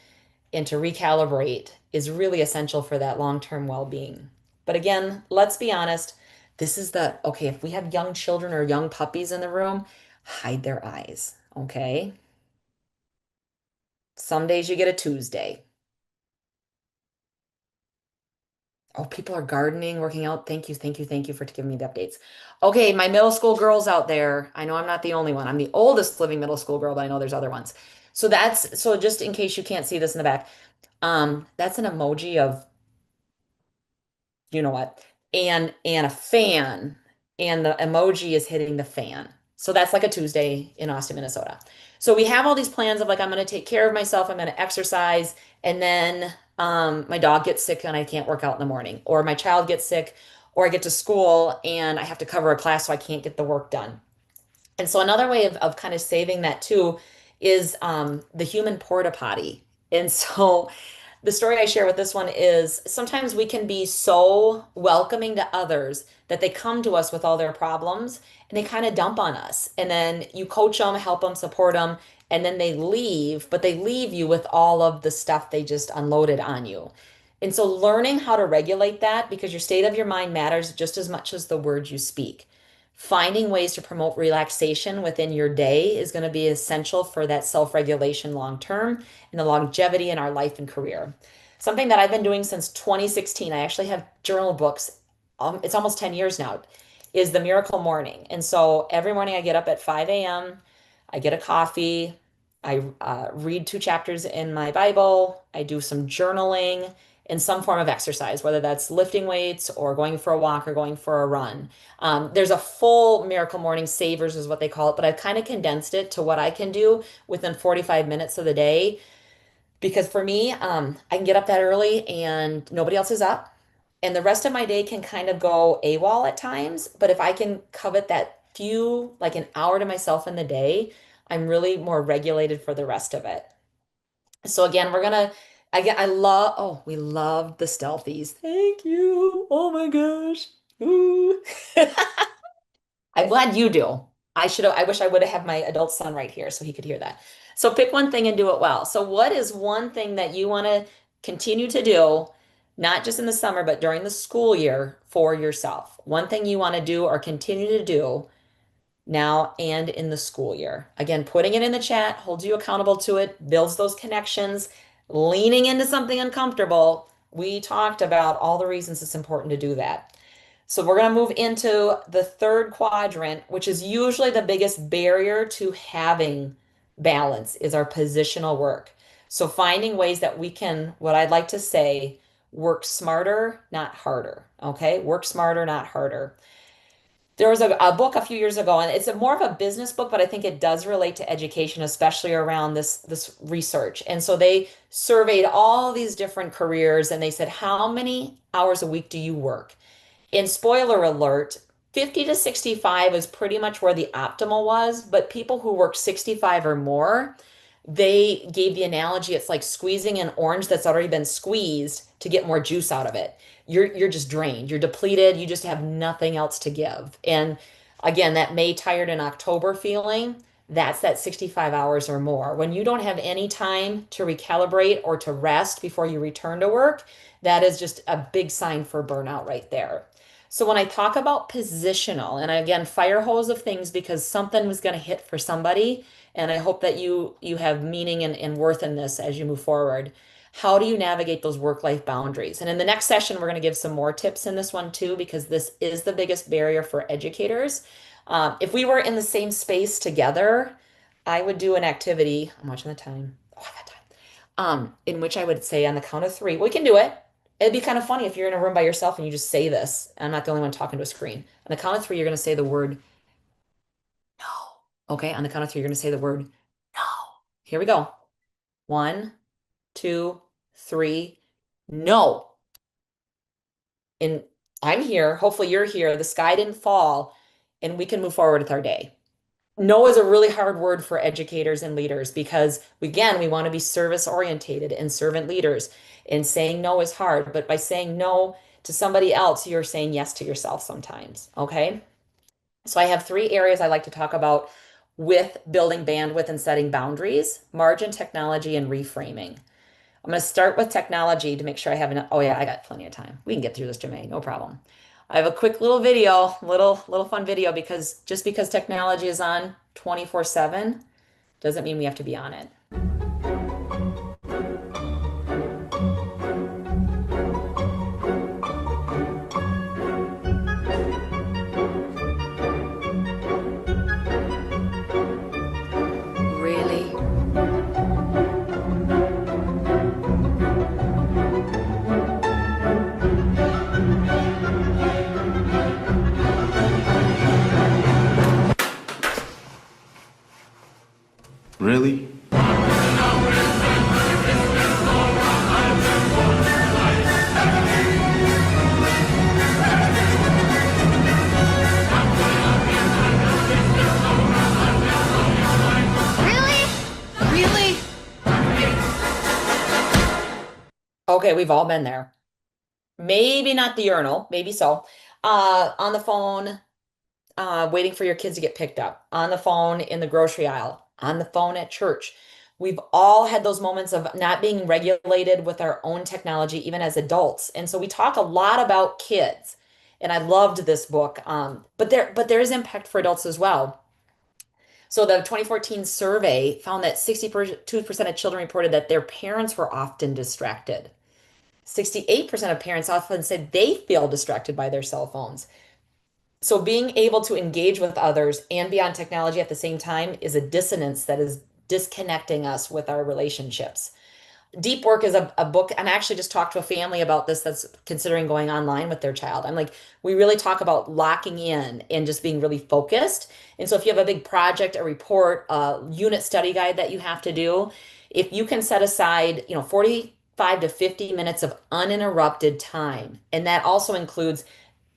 and to recalibrate is really essential for that long-term well-being. But again, let's be honest, this is okay, if we have young children or young puppies in the room, hide their eyes, okay? Some days you get a Tuesday. Oh, people are gardening, working out. Thank you, thank you, thank you for giving me the updates. Okay, my middle school girls out there. I know I'm not the only one. I'm the oldest living middle school girl, but I know there's other ones. So just in case you can't see this in the back, that's an emoji of you know what, and a fan, and the emoji is hitting the fan. So that's like a Tuesday in Austin, Minnesota. So we have all these plans of like, I'm going to take care of myself, I'm going to exercise, and then my dog gets sick and I can't work out in the morning, or my child gets sick, or I get to school and I have to cover a class so I can't get the work done. And so another way of kind of saving that too is the human porta potty. And so the story I share with this one is sometimes we can be so welcoming to others that they come to us with all their problems and they kind of dump on us. And then you coach them, help them, support them, and then they leave, but they leave you with all of the stuff they just unloaded on you. And so learning how to regulate that, because your state of your mind matters just as much as the words you speak. Finding ways to promote relaxation within your day is going to be essential for that self-regulation long term and the longevity in our life and career. Something that I've been doing since 2016, I actually have journal books, it's almost 10 years now, is the Miracle Morning. And so every morning I get up at 5 a.m., I get a coffee, I read 2 chapters in my Bible, I do some journaling and some form of exercise, whether that's lifting weights or going for a walk or going for a run. There's a full Miracle Morning Savers is what they call it, but I've kind of condensed it to what I can do within 45 minutes of the day. Because for me, I can get up that early and nobody else is up. And the rest of my day can kind of go AWOL at times. But if I can covet that few, like an hour to myself in the day, I'm really more regulated for the rest of it. So again, we love the stealthies. Thank you. Oh my gosh. Ooh. I'm glad you do. I wish I would have had my adult son right here so he could hear that. So pick one thing and do it well. So what is one thing that you want to continue to do, not just in the summer, but during the school year for yourself? One thing you want to do or continue to do now and in the school year. Again, putting it in the chat holds you accountable to it, builds those connections, leaning into something uncomfortable. We talked about all the reasons it's important to do that. So we're going to move into the third quadrant, which is usually the biggest barrier to having balance, is our positional work. So finding ways that we can, what I'd like to say, work smarter, not harder. Okay, work smarter, not harder. There was a book a few years ago, and it's more of a business book, but I think it does relate to education, especially around this research. And so they surveyed all these different careers, and they said, how many hours a week do you work? And spoiler alert, 50 to 65 is pretty much where the optimal was, but people who work 65 or more, they gave the analogy, it's like squeezing an orange that's already been squeezed to get more juice out of it. You're just drained, you're depleted, you just have nothing else to give. And again, that May tired in October feeling, that's that 65 hours or more. When you don't have any time to recalibrate or to rest before you return to work, that is just a big sign for burnout right there. So when I talk about positional, and again, fire hose of things, because something was going to hit for somebody, and I hope that you have meaning and worth in this as you move forward. How do you navigate those work-life boundaries? And in the next session, we're going to give some more tips in this one too, because this is the biggest barrier for educators. If we were in the same space together, I would do an activity. I'm watching the time. Oh, I got time. In which I would say on the count of 3, we can do it. It'd be kind of funny if you're in a room by yourself and you just say this. I'm not the only one talking to a screen. On the count of three, you're going to say the word no. Okay, on the count of three, you're going to say the word no. Here we go. 1, 2, 3, no. And I'm here. Hopefully you're here. The sky didn't fall and we can move forward with our day. No is a really hard word for educators and leaders because, again, we want to be service orientated and servant leaders. And saying no is hard, but by saying no to somebody else, you're saying yes to yourself sometimes. Okay. So I have 3 areas I like to talk about with building bandwidth and setting boundaries: margin, technology, and reframing. I'm going to start with technology to make sure I have enough. Oh yeah, I got plenty of time. We can get through this, Jermaine, no problem. I have a quick little video, little fun video, because just because technology is on 24/7 doesn't mean we have to be on it. Really? Really? Really? Okay, we've all been there. Maybe not the urinal, maybe so. On the phone, waiting for your kids to get picked up, on the phone in the grocery aisle, on the phone at church. We've all had those moments of not being regulated with our own technology, even as adults. And so we talk a lot about kids, and I loved this book. But there is impact for adults as well. So the 2014 survey found that 62% of children reported that their parents were often distracted. 68% of parents often said they feel distracted by their cell phones. So being able to engage with others and be on technology at the same time is a dissonance that is disconnecting us with our relationships. Deep Work is a book, and I actually just talked to a family about this that's considering going online with their child. I'm like, we really talk about locking in and just being really focused. And so if you have a big project, a report, a unit study guide that you have to do, if you can set aside, 45 to 50 minutes of uninterrupted time, and that also includes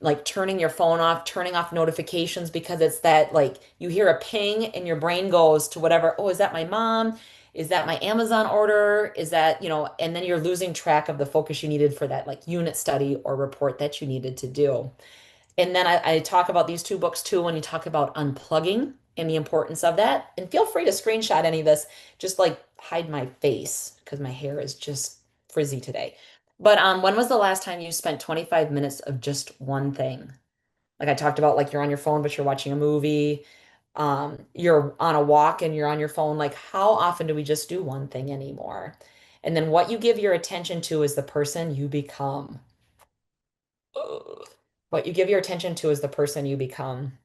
like turning your phone off, turning off notifications, because it's that, like, you hear a ping and your brain goes to whatever. Oh, is that my mom? Is that my Amazon order? Is that, and then you're losing track of the focus you needed for that like unit study or report that you needed to do. And then I talk about these 2 books too when you talk about unplugging and the importance of that. And feel free to screenshot any of this, just like hide my face because my hair is just frizzy today. But when was the last time you spent 25 minutes of just one thing? Like I talked about, like you're on your phone, but you're watching a movie. You're on a walk and you're on your phone. Like, how often do we just do one thing anymore? And then what you give your attention to is the person you become. Ugh. What you give your attention to is the person you become.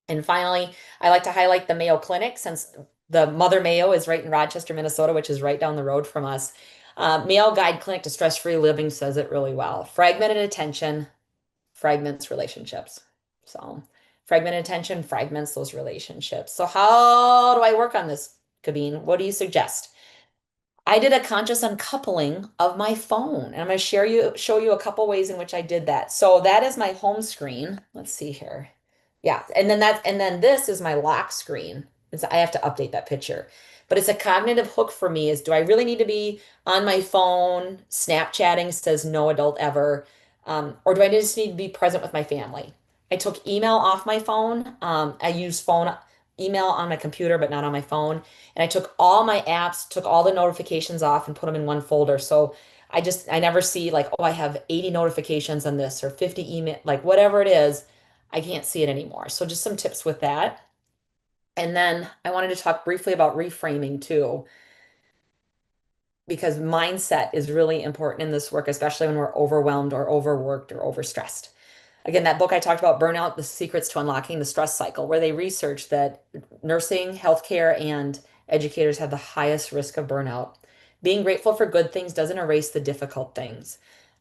And finally, I like to highlight the Mayo Clinic, since the Mother Mayo is right in Rochester, Minnesota, which is right down the road from us. Mayo Guide Clinic to Stress-Free Living says it really well. Fragmented attention fragments relationships. So fragmented attention fragments those relationships. So how do I work on this, Cabeen? What do you suggest? I did a conscious uncoupling of my phone, and I'm going to show you a couple ways in which I did that. So that is my home screen. Let's see here. Yeah, and then this is my lock screen. I have to update that picture. But it's a cognitive hook for me, is do I really need to be on my phone? Snapchatting says no adult ever. Or do I just need to be present with my family? I took email off my phone. I use email on my computer, but not on my phone. And I took all my apps, took all the notifications off and put them in one folder. So I never see like, oh, I have 80 notifications on this or 50 email, like whatever it is, I can't see it anymore. So just some tips with that. And then I wanted to talk briefly about reframing too, because mindset is really important in this work, especially when we're overwhelmed or overworked or overstressed. Again, that book I talked about, Burnout, The Secrets to Unlocking the Stress Cycle, where they researched that nursing, healthcare, and educators have the highest risk of burnout. Being grateful for good things doesn't erase the difficult things.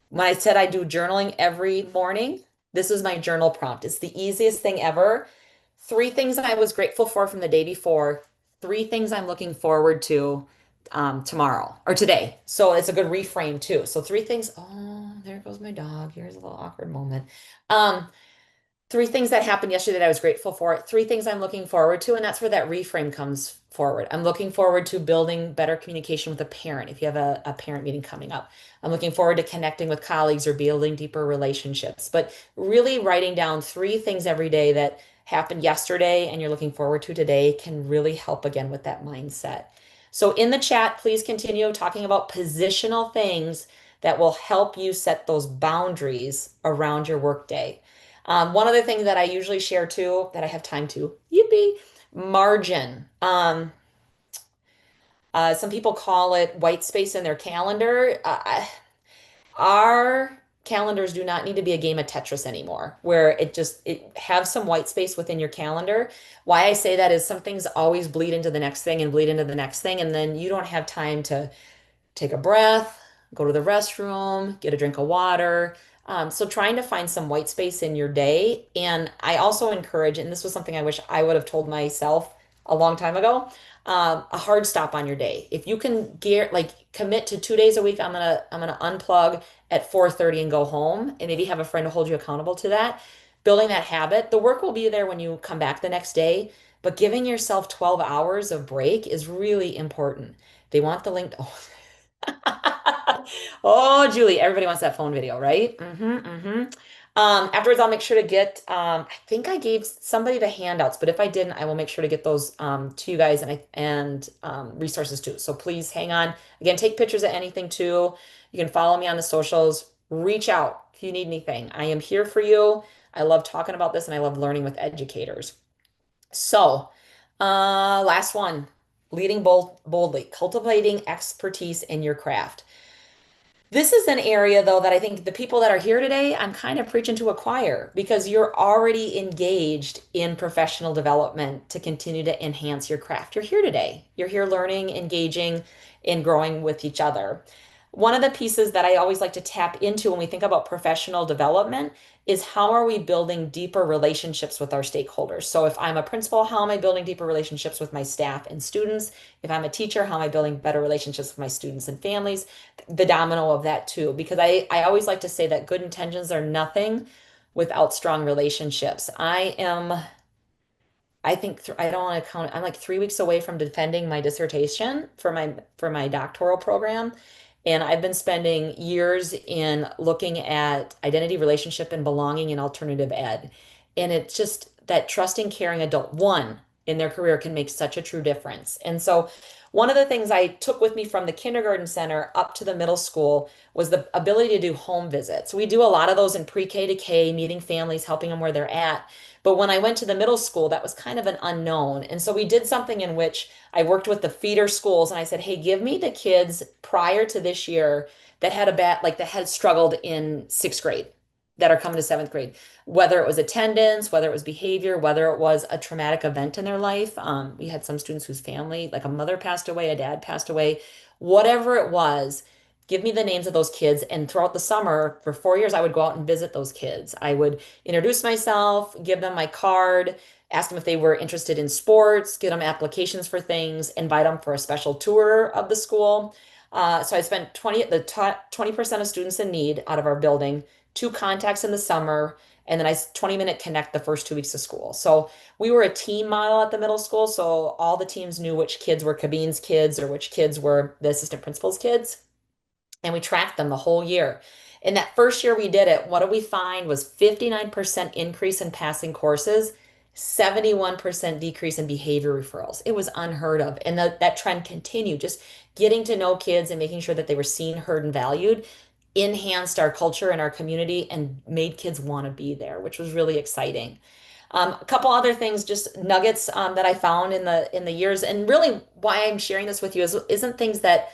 When I said I do journaling every morning, this is my journal prompt. It's the easiest thing ever. 3 things I was grateful for from the day before, 3 things I'm looking forward to tomorrow or today. So it's a good reframe too. So 3 things. Oh, there goes my dog. Here's a little awkward moment. Um, 3 things that happened yesterday that I was grateful for, 3 things I'm looking forward to, and that's where that reframe comes forward. I'm looking forward to building better communication with a parent if you have a parent meeting coming up. I'm looking forward to connecting with colleagues or building deeper relationships. But really writing down 3 things every day that happened yesterday and you're looking forward to today can really help again with that mindset. So in the chat, please continue talking about positional things that will help you set those boundaries around your workday. One other thing that I usually share too, that I have time to, yippee, margin. Some people call it white space in their calendar. Our calendars do not need to be a game of Tetris anymore, where it have some white space within your calendar. Why I say that is some things always bleed into the next thing and bleed into the next thing, and then you don't have time to take a breath, go to the restroom, get a drink of water. So trying to find some white space in your day. And I also encourage, and this was something I wish I would have told myself a long time ago, a hard stop on your day. If you can commit to 2 days a week, I'm gonna unplug at 4:30 and go home, and maybe have a friend to hold you accountable to that. Building that habit, the work will be there when you come back the next day, but giving yourself 12 hours of break is really important. They want the link. Oh, oh, Julie, everybody wants that phone video, right? Afterwards, I'll make sure to get, I think I gave somebody the handouts, but if I didn't, I will make sure to get those to you guys and resources too. So please hang on. Again, take pictures of anything too. You can follow me on the socials. Reach out if you need anything. I am here for you. I love talking about this and I love learning with educators. So, last one, leading boldly, cultivating expertise in your craft. This is an area, though, that I think the people that are here today, I'm kind of preaching to a choir because you're already engaged in professional development to continue to enhance your craft. You're here today. You're here learning, engaging, and growing with each other. One of the pieces that I always like to tap into when we think about professional development is how are we building deeper relationships with our stakeholders? So if I'm a principal, how am I building deeper relationships with my staff and students? If I'm a teacher, how am I building better relationships with my students and families? The domino of that too, because I always like to say that good intentions are nothing without strong relationships. I think I don't want to count. I'm like 3 weeks away from defending my dissertation for my doctoral program. And I've been spending years in looking at identity, relationship, and belonging in alternative ed. And it's just that trusting, caring adult, one, in their career can make such a true difference. And so one of the things I took with me from the kindergarten center up to the middle school was the ability to do home visits. We do a lot of those in pre-K to K, meeting families, helping them where they're at. But when I went to the middle school, that was kind of an unknown. And so we did something in which I worked with the feeder schools and I said, hey, give me the kids prior to this year that had that had struggled in 6th grade that are coming to 7th grade, whether it was attendance, whether it was behavior, whether it was a traumatic event in their life. We had some students whose family, like a mother passed away, a dad passed away, whatever it was. Give me the names of those kids. And throughout the summer, for 4 years, I would go out and visit those kids. I would introduce myself, give them my card, ask them if they were interested in sports, get them applications for things, invite them for a special tour of the school. So I spent 20% of students in need out of our building, 2 contacts in the summer, and then 20-minute connect the first 2 weeks of school. So we were a team model at the middle school. So all the teams knew which kids were Cabeen's kids or which kids were the assistant principal's kids. And we tracked them the whole year. In that first year we did it, what did we find was 59% increase in passing courses, 71% decrease in behavior referrals. It was unheard of. And that trend continued. Just getting to know kids and making sure that they were seen, heard, and valued enhanced our culture and our community and made kids want to be there, which was really exciting. A couple other things, just nuggets that I found in the years, and really why I'm sharing this with you isn't things that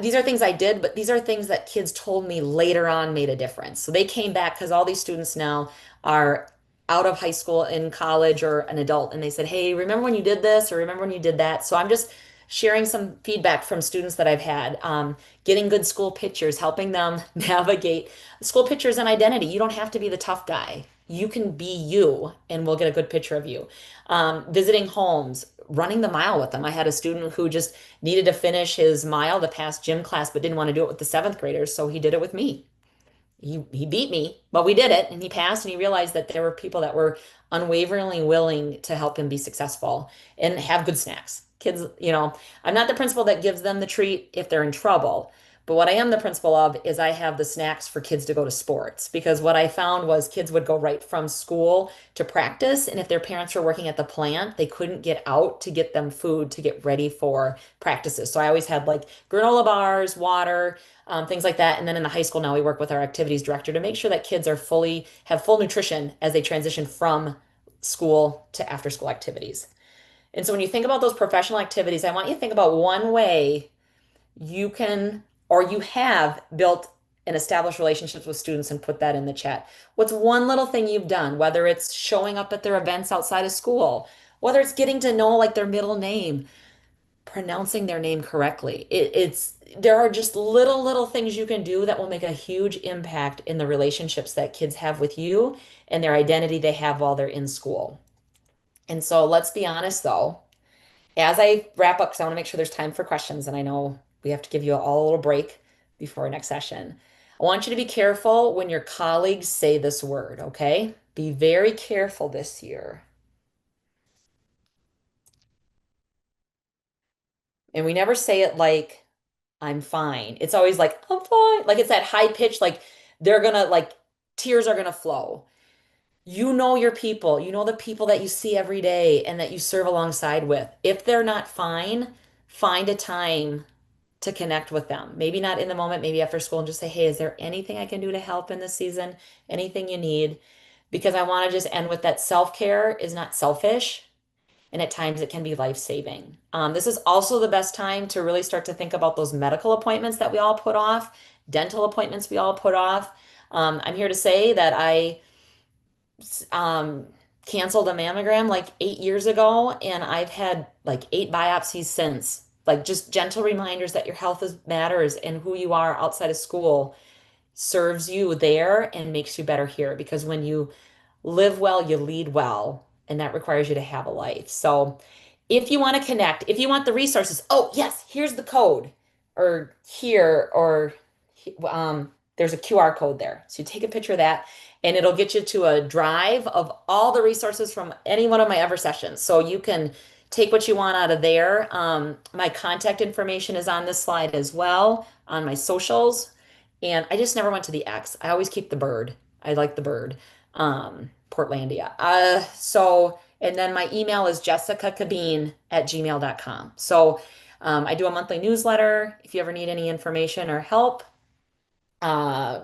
these are things I did, but these are things that kids told me later on made a difference. So they came back because all these students now are out of high school, in college, or an adult, and they said, hey, remember when you did this, or remember when you did that? So I'm just sharing some feedback from students that I've had, getting good school pictures, helping them navigate school pictures and identity. You don't have to be the tough guy. You can be you, and we'll get a good picture of you. Visiting homes, running the mile with them. I had a student who just needed to finish his mile to pass gym class, but didn't want to do it with the seventh graders, so he did it with me. He beat me, but we did it, and he passed, and he realized that there were people that were unwaveringly willing to help him be successful and have good snacks. Kids, I'm not the principal that gives them the treat if they're in trouble, but what I am the principal of is I have the snacks for kids to go to sports, because what I found was kids would go right from school to practice, and if their parents were working at the plant, they couldn't get out to get them food to get ready for practices. So I always had like granola bars, water, things like that. And then in the high school now we work with our activities director to make sure that kids have full nutrition as they transition from school to after school activities. And so when you think about those professional activities, I want you to think about one way you can, or you have built and established relationships with students, and put that in the chat. What's one little thing you've done, whether it's showing up at their events outside of school, whether it's getting to know like their middle name, pronouncing their name correctly. There are just little things you can do that will make a huge impact in the relationships that kids have with you and their identity they have while they're in school. And so let's be honest though, as I wrap up, because I want to make sure there's time for questions, and I know we have to give you all a little break before our next session. I want you to be careful when your colleagues say this word, okay? Be very careful this year. And we never say it like, I'm fine. It's always like, I'm fine. Like it's that high pitch, like tears are gonna flow. You know your people. You know the people that you see every day and that you serve alongside with. If they're not fine, find a time to connect with them. Maybe not in the moment, maybe after school, and just say, hey, is there anything I can do to help in this season? Anything you need? Because I want to just end with that self-care is not selfish. And at times it can be life-saving. This is also the best time to really start to think about those medical appointments that we all put off, dental appointments we all put off. I'm here to say that I canceled a mammogram like 8 years ago, and I've had like 8 biopsies since. Like just gentle reminders that your health matters, and who you are outside of school serves you there and makes you better here. Because when you live well, you lead well. And that requires you to have a life. So if you want to connect, if you want the resources, oh yes, here's the code, or here, or there's a QR code there. So you take a picture of that, and it'll get you to a drive of all the resources from any one of my ever sessions. So you can take what you want out of there. My contact information is on this slide as well, on my socials. And I just never went to the X. I always keep the bird. I like the bird. Portlandia. And then my email is jessicacabeen@gmail.com. So I do a monthly newsletter. If you ever need any information or help,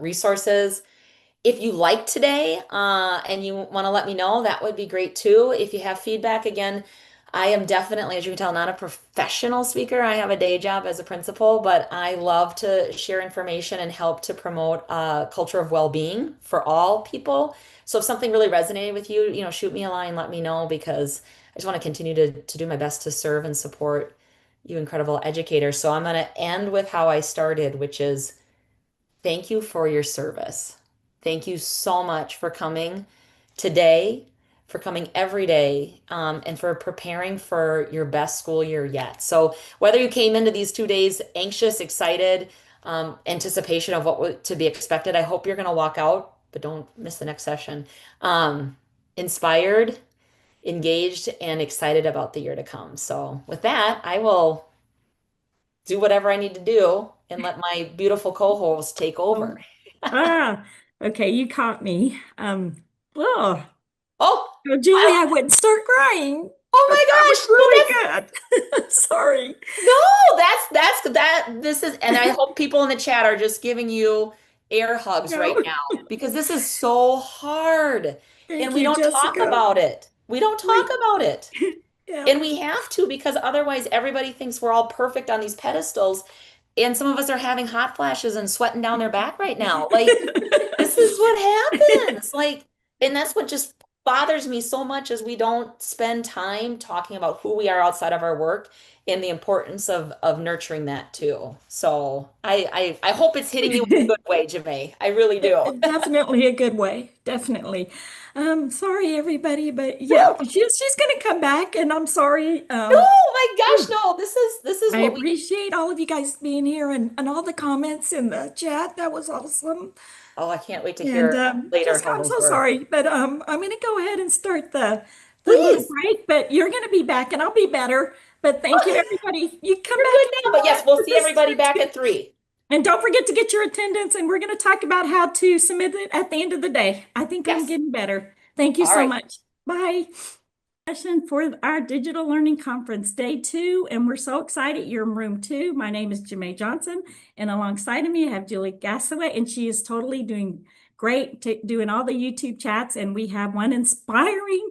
resources. If you like today and you want to let me know, that would be great too. If you have feedback, again, I am definitely, as you can tell, not a professional speaker. I have a day job as a principal, but I love to share information and help to promote a culture of well-being for all people. So if something really resonated with you, shoot me a line, let me know, because I just want to continue to do my best to serve and support you incredible educators. So I'm going to end with how I started, which is thank you for your service. Thank you so much for coming today, for coming every day, and for preparing for your best school year yet. So whether you came into these 2 days anxious, excited, anticipation of what to be expected, I hope you're going to walk out, but don't miss the next session, inspired, engaged, and excited about the year to come. So with that, I will do whatever I need to do and let my beautiful co-host take over. Okay, you caught me. Oh, Julie, I wouldn't start crying. Oh my gosh, really good. Sorry. No, this is, and I hope people in the chat are just giving you air hugs right now, because this is so hard. And we don't talk about it. We don't talk about it. And we have to, because otherwise everybody thinks we're all perfect on these pedestals. And some of us are having hot flashes and sweating down their back right now. Like, this is what happens. And that's what just bothers me so much, is we don't spend time talking about who we are outside of our work and the importance of nurturing that too. So I hope it's hitting you in a good way, Janae. I really do. Definitely a good way. Definitely. Sorry everybody, but yeah, she's gonna come back and I'm sorry. No, my gosh, no. This is I what we appreciate all of you guys being here and all the comments in the chat. That was awesome. Oh, I can't wait to And hear later how I'm those so were. sorry, but I'm gonna go ahead and start the little Please. break, but you're gonna be back and I'll be better. But thank you everybody. You come We're back good now, but yes, we'll see everybody back at 3. and don't forget to get your attendance, and we're going to talk about how to submit it at the end of the day. I think I'm Yes. getting better. Thank you All so right. much. Bye. Session for our Digital Learning Conference, day 2, and we're so excited you're in room 2. My name is Janae Johnson, and alongside of me I have Julie Gassaway, and she is totally doing great, doing all the YouTube chats, and we have one inspiring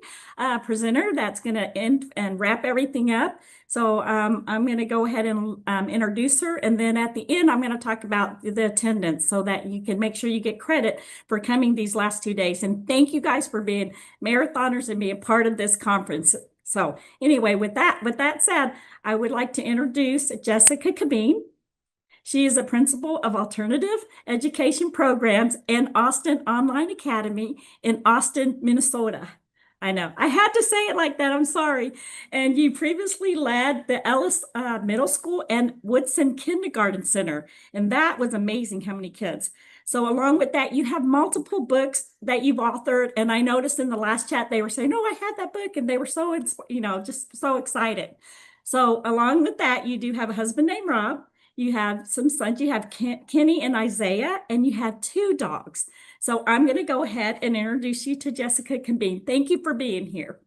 presenter that's going to end and wrap everything up. So I'm going to go ahead and introduce her, and then at the end I'm going to talk about the attendance so that you can make sure you get credit for coming these last 2 days. And thank you guys for being marathoners and being part of this conference. So anyway, with that said, I would like to introduce Jessica Cabeen. She is a principal of alternative education programs and Austin Online Academy in Austin, Minnesota. I know, I had to say it like that, I'm sorry. And you previously led the Ellis Middle School and Woodson Kindergarten Center. And that was amazing how many kids. So along with that, you have multiple books that you've authored. And I noticed in the last chat, they were saying, oh, I had that book. And they were so, just so excited. So along with that, you do have a husband named Rob. You have some sons, you have Kenny and Isaiah, and you have 2 dogs. So I'm going to go ahead and introduce you to Jessica Cabeen. Thank you for being here.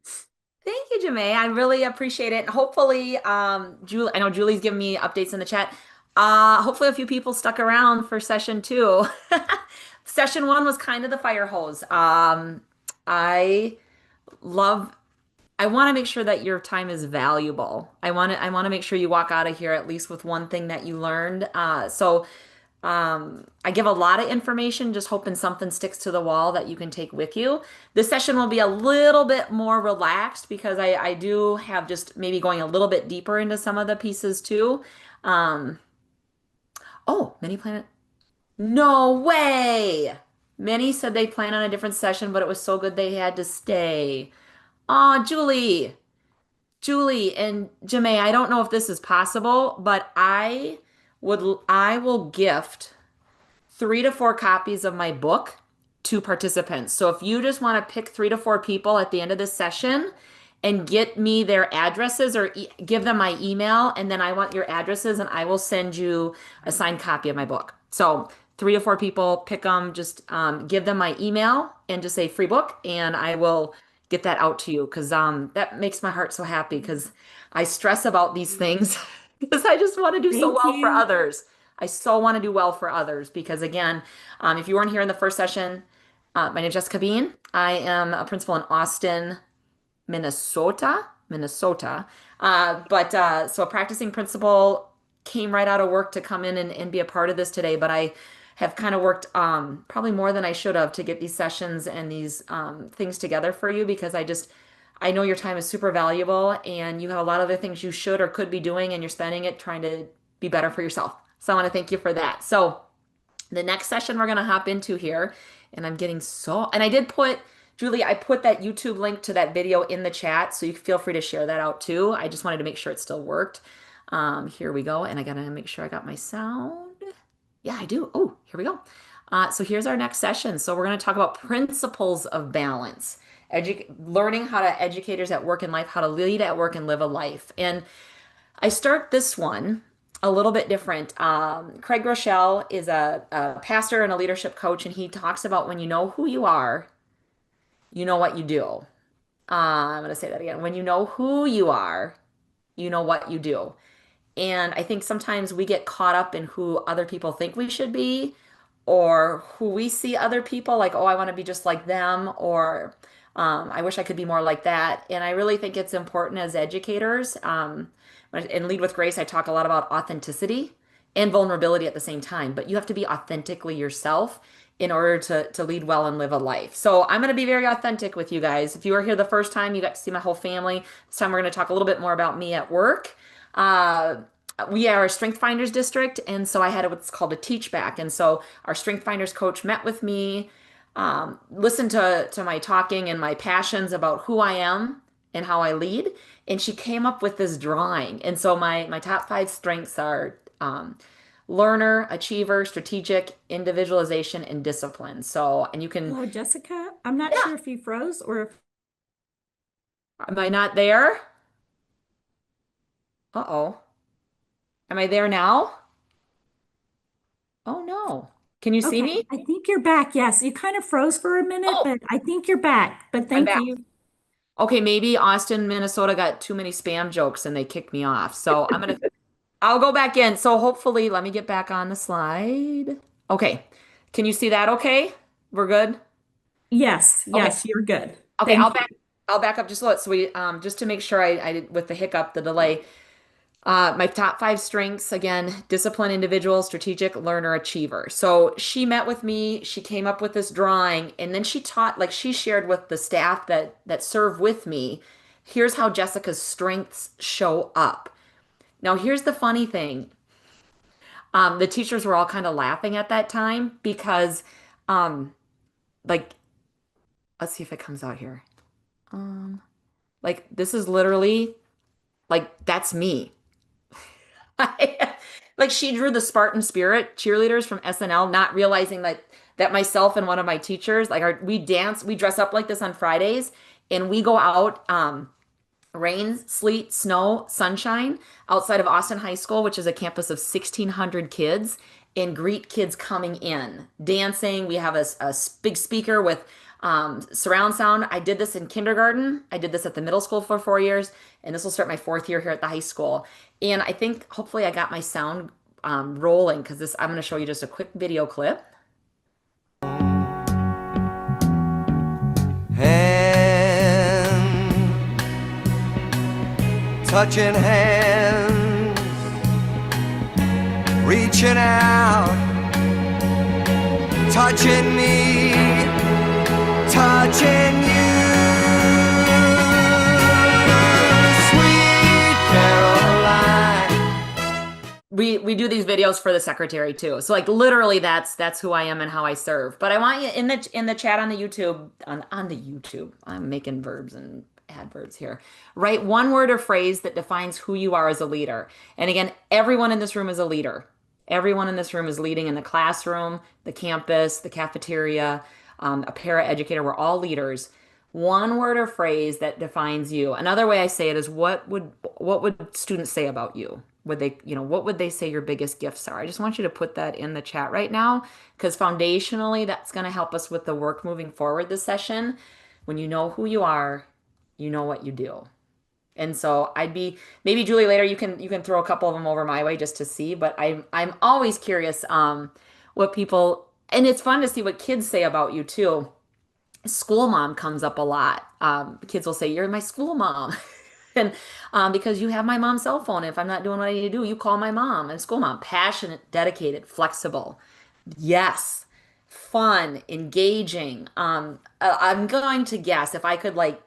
Thank you, Janae. I really appreciate it. Hopefully, Julie, I know Julie's giving me updates in the chat. Hopefully a few people stuck around for session 2. Session 1 was kind of the fire hose. I want to make sure that your time is valuable. I want to make sure you walk out of here at least with one thing that you learned. I give a lot of information, just hoping something sticks to the wall that you can take with you. This session will be a little bit more relaxed because I do have just maybe going a little bit deeper into some of the pieces too. Oh, Many Planet. No way. Many said they plan on a different session, but it was so good they had to stay. Oh, Julie and Janae, I don't know if this is possible, but I will gift 3 to 4 copies of my book to participants. So if you just want to pick 3 to 4 people at the end of this session and get me their addresses or give them my email, and then I want your addresses and I will send you a signed copy of my book. So 3 to 4 people, pick them, just give them my email and just say free book, and I will get that out to you because that makes my heart so happy because I stress about these things because I just want to do so well for others. I so want to do well for others because again, if you weren't here in the first session, my name is Jessica Bean. I am a principal in Austin, Minnesota. So a practicing principal came right out of work to come in and be a part of this today, but I have kind of worked probably more than I should have to get these sessions and these things together for you because I know your time is super valuable and you have a lot of other things you should or could be doing and you're spending it trying to be better for yourself. So I want to thank you for that. So the next session we're going to hop into here, and I'm getting and I did put, Julie, I put that YouTube link to that video in the chat, so you can feel free to share that out too. I just wanted to make sure it still worked. Here we go. And I got to make sure I got my sound. Yeah, I do. Oh, here we go. So here's our next session. So we're going to talk about principles of balance, learning how to educators at work and life, how to lead at work and live a life. And I start this one a little bit different. Craig Rochelle is a pastor and a leadership coach, and he talks about when you know who you are, you know what you do. I'm going to say that again. When you know who you are, you know what you do. And I think sometimes we get caught up in who other people think we should be or who we see other people like, oh, I want to be just like them, or I wish I could be more like that. And I really think it's important as educators. In Lead with Grace, I talk a lot about authenticity and vulnerability at the same time, but you have to be authentically yourself in order to lead well and live a life. So I'm going to be very authentic with you guys. If you were here the first time, you got to see my whole family. This time we're going to talk a little bit more about me at work. We are a Strength Finders district, and so I had what's called a teach back. And so our Strength Finders coach met with me, listened to my talking and my passions about who I am and how I lead, and she came up with this drawing. And so my top 5 strengths are learner, achiever, strategic, individualization, and discipline. So, and you can. Oh, Jessica, I'm not sure if you froze or if. Am I not there? Uh-oh. Am I there now? Oh no. Can you see me? I think you're back. Yes, you kind of froze for a minute, but I think you're back. But thank back. you. Okay, maybe Austin, Minnesota got too many spam jokes and they kicked me off. So I'll go back in. So hopefully, let me get back on the slide. Okay. Can you see that okay? We're good? Yes, yes, you're good. Okay, Thank I'll back up just a little. So we just to make sure I did with the hiccup, the delay. My top 5 strengths, again, discipline, individual, strategic, learner, achiever. So she met with me, she came up with this drawing, and then she taught, like she shared with the staff that serve with me, here's how Jessica's strengths show up. Now, here's the funny thing. The teachers were all kind of laughing at that time because, like, let's see if it comes out here. Like, this is literally, like, that's me. Like she drew the Spartan Spirit cheerleaders from SNL, not realizing that myself and one of my teachers, like we dress up like this on Fridays, and we go out, rain, sleet, snow, sunshine, outside of Austin High School, which is a campus of 1,600 kids, and greet kids coming in, dancing. We have a big speaker with surround sound. I did this in kindergarten. I did this at the middle school for 4 years, and this will start my 4th year here at the high school. And I think hopefully I got my sound rolling because I'm going to show you just a quick video clip. Hand, touching hands, reaching out, touching me, touching you. We do these videos for the secretary too. So like literally that's who I am and how I serve. But I want you in the chat on the YouTube, on the YouTube. I'm making verbs and adverbs here. Write one word or phrase that defines who you are as a leader. And again, everyone in this room is a leader. Everyone in this room is leading in the classroom, the campus, the cafeteria, a para educator. We're all leaders. One word or phrase that defines you. Another way I say it is what would students say about you? Would they, what would they say your biggest gifts are? I just want you to put that in the chat right now, because foundationally, that's going to help us with the work moving forward this session. When you know who you are, you know what you do. And so maybe Julie, later you can throw a couple of them over my way just to see, but I'm always curious what people, and it's fun to see what kids say about you too. School mom comes up a lot. Kids will say, "You're my school mom." And because you have my mom's cell phone. If I'm not doing what I need to do, you call my mom. And school mom, passionate, dedicated, flexible. Yes. Fun, engaging. I'm going to guess if I could like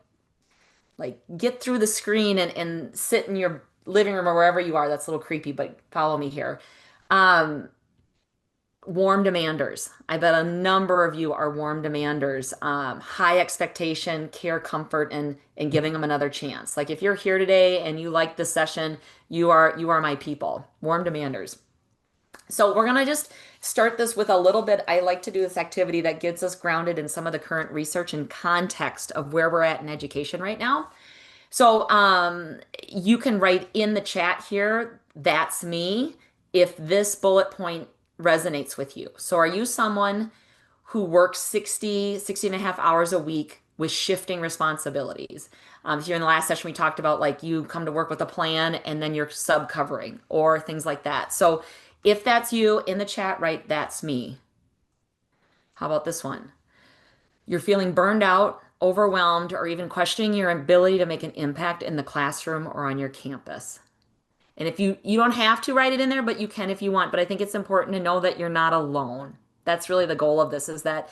get through the screen and sit in your living room or wherever you are. That's a little creepy, but follow me here. Warm demanders. I bet a number of you are warm demanders. High expectation, care, comfort, and giving them another chance. Like if you're here today and you like this session, you are my people. Warm demanders. So we're gonna just start this with a little bit. I like to do this activity that gets us grounded in some of the current research and context of where we're at in education right now. So you can write in the chat here, "That's me," if this bullet point resonates with you. So are you someone who works 60 and a half hours a week with shifting responsibilities? Here in the last session, we talked about like you come to work with a plan and then you're sub covering or things like that. So if that's you, in the chat, write "That's me." How about this one? You're feeling burned out, overwhelmed, or even questioning your ability to make an impact in the classroom or on your campus. And if you don't have to write it in there, but you can if you want. But I think it's important to know that you're not alone. That's really the goal of this, is that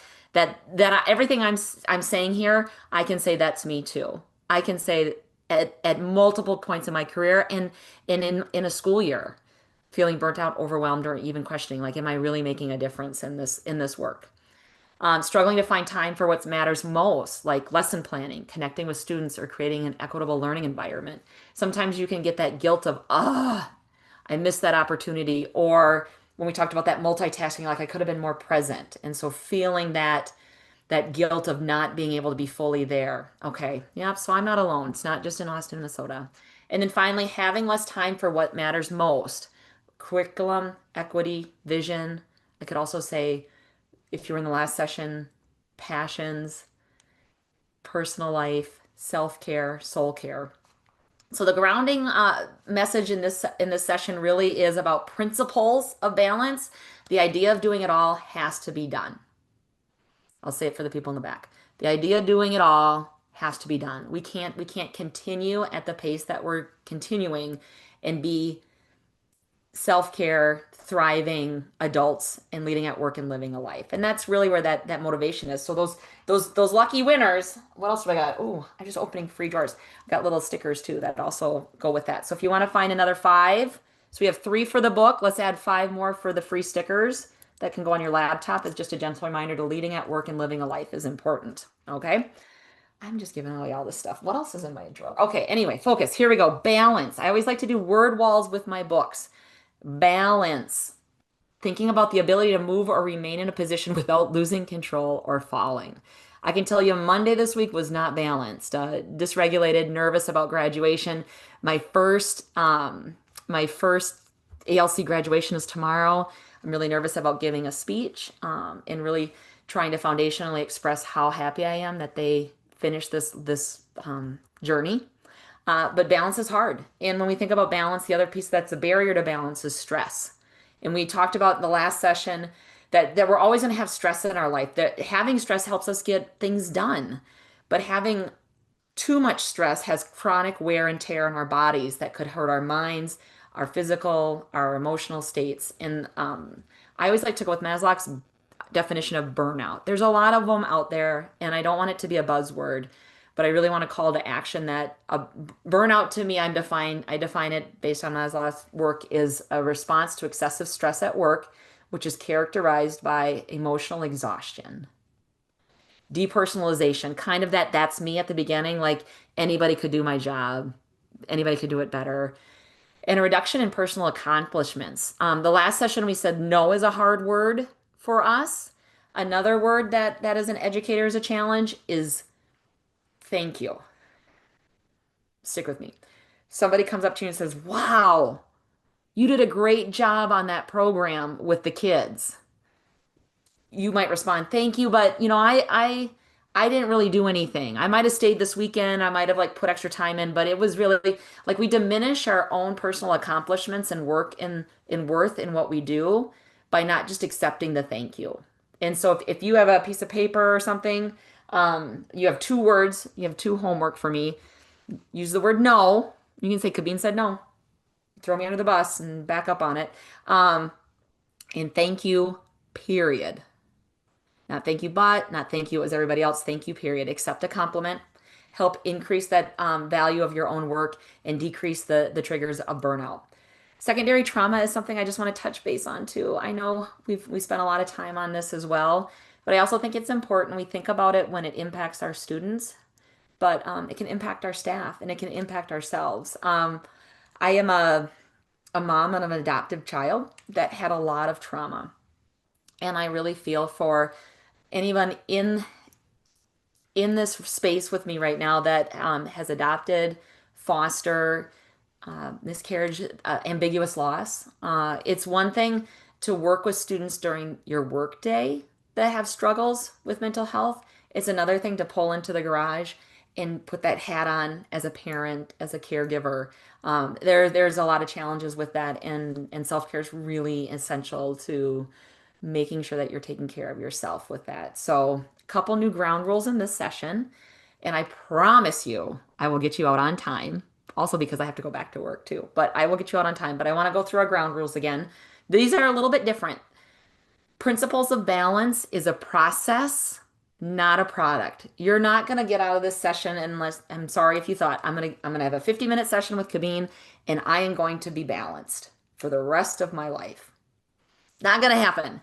everything I'm saying here, I can say that's me too. I can say at multiple points in my career and in a school year, feeling burnt out, overwhelmed, or even questioning, like, am I really making a difference in this work? Struggling to find time for what matters most, like lesson planning, connecting with students, or creating an equitable learning environment. Sometimes you can get that guilt of, I missed that opportunity. Or when we talked about that multitasking, like I could have been more present. And so feeling that guilt of not being able to be fully there. Okay. Yep. So I'm not alone. It's not just in Austin, Minnesota. And then finally, having less time for what matters most. Curriculum, equity, vision. I could also say, if you were in the last session, passions, personal life, self-care, soul care. So the grounding message in this session really is about principles of balance. The idea of doing it all has to be done. I'll say it for the people in the back. The idea of doing it all has to be done. We can't continue at the pace that we're continuing and be self-care, thriving adults and leading at work and living a life. And that's really where that motivation is. So those lucky winners, what else have I got? Oh, I'm just opening free drawers. I've got little stickers too that also go with that. So if you want to find another 5, so we have 3 for the book, let's add 5 more for the free stickers that can go on your laptop. As just a gentle reminder to leading at work and living a life is important. Okay. I'm just giving away all this stuff. What else is in my drawer? Okay. Anyway, focus. Here we go. Balance. I always like to do word walls with my books. Balance. Thinking about the ability to move or remain in a position without losing control or falling. I can tell you Monday this week was not balanced. Dysregulated, nervous about graduation. My first ALC graduation is tomorrow. I'm really nervous about giving a speech and really trying to foundationally express how happy I am that they finished this journey. But balance is hard. And when we think about balance, the other piece that's a barrier to balance is stress. And we talked about in the last session that we're always going to have stress in our life, that having stress helps us get things done. But having too much stress has chronic wear and tear in our bodies that could hurt our minds, our physical, our emotional states. And I always like to go with Maslow's definition of burnout. There's a lot of them out there, and I don't want it to be a buzzword, but I really want to call to action that burnout to me, I define it based on Maslow's work is a response to excessive stress at work, which is characterized by emotional exhaustion. Depersonalization, kind of that's me at the beginning, like anybody could do my job, anybody could do it better. And a reduction in personal accomplishments. The last session we said no is a hard word for us. Another word that as an educator is a challenge is thank you. Stick with me. Somebody comes up to you and says, wow, you did a great job on that program with the kids. You might respond, thank you, but I didn't really do anything. I might have stayed this weekend. I might have put extra time in, but it was really we diminish our own personal accomplishments and work and worth in what we do by not just accepting the thank you. And so if you have a piece of paper or something, you have 2 words, you have 2 homework for me. Use the word no. You can say Cabeen said no. Throw me under the bus and back up on it. And thank you, period. Not thank you, but not thank you as everybody else. Thank you, period. Accept a compliment. Help increase that value of your own work and decrease the triggers of burnout. Secondary trauma is something I just want to touch base on too. I know we spent a lot of time on this as well, but I also think it's important we think about it when it impacts our students, but it can impact our staff and it can impact ourselves. I am a mom of an adoptive child that had a lot of trauma, and I really feel for anyone in this space with me right now that has adopted, foster, miscarriage, ambiguous loss. It's one thing to work with students during your work day that have struggles with mental health. It's another thing to pull into the garage and put that hat on as a parent, as a caregiver. There's a lot of challenges with that, and self-care is really essential to making sure that you're taking care of yourself with that. So a couple new ground rules in this session, and I promise you I will get you out on time. Also because I have to go back to work too, but I will get you out on time. But I want to go through our ground rules again. These are a little bit different. Principles of balance is a process not a product. You're not going to get out of this session unless, I'm sorry if you thought I'm going to have a 50-minute session with Cabeen and I am going to be balanced for the rest of my life. Not going to happen.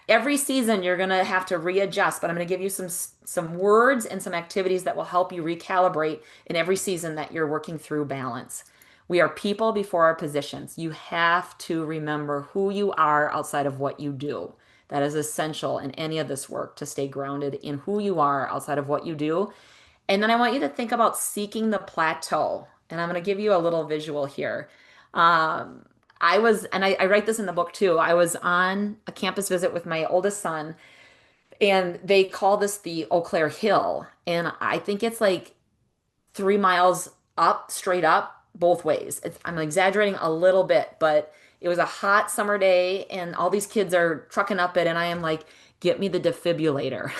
Every season you're going to have to readjust, but I'm going to give you some words and some activities that will help you recalibrate in every season that you're working through balance. We are people before our positions. You have to remember who you are outside of what you do. That is essential in any of this work, to stay grounded in who you are outside of what you do. And then I want you to think about seeking the plateau. And I'm going to give you a little visual here. I write this in the book too. I was on a campus visit with my oldest son, and they call this the Eau Claire Hill. And I think it's like 3 miles up, straight up, both ways. I'm exaggerating a little bit, but it was a hot summer day and all these kids are trucking up it. And I am like, get me the defibrillator.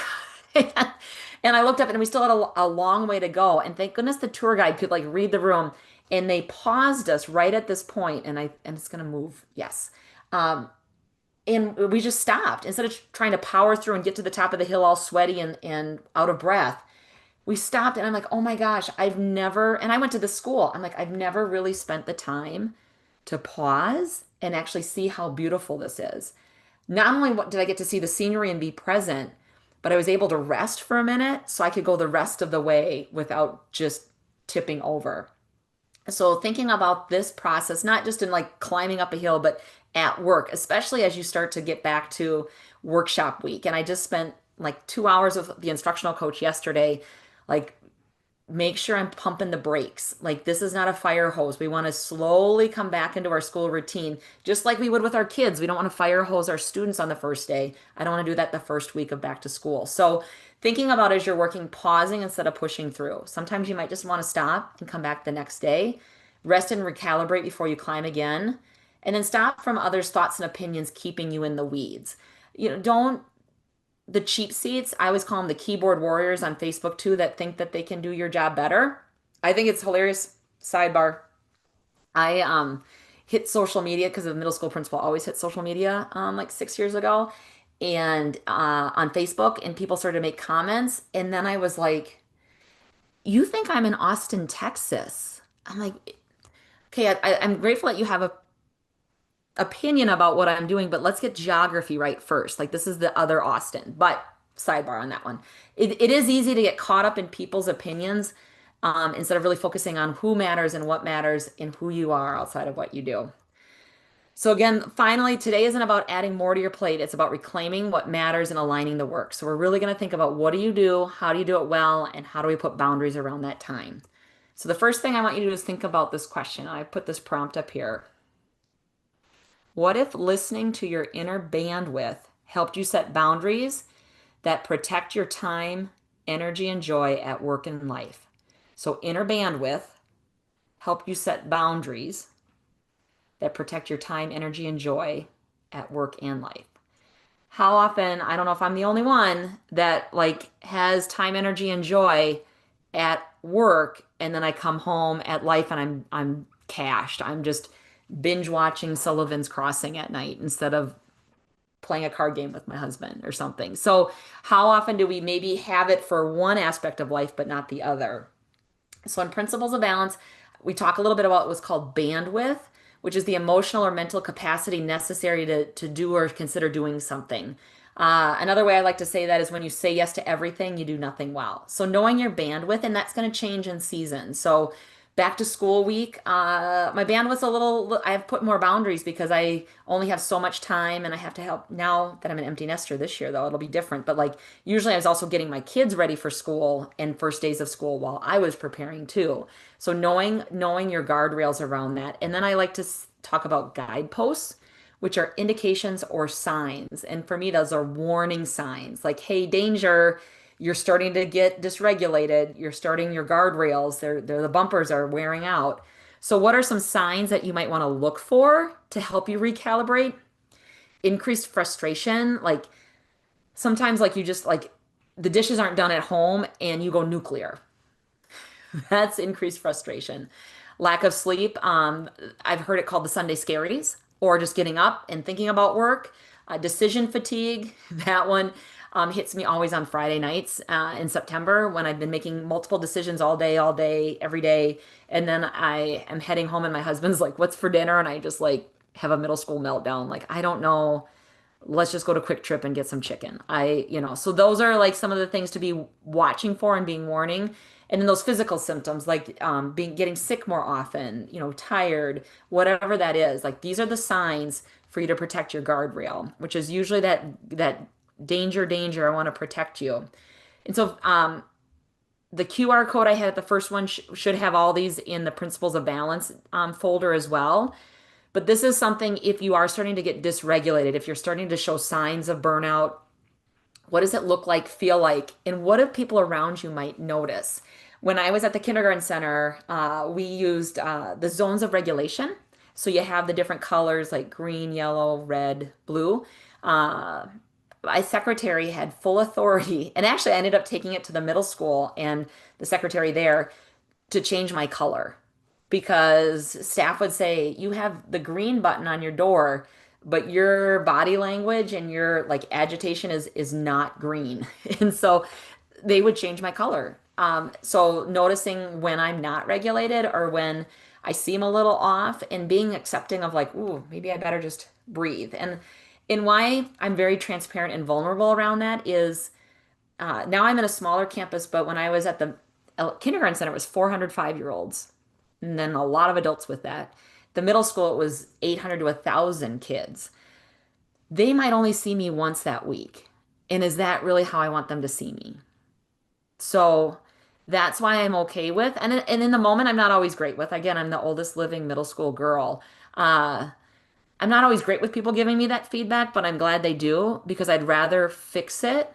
And I looked up and we still had a long way to go. And thank goodness the tour guide could like read the room, and they paused us right at this point. And it's going to move. Yes. And we just stopped instead of trying to power through and get to the top of the hill all sweaty and out of breath. We stopped and I'm like, oh my gosh, and I went to the school. I'm like, I've never really spent the time to pause and actually see how beautiful this is. Not only did I get to see the scenery and be present, but I was able to rest for a minute so I could go the rest of the way without just tipping over. So thinking about this process, not just in like climbing up a hill, but at work, especially as you start to get back to workshop week. And I just spent like 2 hours with the instructional coach yesterday. Like, make sure I'm pumping the brakes. Like, this is not a fire hose. We want to slowly come back into our school routine, just like we would with our kids. We don't want to fire hose our students on the first day. I don't want to do that the first week of back to school. So thinking about as you're working, pausing instead of pushing through. Sometimes you might just want to stop and come back the next day, rest and recalibrate before you climb again, and then stop from others' thoughts and opinions keeping you in the weeds. The cheap seats, I always call them the keyboard warriors on Facebook too, that think that they can do your job better. I think it's hilarious. Sidebar. I hit social media because the middle school principal always hit social media like 6 years ago, and on Facebook, and people started to make comments. And then I was like, you think I'm in Austin, Texas? I'm like, okay, I'm grateful that you have a opinion about what I'm doing, but let's get geography right first. Like, this is the other Austin. But sidebar on that one. It is easy to get caught up in people's opinions instead of really focusing on who matters and what matters and who you are outside of what you do. So again, finally, today isn't about adding more to your plate. It's about reclaiming what matters and aligning the work. So we're really going to think about, what do you do? How do you do it well? And how do we put boundaries around that time? So the first thing I want you to do is think about this question. I put this prompt up here. What if listening to your inner bandwidth helped you set boundaries that protect your time, energy, and joy at work and life? So inner bandwidth help you set boundaries that protect your time, energy, and joy at work and life. How often, I don't know if I'm the only one that like has time, energy, and joy at work, and then I come home at life and I'm cashed. I'm just binge watching Sullivan's Crossing at night instead of playing a card game with my husband or something. So how often do we maybe have it for one aspect of life, but not the other? So in Principles of Balance, we talk a little bit about what's called bandwidth, which is the emotional or mental capacity necessary to do or consider doing something. Another way I like to say that is when you say yes to everything, you do nothing well. So knowing your bandwidth, and that's going to change in season. So back to school week, my bandwidth's I have put more boundaries because I only have so much time and I have to help. Now that I'm an empty nester this year, though, it'll be different. But like, usually I was also getting my kids ready for school and first days of school while I was preparing too. So knowing your guardrails around that. And then I like to talk about guideposts, which are indications or signs. And for me, those are warning signs like, hey, danger, you're starting to get dysregulated. You're starting your guardrails. The bumpers are wearing out. So what are some signs that you might want to look for to help you recalibrate? Increased frustration. Like sometimes like you just like the dishes aren't done at home and you go nuclear. That's increased frustration. Lack of sleep. I've heard it called the Sunday scaries, or just getting up and thinking about work. Decision fatigue. That one. hits me always on Friday nights in September when I've been making multiple decisions all day, every day. And then I am heading home and my husband's like, what's for dinner? And I just like have a middle school meltdown. Like, I don't know. Let's just go to Quick Trip and get some chicken. So those are like some of the things to be watching for and being warning. And then those physical symptoms, like getting sick more often, tired, whatever that is, like these are the signs for you to protect your guardrail, which is usually that danger, I want to protect you. And so the QR code I had at the first one should have all these in the Principles of Balance folder as well. But this is something if you are starting to get dysregulated, if you're starting to show signs of burnout, what does it look like, feel like, and what if people around you might notice? When I was at the kindergarten center, we used the zones of regulation. So you have the different colors like green, yellow, red, blue. My secretary had full authority, and actually I ended up taking it to the middle school and the secretary there to change my color because staff would say, you have the green button on your door, but your body language and your like agitation is not green. And so they would change my color. So noticing when I'm not regulated or when I seem a little off and being accepting of like, ooh, maybe I better just breathe. And why I'm very transparent and vulnerable around that is now I'm in a smaller campus, but when I was at the kindergarten center, it was 400 5-year-olds and then a lot of adults with that. The middle school, it was 800 to 1,000 kids. They might only see me once that week. And is that really how I want them to see me? So that's why I'm okay with, and in the moment, I'm not always great with. Again, I'm the oldest living middle school girl. I'm not always great with people giving me that feedback, but I'm glad they do because I'd rather fix it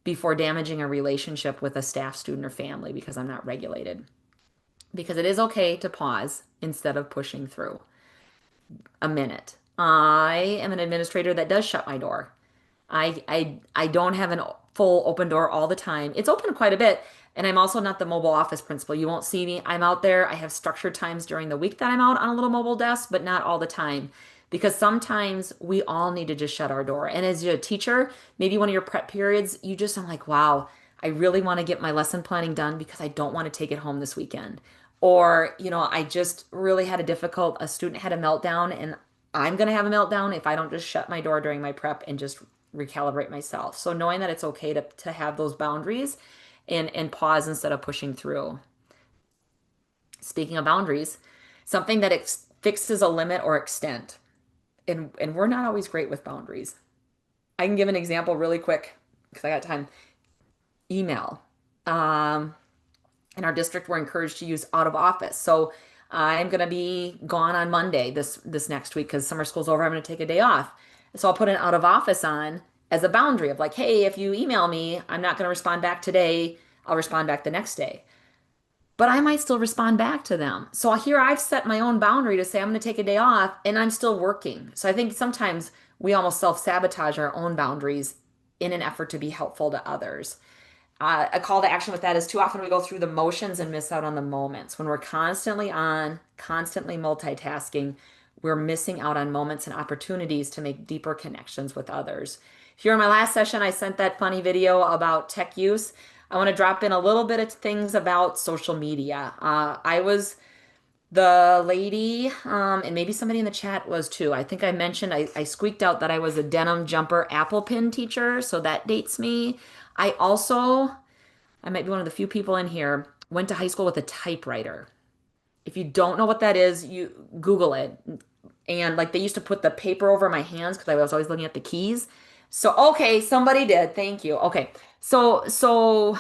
before damaging a relationship with a staff, student, or family because I'm not regulated. Because it is okay to pause instead of pushing through a minute. I am an administrator that does shut my door. I don't have a full open door all the time. It's open quite a bit. And I'm also not the mobile office principal. You won't see me. I'm out there. I have structured times during the week that I'm out on a little mobile desk, but not all the time. Because sometimes we all need to just shut our door. And as a teacher, maybe one of your prep periods, I'm like, wow, I really want to get my lesson planning done because I don't want to take it home this weekend. Or, I just really had a student had a meltdown and I'm going to have a meltdown if I don't just shut my door during my prep and just recalibrate myself. So knowing that it's okay to have those boundaries and pause instead of pushing through. Speaking of boundaries, something that fixes a limit or extent. And we're not always great with boundaries. I can give an example really quick because I got time. Email. In our district, we're encouraged to use out of office. So I'm going to be gone on Monday this next week because summer school's over. I'm going to take a day off. So I'll put an out of office on as a boundary of like, hey, if you email me, I'm not going to respond back today. I'll respond back the next day. But I might still respond back to them. So here I've set my own boundary to say I'm going to take a day off and I'm still working. So I think sometimes we almost self-sabotage our own boundaries in an effort to be helpful to others. A call to action with that is too often we go through the motions and miss out on the moments. When we're constantly multitasking, we're missing out on moments and opportunities to make deeper connections with others. If you're in my last session, I sent that funny video about tech use. I want to drop in a little bit of things about social media. I was the lady, and maybe somebody in the chat was too. I think I mentioned, I squeaked out that I was a denim jumper apple pin teacher, so that dates me. I might be one of the few people in here, went to high school with a typewriter. If you don't know what that is, you Google it. And like they used to put the paper over my hands because I was always looking at the keys. So, okay, somebody did. Thank you. Okay. So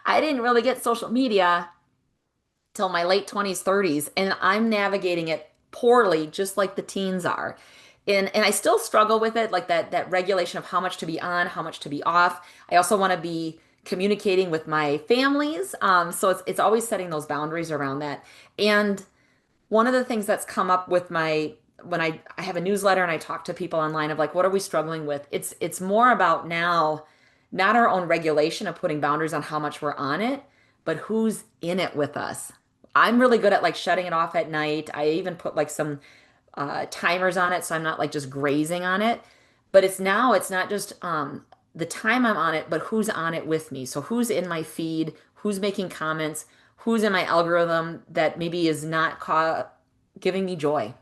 I didn't really get social media till my late 20s, 30s, and I'm navigating it poorly, just like the teens are. And I still struggle with it, like that regulation of how much to be on, how much to be off. I also want to be communicating with my families. So it's always setting those boundaries around that. And one of the things that's come up with when I have a newsletter and I talk to people online of like, what are we struggling with? It's more about now, not our own regulation of putting boundaries on how much we're on it, but who's in it with us. I'm really good at like shutting it off at night. I even put like some timers on it so I'm not like just grazing on it. But it's not just the time I'm on it, but who's on it with me. So who's in my feed, who's making comments, who's in my algorithm that maybe is not giving me joy.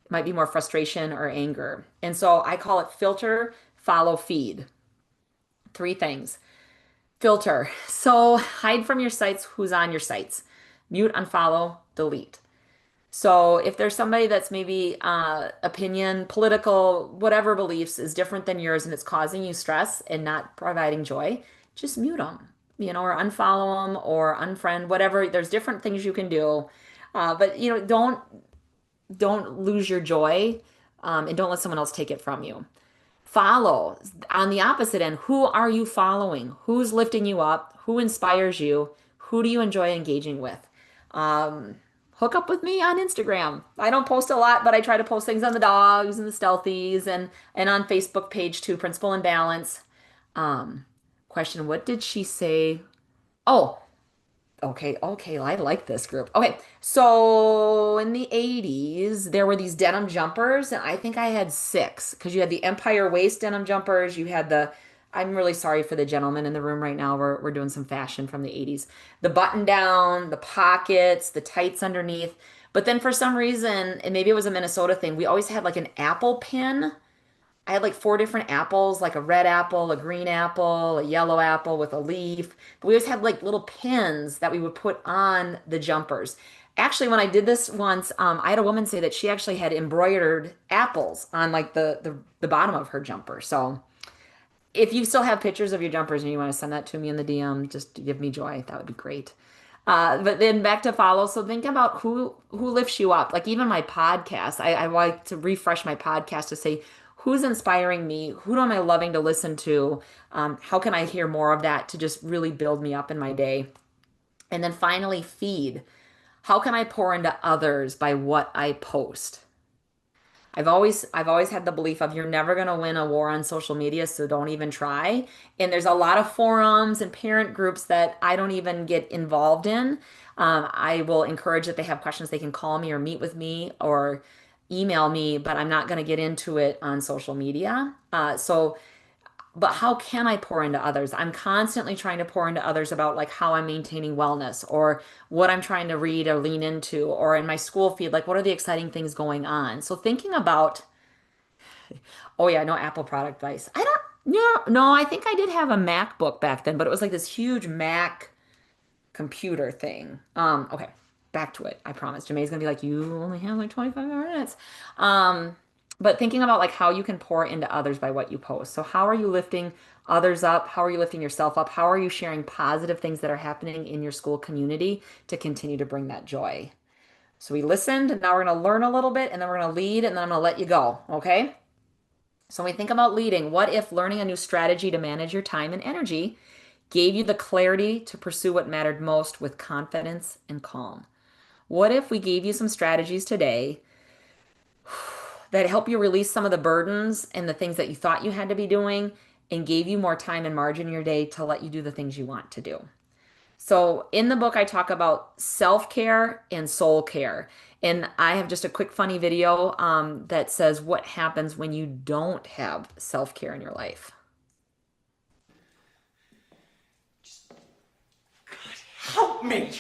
It might be more frustration or anger. And so I call it filter, follow, feed. 3 things. Filter. So hide from your sites who's on your sites. Mute, unfollow, delete. So if there's somebody that's maybe opinion, political, whatever beliefs is different than yours and it's causing you stress and not providing joy, just mute them, or unfollow them or unfriend, whatever. There's different things you can do. But don't lose your joy, and don't let someone else take it from you. Follow. On the opposite end, who are you following? Who's lifting you up? Who inspires you? Who do you enjoy engaging with? Hook up with me on Instagram. I don't post a lot, but I try to post things on the dogs and the stealthies and on Facebook page too, Principal and Balance. Question, what did she say? Oh, okay, I like this group. Okay, so in the 80s, there were these denim jumpers, and I think I had 6, because you had the Empire waist denim jumpers, you had I'm really sorry for the gentleman in the room right now, we're doing some fashion from the 80s. The button down, the pockets, the tights underneath, but then for some reason, and maybe it was a Minnesota thing, we always had like an apple pin. I had like 4 different apples, like a red apple, a green apple, a yellow apple with a leaf. But we always had like little pins that we would put on the jumpers. Actually, when I did this once, I had a woman say that she actually had embroidered apples on like the bottom of her jumper. So if you still have pictures of your jumpers and you want to send that to me in the DM, just give me joy. That would be great. But then back to follow. So think about who lifts you up. Like even my podcast, I like to refresh my podcast to say, who's inspiring me? Who am I loving to listen to? How can I hear more of that to just really build me up in my day? And then finally, feed. How can I pour into others by what I post? I've always had the belief of you're never going to win a war on social media, so don't even try. And there's a lot of forums and parent groups that I don't even get involved in. I will encourage that they have questions, they can call me or meet with me or email me, but I'm not going to get into it on social media. But how can I pour into others? I'm constantly trying to pour into others about like how I'm maintaining wellness or what I'm trying to read or lean into, or in my school feed, like what are the exciting things going on? So thinking about, oh yeah, no Apple product advice. No, I think I did have a MacBook back then, but it was like this huge Mac computer thing. Okay, back to it. I promise. Jamae's gonna be like, you only have like 25 minutes. But thinking about like how you can pour into others by what you post. So how are you lifting others up? How are you lifting yourself up? How are you sharing positive things that are happening in your school community to continue to bring that joy? So we listened, and now we're going to learn a little bit, and then we're going to lead, and then I'm going to let you go. Okay? So when we think about leading, what if learning a new strategy to manage your time and energy gave you the clarity to pursue what mattered most with confidence and calm? What if we gave you some strategies today that help you release some of the burdens and the things that you thought you had to be doing and gave you more time and margin in your day to let you do the things you want to do? So in the book, I talk about self-care and soul care. And I have just a quick funny video that says what happens when you don't have self-care in your life. God, help me.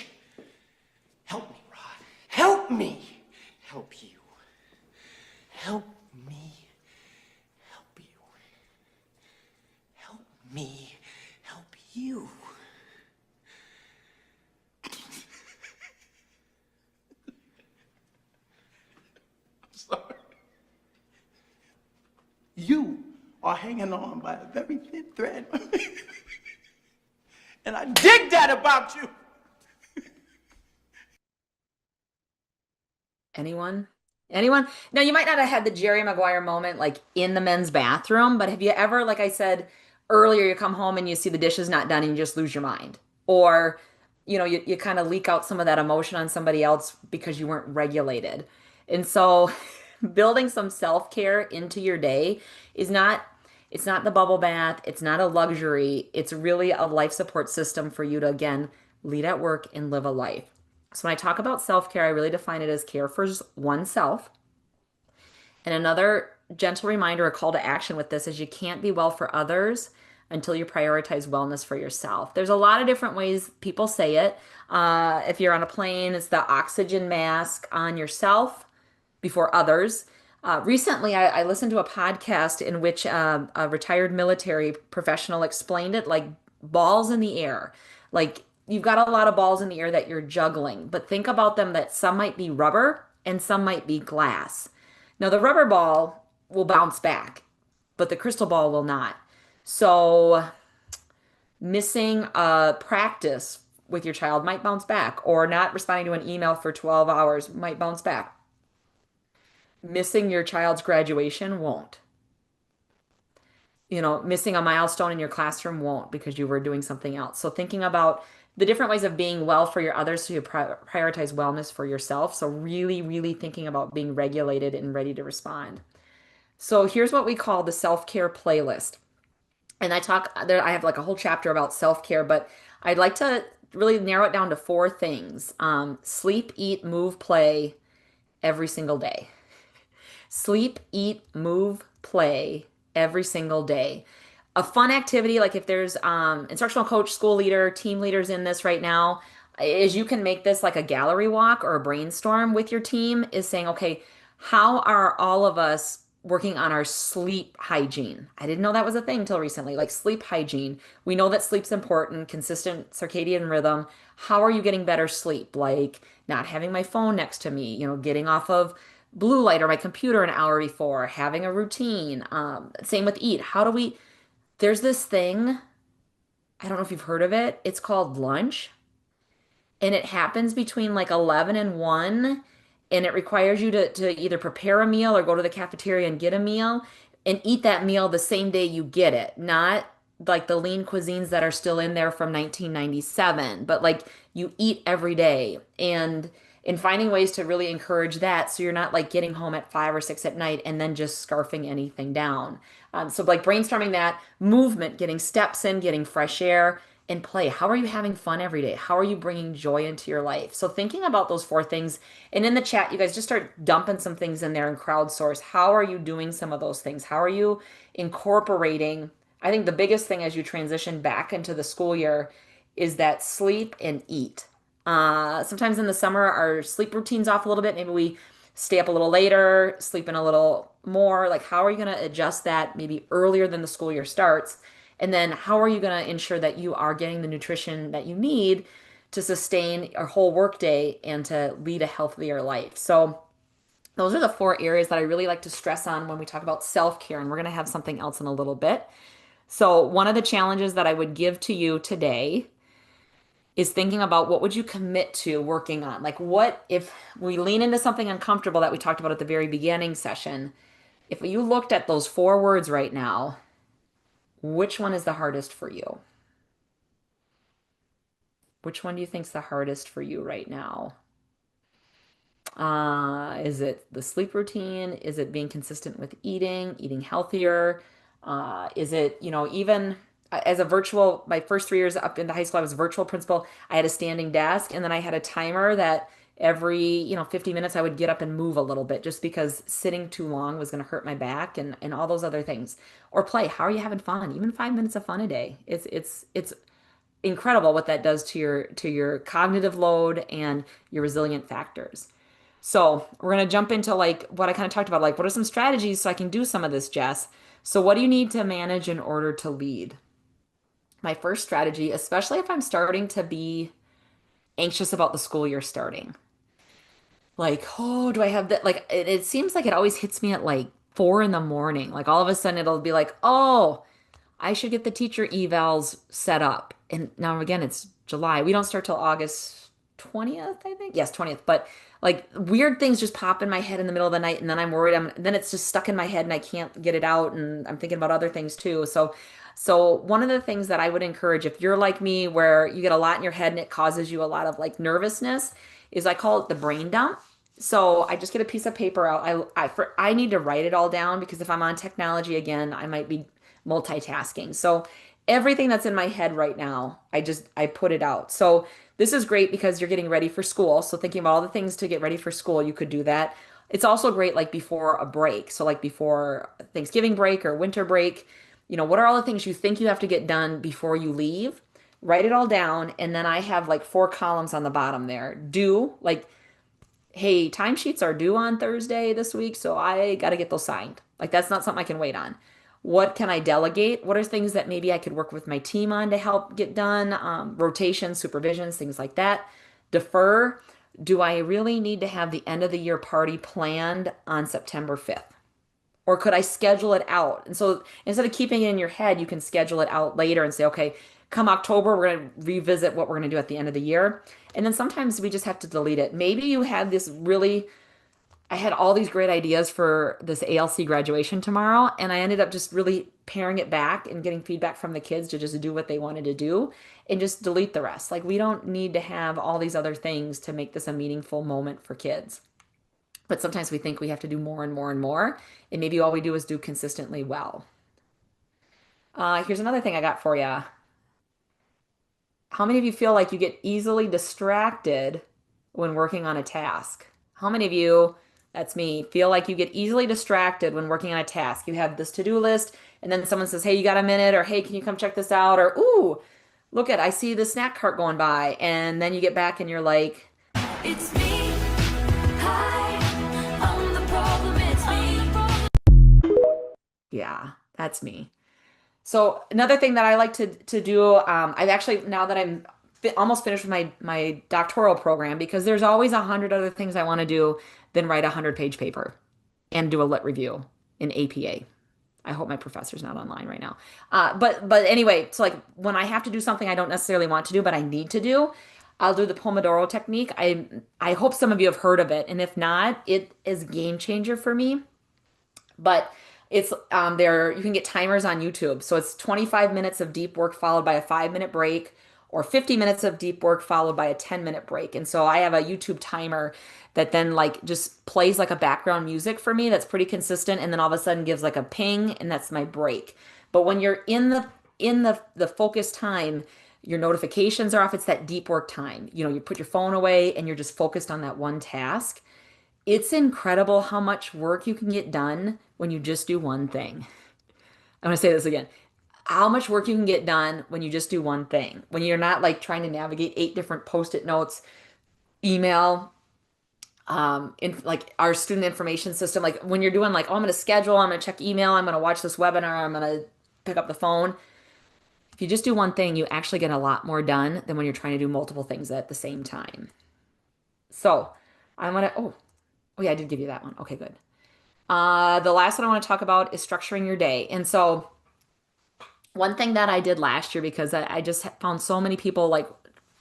Help me, Rod. Help me. Help you. Help me. Help you. Help me. Help you. Sorry. You are hanging on by a very thin thread. And I dig that about you. Anyone? Now, you might not have had the Jerry Maguire moment like in the men's bathroom, but have you ever, like I said earlier, you come home and you see the dishes not done and you just lose your mind? Or, you kind of leak out some of that emotion on somebody else because you weren't regulated. And so building some self-care into your day it's not the bubble bath. It's not a luxury. It's really a life support system for you to, again, lead at work and live a life. So when I talk about self-care, I really define it as care for oneself. And another gentle reminder, a call to action with this is you can't be well for others until you prioritize wellness for yourself. There's a lot of different ways people say it. If you're on a plane, it's the oxygen mask on yourself before others. Recently, I listened to a podcast in which a retired military professional explained it like balls in the air. Like you've got a lot of balls in the air that you're juggling, but think about them that some might be rubber and some might be glass. Now, the rubber ball will bounce back, but the crystal ball will not. So missing a practice with your child might bounce back, or not responding to an email for 12 hours might bounce back. Missing your child's graduation won't. Missing a milestone in your classroom won't because you were doing something else. So thinking about the different ways of being well for your others, so you prioritize wellness for yourself. So really, really thinking about being regulated and ready to respond. So here's what we call the self-care playlist. And I have like a whole chapter about self-care, but I'd like to really narrow it down to 4 things. Sleep, eat, move, play every single day. Sleep, eat, move, play every single day. A fun activity, like if there's instructional coach, school leader, team leaders in this right now, is you can make this like a gallery walk or a brainstorm with your team, is saying, okay, how are all of us working on our sleep hygiene? I didn't know that was a thing till recently, like sleep hygiene. We know that sleep's important, consistent circadian rhythm. How are you getting better sleep? Like not having my phone next to me, getting off of blue light or my computer an hour before, having a routine. Same with eat. There's this thing, I don't know if you've heard of it. It's called lunch. And it happens between like 11 and 1. And it requires you to either prepare a meal or go to the cafeteria and get a meal and eat that meal the same day you get it. Not like the lean cuisines that are still in there from 1997, but like you eat every day. And in finding ways to really encourage that, so you're not like getting home at 5 or 6 at night and then just scarfing anything down. So like brainstorming that, movement, getting steps in, getting fresh air, and play. How are you having fun every day? How are you bringing joy into your life? So thinking about those 4 things, and in the chat, you guys just start dumping some things in there and crowdsource. How are you doing some of those things? How are you incorporating? I think the biggest thing as you transition back into the school year is that sleep and eat. Sometimes in the summer, our sleep routine's off a little bit. Maybe we stay up a little later, sleep in a little more. Like, how are you going to adjust that maybe earlier than the school year starts? And then how are you going to ensure that you are getting the nutrition that you need to sustain a whole workday and to lead a healthier life? So those are the 4 areas that I really like to stress on when we talk about self-care. And we're going to have something else in a little bit. So one of the challenges that I would give to you today is thinking about what would you commit to working on? Like what if we lean into something uncomfortable that we talked about at the very beginning session? If you looked at those 4 words right now, which one is the hardest for you? Which one do you think is the hardest for you right now? Is it the sleep routine? Is it being consistent with eating healthier? Is it, even as a virtual, my first 3 years up into high school, I was a virtual principal. I had a standing desk, and then I had a timer that every, 50 minutes I would get up and move a little bit just because sitting too long was going to hurt my back and all those other things. Or play. How are you having fun? Even 5 minutes of fun a day. It's incredible what that does to your cognitive load and your resilient factors. So we're going to jump into like what I kind of talked about, like what are some strategies so I can do some of this, Jess? So what do you need to manage in order to lead? My first strategy, especially if I'm starting to be anxious about the school year starting. Like, oh, do I have that? Like, it seems like it always hits me at like 4 in the morning. Like all of a sudden it'll be like, oh, I should get the teacher evals set up. And now again, it's July. We don't start till August 20th, I think. Yes, 20th. But like weird things just pop in my head in the middle of the night. And then I'm worried. Then it's just stuck in my head and I can't get it out. And I'm thinking about other things too. So one of the things that I would encourage, if you're like me, where you get a lot in your head and it causes you a lot of like nervousness, is I call it the brain dump. So I just get a piece of paper out. I need to write it all down because if I'm on technology again, I might be multitasking. So everything that's in my head right now, I put it out. So this is great because you're getting ready for school. So thinking about all the things to get ready for school, you could do that. It's also great like before a break. So like before Thanksgiving break or winter break, what are all the things you think you have to get done before you leave? Write it all down. And then I have like 4 columns on the bottom there. Due, like, hey, timesheets are due on Thursday this week, so I got to get those signed. Like, that's not something I can wait on. What can I delegate? What are things that maybe I could work with my team on to help get done? Rotations, supervisions, things like that. Defer. Do I really need to have the end of the year party planned on September 5th? Or could I schedule it out? And so instead of keeping it in your head, you can schedule it out later and say, okay, come October, we're going to revisit what we're going to do at the end of the year. And then sometimes we just have to delete it. Maybe you had this really, I had all these great ideas for this ALC graduation tomorrow, and I ended up just really paring it back and getting feedback from the kids to just do what they wanted to do and just delete the rest. Like, we don't need to have all these other things to make this a meaningful moment for kids. But sometimes we think we have to do more and more and more, and maybe all we do is do consistently well. Here's another thing I got for you. How many of you feel like you get easily distracted when working on a task? How many of you, that's me, feel like you get easily distracted when working on a task? You have this to-do list, and then someone says, hey, you got a minute? Or, hey, can you come check this out? Or, ooh, look I see the snack cart going by. And then you get back and you're like, it's me. Hi, I'm the problem, it's me. Yeah, that's me. So another thing that I like to do, I've actually, now that I'm almost finished with my doctoral program, because there's always 100 other things I want to do than write a 100-page paper and do a lit review in APA. I hope my professor's not online right now. But anyway, so like when I have to do something I don't necessarily want to do, but I need to do, I'll do the Pomodoro technique. I hope some of you have heard of it. And if not, it is a game changer for me. But it's there, you can get timers on YouTube. So it's 25 minutes of deep work followed by a 5-minute break, or 50 minutes of deep work followed by a 10-minute break. And so I have a YouTube timer that then like just plays like a background music for me that's pretty consistent, and then all of a sudden gives like a ping, and that's my break. But when you're in the focus time, your notifications are off. It's that deep work time. You put your phone away and you're just focused on that one task. It's incredible how much work you can get done when you just do one thing. I'm going to say this again. How much work you can get done when you just do one thing. When you're not like trying to navigate 8 different Post-it notes, email, in like our student information system. Like when you're doing like, oh, I'm going to schedule, I'm going to check email, I'm going to watch this webinar, I'm going to pick up the phone. If you just do one thing, you actually get a lot more done than when you're trying to do multiple things at the same time. So I'm going to, oh yeah, I did give you that one. Okay, good. The last one I want to talk about is structuring your day. And so one thing that I did last year, because I just found so many people like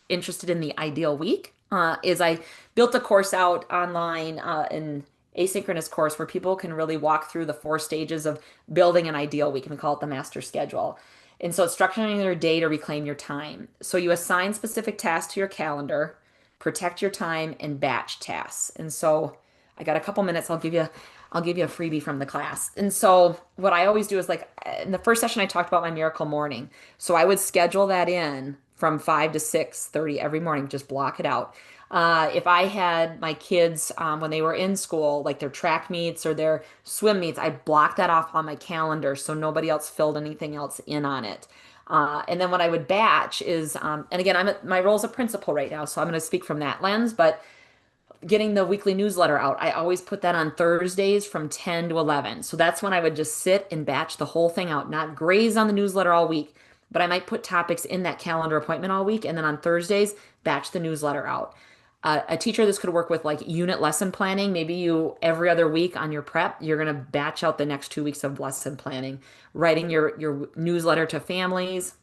interested in the ideal week, is I built a course out online, an asynchronous course where people can really walk through the 4 stages of building an ideal week. And we call it the master schedule. And so it's structuring your day to reclaim your time. So you assign specific tasks to your calendar, protect your time, and batch tasks. And so I got a couple minutes. I'll give you a freebie from the class. And so what I always do is like in the first session, I talked about my miracle morning. So I would schedule that in from 5 to 6:30 every morning, just block it out. If I had my kids, when they were in school, like their track meets or their swim meets, I blocked that off on my calendar so nobody else filled anything else in on it. And then what I would batch is, and again, my role is a principal right now, so I'm going to speak from that lens, but getting the weekly newsletter out, I always put that on Thursdays from 10 to 11. So that's when I would just sit and batch the whole thing out, not graze on the newsletter all week, but I might put topics in that calendar appointment all week. And then on Thursdays, batch the newsletter out. A teacher, this could work with like unit lesson planning. Maybe you, every other week on your prep, you're going to batch out the next 2 weeks of lesson planning, writing your newsletter to families.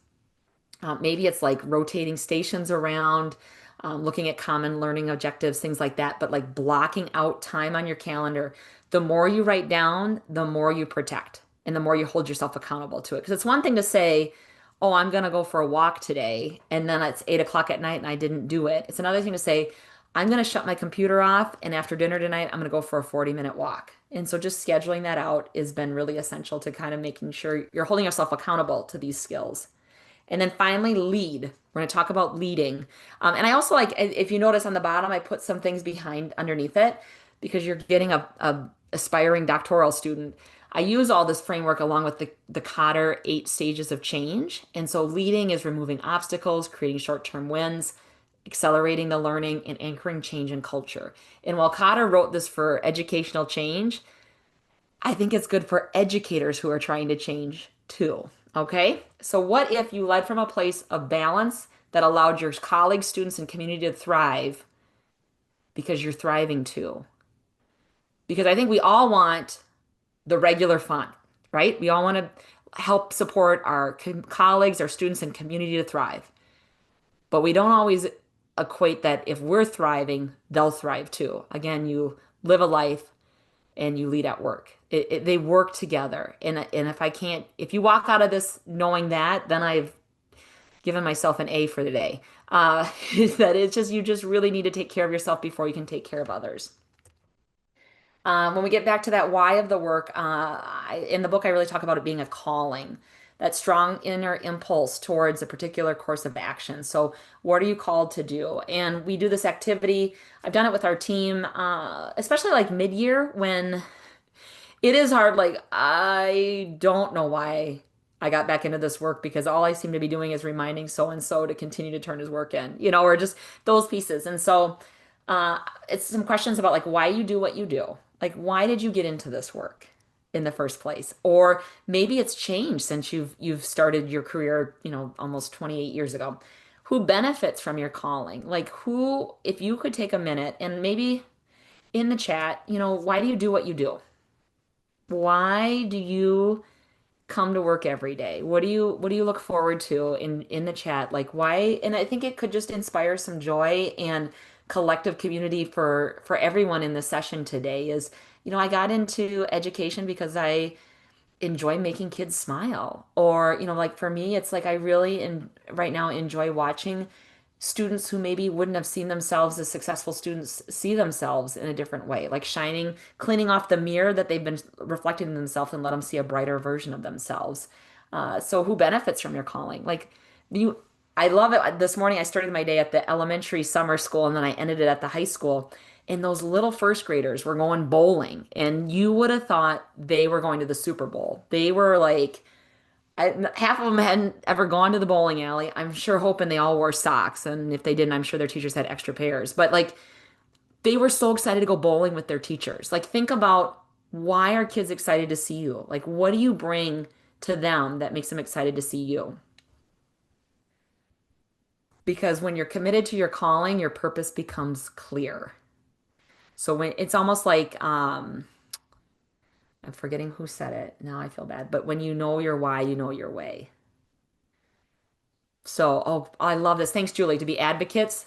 Maybe it's like rotating stations around, looking at common learning objectives, things like that, but like blocking out time on your calendar. The more you write down, the more you protect and the more you hold yourself accountable to it. Because it's one thing to say, oh, I'm going to go for a walk today, and then it's 8 o'clock at night and I didn't do it. It's another thing to say, I'm going to shut my computer off, and after dinner tonight, I'm going to go for a 40-minute walk. And so just scheduling that out has been really essential to kind of making sure you're holding yourself accountable to these skills. And then finally, lead. We're going to talk about leading. And I also like, if you notice on the bottom, I put some things behind underneath it because you're getting a aspiring doctoral student. I use all this framework along with the Cotter 8 stages of change. And so leading is removing obstacles, creating short-term wins, accelerating the learning, and anchoring change in culture. And while Cotter wrote this for educational change, I think it's good for educators who are trying to change too. Okay? So what if you led from a place of balance that allowed your colleagues, students, and community to thrive because you're thriving too? Because I think we all want the regular fun, right? We all want to help support our colleagues, our students, and community to thrive. But we don't always equate that if we're thriving, they'll thrive too. Again, you live a life and you lead at work. They work together. And if you walk out of this knowing that, then I've given myself an A for the day. That it's just, you just really need to take care of yourself before you can take care of others. When we get back to that why of the work, in the book, I really talk about it being a calling, that strong inner impulse towards a particular course of action. So what are you called to do? And we do this activity. I've done it with our team, especially like mid-year when it is hard. Like, I don't know why I got back into this work because all I seem to be doing is reminding so-and-so to continue to turn his work in, or just those pieces. And so it's some questions about like why you do what you do. Like, why did you get into this work in the first place? Or maybe it's changed since you've started your career, almost 28 years ago. Who benefits from your calling? Like who, if you could take a minute and maybe in the chat, why do you do what you do? Why do you come to work every day? What do you look forward to in the chat? Like why? And I think it could just inspire some joy and collective community for everyone in the session today is, I got into education because I enjoy making kids smile. Or, like for me, it's like I really right now enjoy watching students who maybe wouldn't have seen themselves as successful students see themselves in a different way, like cleaning off the mirror that they've been reflecting in themselves and let them see a brighter version of themselves. So who benefits from your calling? Like I love it. This morning, I started my day at the elementary summer school and then I ended it at the high school. And those little first graders were going bowling. And you would have thought they were going to the Super Bowl. They were like, half of them hadn't ever gone to the bowling alley. I'm sure hoping they all wore socks. And if they didn't, I'm sure their teachers had extra pairs. But like, they were so excited to go bowling with their teachers. Like, think about why are kids excited to see you? Like, what do you bring to them that makes them excited to see you? Because when you're committed to your calling, your purpose becomes clear. So when it's almost like, I'm forgetting who said it. Now I feel bad. But when you know your why, you know your way. So, I love this. Thanks, Julie. To be advocates,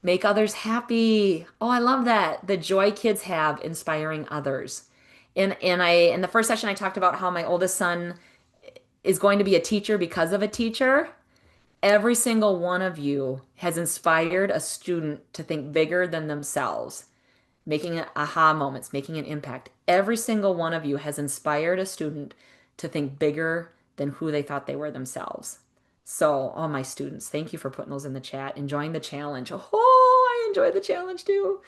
make others happy. Oh, I love that. The joy kids have inspiring others. In the first session, I talked about how my oldest son is going to be a teacher because of a teacher. Every single one of you has inspired a student to think bigger than themselves, making aha moments, making an impact. Every single one of you has inspired a student to think bigger than who they thought they were themselves. So, all my students, thank you for putting those in the chat, enjoying the challenge. Oh, I enjoy the challenge too.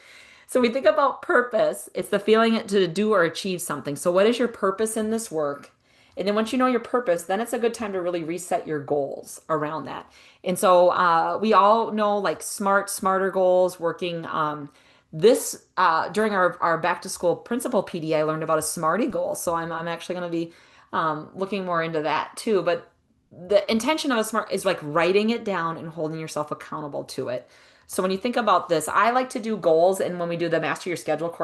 So we think about purpose. It's the feeling to do or achieve something. So what is your purpose in this work? And then once you know your purpose, then it's a good time to really reset your goals around that. And so we all know like smarter goals, working during our back to school principal PD, I learned about a SMARTY goal. So I'm actually going to be looking more into that too. But the intention of a SMART is like writing it down and holding yourself accountable to it. So when you think about this, I like to do goals. And when we do the Master Your Schedule course,